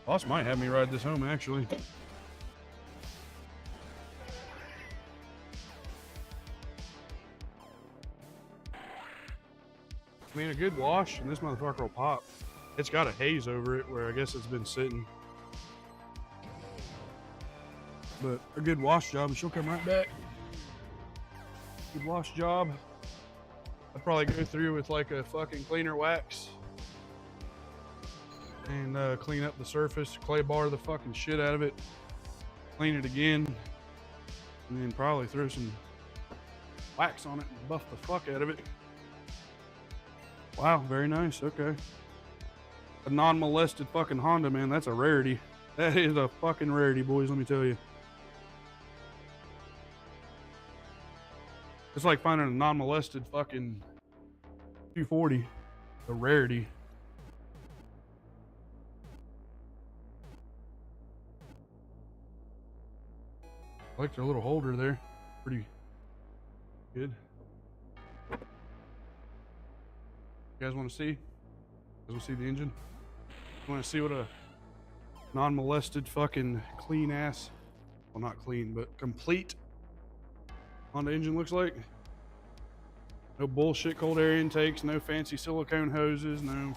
Boss might have me ride this home actually. I mean, a good wash and this motherfucker will pop. It's got a haze over it where I guess it's been sitting. But a good wash job and she'll come right back. Good wash job. I'd probably go through with like a fucking cleaner wax and clean up the surface, clay bar the fucking shit out of it, clean it again, and then probably throw some wax on it and buff the fuck out of it. Wow, very nice, okay. A non-molested fucking Honda, man, that's a rarity. That is a fucking rarity, boys, let me tell you. It's like finding a non-molested fucking 240, a rarity. I like their little holder there, pretty good. You guys want to see? You guys want to see the engine? You want to see what a non-molested fucking clean ass, well not clean, but complete Honda engine looks like? No bullshit cold air intakes, no fancy silicone hoses, no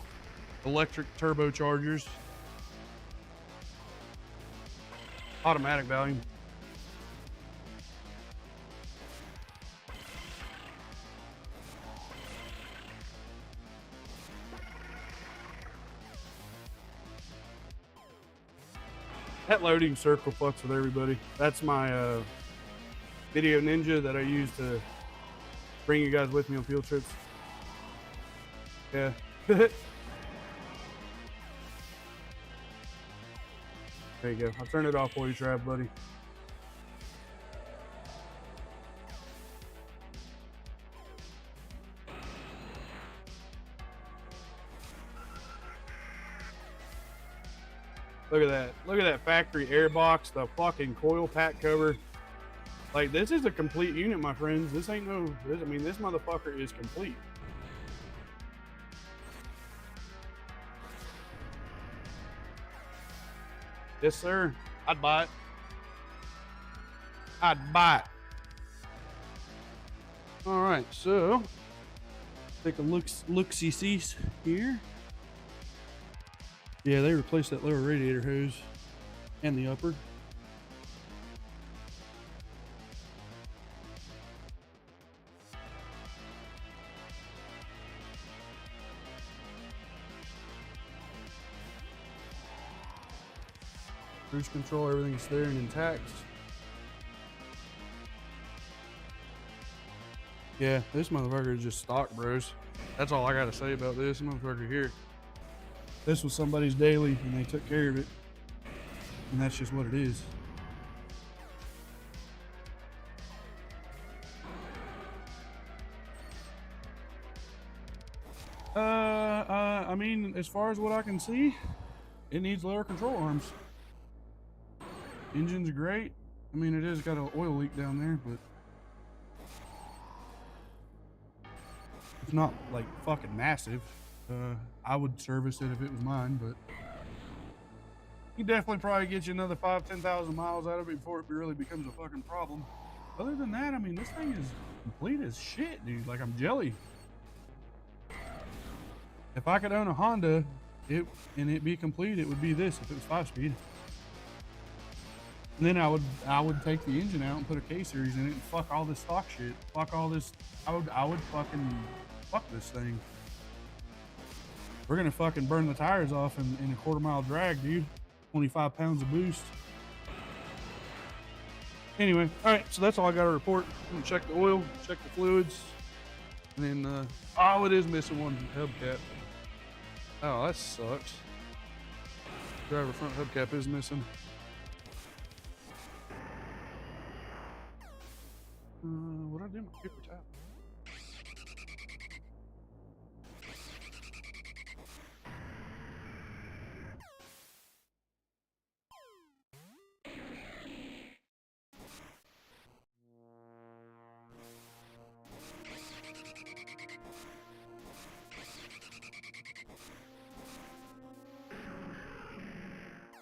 electric turbochargers. Automatic volume. That loading circle fucks with everybody. That's my video ninja that I use to bring you guys with me on field trips. Yeah. There you go. I'll turn it off for you, Trav, buddy. Look at that. Look at that factory air box, the fucking coil pack cover. Like, this is a complete unit, my friends. This ain't no, I mean, this motherfucker is complete. Yes, sir. I'd buy it. I'd buy it. All right, so take a look-see-sees here. Yeah, they replaced that lower radiator hose and the upper. Cruise control, everything's there and intact. Yeah, this motherfucker is just stock, bros. That's all I gotta say about this motherfucker here. This was somebody's daily and they took care of it. And that's just what it is. I mean, as far as what I can see, it needs lower control arms. Engine's great. I mean, it has got an oil leak down there, but it's not like fucking massive. I would service it if it was mine, but you definitely probably get you another 5,000-10,000 miles out of it before it really becomes a fucking problem. Other than that, I mean, this thing is complete as shit, dude. Like, I'm jelly. If I could own a Honda, and it be complete, it would be this if it was 5-speed. And then I would take the engine out and put a K-series in it and fuck all this stock shit. Fuck all this. I would fucking fuck this thing. We're gonna fucking burn the tires off in a quarter-mile drag, dude. 25 pounds of boost. Anyway, all right, so that's all I got to report. I'm gonna check the oil, check the fluids, and then, oh, it is missing one hubcap. Oh, that sucks. Driver front hubcap is missing. What did I do with my paper towel?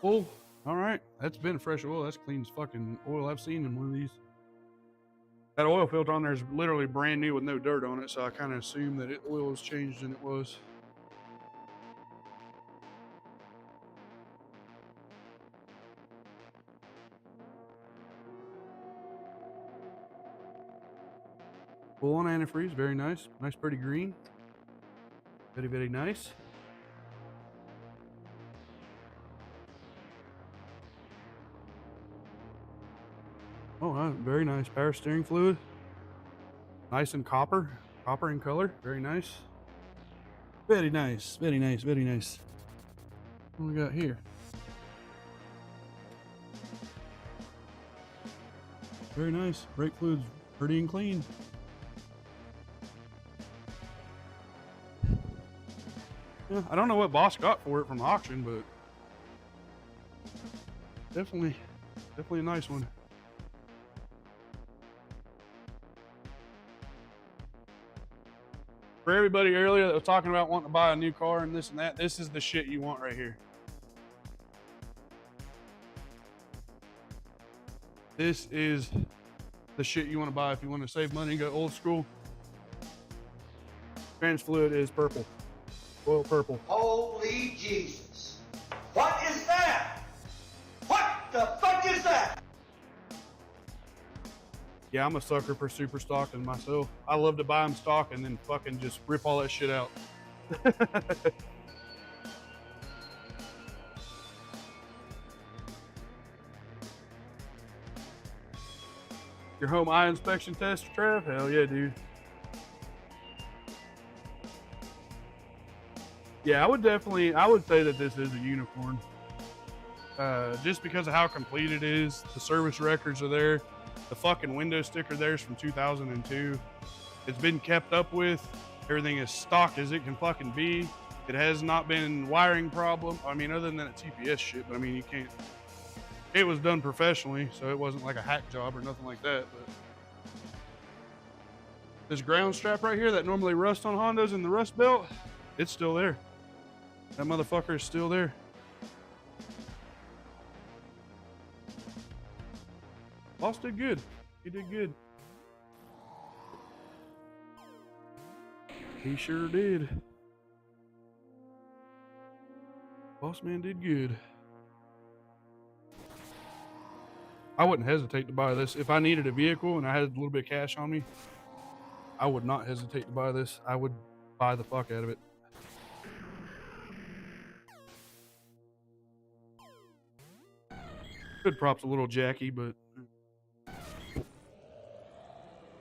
Oh, all right. That's been fresh oil. That's clean as fucking oil I've seen in one of these. That oil filter on there is literally brand new with no dirt on it, so I kind of assumed that oil was changed than it was. Full on antifreeze, very nice. Nice, pretty green. Very, very nice. Oh, very nice. Power steering fluid. Nice and copper in color. Very nice. Very nice, very nice, very nice. What we got here? Very nice. Brake fluid's pretty and clean. Yeah, I don't know what Boss got for it from the auction, but definitely a nice one. For everybody earlier that was talking about wanting to buy a new car and this and that, this is the shit you want right here. This is the shit you want to buy if you want to save money and go old school. Trans fluid is purple. Oil purple. Holy Jesus. What is that? What the fuck is that? Yeah, I'm a sucker for super stock and myself. I love to buy them stock and then fucking just rip all that shit out. Your home eye inspection test, Trev? Hell yeah, dude. Yeah, I would say that this is a unicorn. Just because of how complete it is, the service records are there. The fucking window sticker there's from 2002. It's been kept up with. Everything is stock as it can fucking be. It has not been wiring problem. I mean, other than that TPS shit, but I mean, you can't. It was done professionally, so it wasn't like a hack job or nothing like that. But this ground strap right here that normally rusts on Hondas in the rust belt, it's still there. That motherfucker is still there. Boss did good. He did good. He sure did. Boss man did good. I wouldn't hesitate to buy this. If I needed a vehicle and I had a little bit of cash on me, I would not hesitate to buy this. I would buy the fuck out of it. Hood prop's a little jacky, but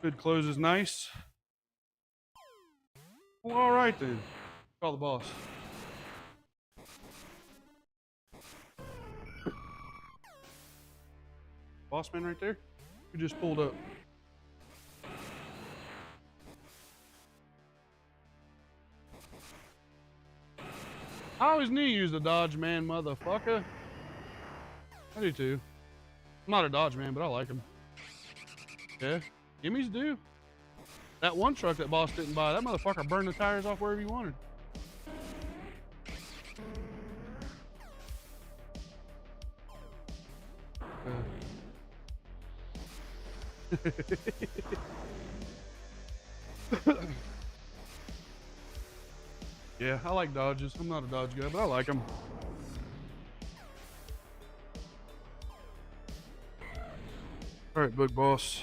hood close is nice. Well, all right then. Call the boss. Boss man right there? Who just pulled up? I always knew you was a Dodge man, motherfucker. I do too. I'm not a Dodge man, but I like them. Yeah, gimmies do. That one truck that boss didn't buy, that motherfucker burned the tires off wherever he wanted. Yeah, I like Dodges. I'm not a Dodge guy, but I like them. All right, big boss.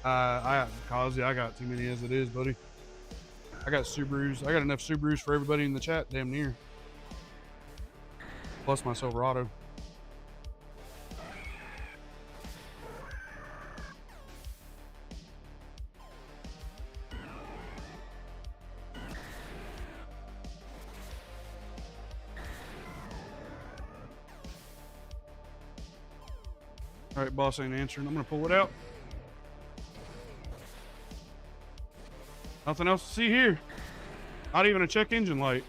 I got too many as it is, buddy. I got Subarus. I got enough Subarus for everybody in the chat, damn near. Plus my Silverado. All right, boss ain't answering. I'm gonna pull it out. Nothing else to see here. Not even a check engine light.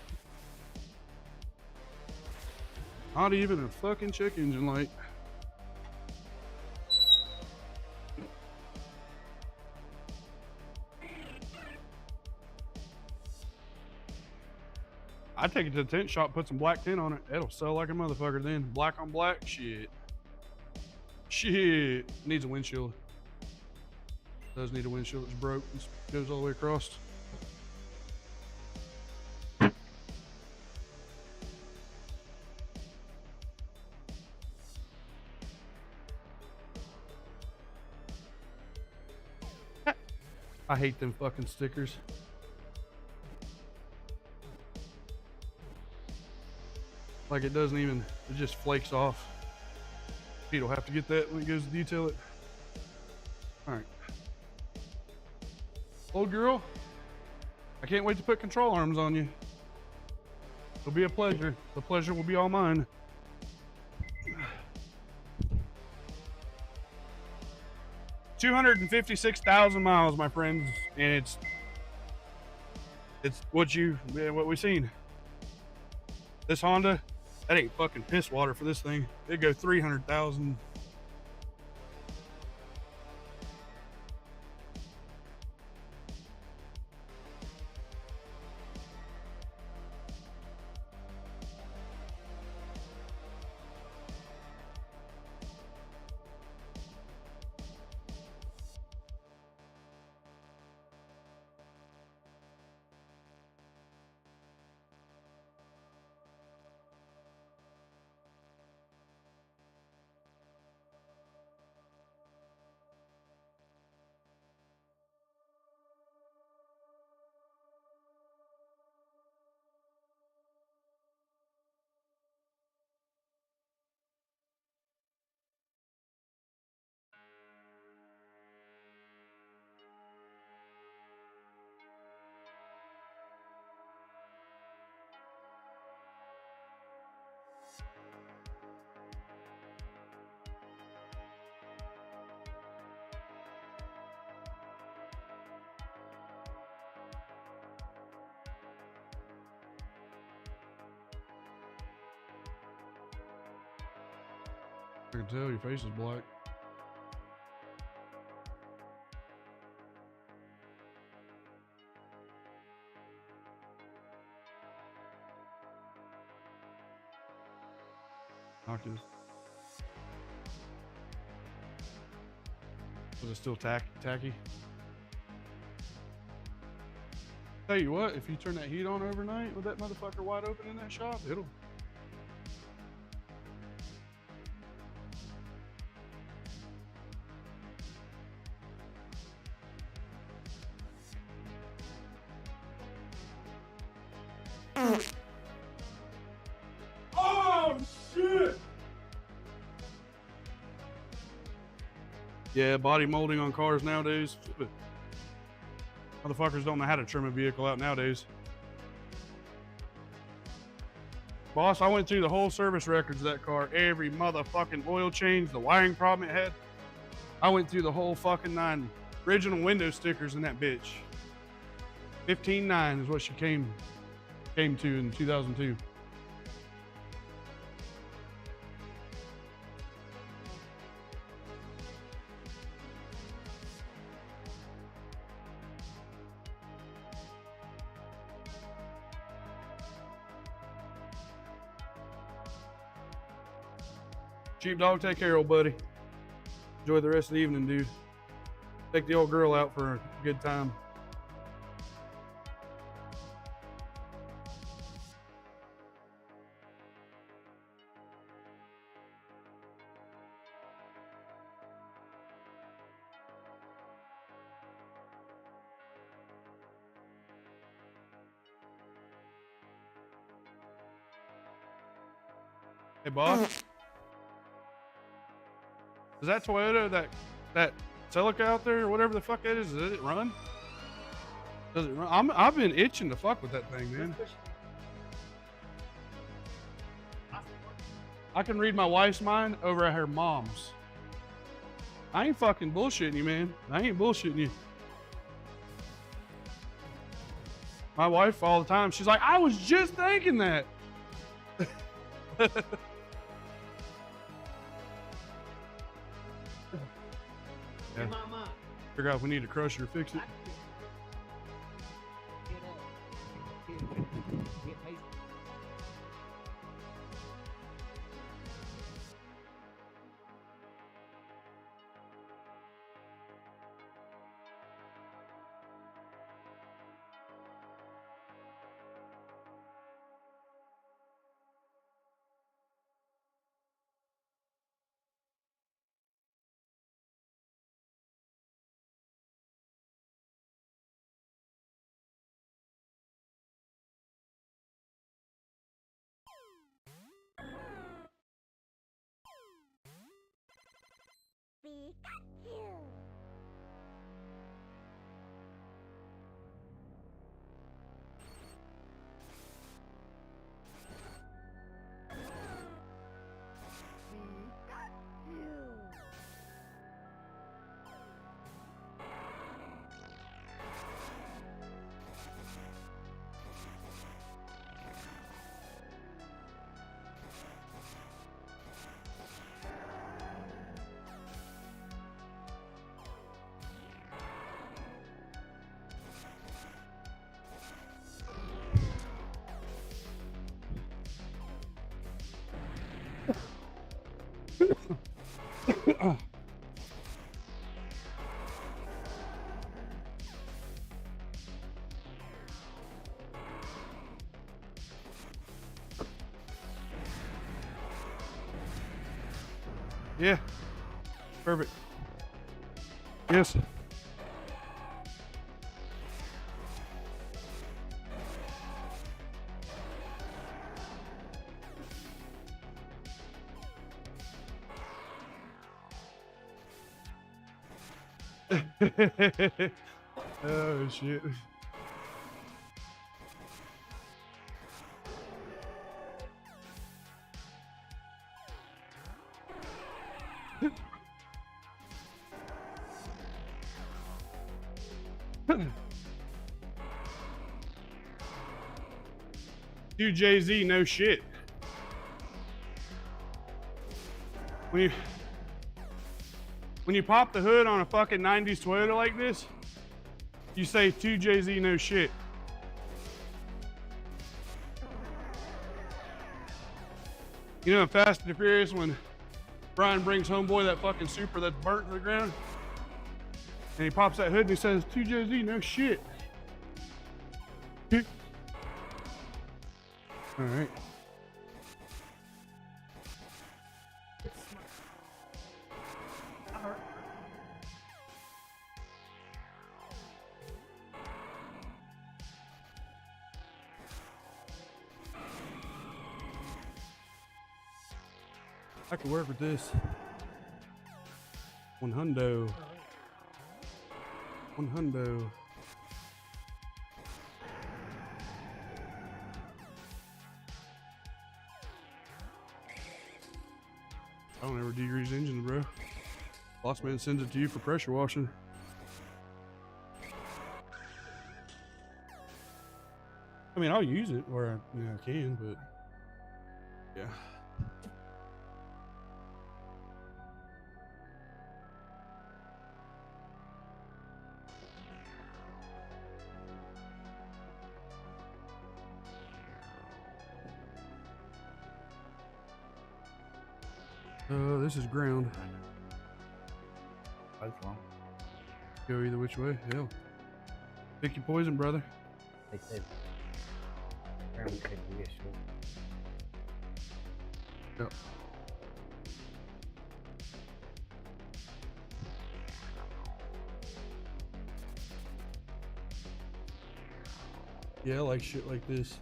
Not even a fucking check engine light. I'd take it to the tint shop, put some black tint on it. It'll sell like a motherfucker then. Black on black, shit. Shit. Needs a windshield. Does need a windshield. It's broke. It goes all the way across. I hate them fucking stickers. Like it doesn't even, it just flakes off. Pete will have to get that when he goes to detail it. All right. Old girl, I can't wait to put control arms on you. It'll be a pleasure. The pleasure will be all mine. $256,000 miles, my friends, and it's what we've seen. This Honda, that ain't fucking piss water for this thing. It'd go 300,000. I can tell your face is black. Oculus. Was it still tacky? Tell you what, if you turn that heat on overnight with that motherfucker wide open in that shop, it'll. Oh shit! Yeah, body molding on cars nowadays. Motherfuckers don't know how to trim a vehicle out nowadays. Boss, I went through the whole service records of that car. Every motherfucking oil change, the wiring problem it had. I went through the whole fucking 9. Original window stickers in that bitch. 15.9 is what she came to in 2002. Cheap dog, take care, old buddy. Enjoy the rest of the evening, dude. Take the old girl out for a good time. Hey, boss. Is that Toyota, that Celica out there, or whatever the fuck that is, does it run? Does it run? I've been itching to fuck with that thing, man. I can read my wife's mind over at her mom's. I ain't fucking bullshitting you, man. I ain't bullshitting you. My wife all the time, she's like, I was just thinking that. Yeah. Figure out if we need to crush it or fix it. Yeah. Perfect. Yes. Oh shit. You Jay-Z, no shit. When you pop the hood on a fucking 90s Toyota like this, you say 2JZ no shit. You know in Fast and the Furious when Brian brings homeboy that fucking Supra that's burnt to the ground, and he pops that hood and he says 2JZ no shit. All right. I could work with this. One hundo. One hundo. I don't ever degrease engines, bro. Boss man sends it to you for pressure washing. I mean, I'll use it where I can, but yeah. This is ground. Both wrong. Go either which way. Hell. Pick your poison, brother. They said ground could be a short. Yep. Yeah, I like shit like this.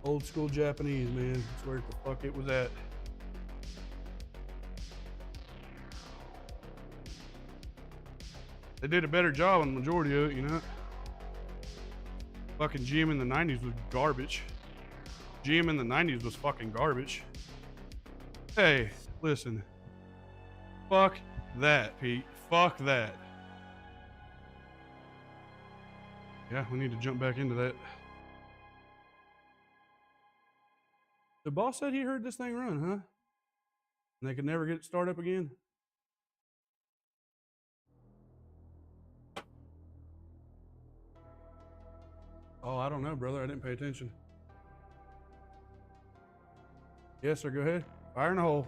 Old school Japanese, man. That's where the fuck it was at. They did a better job on the majority of it, you know? Fucking GM in the 90s was garbage. GM in the 90s was fucking garbage. Hey, listen. Fuck that, Pete. Fuck that. Yeah, we need to jump back into that. The boss said he heard this thing run, huh? And they could never get it started up again? Oh, I don't know, brother. I didn't pay attention. Yes, sir. Go ahead. Fire in the hole.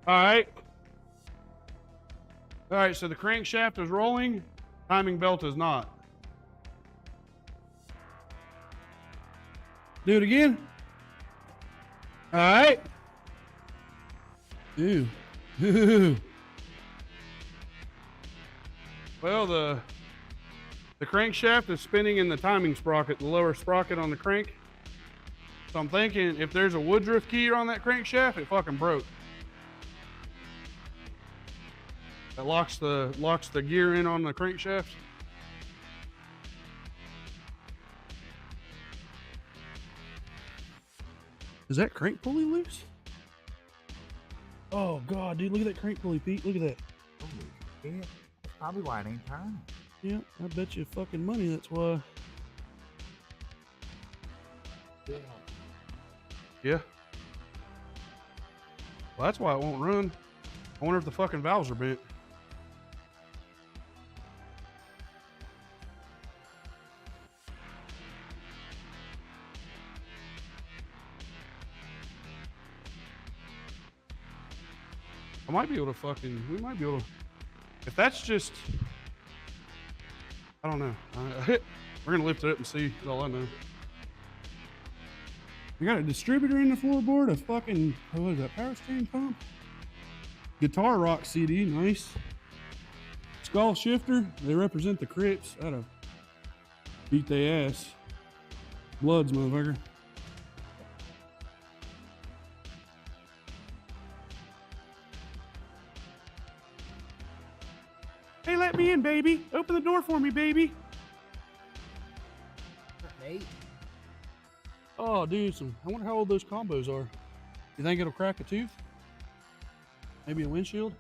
All right. All right, so the crankshaft is rolling. Timing belt is not. Do it again. All right. Ew. Ew. Well, the crankshaft is spinning in the timing sprocket, the lower sprocket on the crank. So I'm thinking if there's a Woodruff key on that crankshaft, it fucking broke. That locks the gear in on the crankshaft. Is that crank pulley loose? Oh god, dude, look at that crank pulley, Pete. Look at that. Holy shit. That's probably why it ain't turning. Yeah, I bet you fucking money that's why. Yeah. Yeah. Well, that's why it won't run. I wonder if the fucking valves are bent. I might be able to fucking, we might be able to, if that's just, I don't know. We're gonna lift it up and see, that's all I know. We got a distributor in the floorboard, a fucking, what is that, power steering pump? Guitar rock CD, nice. Skull shifter, they represent the Crips. That'll beat their ass. Bloods, motherfucker. Hey, let me in, baby. Open the door for me, baby. Hey. Oh, dude, I wonder how old those combos are. You think it'll crack a tooth? Maybe a windshield?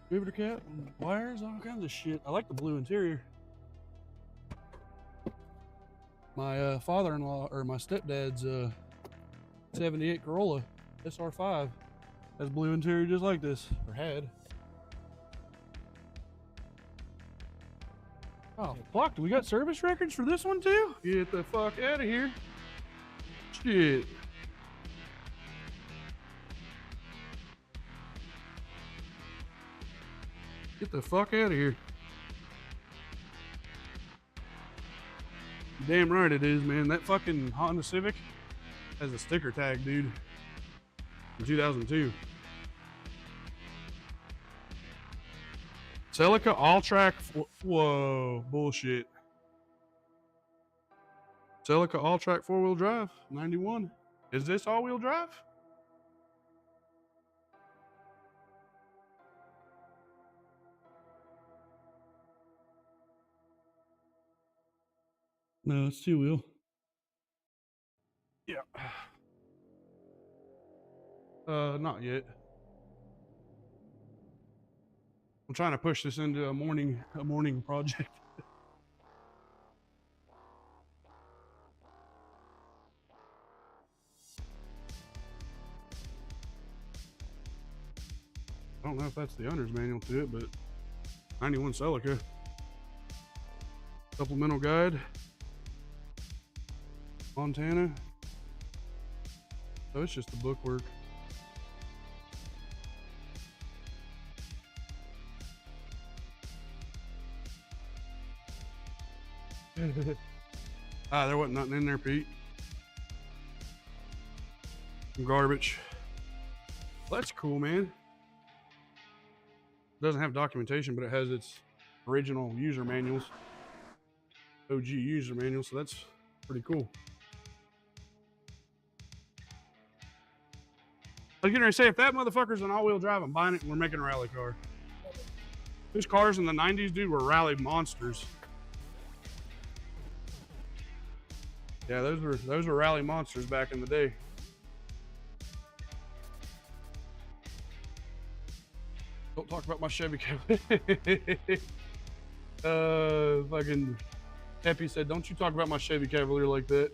Distributor cap, wires, all kinds of shit. I like the blue interior. My father-in-law or my stepdad's 78 Corolla SR5 has blue interior just like this, or had. Oh fuck! Do we got service records for this one too? Get the fuck out of here! Shit. Get the fuck out of here. Damn right it is, man. That fucking Honda Civic has a sticker tag, dude. From 2002. Celica all-track. Whoa, bullshit. Celica all-track four-wheel drive, 91. Is this all-wheel drive? No, it's two-wheel. Yeah. Not yet. I'm trying to push this into a morning project. I don't know if that's the owner's manual to it, but 91 Celica. Supplemental guide. Montana. So it's just the bookwork. There wasn't nothing in there, Pete. Some garbage. Well, that's cool, man. Doesn't have documentation, but it has its original user manuals. OG user manuals, so that's pretty cool. I was getting ready to say, if that motherfucker's an all-wheel drive, I'm buying it and we're making a rally car. Those cars in the 90s, dude, were rally monsters. Yeah, those were rally monsters back in the day. Don't talk about my Chevy Cavalier. Fucking Epi said, don't you talk about my Chevy Cavalier like that.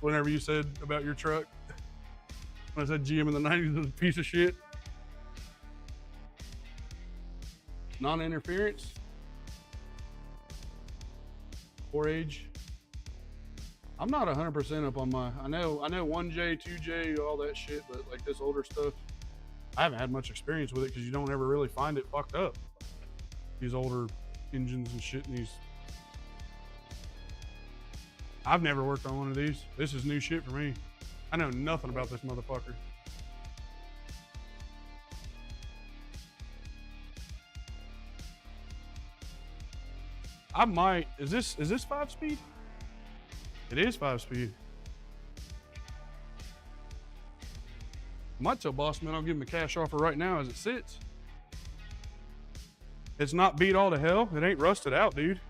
Whenever you said about your truck. When I said GM in the 90s was a piece of shit. Non-interference. 4-age. I'm not 100% up on my, I know 1J, 2J, all that shit, but like this older stuff, I haven't had much experience with it because you don't ever really find it fucked up. These older engines and shit, and these. I've never worked on one of these. This is new shit for me. I know nothing about this motherfucker. I might, is this 5-speed? It is 5-speed. I might tell Bossman I'll give him a cash offer right now as it sits. It's not beat all to hell. It ain't rusted out, dude.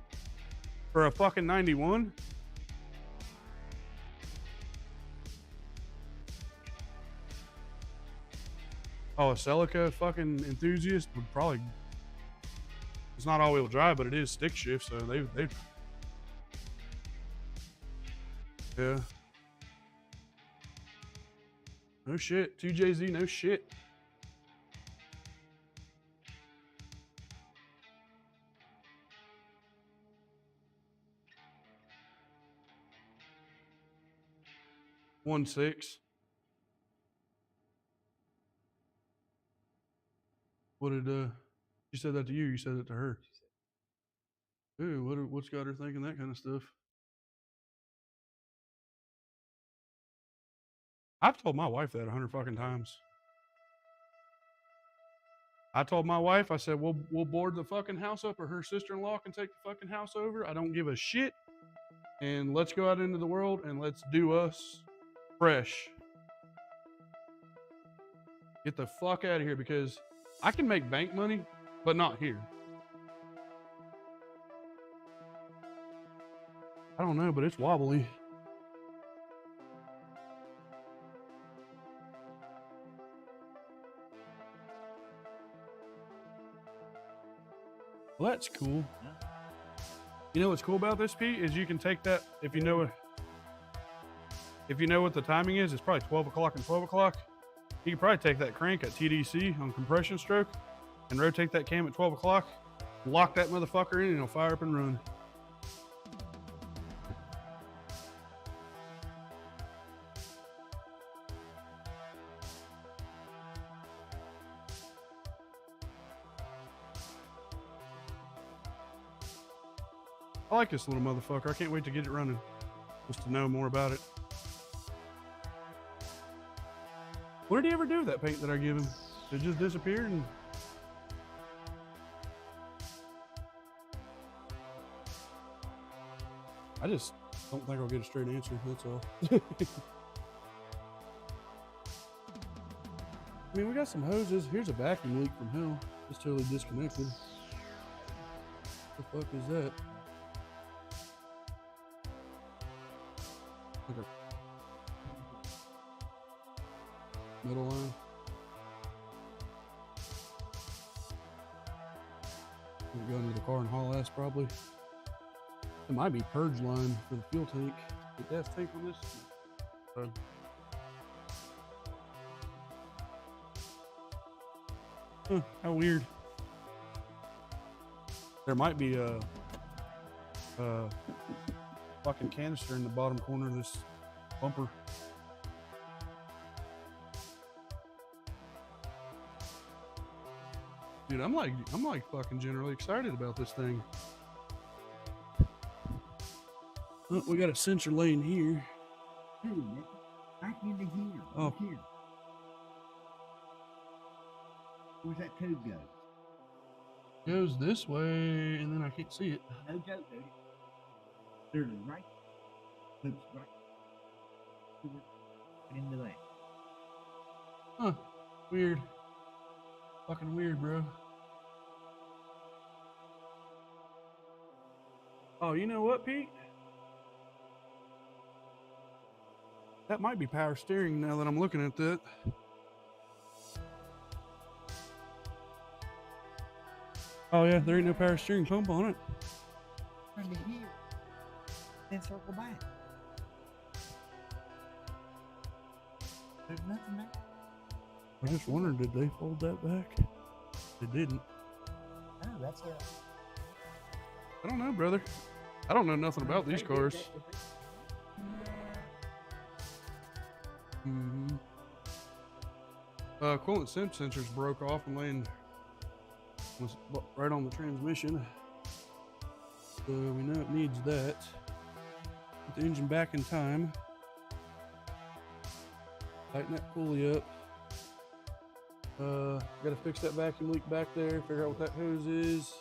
For a fucking 91. Oh, a Celica fucking enthusiast would probably. It's not all-wheel drive, but it is stick shift, so they. Yeah. No shit. 2JZ, no shit. One 6. What did she said that to you? You said it to her. Ooh, what's got her thinking that kind of stuff? I've told my wife that 100 fucking times. I told my wife, I said, we'll board the fucking house up, or her sister-in-law can take the fucking house over. I don't give a shit. And let's go out into the world and let's do us fresh. Get the fuck out of here, because I can make bank money, but not here. I don't know, but it's wobbly. Well, that's cool. You know what's cool about this, Pete, is you can take that, if you know if you know what the timing is, it's probably 12 o'clock and 12 o'clock. You can probably take that crank at TDC on compression stroke and rotate that cam at 12 o'clock, lock that motherfucker in, and it'll fire up and run. I like this little motherfucker. I can't wait to get it running, just to know more about it. What did he ever do with that paint that I give him? Did it just disappear? And I just don't think I'll get a straight answer, that's all. I mean, we got some hoses. Here's a vacuum leak from hell. It's totally disconnected. What the fuck is that? Like a metal line. Go into the car and haul ass probably. It might be purge line for the fuel tank. The gas tank on this. Huh, how weird. There might be a fucking canister in the bottom corner of this bumper. Dude, I'm like fucking generally excited about this thing. Oh, we got a sensor laying here. Dude, back into here. Oh. Here. Where's that tube go? Goes this way, and then I can't see it. No joke, dude. There's a right. Loops right. Into that. Huh. Weird. Fucking weird, bro. Oh, you know what, Pete? That might be power steering now that I'm looking at that. Oh yeah, there ain't no power steering pump on it. Turn to here. Then circle back. There's nothing there. I just wondered, did they fold that back? They didn't. No, that's it. I don't know, brother. I don't know nothing about these cars. Coolant sim sensors broke off and was right on the transmission. So we know it needs that. Put the engine back in time. Tighten that pulley up. Gotta fix that vacuum leak back there, figure out what that hose is.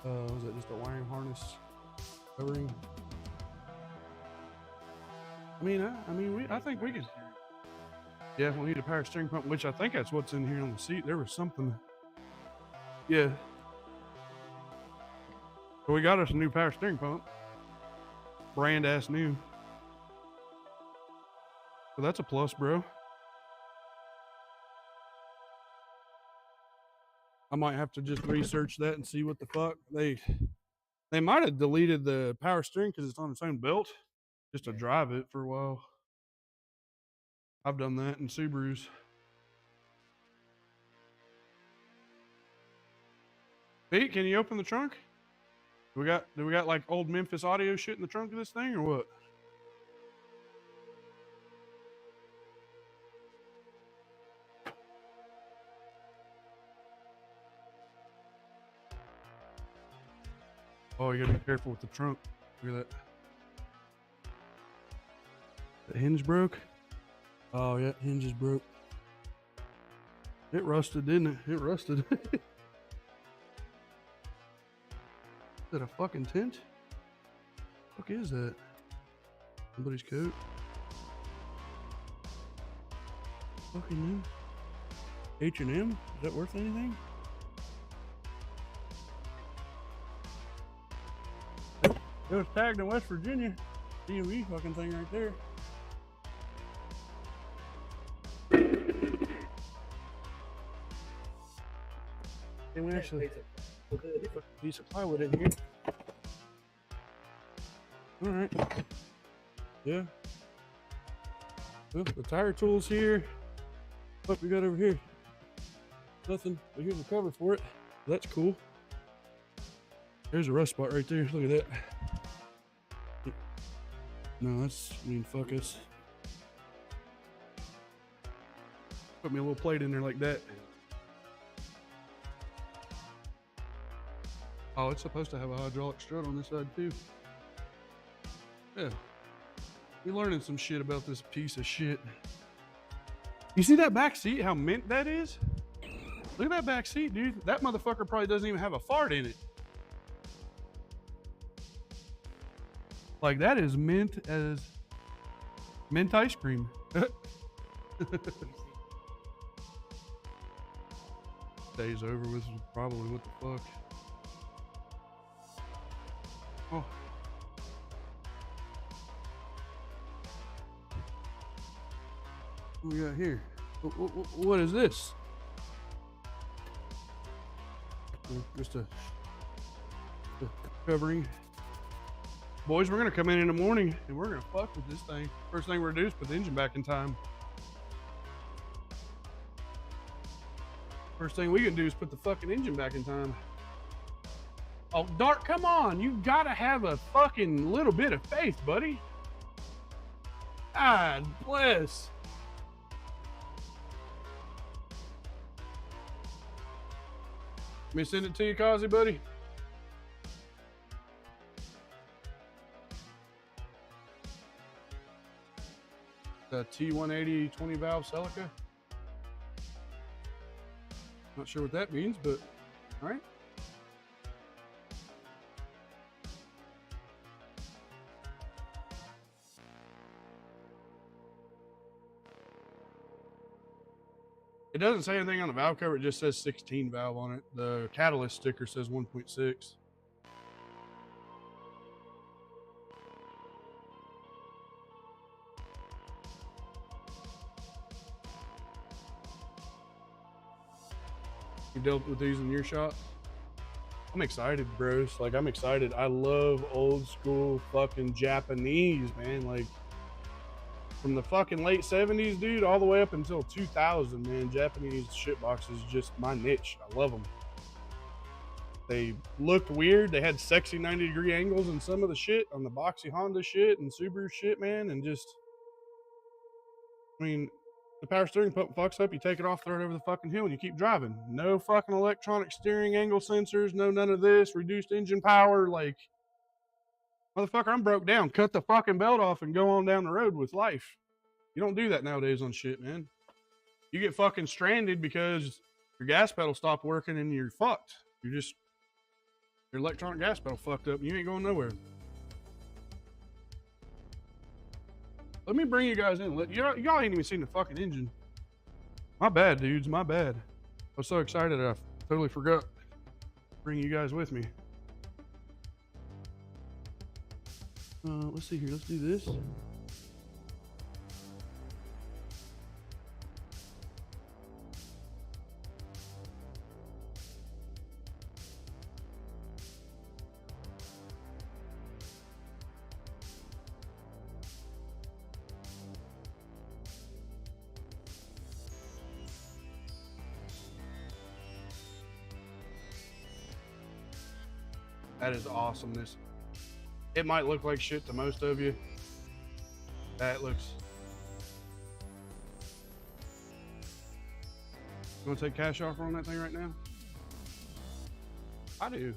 Was that just a wiring harness covering? I think we could. Yeah, we'll need a power steering pump, which I think that's what's in here on the seat. There was something. Yeah. So we got us a new power steering pump. Brand ass new. So that's a plus, bro. I might have to just research that and see what the fuck they might have deleted the power steering because it's on its own belt just to drive it for a while. I've done that in Subarus. Pete, can you open the trunk? Do we got like old Memphis audio shit in the trunk of this thing or what? Oh, you gotta be careful with the trunk. Look at that. The hinge broke? Oh yeah, hinge is broke. It rusted, didn't it? It rusted. Is that a fucking tent? What the fuck is that? Somebody's coat? Fucking H&M? Is that worth anything? It was tagged in West Virginia. DMV fucking thing right there. And we actually put a piece of plywood in here. All right. Yeah. Well, the tire tool's here. What we got over here? Nothing. But here's the cover for it. That's cool. There's a rust spot right there. Look at that. No, that's, I mean, fuck us. Put me a little plate in there like that. Oh, it's supposed to have a hydraulic strut on this side too. Yeah. We're learning some shit about this piece of shit. You see that back seat, how mint that is? Look at that back seat, dude. That motherfucker probably doesn't even have a fart in it. Like, that is mint as mint ice cream. Days over with probably what the fuck. Oh. What we got here? What is this? Just a covering. Boys, we're gonna come in the morning and we're gonna fuck with this thing. First thing we're gonna do is put the engine back in time. First thing we can do is put the fucking engine back in time. Oh, Dart, come on. You gotta have a fucking little bit of faith, buddy. God bless. Let me send it to you, Kazi, buddy. The T180 20 valve Celica. Not sure what that means, but all right. It doesn't say anything on the valve cover. It just says 16 valve on it. The catalyst sticker says 1.6. You dealt with these in your shop? I'm excited, bros. Like, I'm excited. I love old school fucking Japanese, man. Like, from the fucking late 70s, dude, all the way up until 2000, man. Japanese shitboxes is just my niche. I love them. They looked weird. They had sexy 90-degree angles in some of the shit on the boxy Honda shit and Subaru shit, man. And just, I mean, the power steering pump fucks up, you take it off, throw it over the fucking hill, and you keep driving. No fucking electronic steering angle sensors, no none of this, reduced engine power. Like, motherfucker, I'm broke down. Cut the fucking belt off and go on down the road with life. You don't do that nowadays on shit, man. You get fucking stranded because your gas pedal stopped working and you're fucked. Your electronic gas pedal fucked up and you ain't going nowhere. Let me bring you guys in. Y'all ain't even seen the fucking engine. My bad, dudes. My bad. I was so excited I totally forgot to bring you guys with me. Let's see here. Let's do this. That is awesomeness. It might look like shit to most of you. That looks... You want to take cash offer on that thing right now? I do.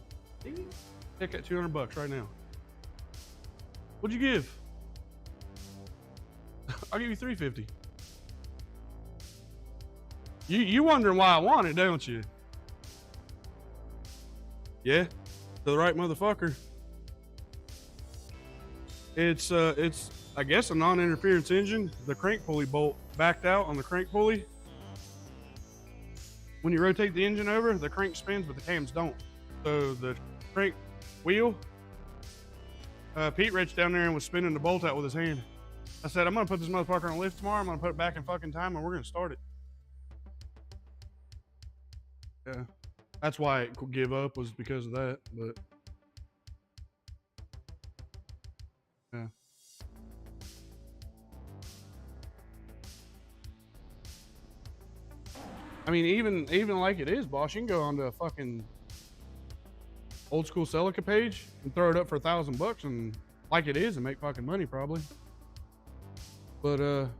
Take that $200 right now. What'd you give? I'll give you $350. You wondering why I want it, don't you? Yeah? To the right motherfucker. It's I guess a non-interference engine. The crank pulley bolt backed out on the crank pulley. When you rotate the engine over, the crank spins, but the cams don't. So the crank wheel, Pete reached down there and was spinning the bolt out with his hand. I said, I'm gonna put this motherfucker on a lift tomorrow. I'm gonna put it back in fucking time and we're gonna start it. Yeah. That's why it could give up, was because of that, but yeah. mean, even like it is, boss, you can go onto a fucking old school Celica page and throw it up for $1,000 and like it is and make fucking money probably. But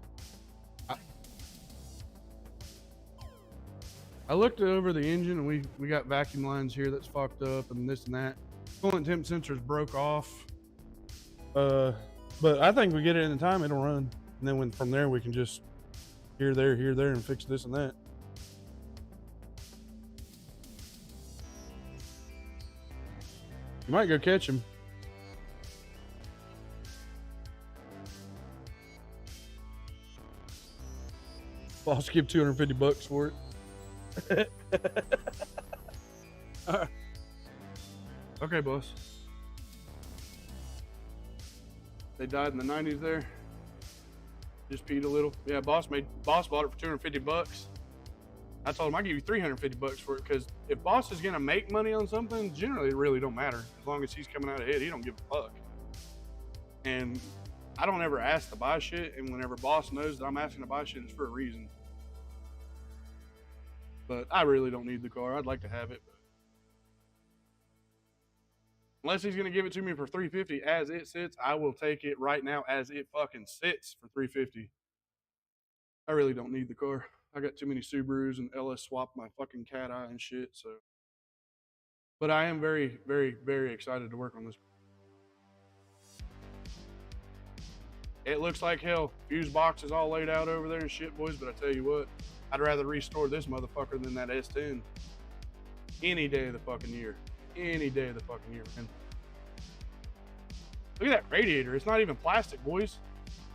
I looked over the engine and we got vacuum lines here that's fucked up and this and that. Coolant temp sensors broke off. But I think we get it in time, it'll run. And then from there we can just here, there, and fix this and that. You might go catch him. Boss, give $250 for it. Okay, boss. They died in the 90s there. Just peed a little. Yeah, boss bought it for $250. I told him I'd give you $350 for it because if boss is gonna make money on something, generally it really don't matter. As long as he's coming out ahead, he don't give a fuck. And I don't ever ask to buy shit, and whenever boss knows that I'm asking to buy shit, it's for a reason. But I really don't need the car. I'd like to have it. Unless he's gonna give it to me for $350 as it sits, I will take it right now as it fucking sits for $350. I really don't need the car. I got too many Subarus and LS swapped my fucking cat eye and shit, so. But I am very, very, very excited to work on this. It looks like hell. Fuse box is all laid out over there and shit, boys, but I tell you what, I'd rather restore this motherfucker than that S10. Any day of the fucking year. Any day of the fucking year, man. Look at that radiator. It's not even plastic, boys.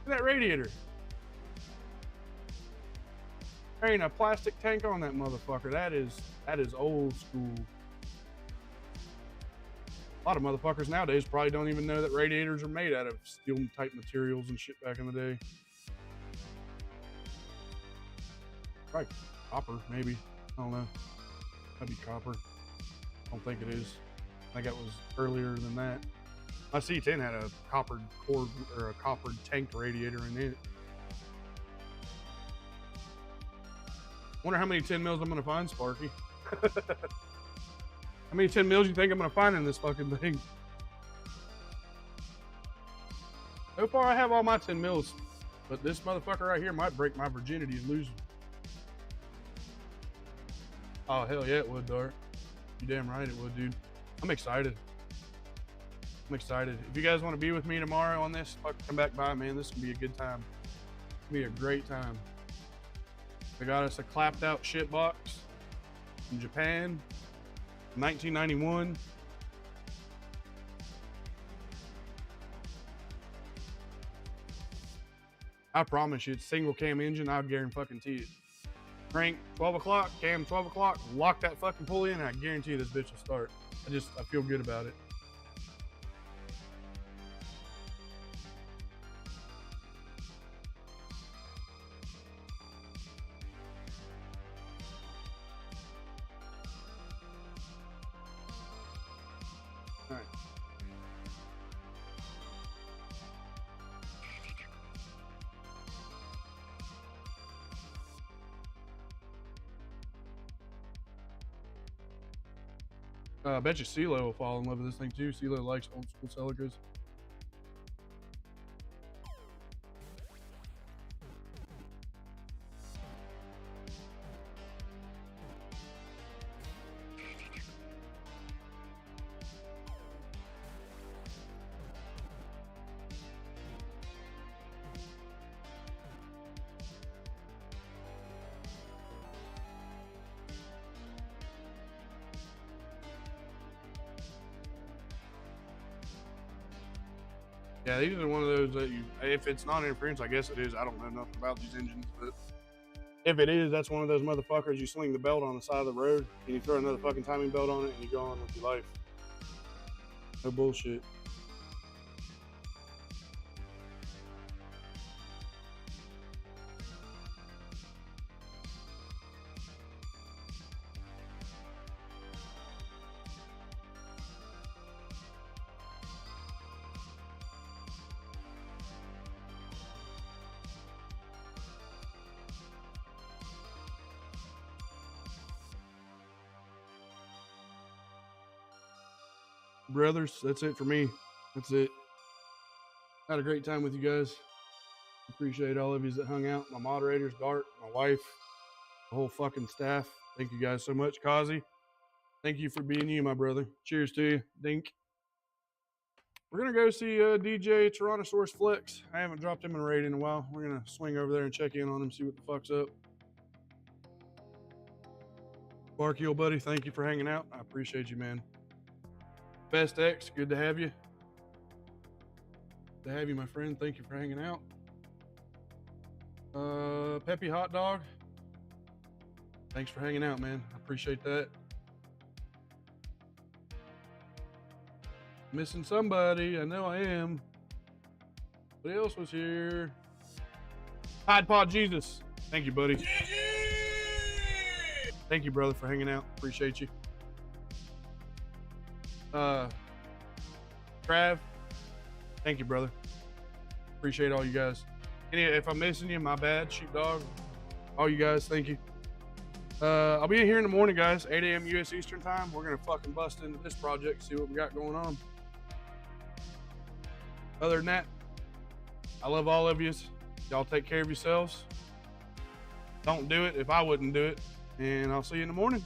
Look at that radiator. There ain't a plastic tank on that motherfucker. That is old school. A lot of motherfuckers nowadays probably don't even know that radiators are made out of steel type materials and shit back in the day. Probably copper, maybe. I don't know. Might be copper. I don't think it is. I think that was earlier than that. My C10 had a coppered cord or a coppered tanked radiator in it. Wonder how many 10 mils I'm gonna find, Sparky. How many 10 mils you think I'm gonna find in this fucking thing? So far I have all my 10 mils, but this motherfucker right here might break my virginity and lose. Oh hell yeah it would, Dart. You damn right it would, dude. I'm excited. I'm excited. If you guys want to be with me tomorrow on this, fucking come back by, man. This will be a good time. It'll be a great time. They got us a clapped out shit box from Japan, 1991. I promise you, it's single cam engine. I guarantee it. Crank 12 o'clock, cam 12 o'clock, lock that fucking pulley in, and I guarantee you this bitch will start. I feel good about it. I bet you CeeLo will fall in love with this thing too. CeeLo likes old school Celicas. Yeah, these are one of those that if it's non-interference, I guess it is. I don't know nothing about these engines, but if it is, that's one of those motherfuckers you sling the belt on the side of the road and you throw another fucking timing belt on it and you go on with your life. No bullshit. brothers. That's it for me. That's it. Had a great time with you guys. Appreciate all of you that hung out. My moderators, Dart, my wife, the whole fucking staff. Thank you guys so much. Kazi, thank you for being you, my brother. Cheers to you. Dink. We're going to go see DJ Tyrannosaurus Flex. I haven't dropped him in a raid in a while. We're going to swing over there and check in on him, see what the fuck's up. Barky, old buddy, thank you for hanging out. I appreciate you, man. Best X, good to have you. Good to have you, my friend. Thank you for hanging out. Peppy Hot Dog, thanks for hanging out, man. I appreciate that. Missing somebody, I know I am. What else was here? Hyde Pod Jesus, thank you, buddy. Thank you, brother, for hanging out. Appreciate you. Trav, thank you, brother. Appreciate all you guys. If I'm missing you, my bad. Sheepdog, all you guys, thank you. I'll be in here in the morning, guys. 8 a.m. U.S. Eastern time. We're gonna fucking bust into this project, see what we got going on. Other than that, I love all of you. Y'all take care of yourselves. Don't do it if I wouldn't do it. And I'll see you in the morning.